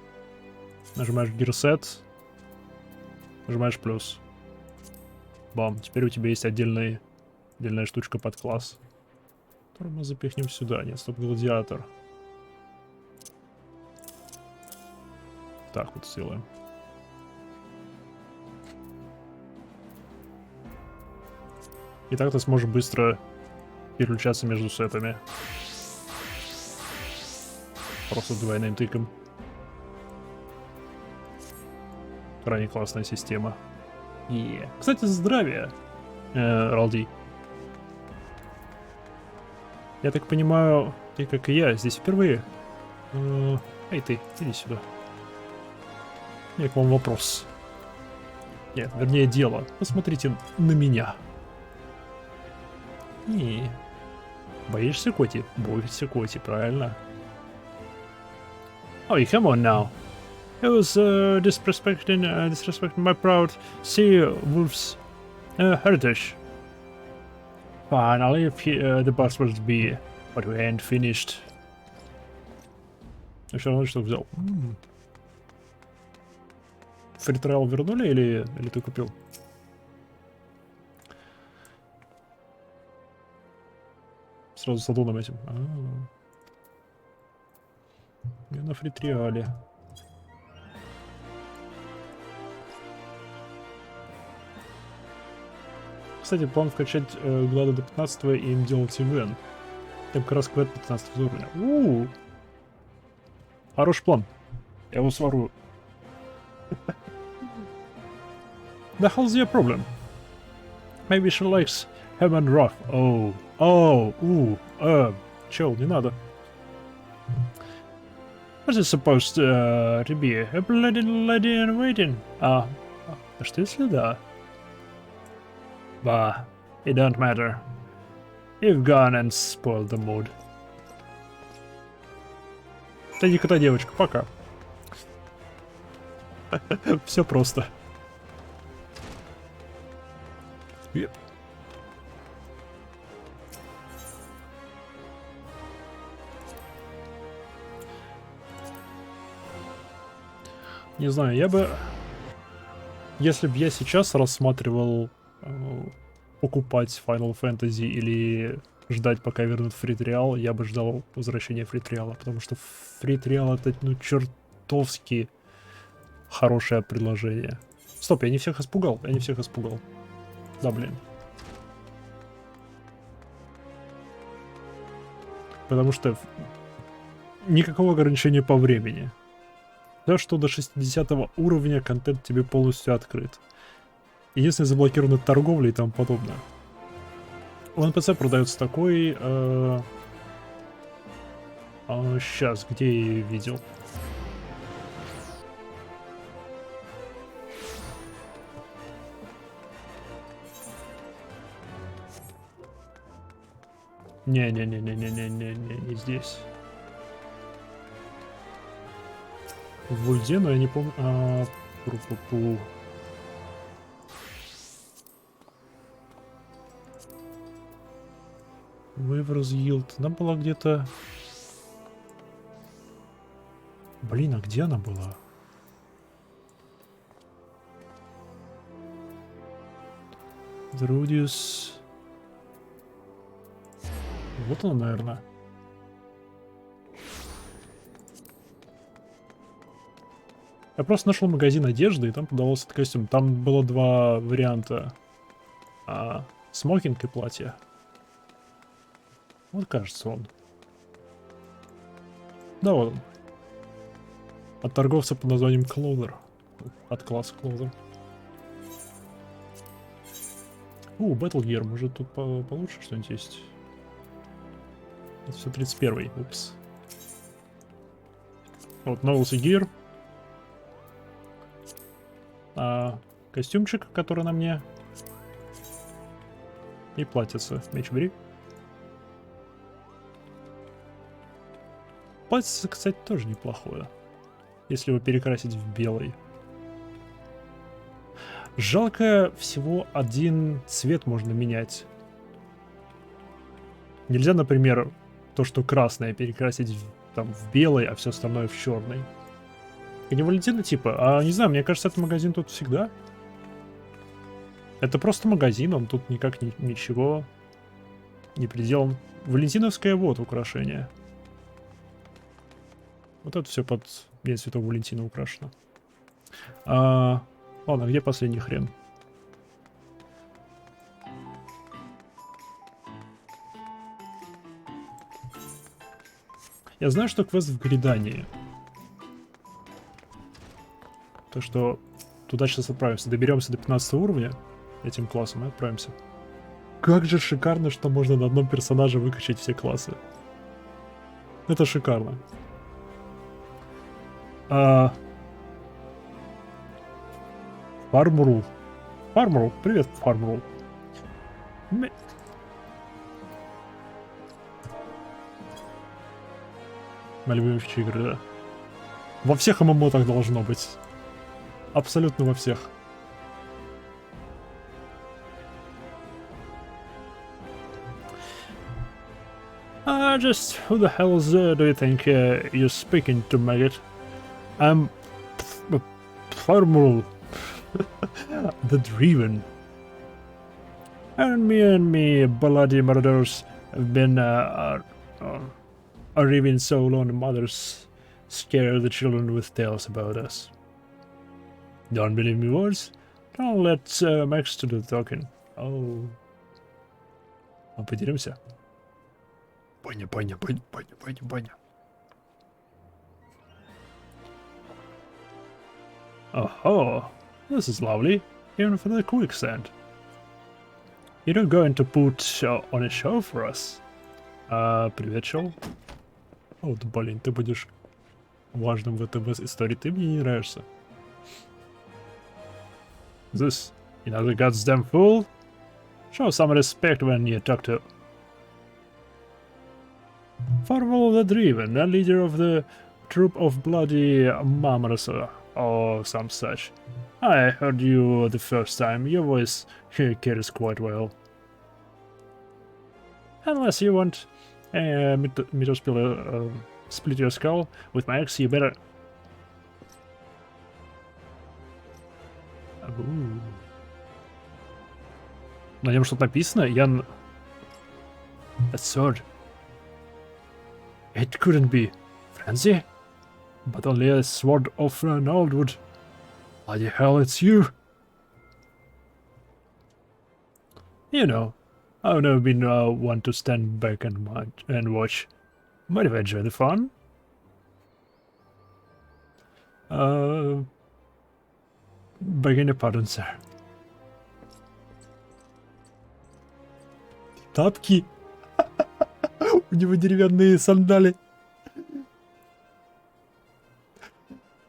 Нажимаешь Gear Set. Нажимаешь плюс. Бам. Теперь у тебя есть отдельная штучка под класс. Которую мы запихнем сюда. Нет, стоп, гладиатор. Так вот сделаем. И так ты сможешь быстро переключаться между сетами. Просто двойным тыком. Крайне классная система. Кстати, здравия, Ралди. Я так понимаю, ты, как и я, здесь впервые. Эй, ты, иди сюда. У меня к вам вопрос. Нет, вернее, дело. Посмотрите на меня. Боишься, Коти? Боишься, Коти, правильно? Oh, come on now. It was disrespecting my proud sea wolf's heritage. Fine, I'll leave the boss will be, but we ain't finished. Еще равно что взял. Фритрейл вернули или ты купил? Сразу с аддоном этим. Я на фритреале. Кстати, план вкачать глада до 15 и им делать ивент. Там как раз квет 15 уровня. Хороший план. Я его сворую. The hell's your problem? Maybe she likes him and rough. Чел, не надо. What's it supposed to be? A bloody lady in waiting? А что если да? Bah, it don't matter. You've gone and spoiled the mood. Да никогда, девочка, пока. Все просто. Yep. Не знаю, я бы... Если бы я сейчас рассматривал покупать Final Fantasy или ждать, пока вернут фритреал, я бы ждал возвращения фритреала, потому что фритреал это, чертовски хорошее предложение. Стоп, я не всех испугал, Да, блин. Потому что никакого ограничения по времени. Да, что до 60 уровня контент тебе полностью открыт. Единственное, заблокирована торговля и тому подобное. У НПЦ продается такой... сейчас, где я ее видел? Не здесь. В Вульде, но я не помню... Waivers Yield. Она была где-то... Блин, а где она была? Друдиус. Вот она, наверное. Я просто нашел магазин одежды, и там продавался этот костюм. Там было два варианта. Смокинг и платье. Вот, кажется, он. Да, вот он. От торговца под названием Closer. От класса Closer. Battle Gear. Может, тут получше что-нибудь есть? Это все 31-й. Упс. Вот, Novelty Gear. Костюмчик, который на мне. И платьице. Меч бери. Платьице, кстати, тоже неплохое. Если его перекрасить в белый. Жалко, всего один цвет можно менять. Нельзя, например, то, что красное, перекрасить в белый, а все остальное в черный. И не Валентина типа? Не знаю, мне кажется, этот магазин тут всегда. Это просто магазин, он тут никак ничего не приделан. Валентиновское вот украшение. Вот это все под День Святого Валентина украшено. Ладно, где последний хрен? Я знаю, что квест в Гридании. Так что туда сейчас отправимся. Доберемся до 15 уровня этим классом и отправимся. Как же шикарно, что можно на одном персонаже выкачать все классы. Это шикарно. Фармрул. Фармрул. Привет, Фармрул. Мои любимые игры, да. Во всех ММО так должно быть. Абсолютно во всех. Just who the hell do you think you're speaking to, maggot? I'm Farmrul, the Driven. And me, bloody murderers have been are even so long. Mothers scare the children with tales about us. Don't believe me words? Don't let Max do the talking. Oh. Поделимся. Баня. Oh, this is lovely, even for the quicksand. You don't going to put on a show for us? Привет, Шоу. О, да блин, ты будешь важным в этой истории, ты мне не нравишься. This, the goddamn fool? Show some respect when you talk to Farwell the Driven, the leader of the troop of bloody mammals or some such. I heard you the first time. Your voice carries quite well. Unless you want me to split your skull with my axe, you better... На нем что-то написано? That sword. It couldn't be Frenzy, but only a sword of an old wood. Bloody hell, it's you! You know, I've never been one to stand back and watch. Might have enjoyed the fun. Begging your pardon, sir. Тапки. У него деревянные сандали.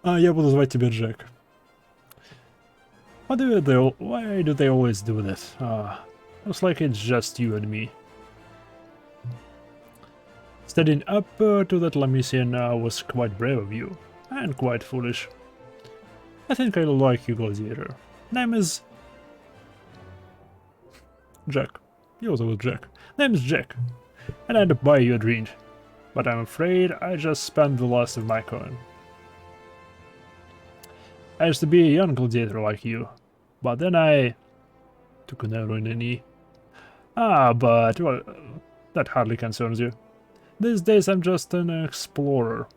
Я буду звать тебя Джек. Why do they always do that? Looks like it's just you and me. Standing up to that Lamisian was quite brave of you, and quite foolish. I think I like you, Gladiator. Name is... Jack. Его зовут Jack. Name is Jack. And I'd buy you a drink. But I'm afraid I just spent the last of my coin. I used to be a young gladiator like you, but then I took an arrow in the knee. But well, that hardly concerns you. These days I'm just an explorer,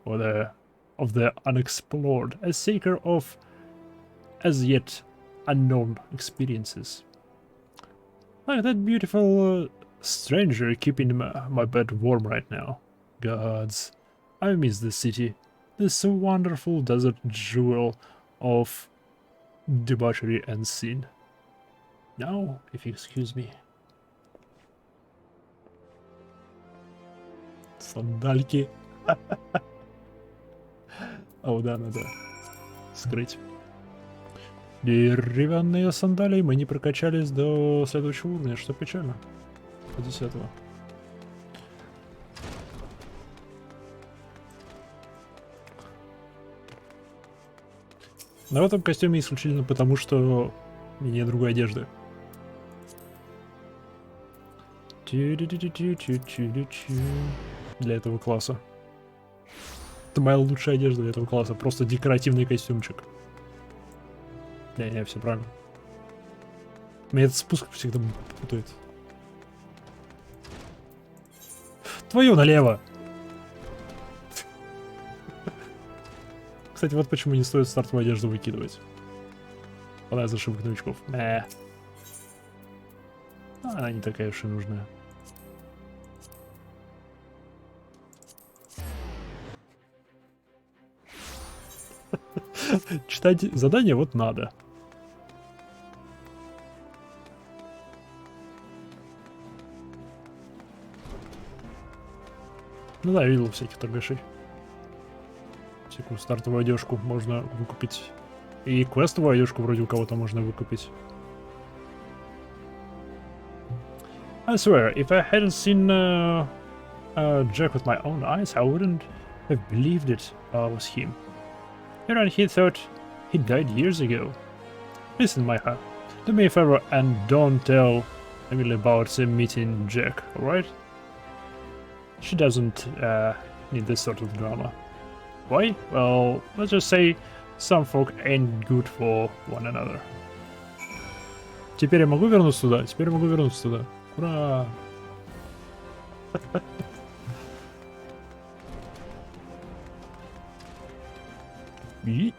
of the unexplored, a seeker of as yet unknown experiences. Like that beautiful stranger keeping my bed warm right now. Gods, I miss the city, this wonderful desert jewel of debauchery and sin. Now, if you excuse me. Сандальки. Да, надо скрыть. Деревянные сандалии. Мы не прокачались до следующего уровня, что печально. До 10-го. Но в этом костюме исключительно потому, что у меня нет другой одежды. Для этого класса. Это моя лучшая одежда для этого класса. Просто декоративный костюмчик. Не, все правильно. Меня этот спуск всегда путает. Твою налево! Кстати, вот почему не стоит стартовую одежду выкидывать. Она из ошибок новичков. Она не такая уж и нужная. Читать задание вот надо. Ну да, я видел всяких торгашей. Всякую стартовую одежку можно выкупить. И квестовую одежку вроде у кого-то можно выкупить. I swear, if I hadn't seen Jack with my own eyes, I wouldn't have believed it was him. And he thought he died years ago. Listen, Micah, do me a favor and don't tell Emily about meeting Jack, alright? She doesn't need this sort of drama. Why? Well, let's just say some folk ain't good for one another. Теперь я могу вернуться туда? Теперь я могу вернуться туда. Ура! И...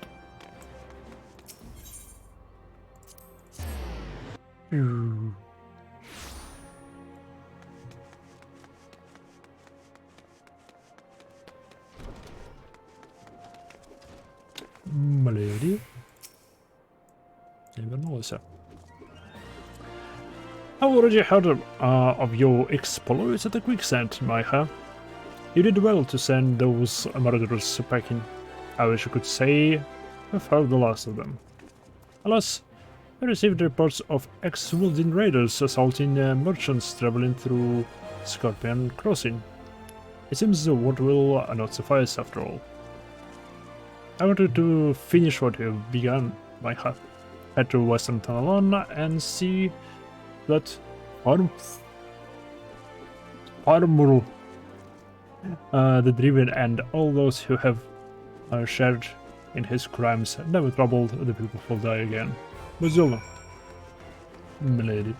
Малери. Я вернулся. I've already heard of your exploits at the quicksand, Micah. You did well to send those murderers packing. I wish I could say we've heard the last of them. Alas, I received reports of XIV raiders assaulting merchants traveling through Scorpion Crossing. It seems the word will not suffice after all. I wanted to finish what you've begun, Micah. Head to Western Tunnel and see that Farmur, the Driven, and all those who have shared in his crimes never troubled the people who die again. Brazil, milady.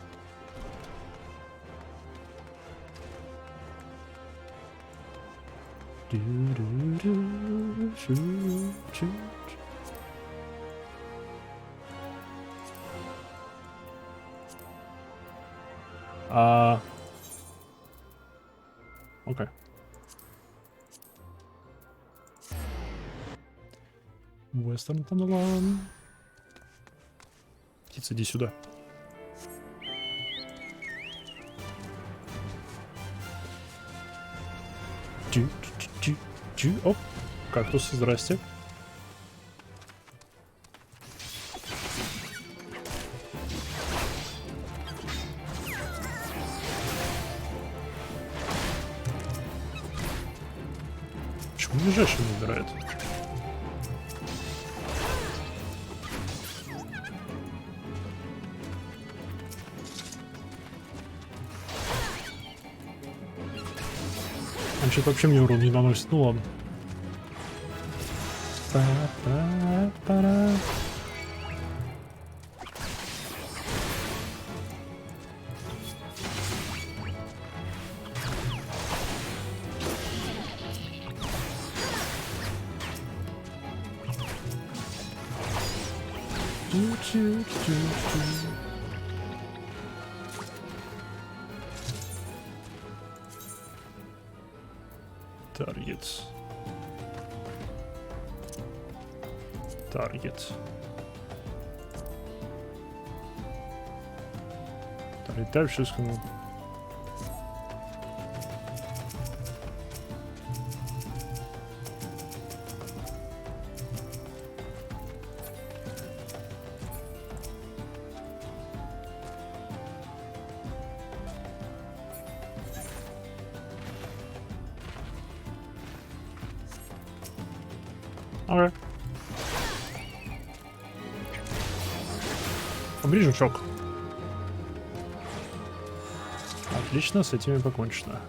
Okay. Western Tunnel. Птица, иди сюда. Оп, кактус, здрасте. Почему ближайший не убирает? Он что-то вообще мне урон не наносит, ну ладно. Па-па-пара. Target. Target. Дальше скажу. Ага. Убери жучок. Отлично, с этими покончено.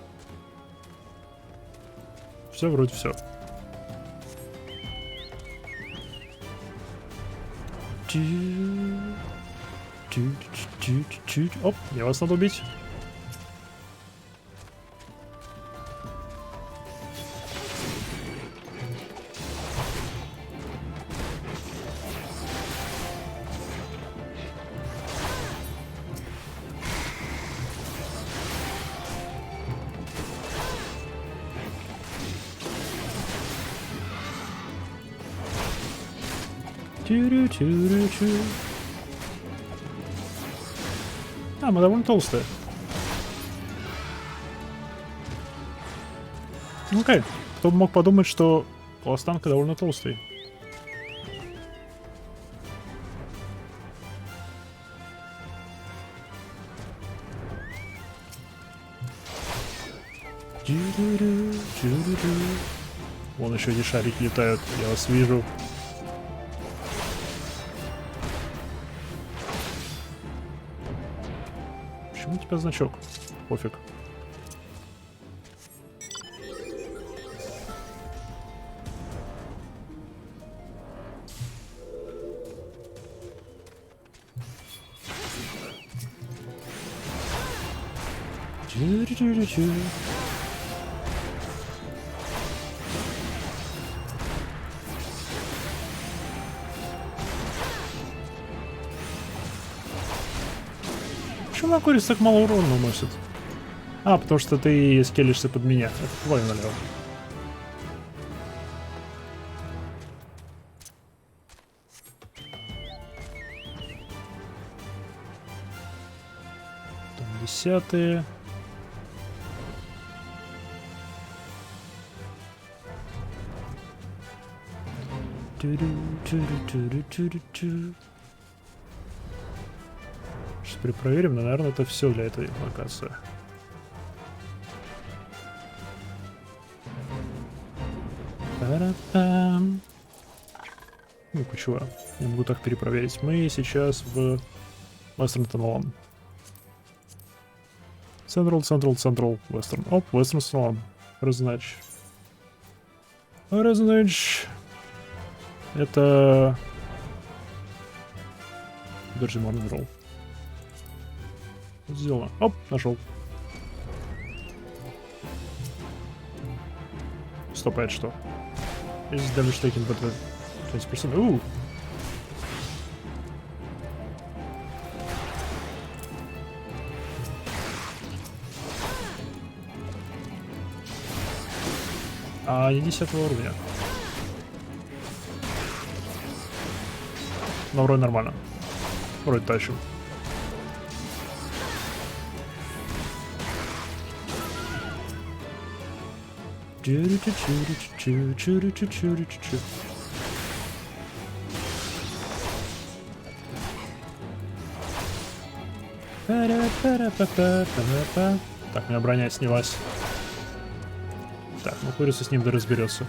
Все, вроде все. Оп, мне вас надо убить. А, мы довольно толстые. Ну окей, кто бы мог подумать, что пластанка довольно толстый. Вон еще эти шарики летают, я вас вижу. Почему у тебя значок? Пофиг. Почему Акурис так мало урона наносит? А, потому что ты скелишься под меня. Это твой налево. Там 10-е. Сейчас перепроверим, но, наверное, это все для этой локации. Ну, чего? Я могу так перепроверить. Мы сейчас в Western Tunnel. Central, Western. Оп, Western Tunnel. Разнач. Это... Подожди, Morning Roll. Сделано. Оп, нашел. Стоп, а это что? Is damage taken by 20%. А не 10 уровня. Но вроде нормально. Вроде тащим. Так, у меня броня снялась. Так, ну курица с ним да разберется.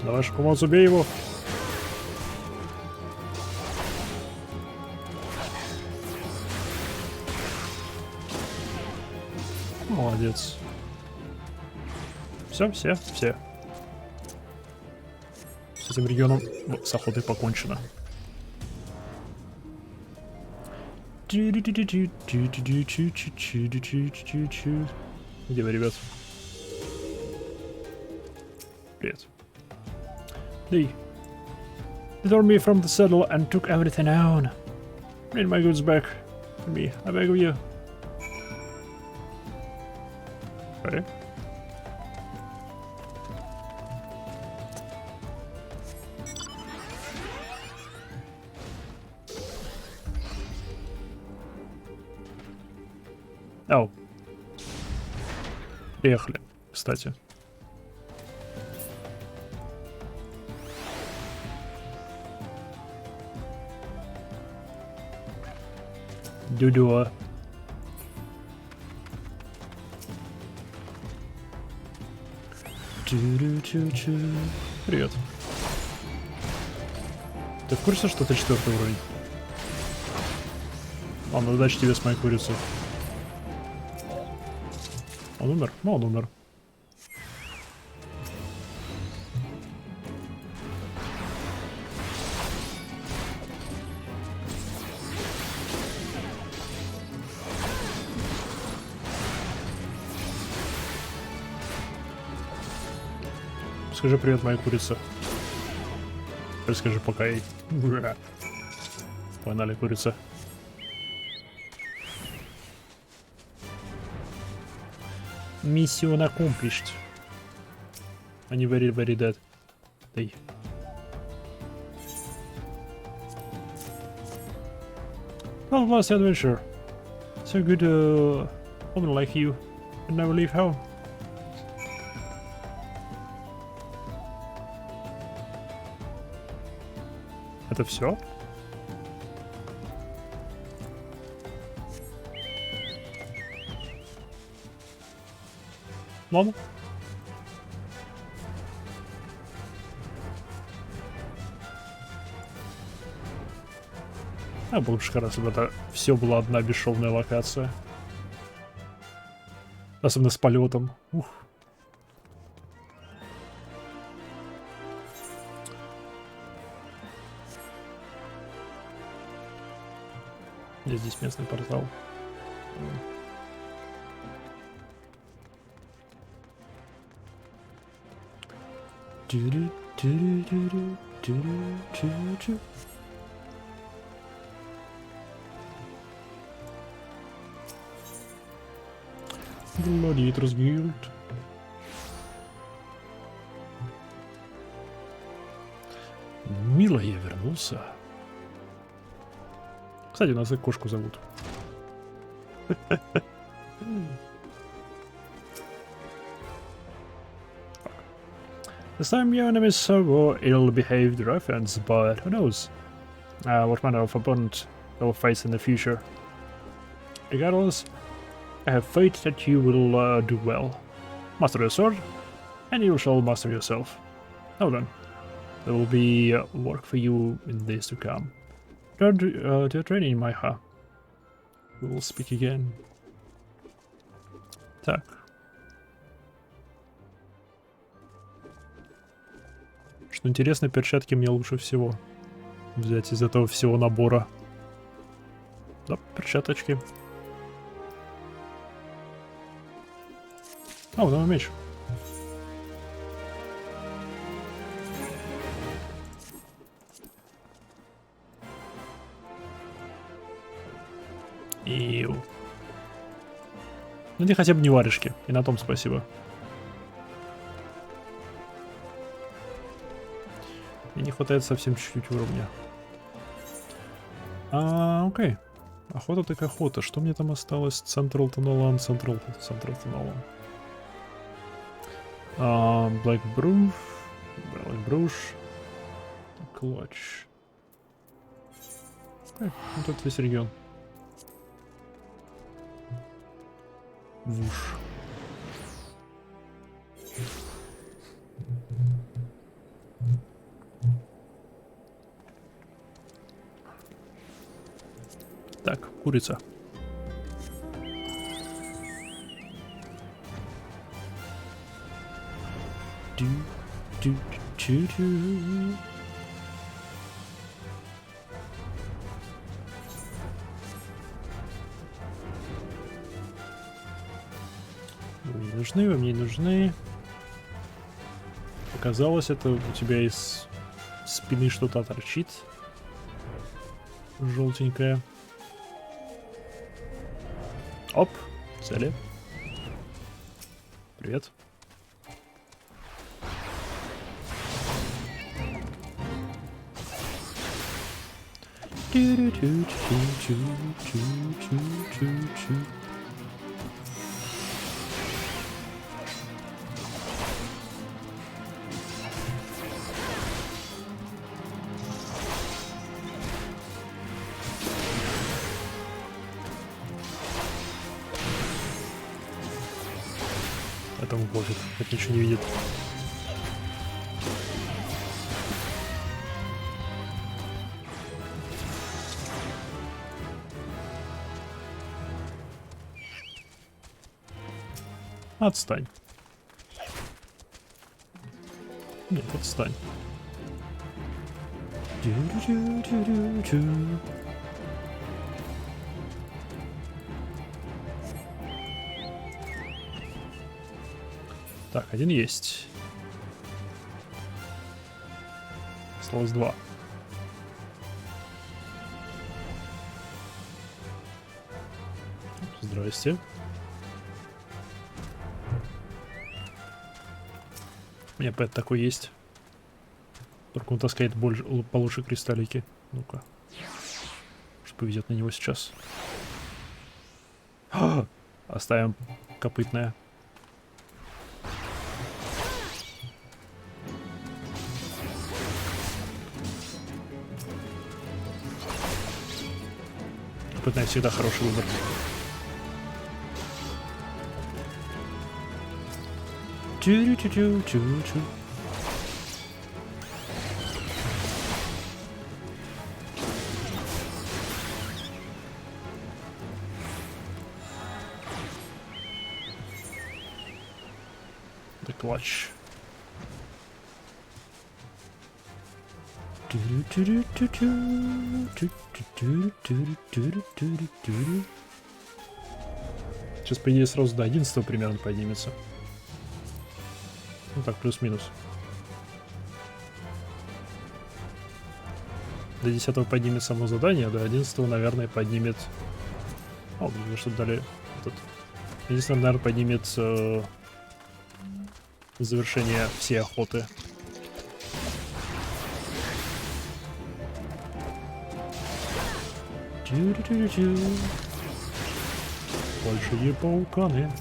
Давай, Шакумоц, убей его. Молодец. Все. С этим регионом с охотой покончено. Где вы, ребят? Привет. They tore me from the saddle and took everything down. Bring my goods back to me, I beg of you. Okay. Ау. Приехали, кстати. Дюдюа. Привет. Ты в курсе, что ты 4-й уровень? Ладно, удачи тебе с моей курицей. Он умер? Ну, он умер. Скажи привет, моя курица. Скажи пока ей. Погнали, курица. Mission accomplished. Они very dead. They. Well, last adventure. So good, woman like you would never leave home. Это все? Ладно. А было бы шикарно, если бы это все была одна бесшовная локация. Особенно с полетом. Ух. Где здесь местный портал? Гладиаторс Гилд. Мило, я вернулся. Кстати, нас и кошку зовут. This time your enemies were ill-behaved ruffians, but who knows what manner of opponent they'll face in the future. Regardless, I have faith that you will do well. Master your sword, and you shall master yourself. Now then, there will be work for you in days to come. Turn to your training, Майха. We will speak again. Так. Что интересно, перчатки мне лучше всего взять из этого всего набора. Да, перчаточки. А, вот он меч. Иу. Ну, где хотя бы не варежки. И на том спасибо. Мне не хватает совсем чуть-чуть уровня. Окей. Охота так охота. Что мне там осталось? Central Tunnel, Central Tunnel. Black Brush. Clutch. Вот тут весь регион. Вуш. Так, курица. Вы мне нужны. Показалось, это у тебя из спины что-то торчит. Желтенькое. Оп, цели. Привет. Этому пофиг, это ничего не видит. Отстань. Нет, отстань. Так, один есть. Осталось 2. Здрасте. У меня пэт такой есть. Только он таскает больше, получше кристаллики. Ну-ка. Что повезет на него сейчас. Оставим копытное. Копытное всегда хороший выбор. Чу-чу-чу-чу-чу. The clutch. Сейчас, по идее, сразу до 11 примерно поднимется. Ну так, плюс-минус. До 10 поднимет само задание, а до 11, наверное, поднимет... О, мне что-то дали этот... 11, наверное, поднимет завершение всей охоты. Большие пауканы.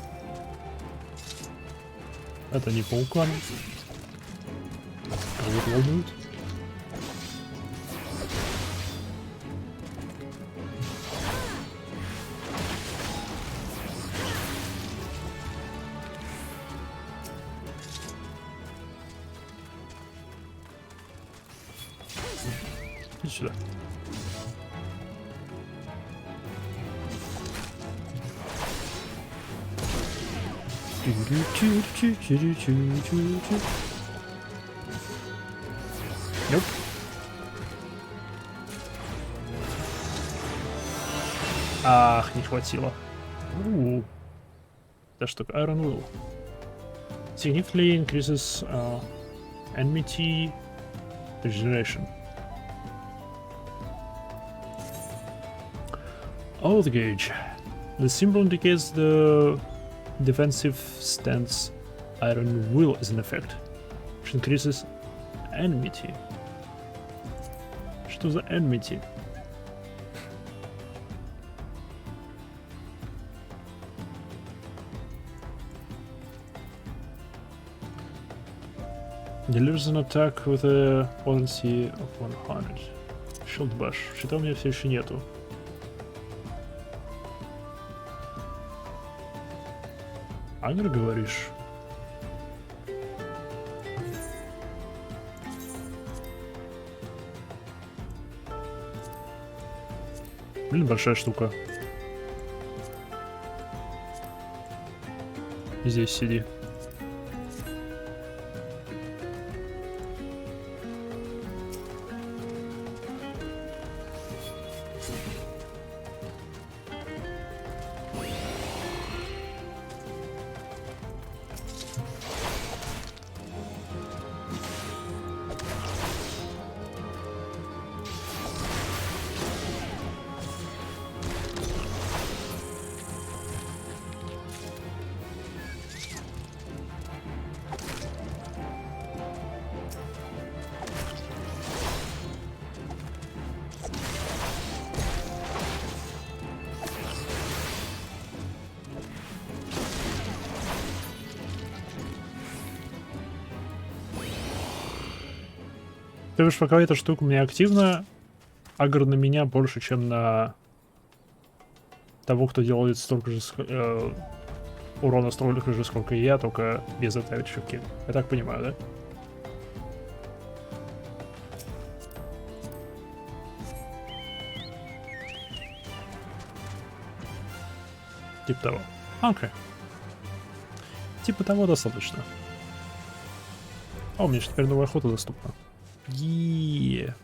Это не пауканы. Кого-то волнует. Иди сюда. Nope. Ах, не хватило. Это что такое? Iron Will. Significantly increases enmity regeneration. Oh, the gauge. The symbol indicates the defensive stance Iron Will is in effect, which increases enmity. Что за enmity? Delivers an attack with a potency of 100. Shield Bash. Щита у меня все еще нету. Агро, говоришь? Блин, большая штука. Здесь сиди. То бишь, пока эта штука у меня активна, агр на меня больше, чем на того, кто делает столько же урона, столько же, сколько и я, только без этой ачивки. Я так понимаю, да? Типа того. Окей. Типа того достаточно. А, у меня же теперь новая охота доступна. Еее.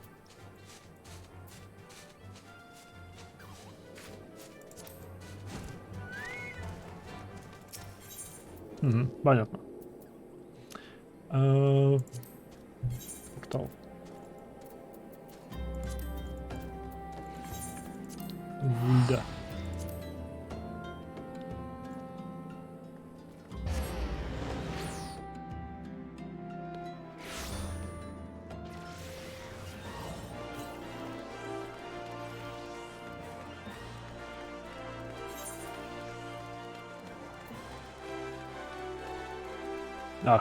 Понятно. Портал. Да.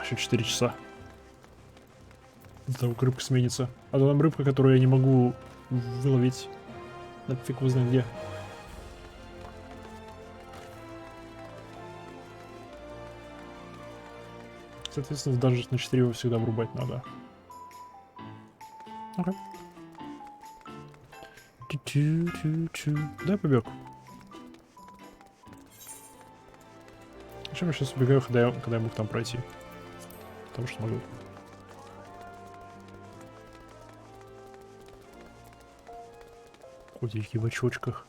Еще 4 часа. До того, как рыбка сменится. А то там рыбка, которую я не могу выловить. Да фиг его знает где. Соответственно, даже на 4 его всегда врубать надо. Окей. Да, побег. Зачем я сейчас убегаю, когда я мог там пройти? Потому что могу. Котики в очочках.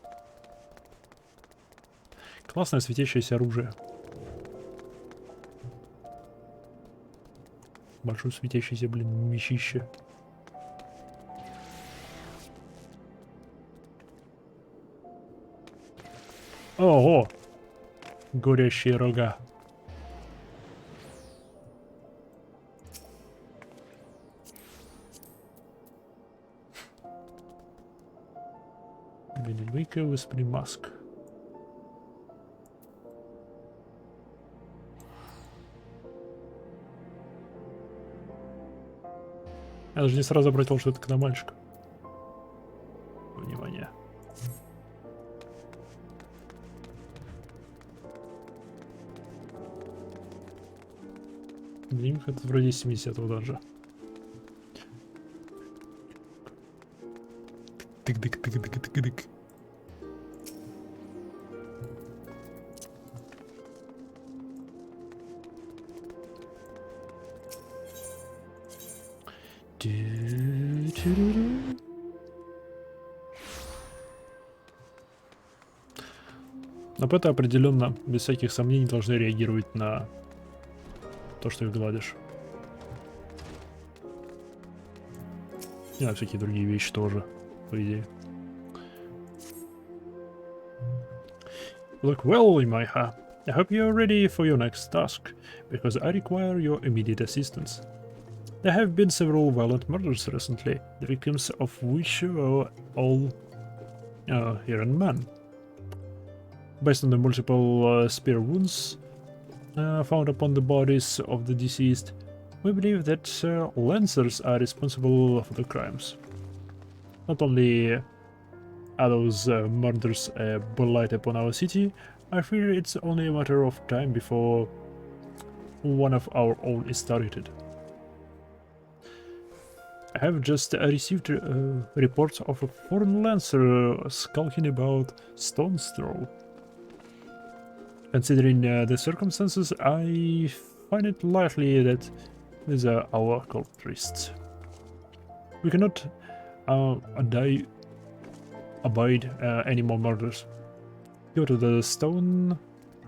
Классное светящееся оружие. Большое светящееся, блин, мечище. Ого! Горящие рога. Великая воспри маск. Я даже не сразу обратил, что это канамальщик. Внимание. Блин, это вроде 70-го даже. Тык-дык-тык-дык-тык-дык. Но это определенно, без всяких сомнений, должны реагировать на то, что их гладишь. И на всякие другие вещи тоже, по идее. Look well, Imaiha. I hope you are ready for your next task, because I require your immediate assistance. There have been several violent murders recently, the victims of which were all Iron men. Based on the multiple spear wounds found upon the bodies of the deceased, we believe that Lancers are responsible for the crimes. Not only are those murders a blight upon our city, I fear it's only a matter of time before one of our own is targeted. I have just received reports of a foreign Lancer skulking about Stone's Throw. Considering the circumstances, I find it likely that these are our cultists. We cannot abide any more murders. Go to the Stone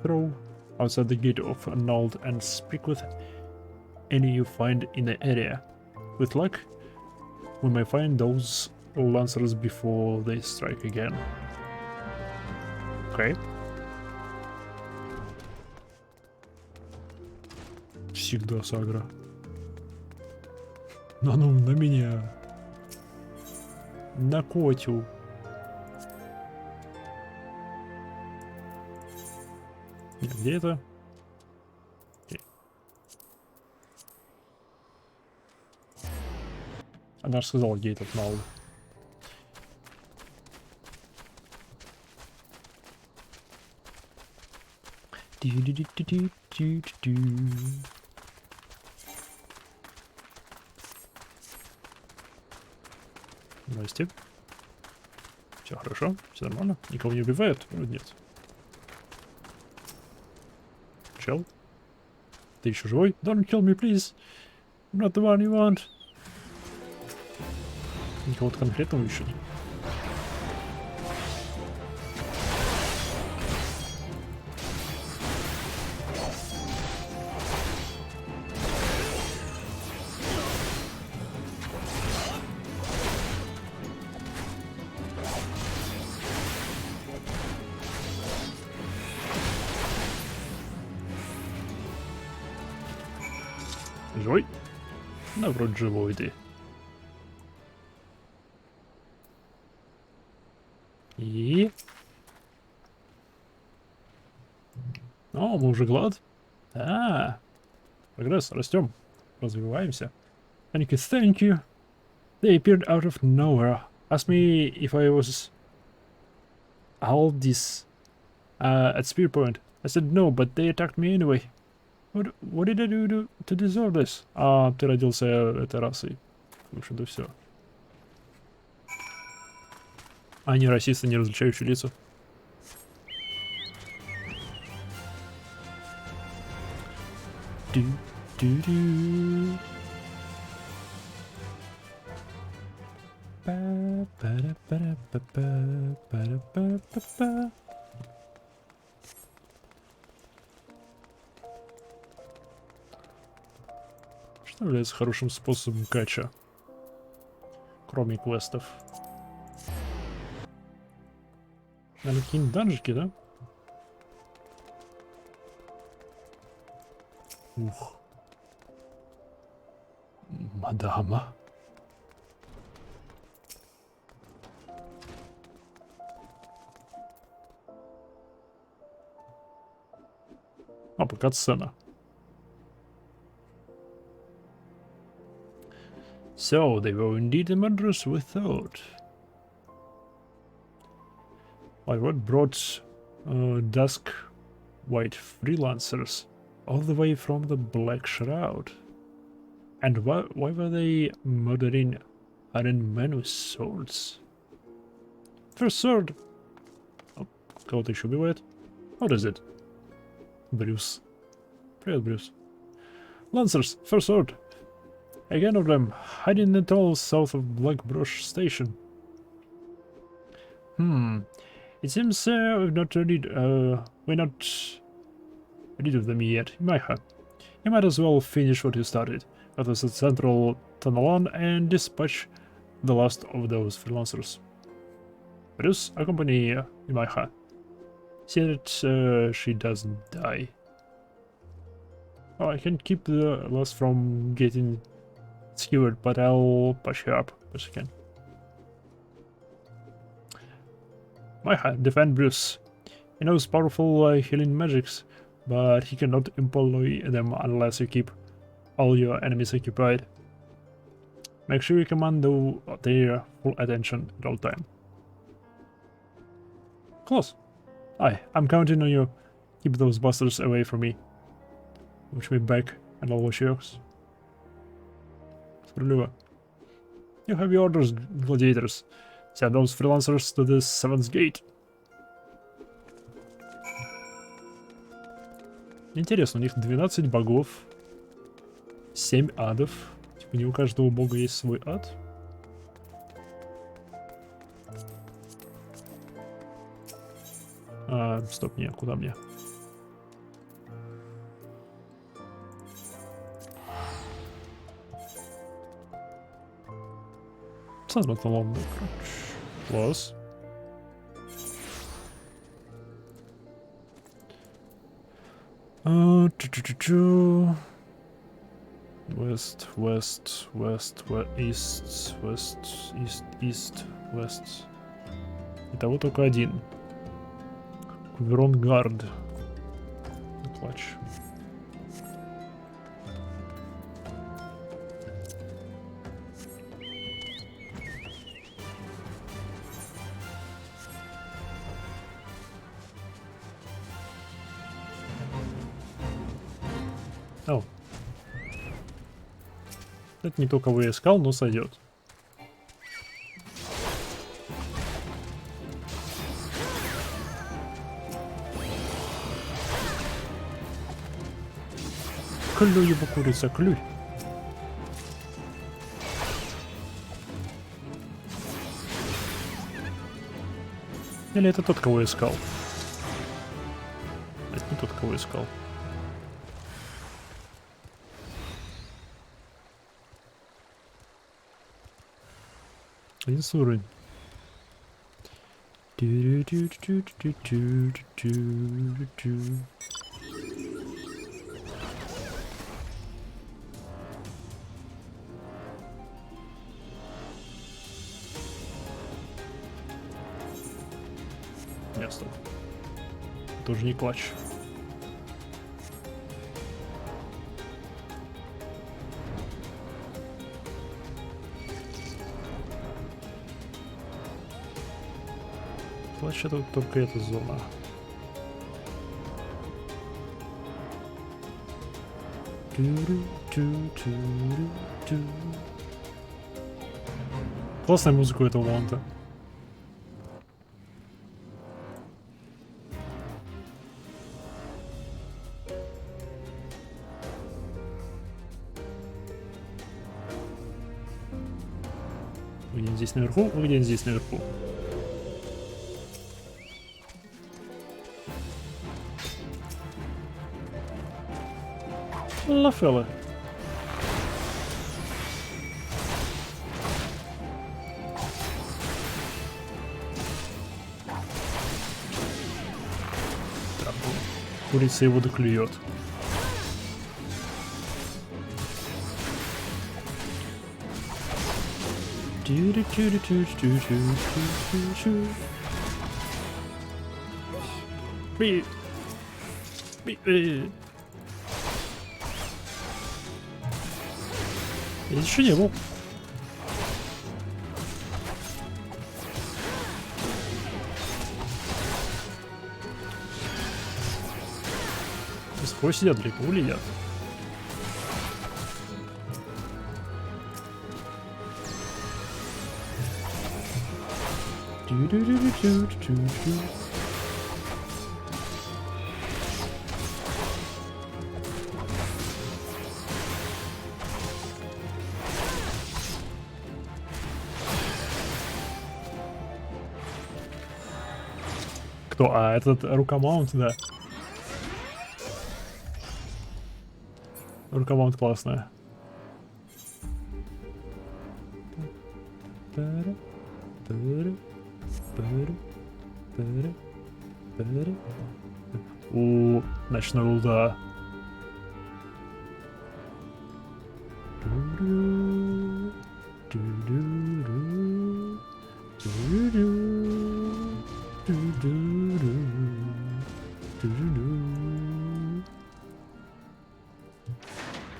Throw outside the gate of Nald and speak with any you find in the area. With luck, we may find those Lancers before they strike again. Okay. Всегда сагра. Ну, на меня. На Котю. Где это? Okay. Она же сказала, где этот Нал. Новости. Все хорошо, все нормально. Никого не убивают? Вроде нет. Чел? Ты еще живой? Don't kill me, please. I'm not the one you want. Никого-то конкретного еще нет. Живой? Да, вроде живой ты. И... О, мы уже глад? А, прогресс, растем, развиваемся. Thank you, thank you. They appeared out of nowhere. Asked me if I was Aldis at spear point. I said no, but they attacked me anyway. What did I do to deserve this? А, ты родился этой расой. В общем-то, все. Они расисты, не различающие лица. Ду-ду-ду. Па-па-ра-па-ра-па-па-па-па-па-па. Что является хорошим способом кача, кроме квестов? Наверное, какие-нибудь данжики, да? Ух. Мадама. А, пока сцена. So, they were indeed the murderers we thought. Like what brought dusk white freelancers all the way from the Black Shroud? And why were they murdering Iron Men with swords? First sword! Oh, кого-то еще убивает. What is it? Брюс. Привет, Брюс. Lancers, first sword! Again of them, hiding in the tunnels south of Black Brush Station. It seems we're not rid of them yet. You might as well finish what you started. Go to the central tunnel and dispatch the last of those freelancers. Bruce, accompany Imaiha. See that she doesn't die. Oh, I can keep the last from getting skewered, but I'll push her up as I can. Maiha, defend Bruce. He knows powerful healing magics, but he cannot employ them unless you keep all your enemies occupied. Make sure you command their full attention at all time. Close. Aye, I'm counting on you. Keep those bastards away from me. Watch me back and I'll watch yours. Справедливо. You have your orders, gladiators. Send those freelancers to the 7th gate. Интересно, у них 12 богов, 7 адов. Типа не у каждого бога есть свой ад. Стоп, не, куда мне? Центр талонный, короче. Класс. West, west, west, east, west, east, east, west. Итого только один. Куверонгард. Плач. О. Это не то, кого я искал, но сойдет. Клюй его, курица, клюй. Или это тот, кого я искал? Это не тот, кого искал. 11 уровень. Нет, стоп. Тоже не клатч. Клатч это только эта зона. Классная музыка у этого момента. Вы где-нибудь здесь наверху, вы где-нибудь здесь наверху. Лафелла. Так, курица его доклюет. Я еще не был. Сквозь сидят, далеко улетят. Кто? А, этот рукомаунт, да. Рукомаунт классная. У, ночной улда.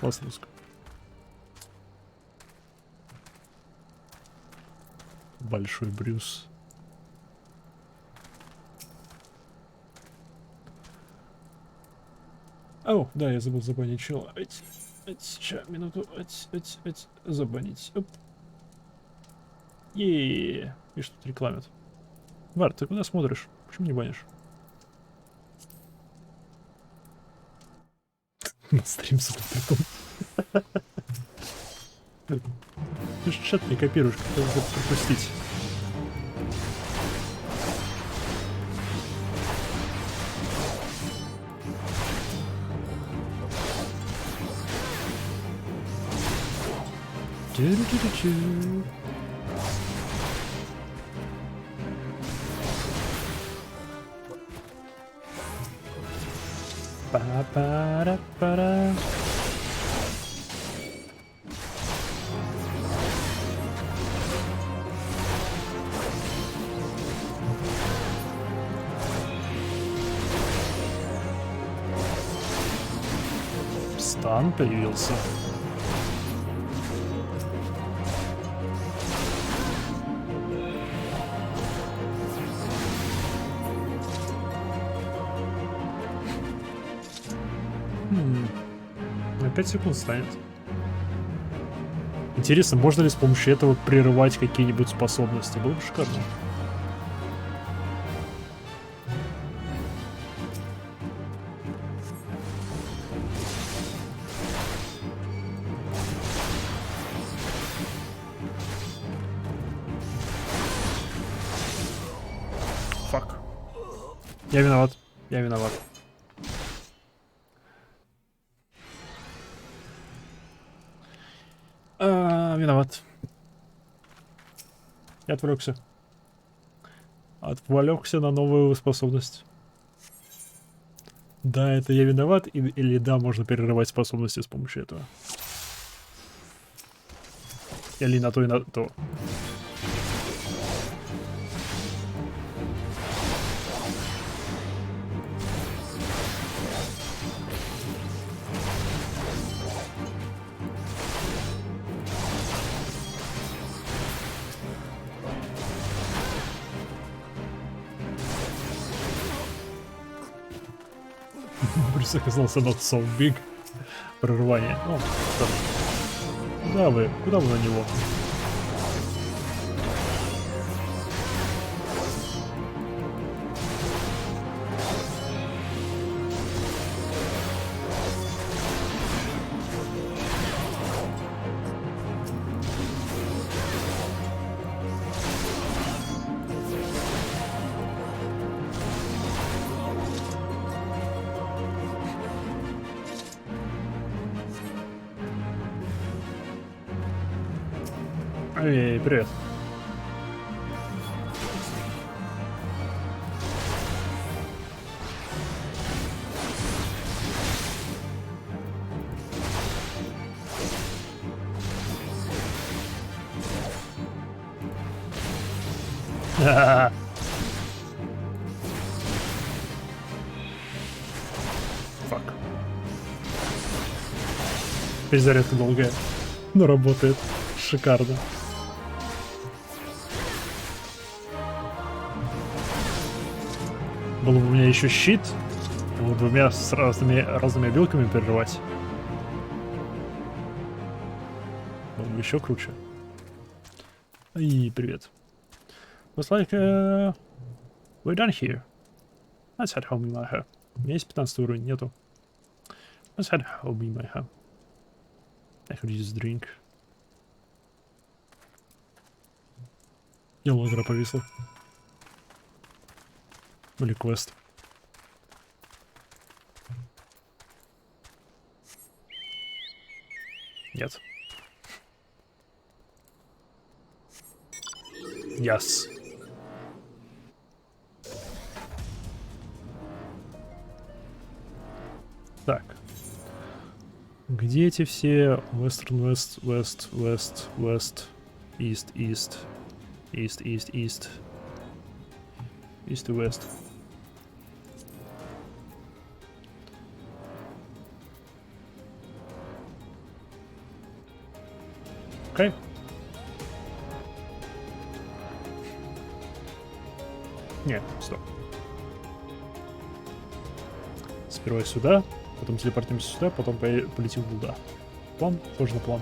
Классная музыка. Большой Брюс. О, да, я забыл забанить чела. Сейчас, минуту. Забанить. Оп. Еее. И что тут рекламят? Вар, ты куда смотришь? Почему не банишь? На стрим с притом. Ты же чат не копируешь, как это пропустить. Па-па-ра-па-ра. Стан появился. На 5 секунд станет. Интересно, можно ли с помощью этого прерывать какие-нибудь способности? Было бы шикарно. Я виноват. Я виноват. Виноват. Я отвлекся. Отвлекся на новую способность. Да, это я виноват, или да, можно перерывать способности с помощью этого. Или на то и на то. Брюс оказался not so big. Прорывание. О, что? Куда вы? Куда вы на него? Эй, привет. Фак. Перезарядка долгая, но работает шикарно. Был бы у меня еще щит, было двумя с разными обилками перерывать. Было бы еще круче. И привет. Looks like we're done here. Let's head home in my home. У меня есть 15 уровень, нету. Let's head home in my home. I could use a drink. И логера повисла. Или квест. Нет. Yes. Так. Где эти все Western, West, West, West, West, East, East, East, East, East, East и West? Окей. Не, стоп. Сперва сюда, потом телепортимся сюда, потом полетим туда. План? Сложный план.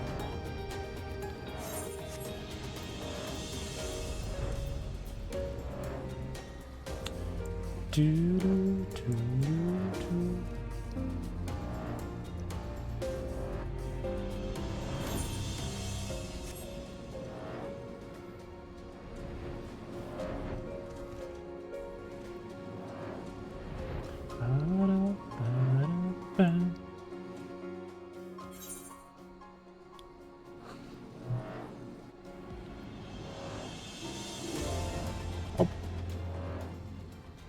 Оп.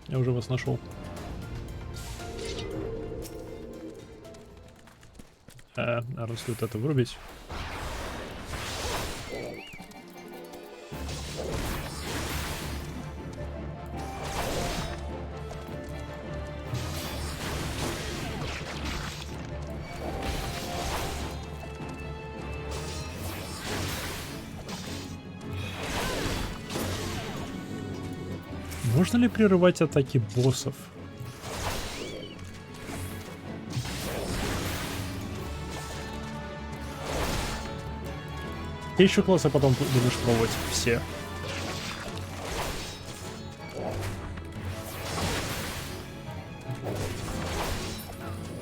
Я уже вас нашел. Надо стоит это вырубить. Можно ли прерывать атаки боссов? Ты еще классы потом будешь пробовать все.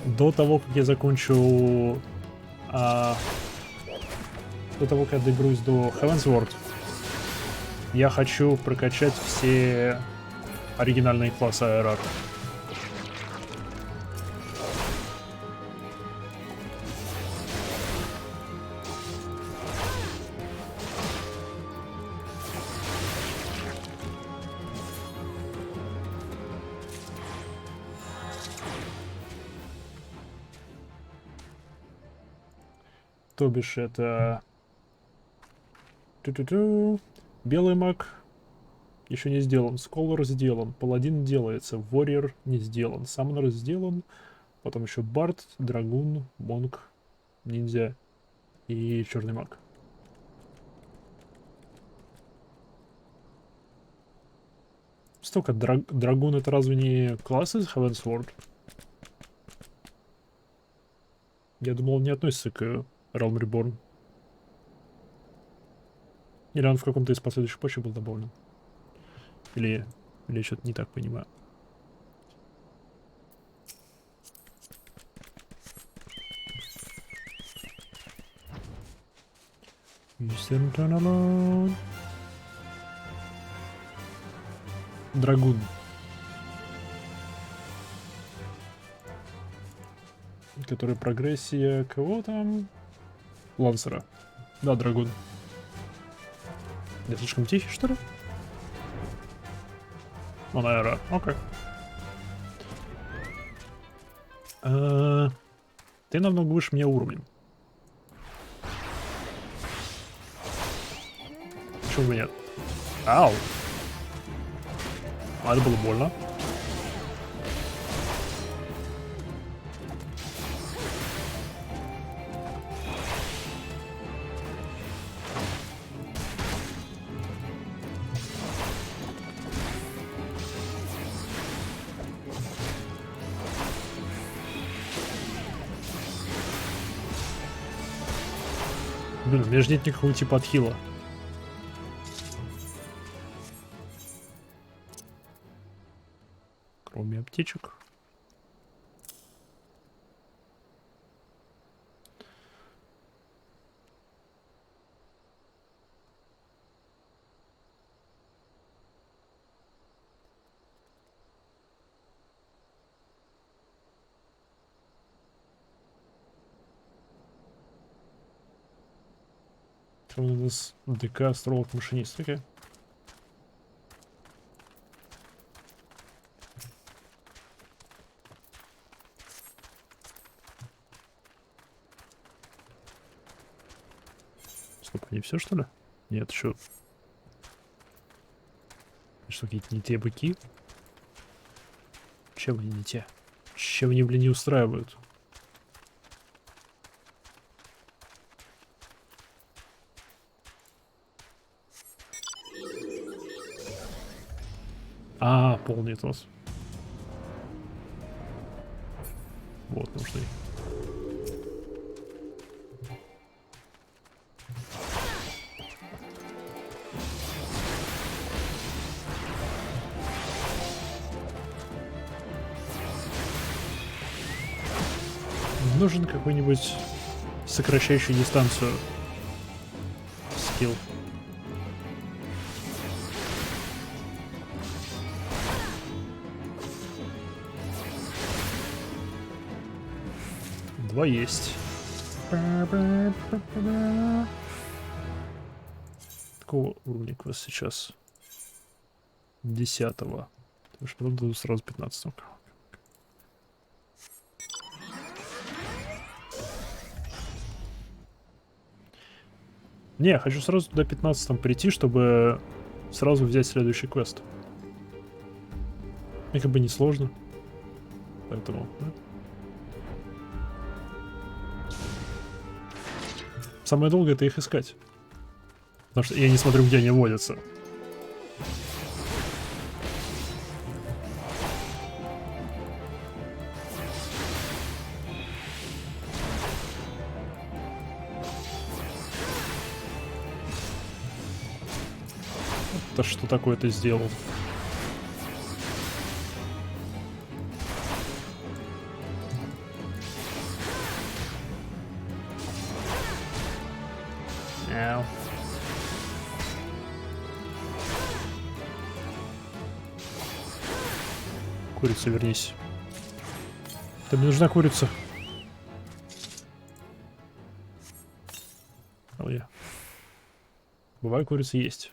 До того, как я закончу... до того, как я доберусь до Heaven's Ward, я хочу прокачать все оригинальные классы ARR. То бишь это... Белый маг еще не сделан. Scholar сделан. Паладин делается. Warrior не сделан. Summoner сделан. Потом еще Бард, Драгун, Монк, Ниндзя и Черный маг. Столько. Драгун это разве не класс из Heavensward? Я думал, он не относится к Realm Reborn. Или он в каком-то из последующих патчей был добавлен? Или я что-то не так понимаю. Драгун. Который прогрессия кого там? Лансера. Да, Драгун. Я слишком тихий, что ли? Он ARR. Окей. Ты намного выше меня уровнем. Почему бы нет? Ау! А это было больно. Блин, у меня же нет никакого типа отхила. Кроме аптечек. Что у нас? ДК, астролог, машинист. Окей. Стоп, не все, что ли? Нет, еще. Что, какие-то не те быки? Чем они не те? Чем они, блин, не устраивают? А, полный тос. Вот, нужны. Нужен какой-нибудь сокращающий дистанцию скилл. Два есть. Какого уровня квест сейчас? 10-го. Потому что потом дадут сразу 15-го. Не, я хочу сразу до 15-м прийти, чтобы сразу взять следующий квест. Мне как бы не сложно. Поэтому... Да. Самое долгое это их искать. Потому что я не смотрю, где они водятся. Это что такое ты сделал? Мяу. Курица, вернись. Ты мне нужна курица. Ой. Бывает, курица есть.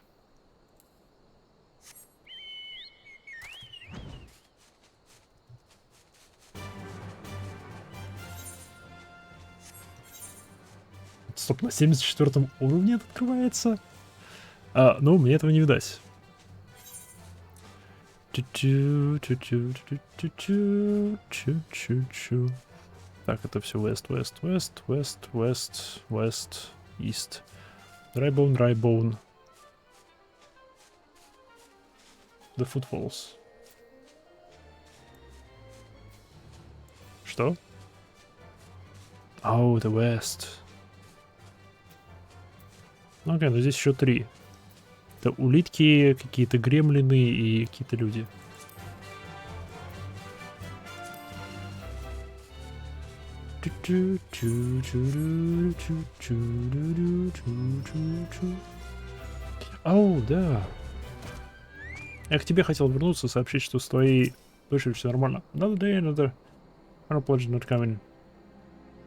Стоп, на 74 уровне это открывается. Ну, мне этого не видать. Так, это все west, east. Dry bone. The footfalls. Что? Oh, the west. Ну, окей, но здесь еще 3. Это улитки, какие-то гремлины и какие-то люди. Оу, да. Я к тебе хотел вернуться, сообщить, что с твоей дочерью все нормально. Another day, another pleasure not coming.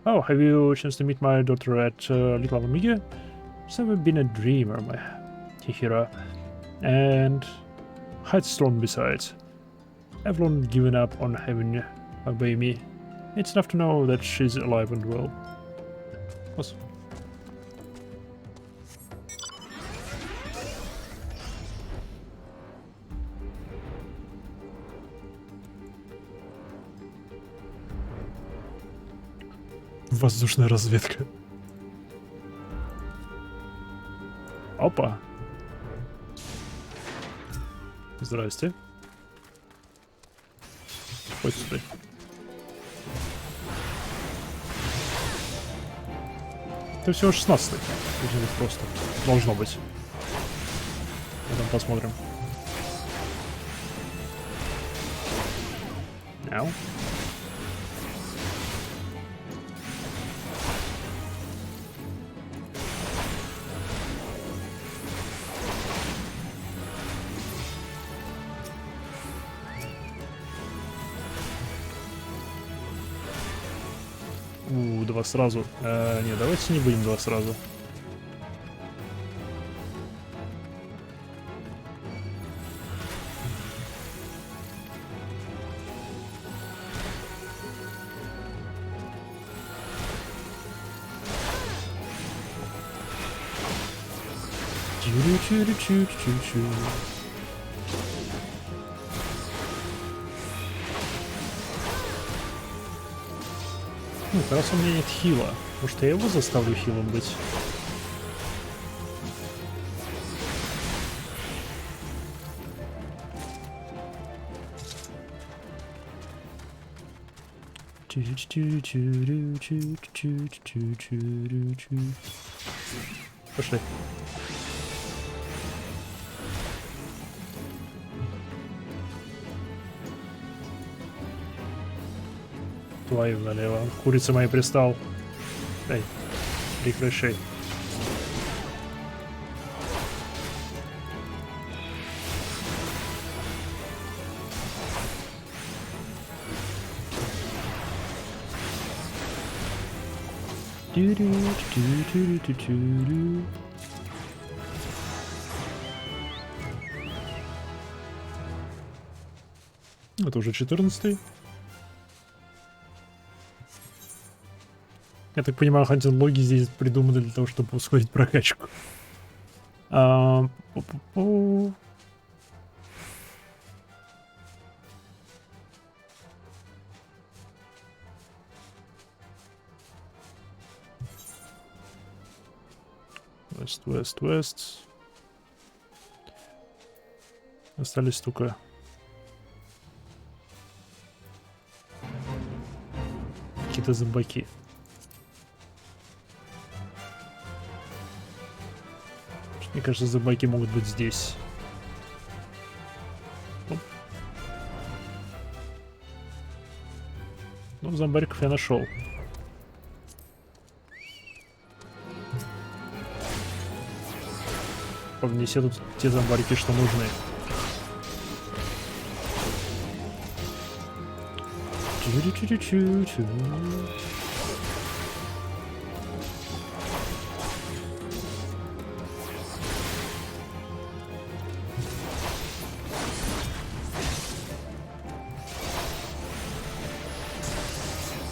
Oh, have you a chance to meet my daughter at Little Amiga? She's never been a dreamer, my Chihira. And headstrong besides. I've long given up on having a baby. It's enough to know that she's alive and well. Awesome. Воздушная разведка. Опа. Здрасте. Хоть сюда. Это всего 16-й. Просто. Должно быть. Потом посмотрим. Мяу. Два сразу. Не, давайте не будем два сразу. Чу-чу-чу-чу-чу-чу. Ну, раз у меня нет хила, может, я его заставлю хилом быть? Пошли. Твою налево. Курица моя пристал. Эй, прекращай. Это уже 14-й. Я так понимаю, хантинг-логи здесь придуманы для того, чтобы ускорить прокачку. West. Остались только... какие-то зомбаки. Мне кажется, зомбаки могут быть здесь. Оп. Ну, зомбариков я нашел. По мне все тут те зомбарики, что нужны. Чу-чу-чу-чу-чу.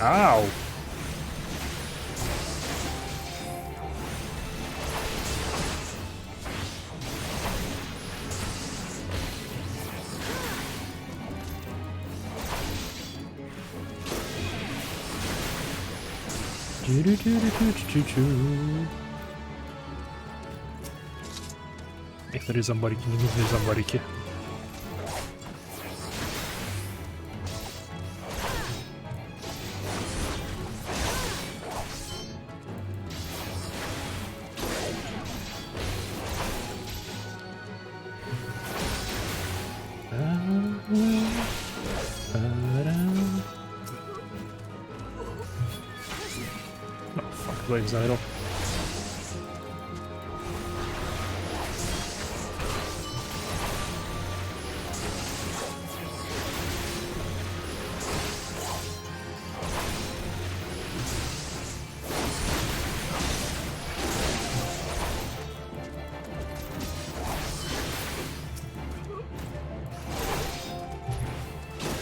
Ау! Некоторые зомбарики не нужны зомбарики. Двоих загорел.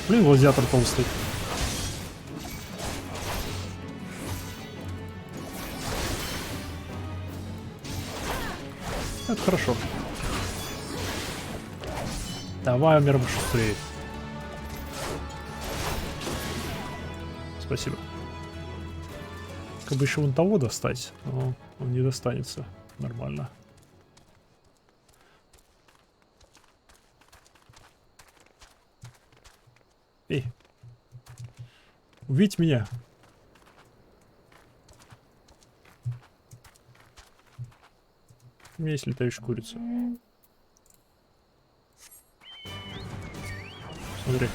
Блин, гладиатор толстый. Это хорошо. Давай умер быстрее. Спасибо. Как бы еще вон того достать, но он не достанется. Нормально. Эй. Увидь меня. У меня есть летающая курица. Смотри.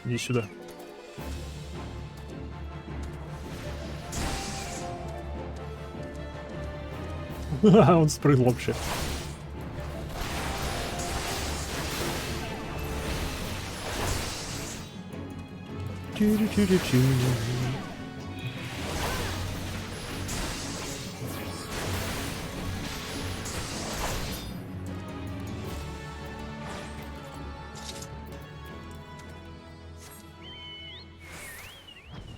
Иди сюда. Он спрыгнул вообще.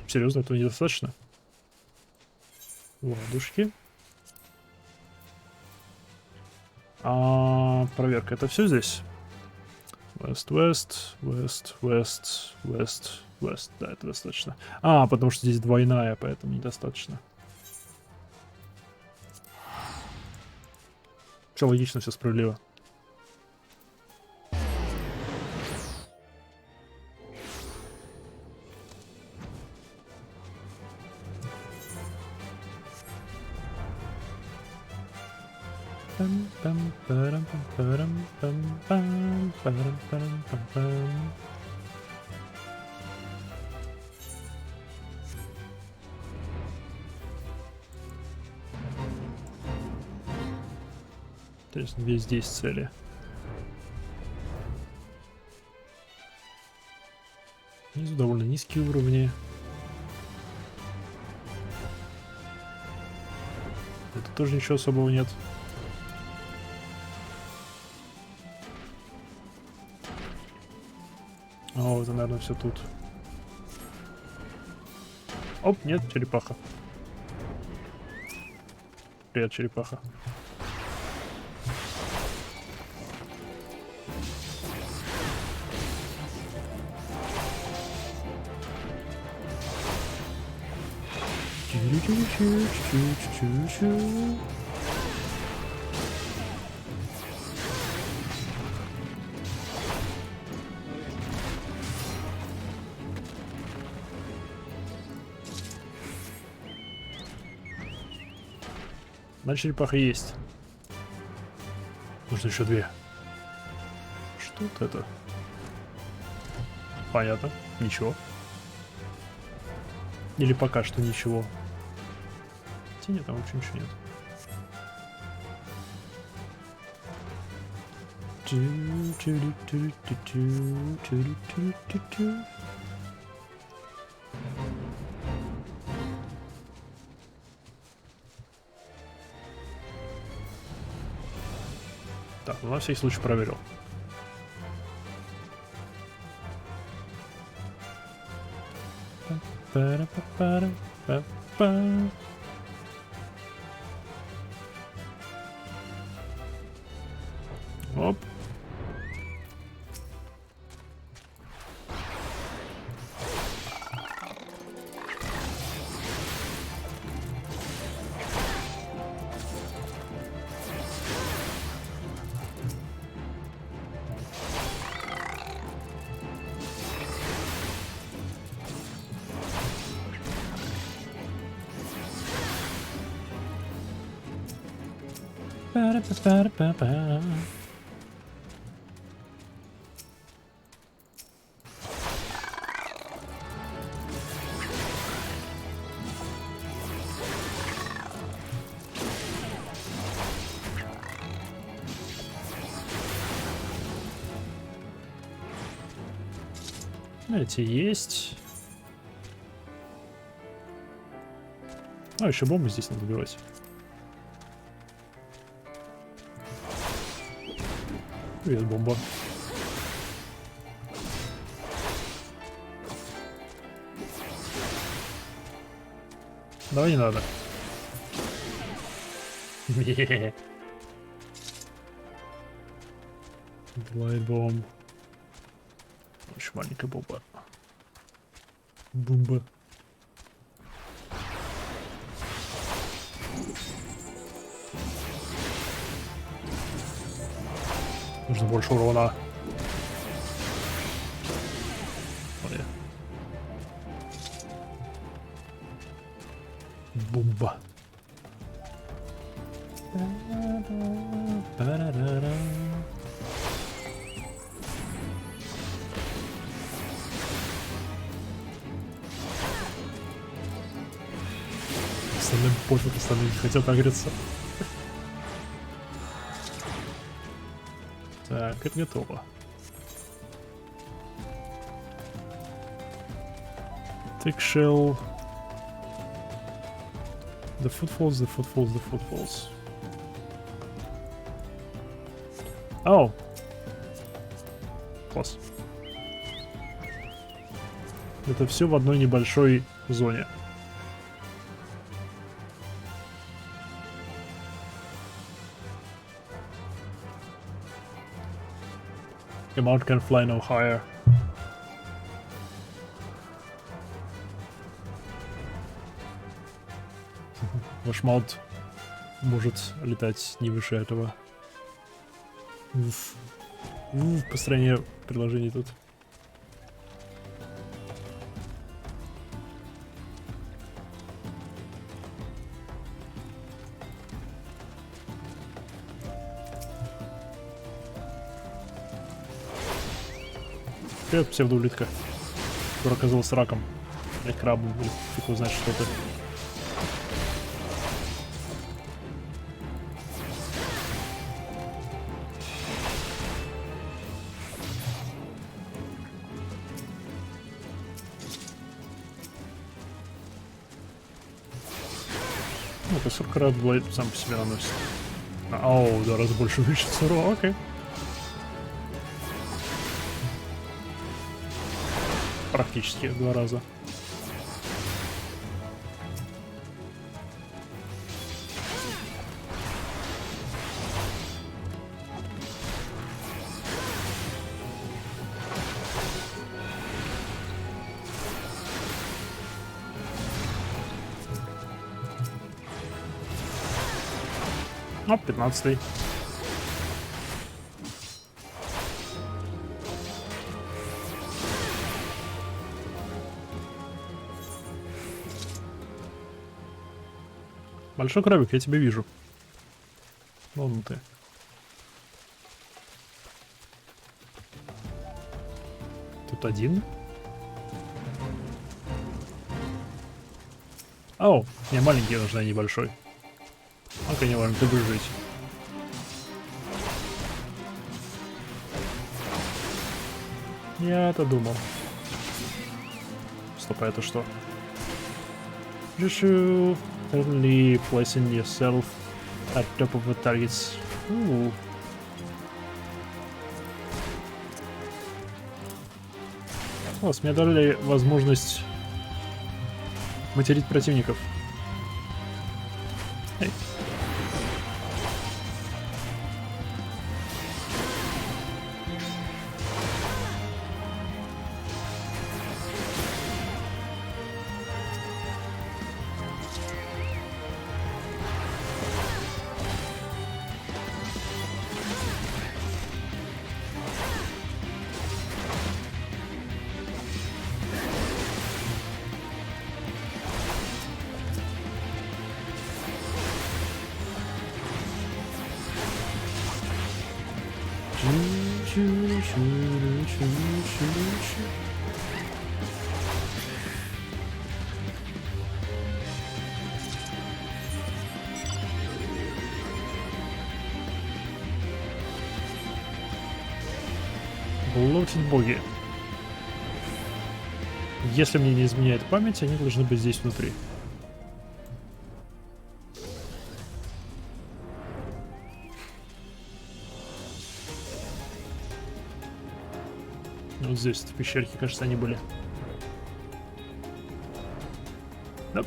Серьезно, этого недостаточно? Ладушки. Проверка. Это все здесь? West. Да, это достаточно. Потому что здесь двойная, поэтому недостаточно. Все логично, все справедливо. То есть весь здесь цели. Внизу довольно низкие уровни. Это тоже ничего особого нет. О, это, наверное, все тут. Оп, нет, черепаха. Привет, черепаха. На черепаха есть. Нужно еще 2. Что это? Понятно. Ничего. Или пока что ничего. Хотя нет, там вообще ничего нет. Так, ну на всякий случай проверил. Оп. Па-ра-па-па-ра-па-па. Эти есть. А, еще бомбы здесь надо убивать. Привет, бомба. Давай не надо. Блайт-бомб. Очень маленькая бомба. Бомба. Нужно больше урона. Ой. Бомба. Остальным пофиг, остальные не хотят агриться. Так, это готово. Thick shell. The footfalls, the footfalls, the footfalls. Оу! Класс. Это все в одной небольшой зоне. The mount can fly no higher. Ваш маунт может летать не выше этого. Построение приложений тут. Привет, псевдоулитка, который оказался раком. Или крабом, или фиг его знает, что это. Ну, это 40 раз Блейд сам по себе наносит. Ау, в 2 раза больше увеличится урон, окей. Практически в 2 раза. Ну, 15-й. Большой крабик, я тебя вижу. Вон ты. Тут один. Оу, мне маленький нужен, а не большой. Окей, не важно, ты будешь жить. Я это думал. Стоп, а это что? Just certainly placing yourself at top of the targets. Класс, мне дали возможность материть противников. Эй. Блочит боги. Если мне не изменяет память, они должны быть здесь внутри. Вот здесь, в пещерке, кажется, они были. Да.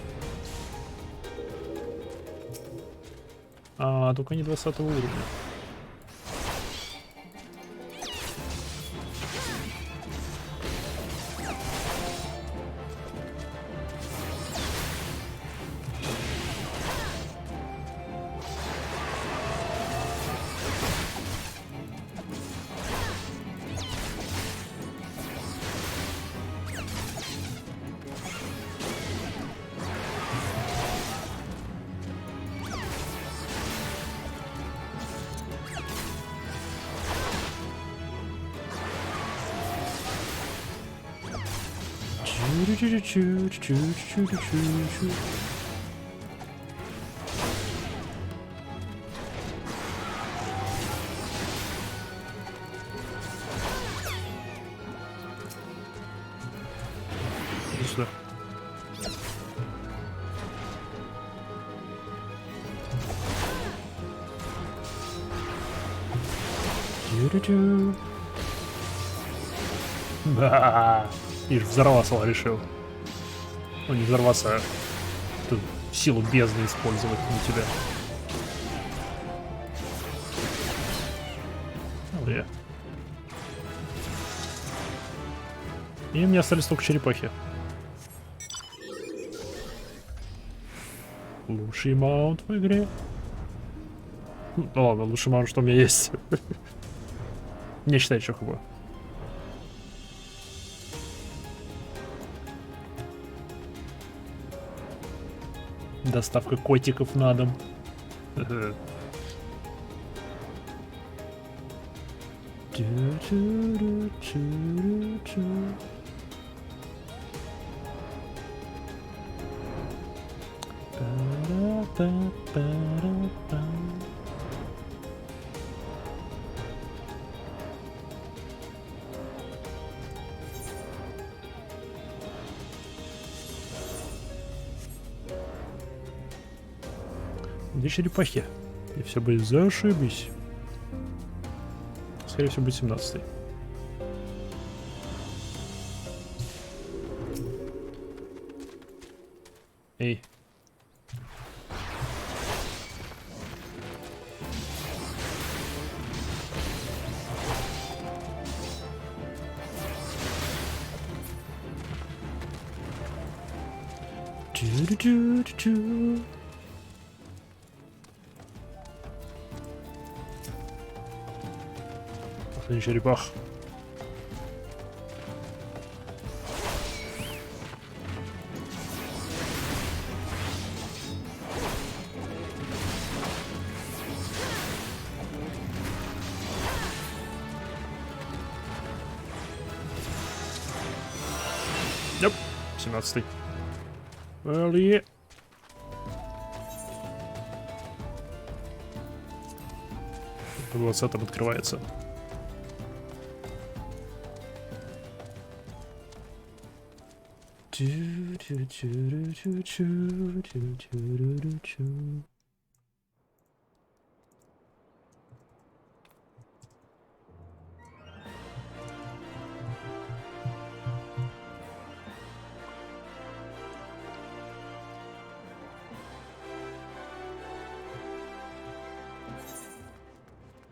Только не 20 уровня. Иди сюда. Да, ишь, взорваться решил. Ну, не взорваться, а тут силу бездны использовать на тебя. Oh, и мне остались только черепахи. Лучший маунт в игре. Ну ладно, лучший маунт, что у меня есть. Не считай чохова. Доставка котиков на дом. Где черепахи? И все будет зашибись. Скорее всего, будет 17-й. Эй. Чу-чу-чу-чу. Последний черепах. Yep, 17-й. Well, yeah. По 20-м открывается.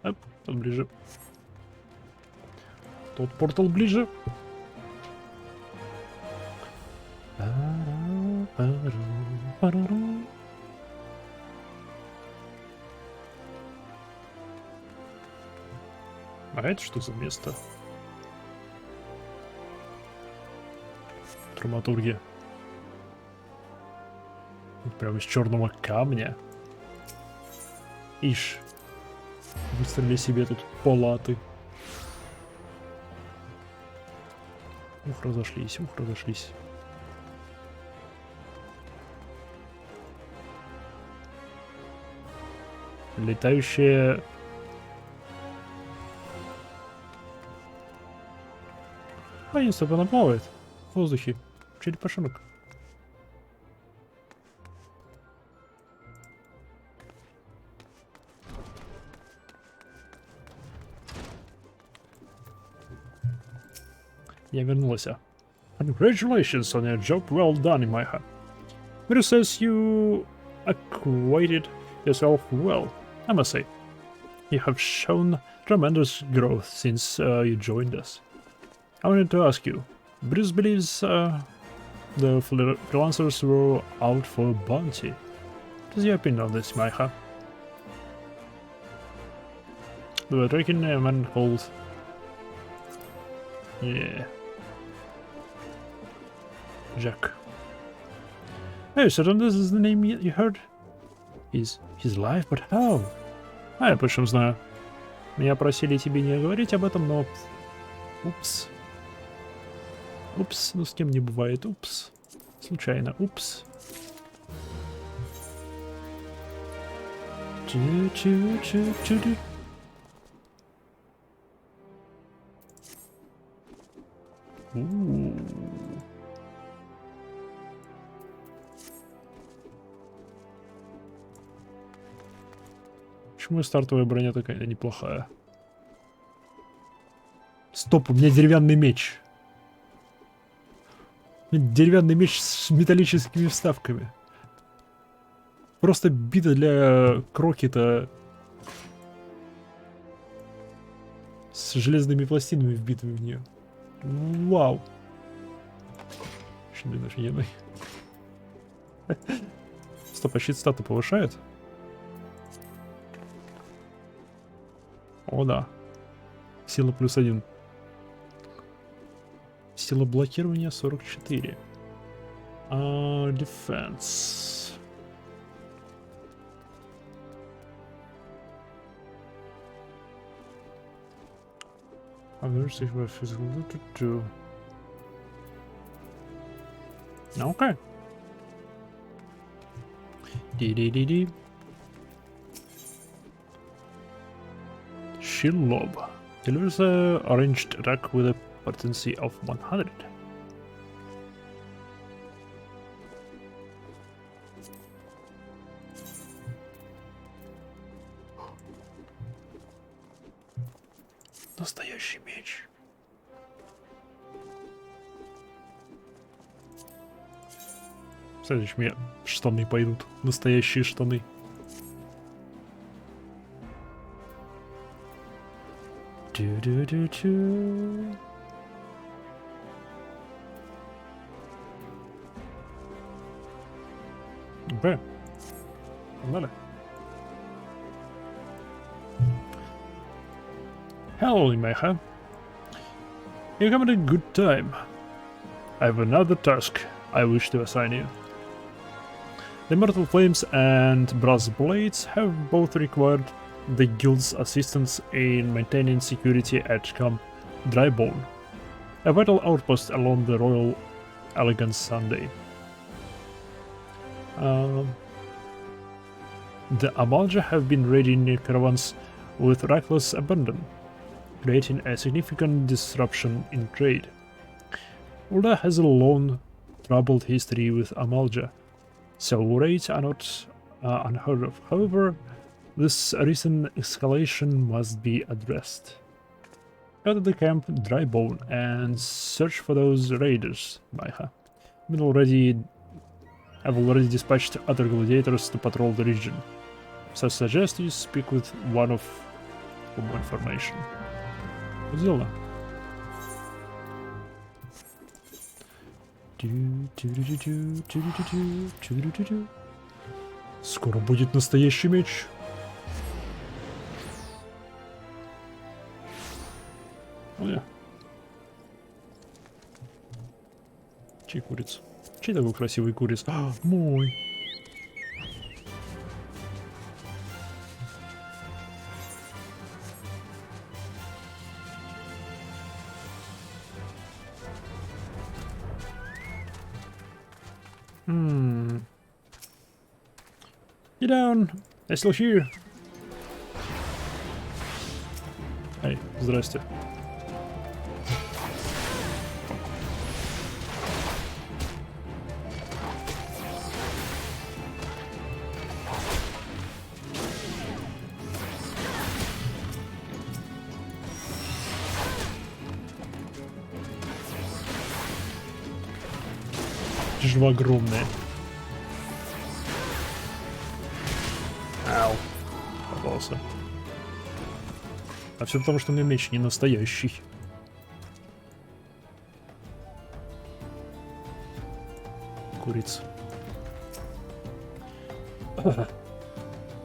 Оп, тот ближе. Тот портал ближе. А это что за место? Драматургия. Прямо из черного камня. Ишь. Выстрелили себе тут палаты. Ух, разошлись, ух, разошлись. Летающая... А, не, стоп, она плавает в воздухе. Черепашонок. Я вернулся. Congratulations on your job well done, Imaiha. Miro says you acquitted yourself well, I must say. You have shown tremendous growth since you joined us. I wanted to ask you, Bruce believes the freelancers were out for bounty. What is your opinion on this, Imaiha? They were tracking a man called... Yeah... Jack. Hey, certain this is the name you heard? He's alive, but how? А я почему знаю. Меня просили тебе не говорить об этом, но... Упс. Упс, ну с кем не бывает, упс. Случайно, упс. Чу-чу-чу-чу-чу. Почему стартовая броня такая неплохая? Стоп, у меня деревянный меч. Деревянный меч с металлическими вставками. Просто бита для крокета с железными пластинами, вбитыми в нее. Вау. Очень офигенный. Стоп, а щит статы повышает? О, да. Сила +1. Сила блокирования 44. Defense. Okay. Ди-ди-ди-ди. Shield Lob delivers a ranged attack with a potency of 100. Настоящий меч. В следующем мне штаны пойдут. Настоящие штаны. Ду-ду-ду-ду. Окей. Погнали. Hello, Imaiha. You come at a good time. I have another task I wish to assign you. The Immortal Flames and Brass Blades have both required the guild's assistance in maintaining security at Camp Drybone, a vital outpost along the Royal Elegance Sunday. The Amalja have been raiding caravans with reckless abandon, creating a significant disruption in trade. Ulda has a long, troubled history with Amalja, so raids are not unheard of. However, this recent escalation must be addressed. Go to the camp Drybone and search for those raiders, Maiha. I've already dispatched other gladiators to patrol the region, so I suggest you speak with one of for more information. Сделано. Скоро будет настоящий меч. Чей курица? Чей такой красивый куриц? А, мой. Get down. I still here. Эй, здрасте. Тяжело огромное. Ау. Попался. А все потому, что у меня меч не настоящий. Курица.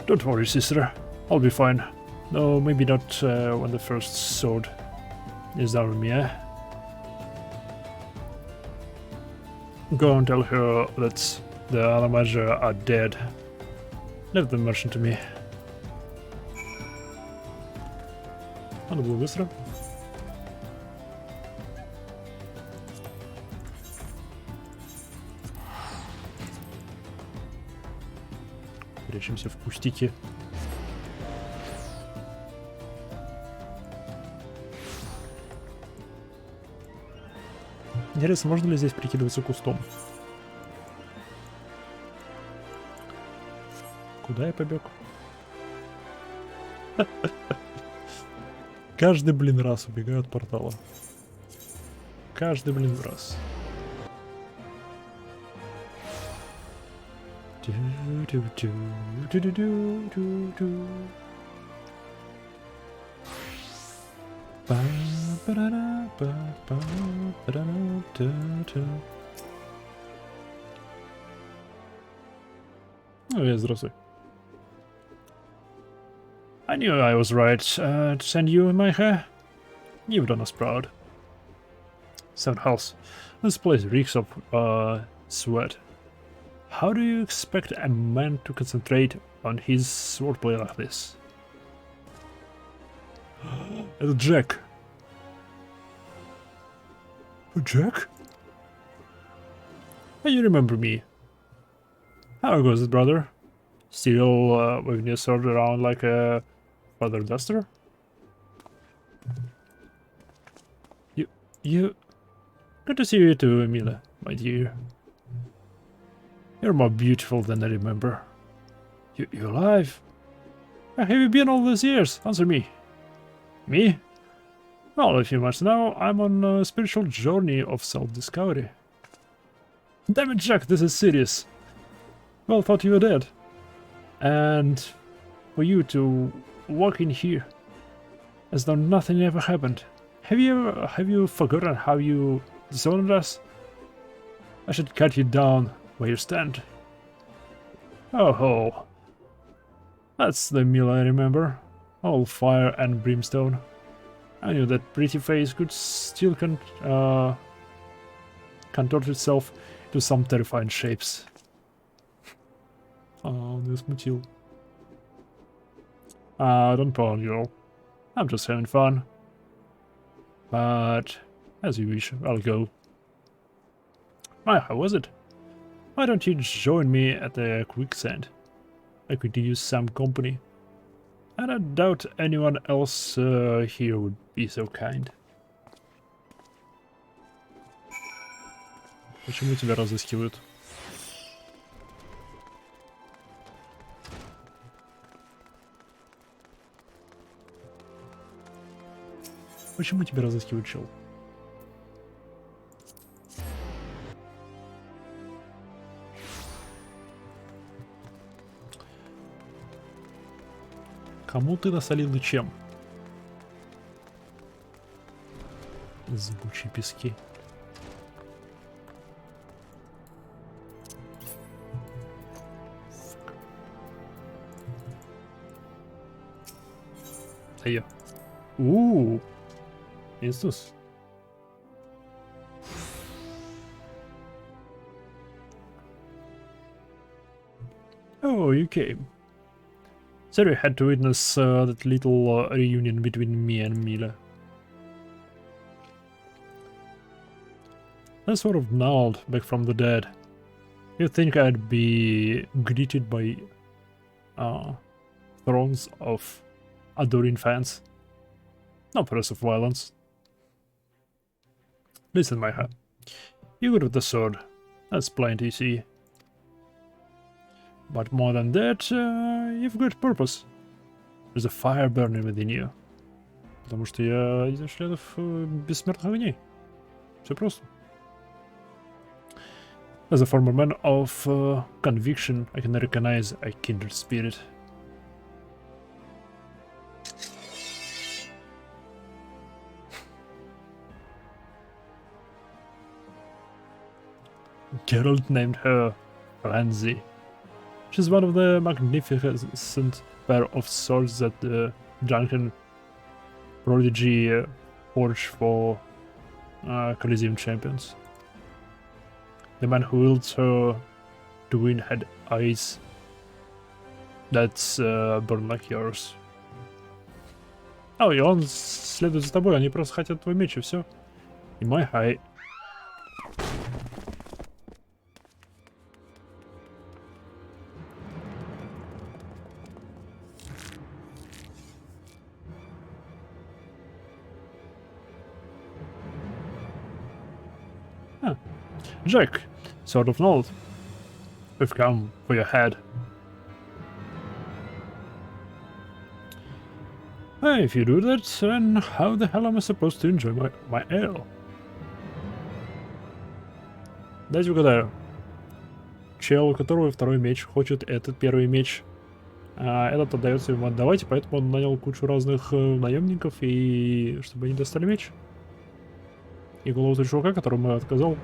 Don't worry, sister. I'll be fine. No, maybe not when the first sword is down on me, eh? Go and tell her that the other magi are dead. Leave the merchant to me. Надо было быстро. Прячемся в кустике. Интересно, можно ли здесь прикидываться кустом? Куда я побег? Каждый, блин, раз убегаю от портала. Каждый, блин, раз. Oh, здравствуй. I knew I was right to send you my hair. You've done us proud. Seven Hells. This place reeks of sweat. How do you expect a man to concentrate on his swordplay like this? Это Джек. Jack? You remember me. How goes it, brother? Still waving your sword around like a father duster? You... Good to see you too, Emilia, my dear. You're more beautiful than I remember. You alive? Where have you been all these years? Answer me. Me? Well, if you must know, I'm on a spiritual journey of self-discovery. Damn it, Jack, this is serious. Well, thought you were dead. And for you to walk in here as though nothing ever happened. Have you forgotten how you dishonored us? I should cut you down where you stand. Oh ho. That's the meal I remember. All fire and brimstone. I knew that pretty face could still contort itself to some terrifying shapes. Oh, this смутил. Don't pound, girl. I'm just having fun. But, as you wish, I'll go. Why, how was it? Why don't you join me at the quicksand? I could use some company. And I doubt anyone else here would be so kind. Почему тебя разыскивают? Почему тебя разыскивают, чел? Кому ты насолил и чем? Зыбучие пески. А я. Иисус. Oh, you came. Sorry, I had to witness that little reunion between me and Mila. I sort of gnawed back from the dead. You'd think I'd be greeted by throngs of adoring fans. No oppressive violence. Listen, Maiha. You're good with the sword. That's plain to see. But more than that, you've got purpose. There's a fire burning within you. Потому что я один из членов бессмертных огней. Все просто. As a former man of conviction, I can recognize a kindred spirit. Geralt named her Ranzi. She's one of the magnificent pair of swords that the drunken prodigy forged for Coliseum champions. The man who wields her twin had eyes that's burn like yours. Oh, и он следует за тобой, они просто хотят твой меч и все. И мой хай. Jack, sort of old. We've come for your head. Hey, if you do that, then how the hell am I supposed to enjoy my ale? Дайте угадаю. Чел, у которого второй меч, хочет этот первый меч. А этот отдается ему отдавать, и поэтому он нанял кучу разных наемников, и чтобы они достали меч. И голову того чувака, которому я отказал.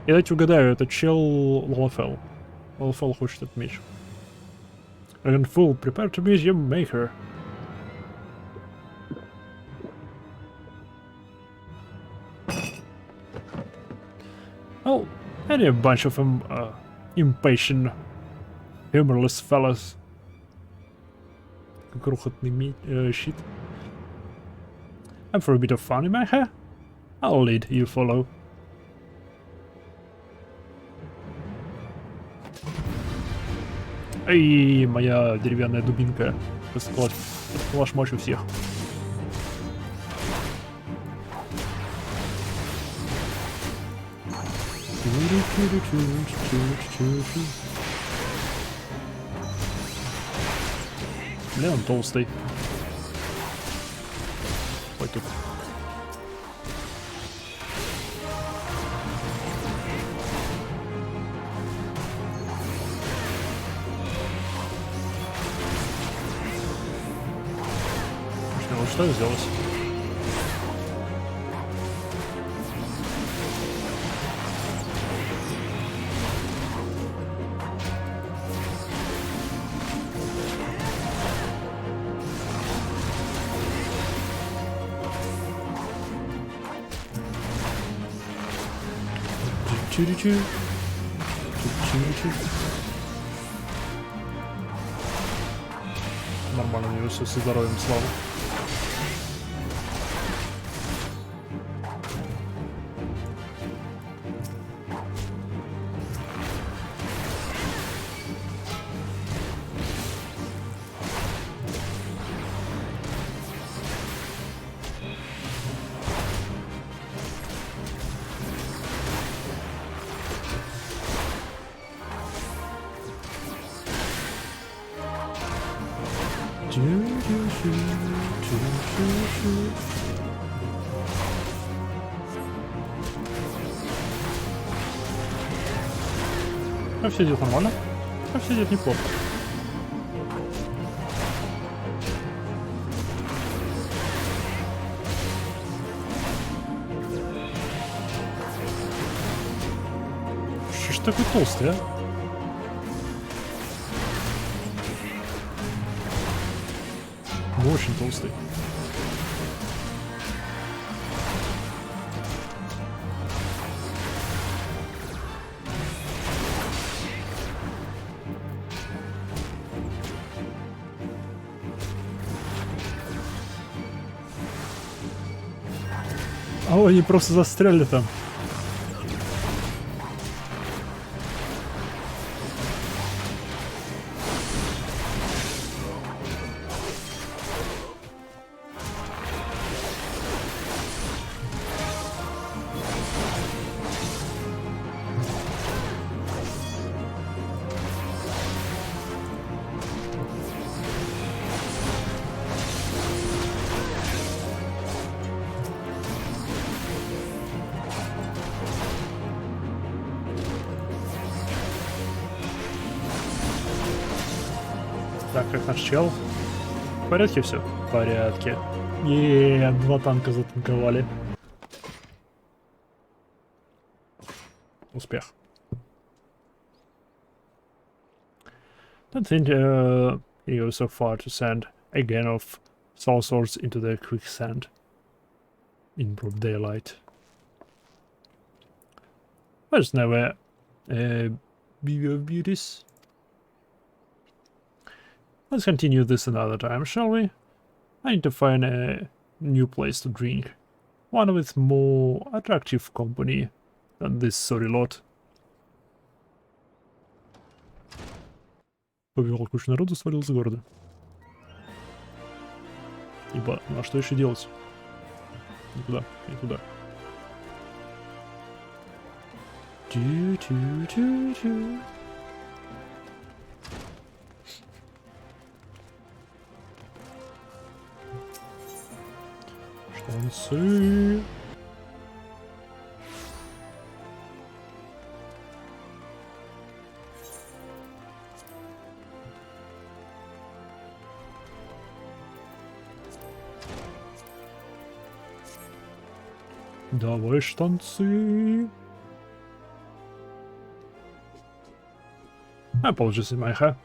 И дайте угадаю, это чел Лалафел. Лалафел хочет этот меч. Dragon Fool, prepare to be your maker. Oh, and a bunch of impatient, humorless fellas. Крохотный щит. And for a bit of fun in my hair, I'll lead, you follow. Эй, моя деревянная дубинка. Сплошь-мощь у всех. Бля, он толстый. Пофиг. Что сделать? Чу-чу-чу. Чу-чу-чу. Нормально, у него все со здоровьем, слава. А все идет нормально. А все идет неплохо. такой толстый, а? Ну, очень толстый. А они просто застряли там. Так, как наш чел? В порядке все? В порядке. Два танка затанковали. Успех. Don't think he goes so far to send again of soul swords into the quicksand in broad daylight. There's never beauty of beauties. Let's continue this another time, shall we? I need to find a new place to drink. One with more attractive company than this sorry lot. Повел кучу народу, свалил с города. Ибо, ну а что еще делать? Никуда, не туда. Тю-тю-тю-тю. Штанцы. Давай штанцы. Apologies, Maiha.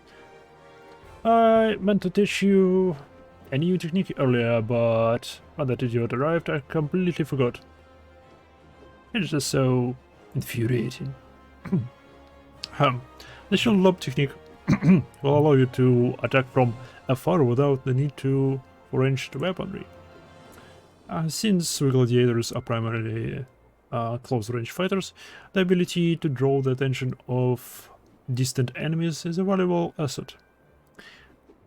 I meant to teach you a new technique earlier, but when that idiot arrived, I completely forgot. It's just so infuriating. The shield lob technique will allow you to attack from afar without the need to ranged weaponry. Since we gladiators are primarily close-range fighters, the ability to draw the attention of distant enemies is a valuable asset.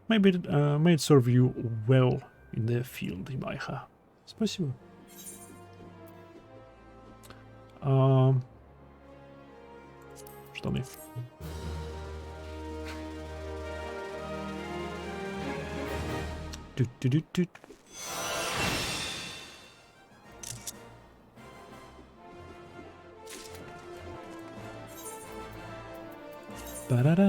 Maybe it may serve you well in the field, Imaiha. Спасибо. Штаны. Тют-тют-тют. Па-да-да.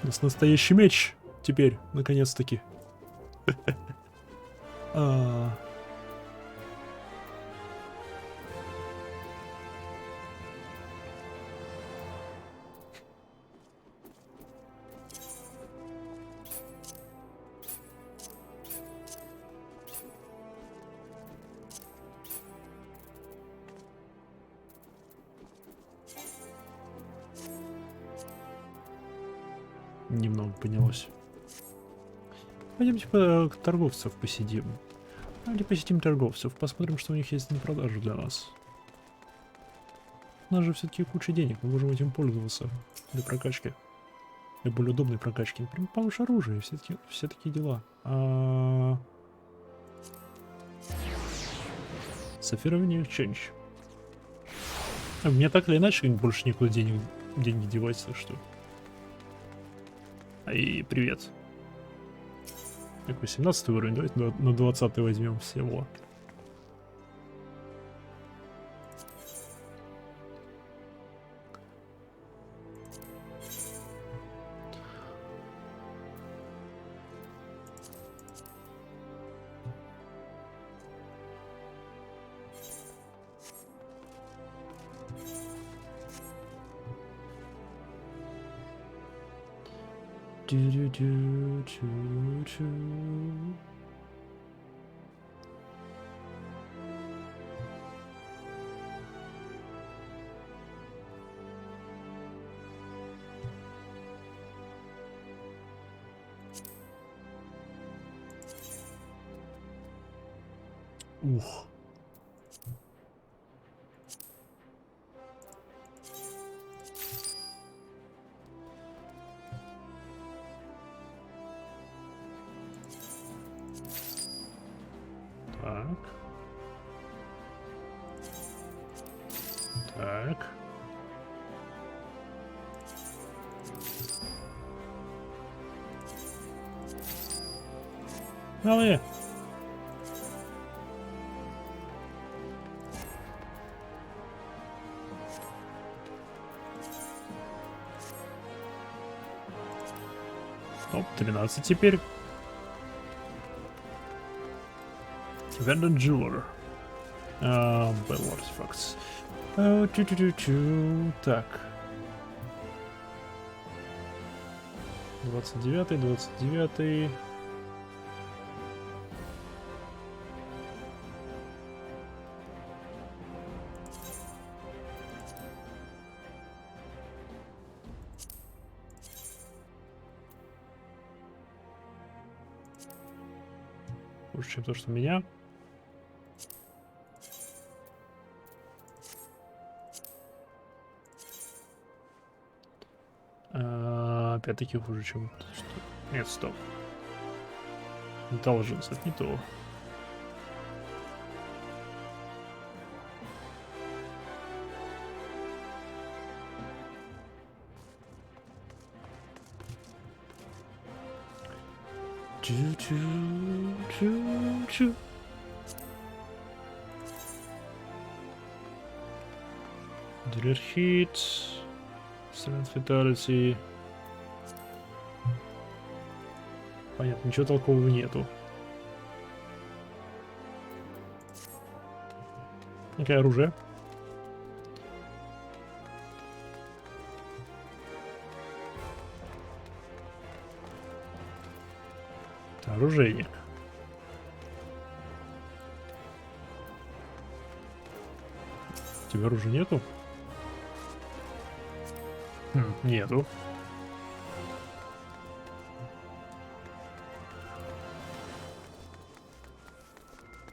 У нас настоящий меч теперь, наконец-таки. Немного поднялось. Пойдемте к торговцев посидим. Или посетим торговцев, посмотрим, что у них есть на продажу для нас. У нас же все-таки куча денег, мы можем этим пользоваться для прокачки. Для более удобной прокачки. Например, повыше оружие, все такие дела. Сафирование Exchange. Мне так или иначе больше никуда деньги девать, так что... И привет. Какой 17 уровень? Давайте на 20 возьмем всего. Ух. Так. Так. Давай. Оп, 13 теперь. Vendor Jeweler. Battle Artifacts. Так. 29-й, 29-й. Лучше, чем то, что у меня. Опять-таки хуже, чем... Что? Нет, стоп. Intelligence, это не то. Чу-чу-чу-чу. Dealer hit. Strength Vitality. Понятно, ничего толкового нету. Какое оружие? Оружейник. У тебя оружия нету? Нету.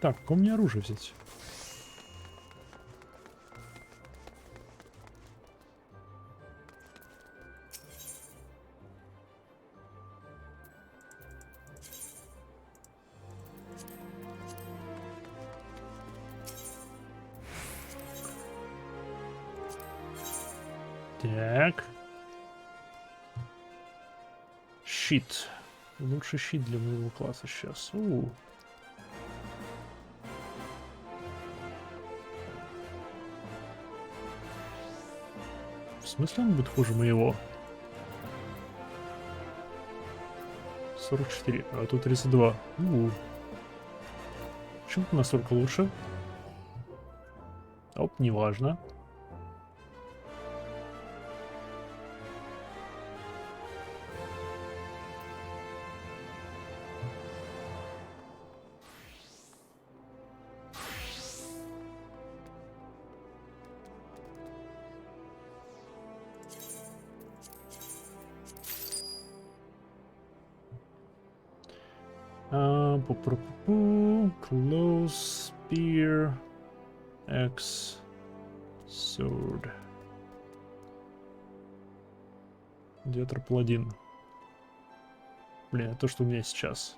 Так, какое мне оружие взять? Так. Щит. Лучший щит для моего класса сейчас. В смысле он будет хуже моего? 44, а тут 32. Почему настолько лучше? Оп, неважно. Close spear X sword. Диатр паладин. Блин, то, что у меня сейчас.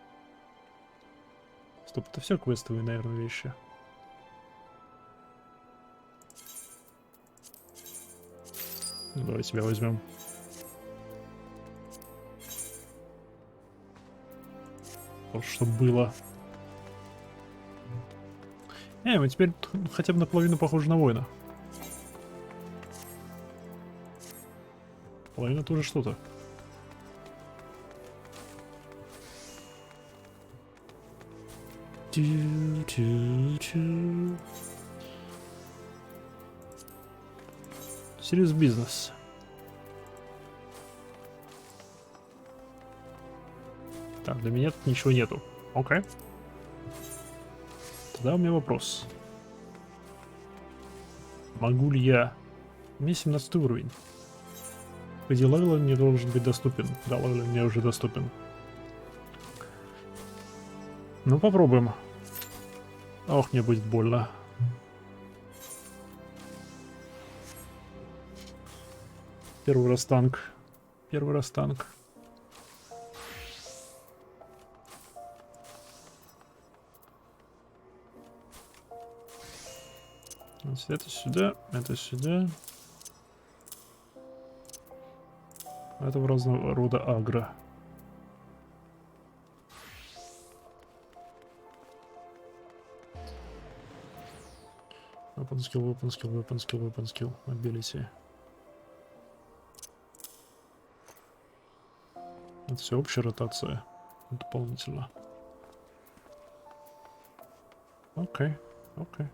Стоп, это все квестовые, наверное, вещи. Ну, давай тебя возьмем. То, что было. Мы теперь хотя бы наполовину похожи на воина. Половина тоже что-то. Serious business. Так, для меня тут ничего нету. Окей. Тогда у меня вопрос. Могу ли я... У меня 17 уровень. Где левел мне должен быть доступен? Да, левел мне уже доступен. Ну, попробуем. Ох, мне будет больно. Первый раз танк. Первый раз танк. Значит, это сюда, это сюда. Это в разного рода агро. Weapon skill, weapon skill, weapon skill, weapon skill, ability. Это все общая ротация. Дополнительно. Окей, окей.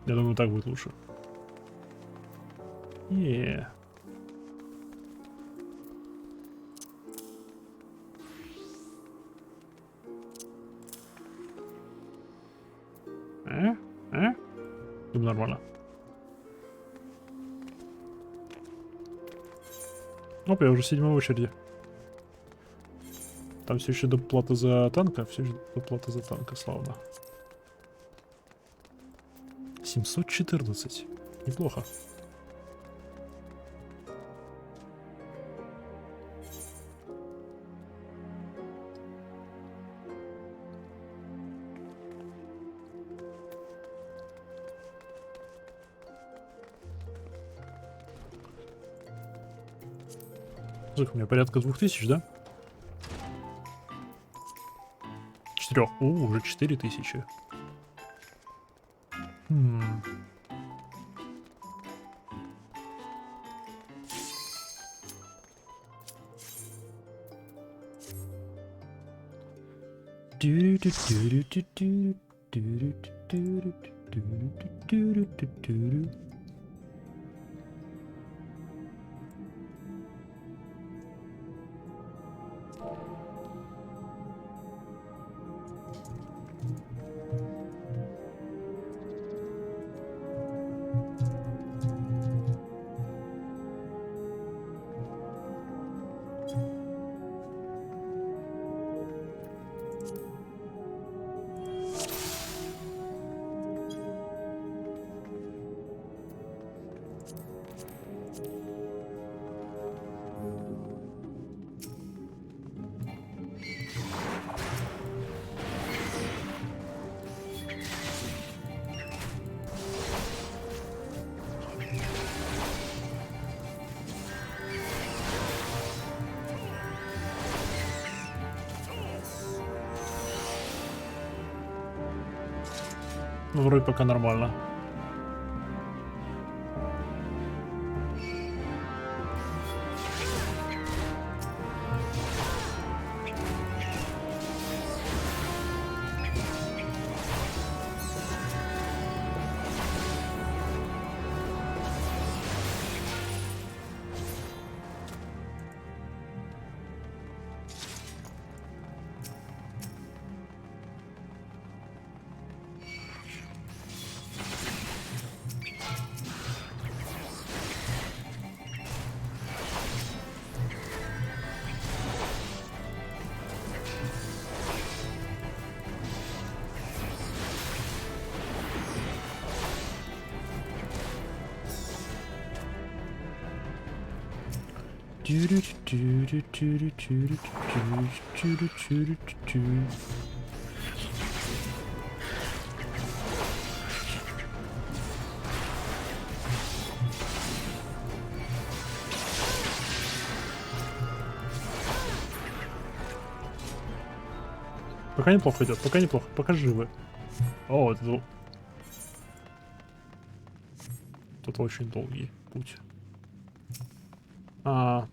Я думаю, так будет лучше. Yeah. Думаю, нормально. Оп, я уже в 7-й очереди. Там все еще доплата за танка, все еще доплата за танка, славно. 714. Неплохо. Сколько у меня? Порядка 2000, да? 4. Уже 4000. Ну, вроде пока нормально. Пока неплохо идет, пока неплохо, пока живы. О, это... Тут очень долгий путь. Ау.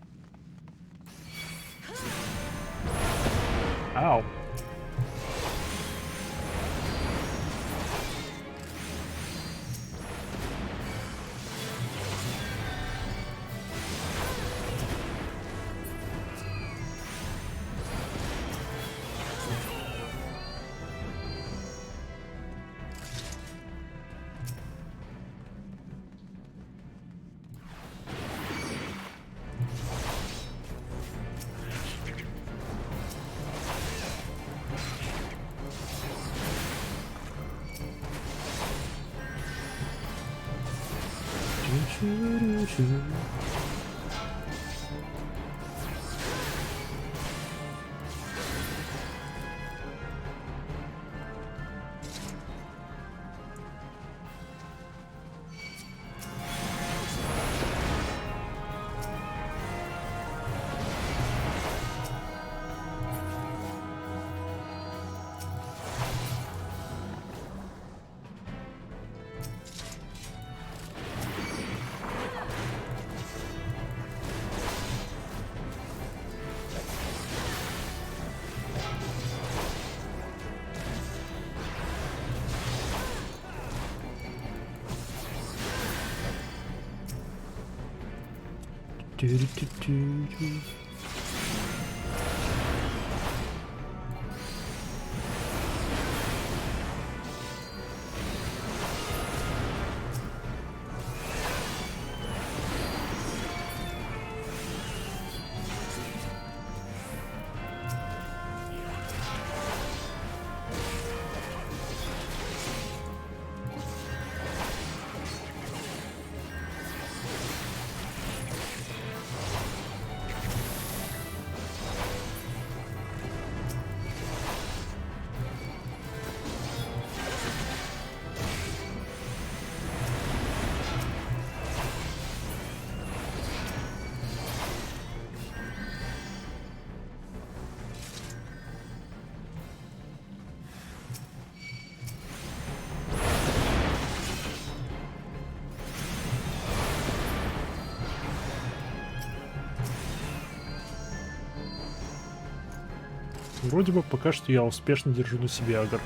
Вроде бы пока что я успешно держу на себе агр.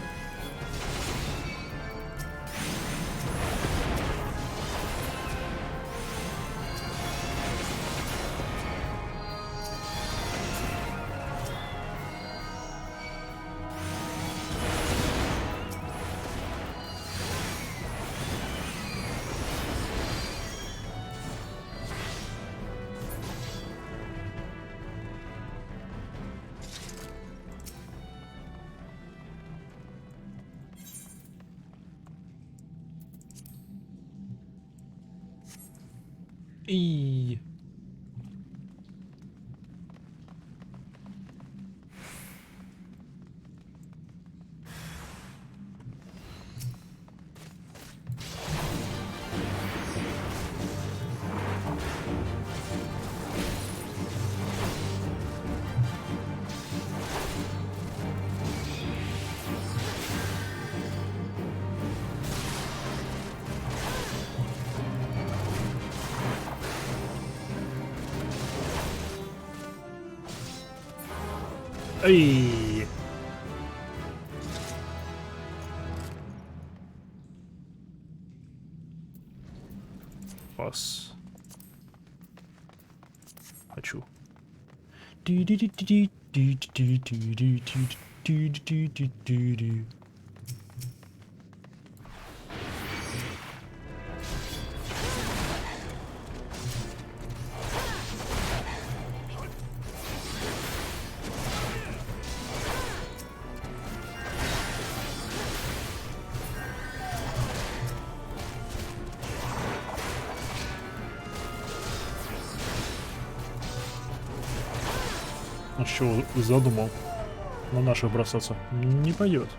И Эй! Пас. Хочу. А что задумал на наших бросаться? Не пойдет.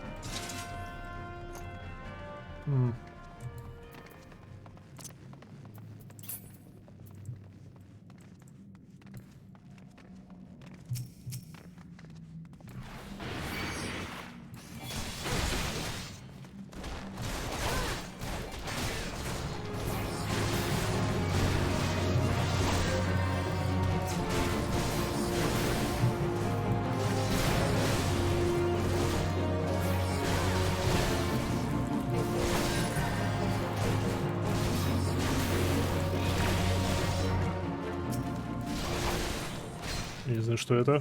Я не знаю, что это.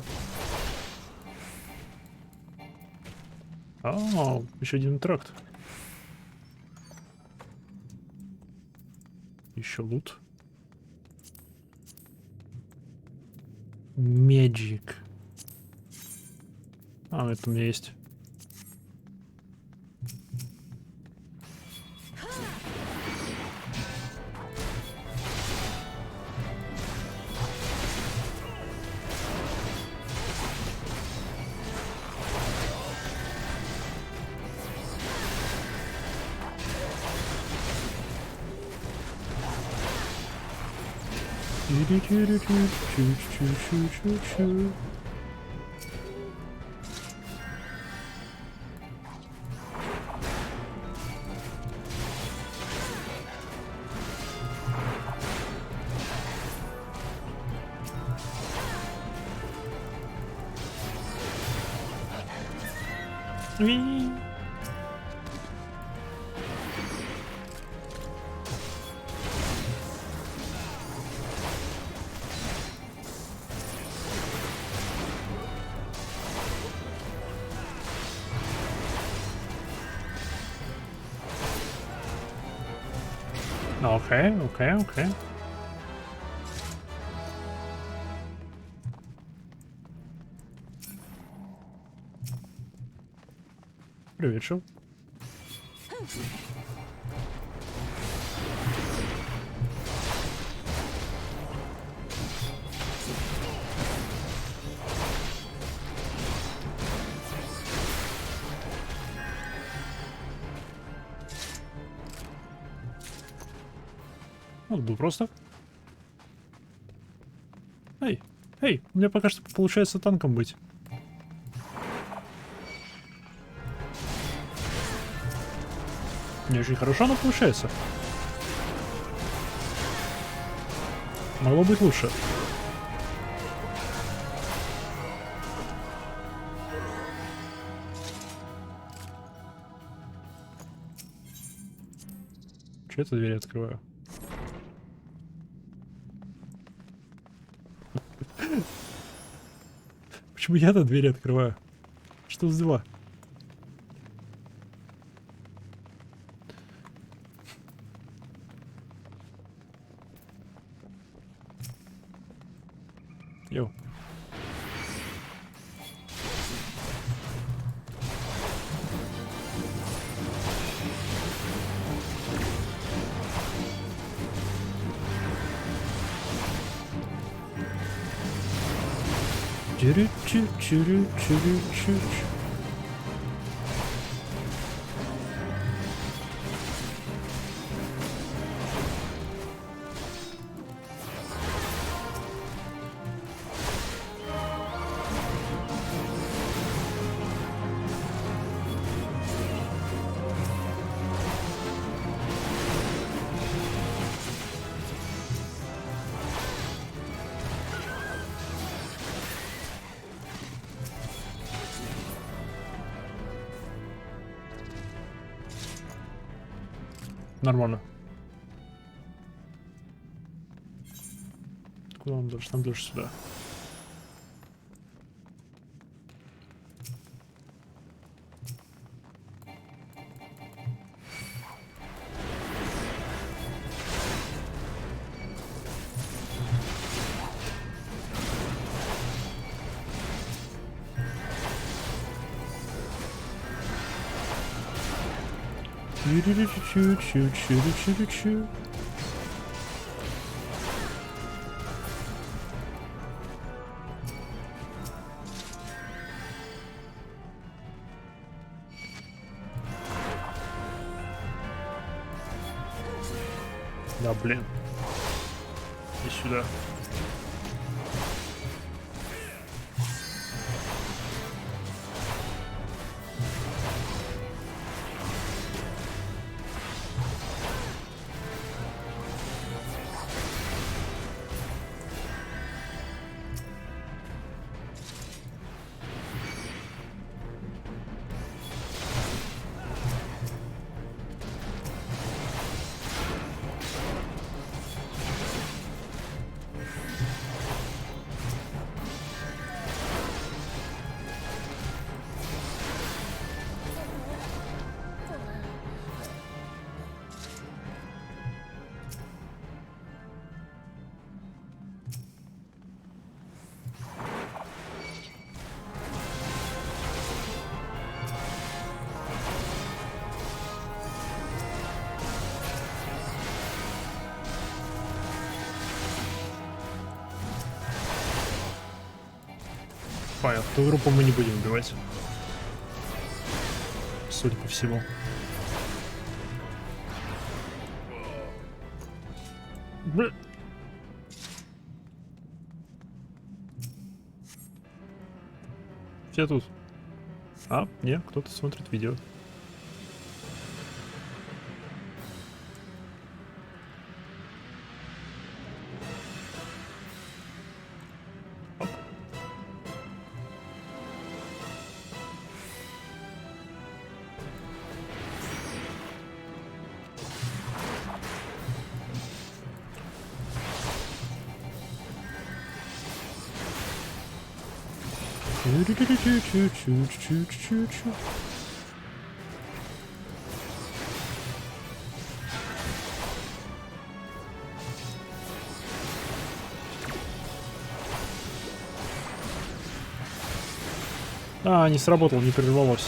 Еще один тракт. Еще лут. Меджик. Это у меня есть. Окей. Привет, Шел. Вот бы просто. Эй, у меня пока что получается танком быть. Не очень хорошо, но получается. Могло быть лучше. Че это двери открываю? Почему я-то двери открываю? Что за дела? Йоу. Чу-чу-чу-чу-чу-чу. Нормально. Куда он дальше? Там дальше сюда. Чу-чу-чу-чу-чу-чу-чу-чу. Да, блин. И сюда. Понял, ту группу мы не будем убивать. Судя по всему. Все тут. А, не, кто-то смотрит видео. А, не сработал, не прервалось.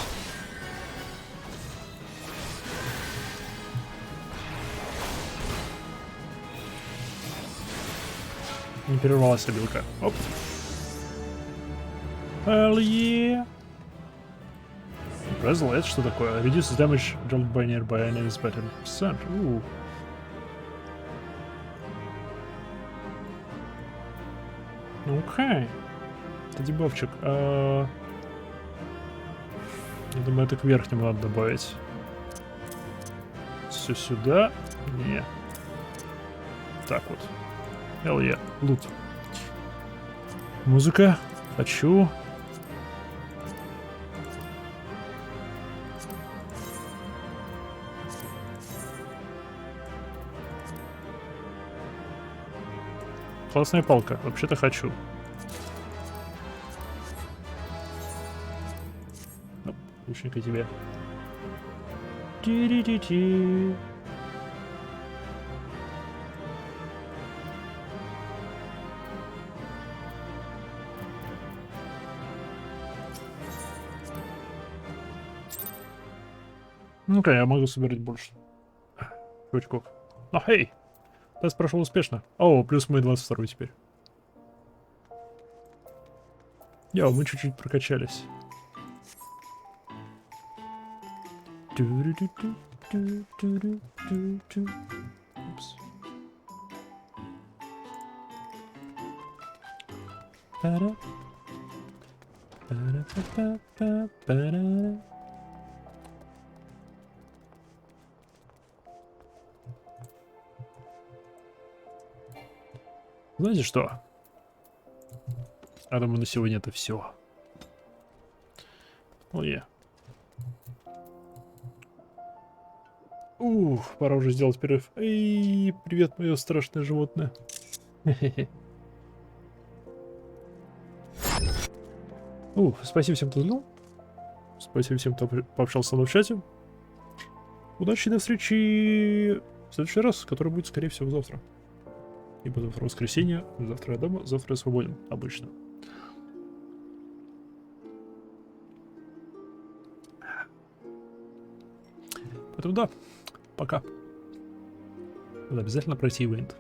Не прервалась обилка. Оп. Hell yeah. Impressive, это что такое? Reduces damage dealt by nearby enemies by 10%. Окей. Это дебафчик. Я думаю, это к верхнему надо добавить. Все сюда. Не. Так вот. Hell yeah. Лут. Музыка. Хочу. Классная палка. Вообще-то хочу. Лучника тебе. Ти-ри-ти-ти. Ну-ка, я могу собирать больше. Чувачков. Ну, хей! Тест прошел успешно. О, плюс мы 22 теперь. Йоу, мы чуть-чуть прокачались. Упс. Знаете что? Я думаю, на сегодня это все. Ой. Пора уже сделать перерыв. Эй, привет, мое страшное животное. Спасибо всем, кто знал. Спасибо всем, кто пообщался со мной в чате. Удачи, до встречи в следующий раз, который будет, скорее всего, завтра. Ибо завтра воскресенье, завтра я дома, завтра я свободен, обычно. Поэтому да, пока. Надо обязательно пройти ивент.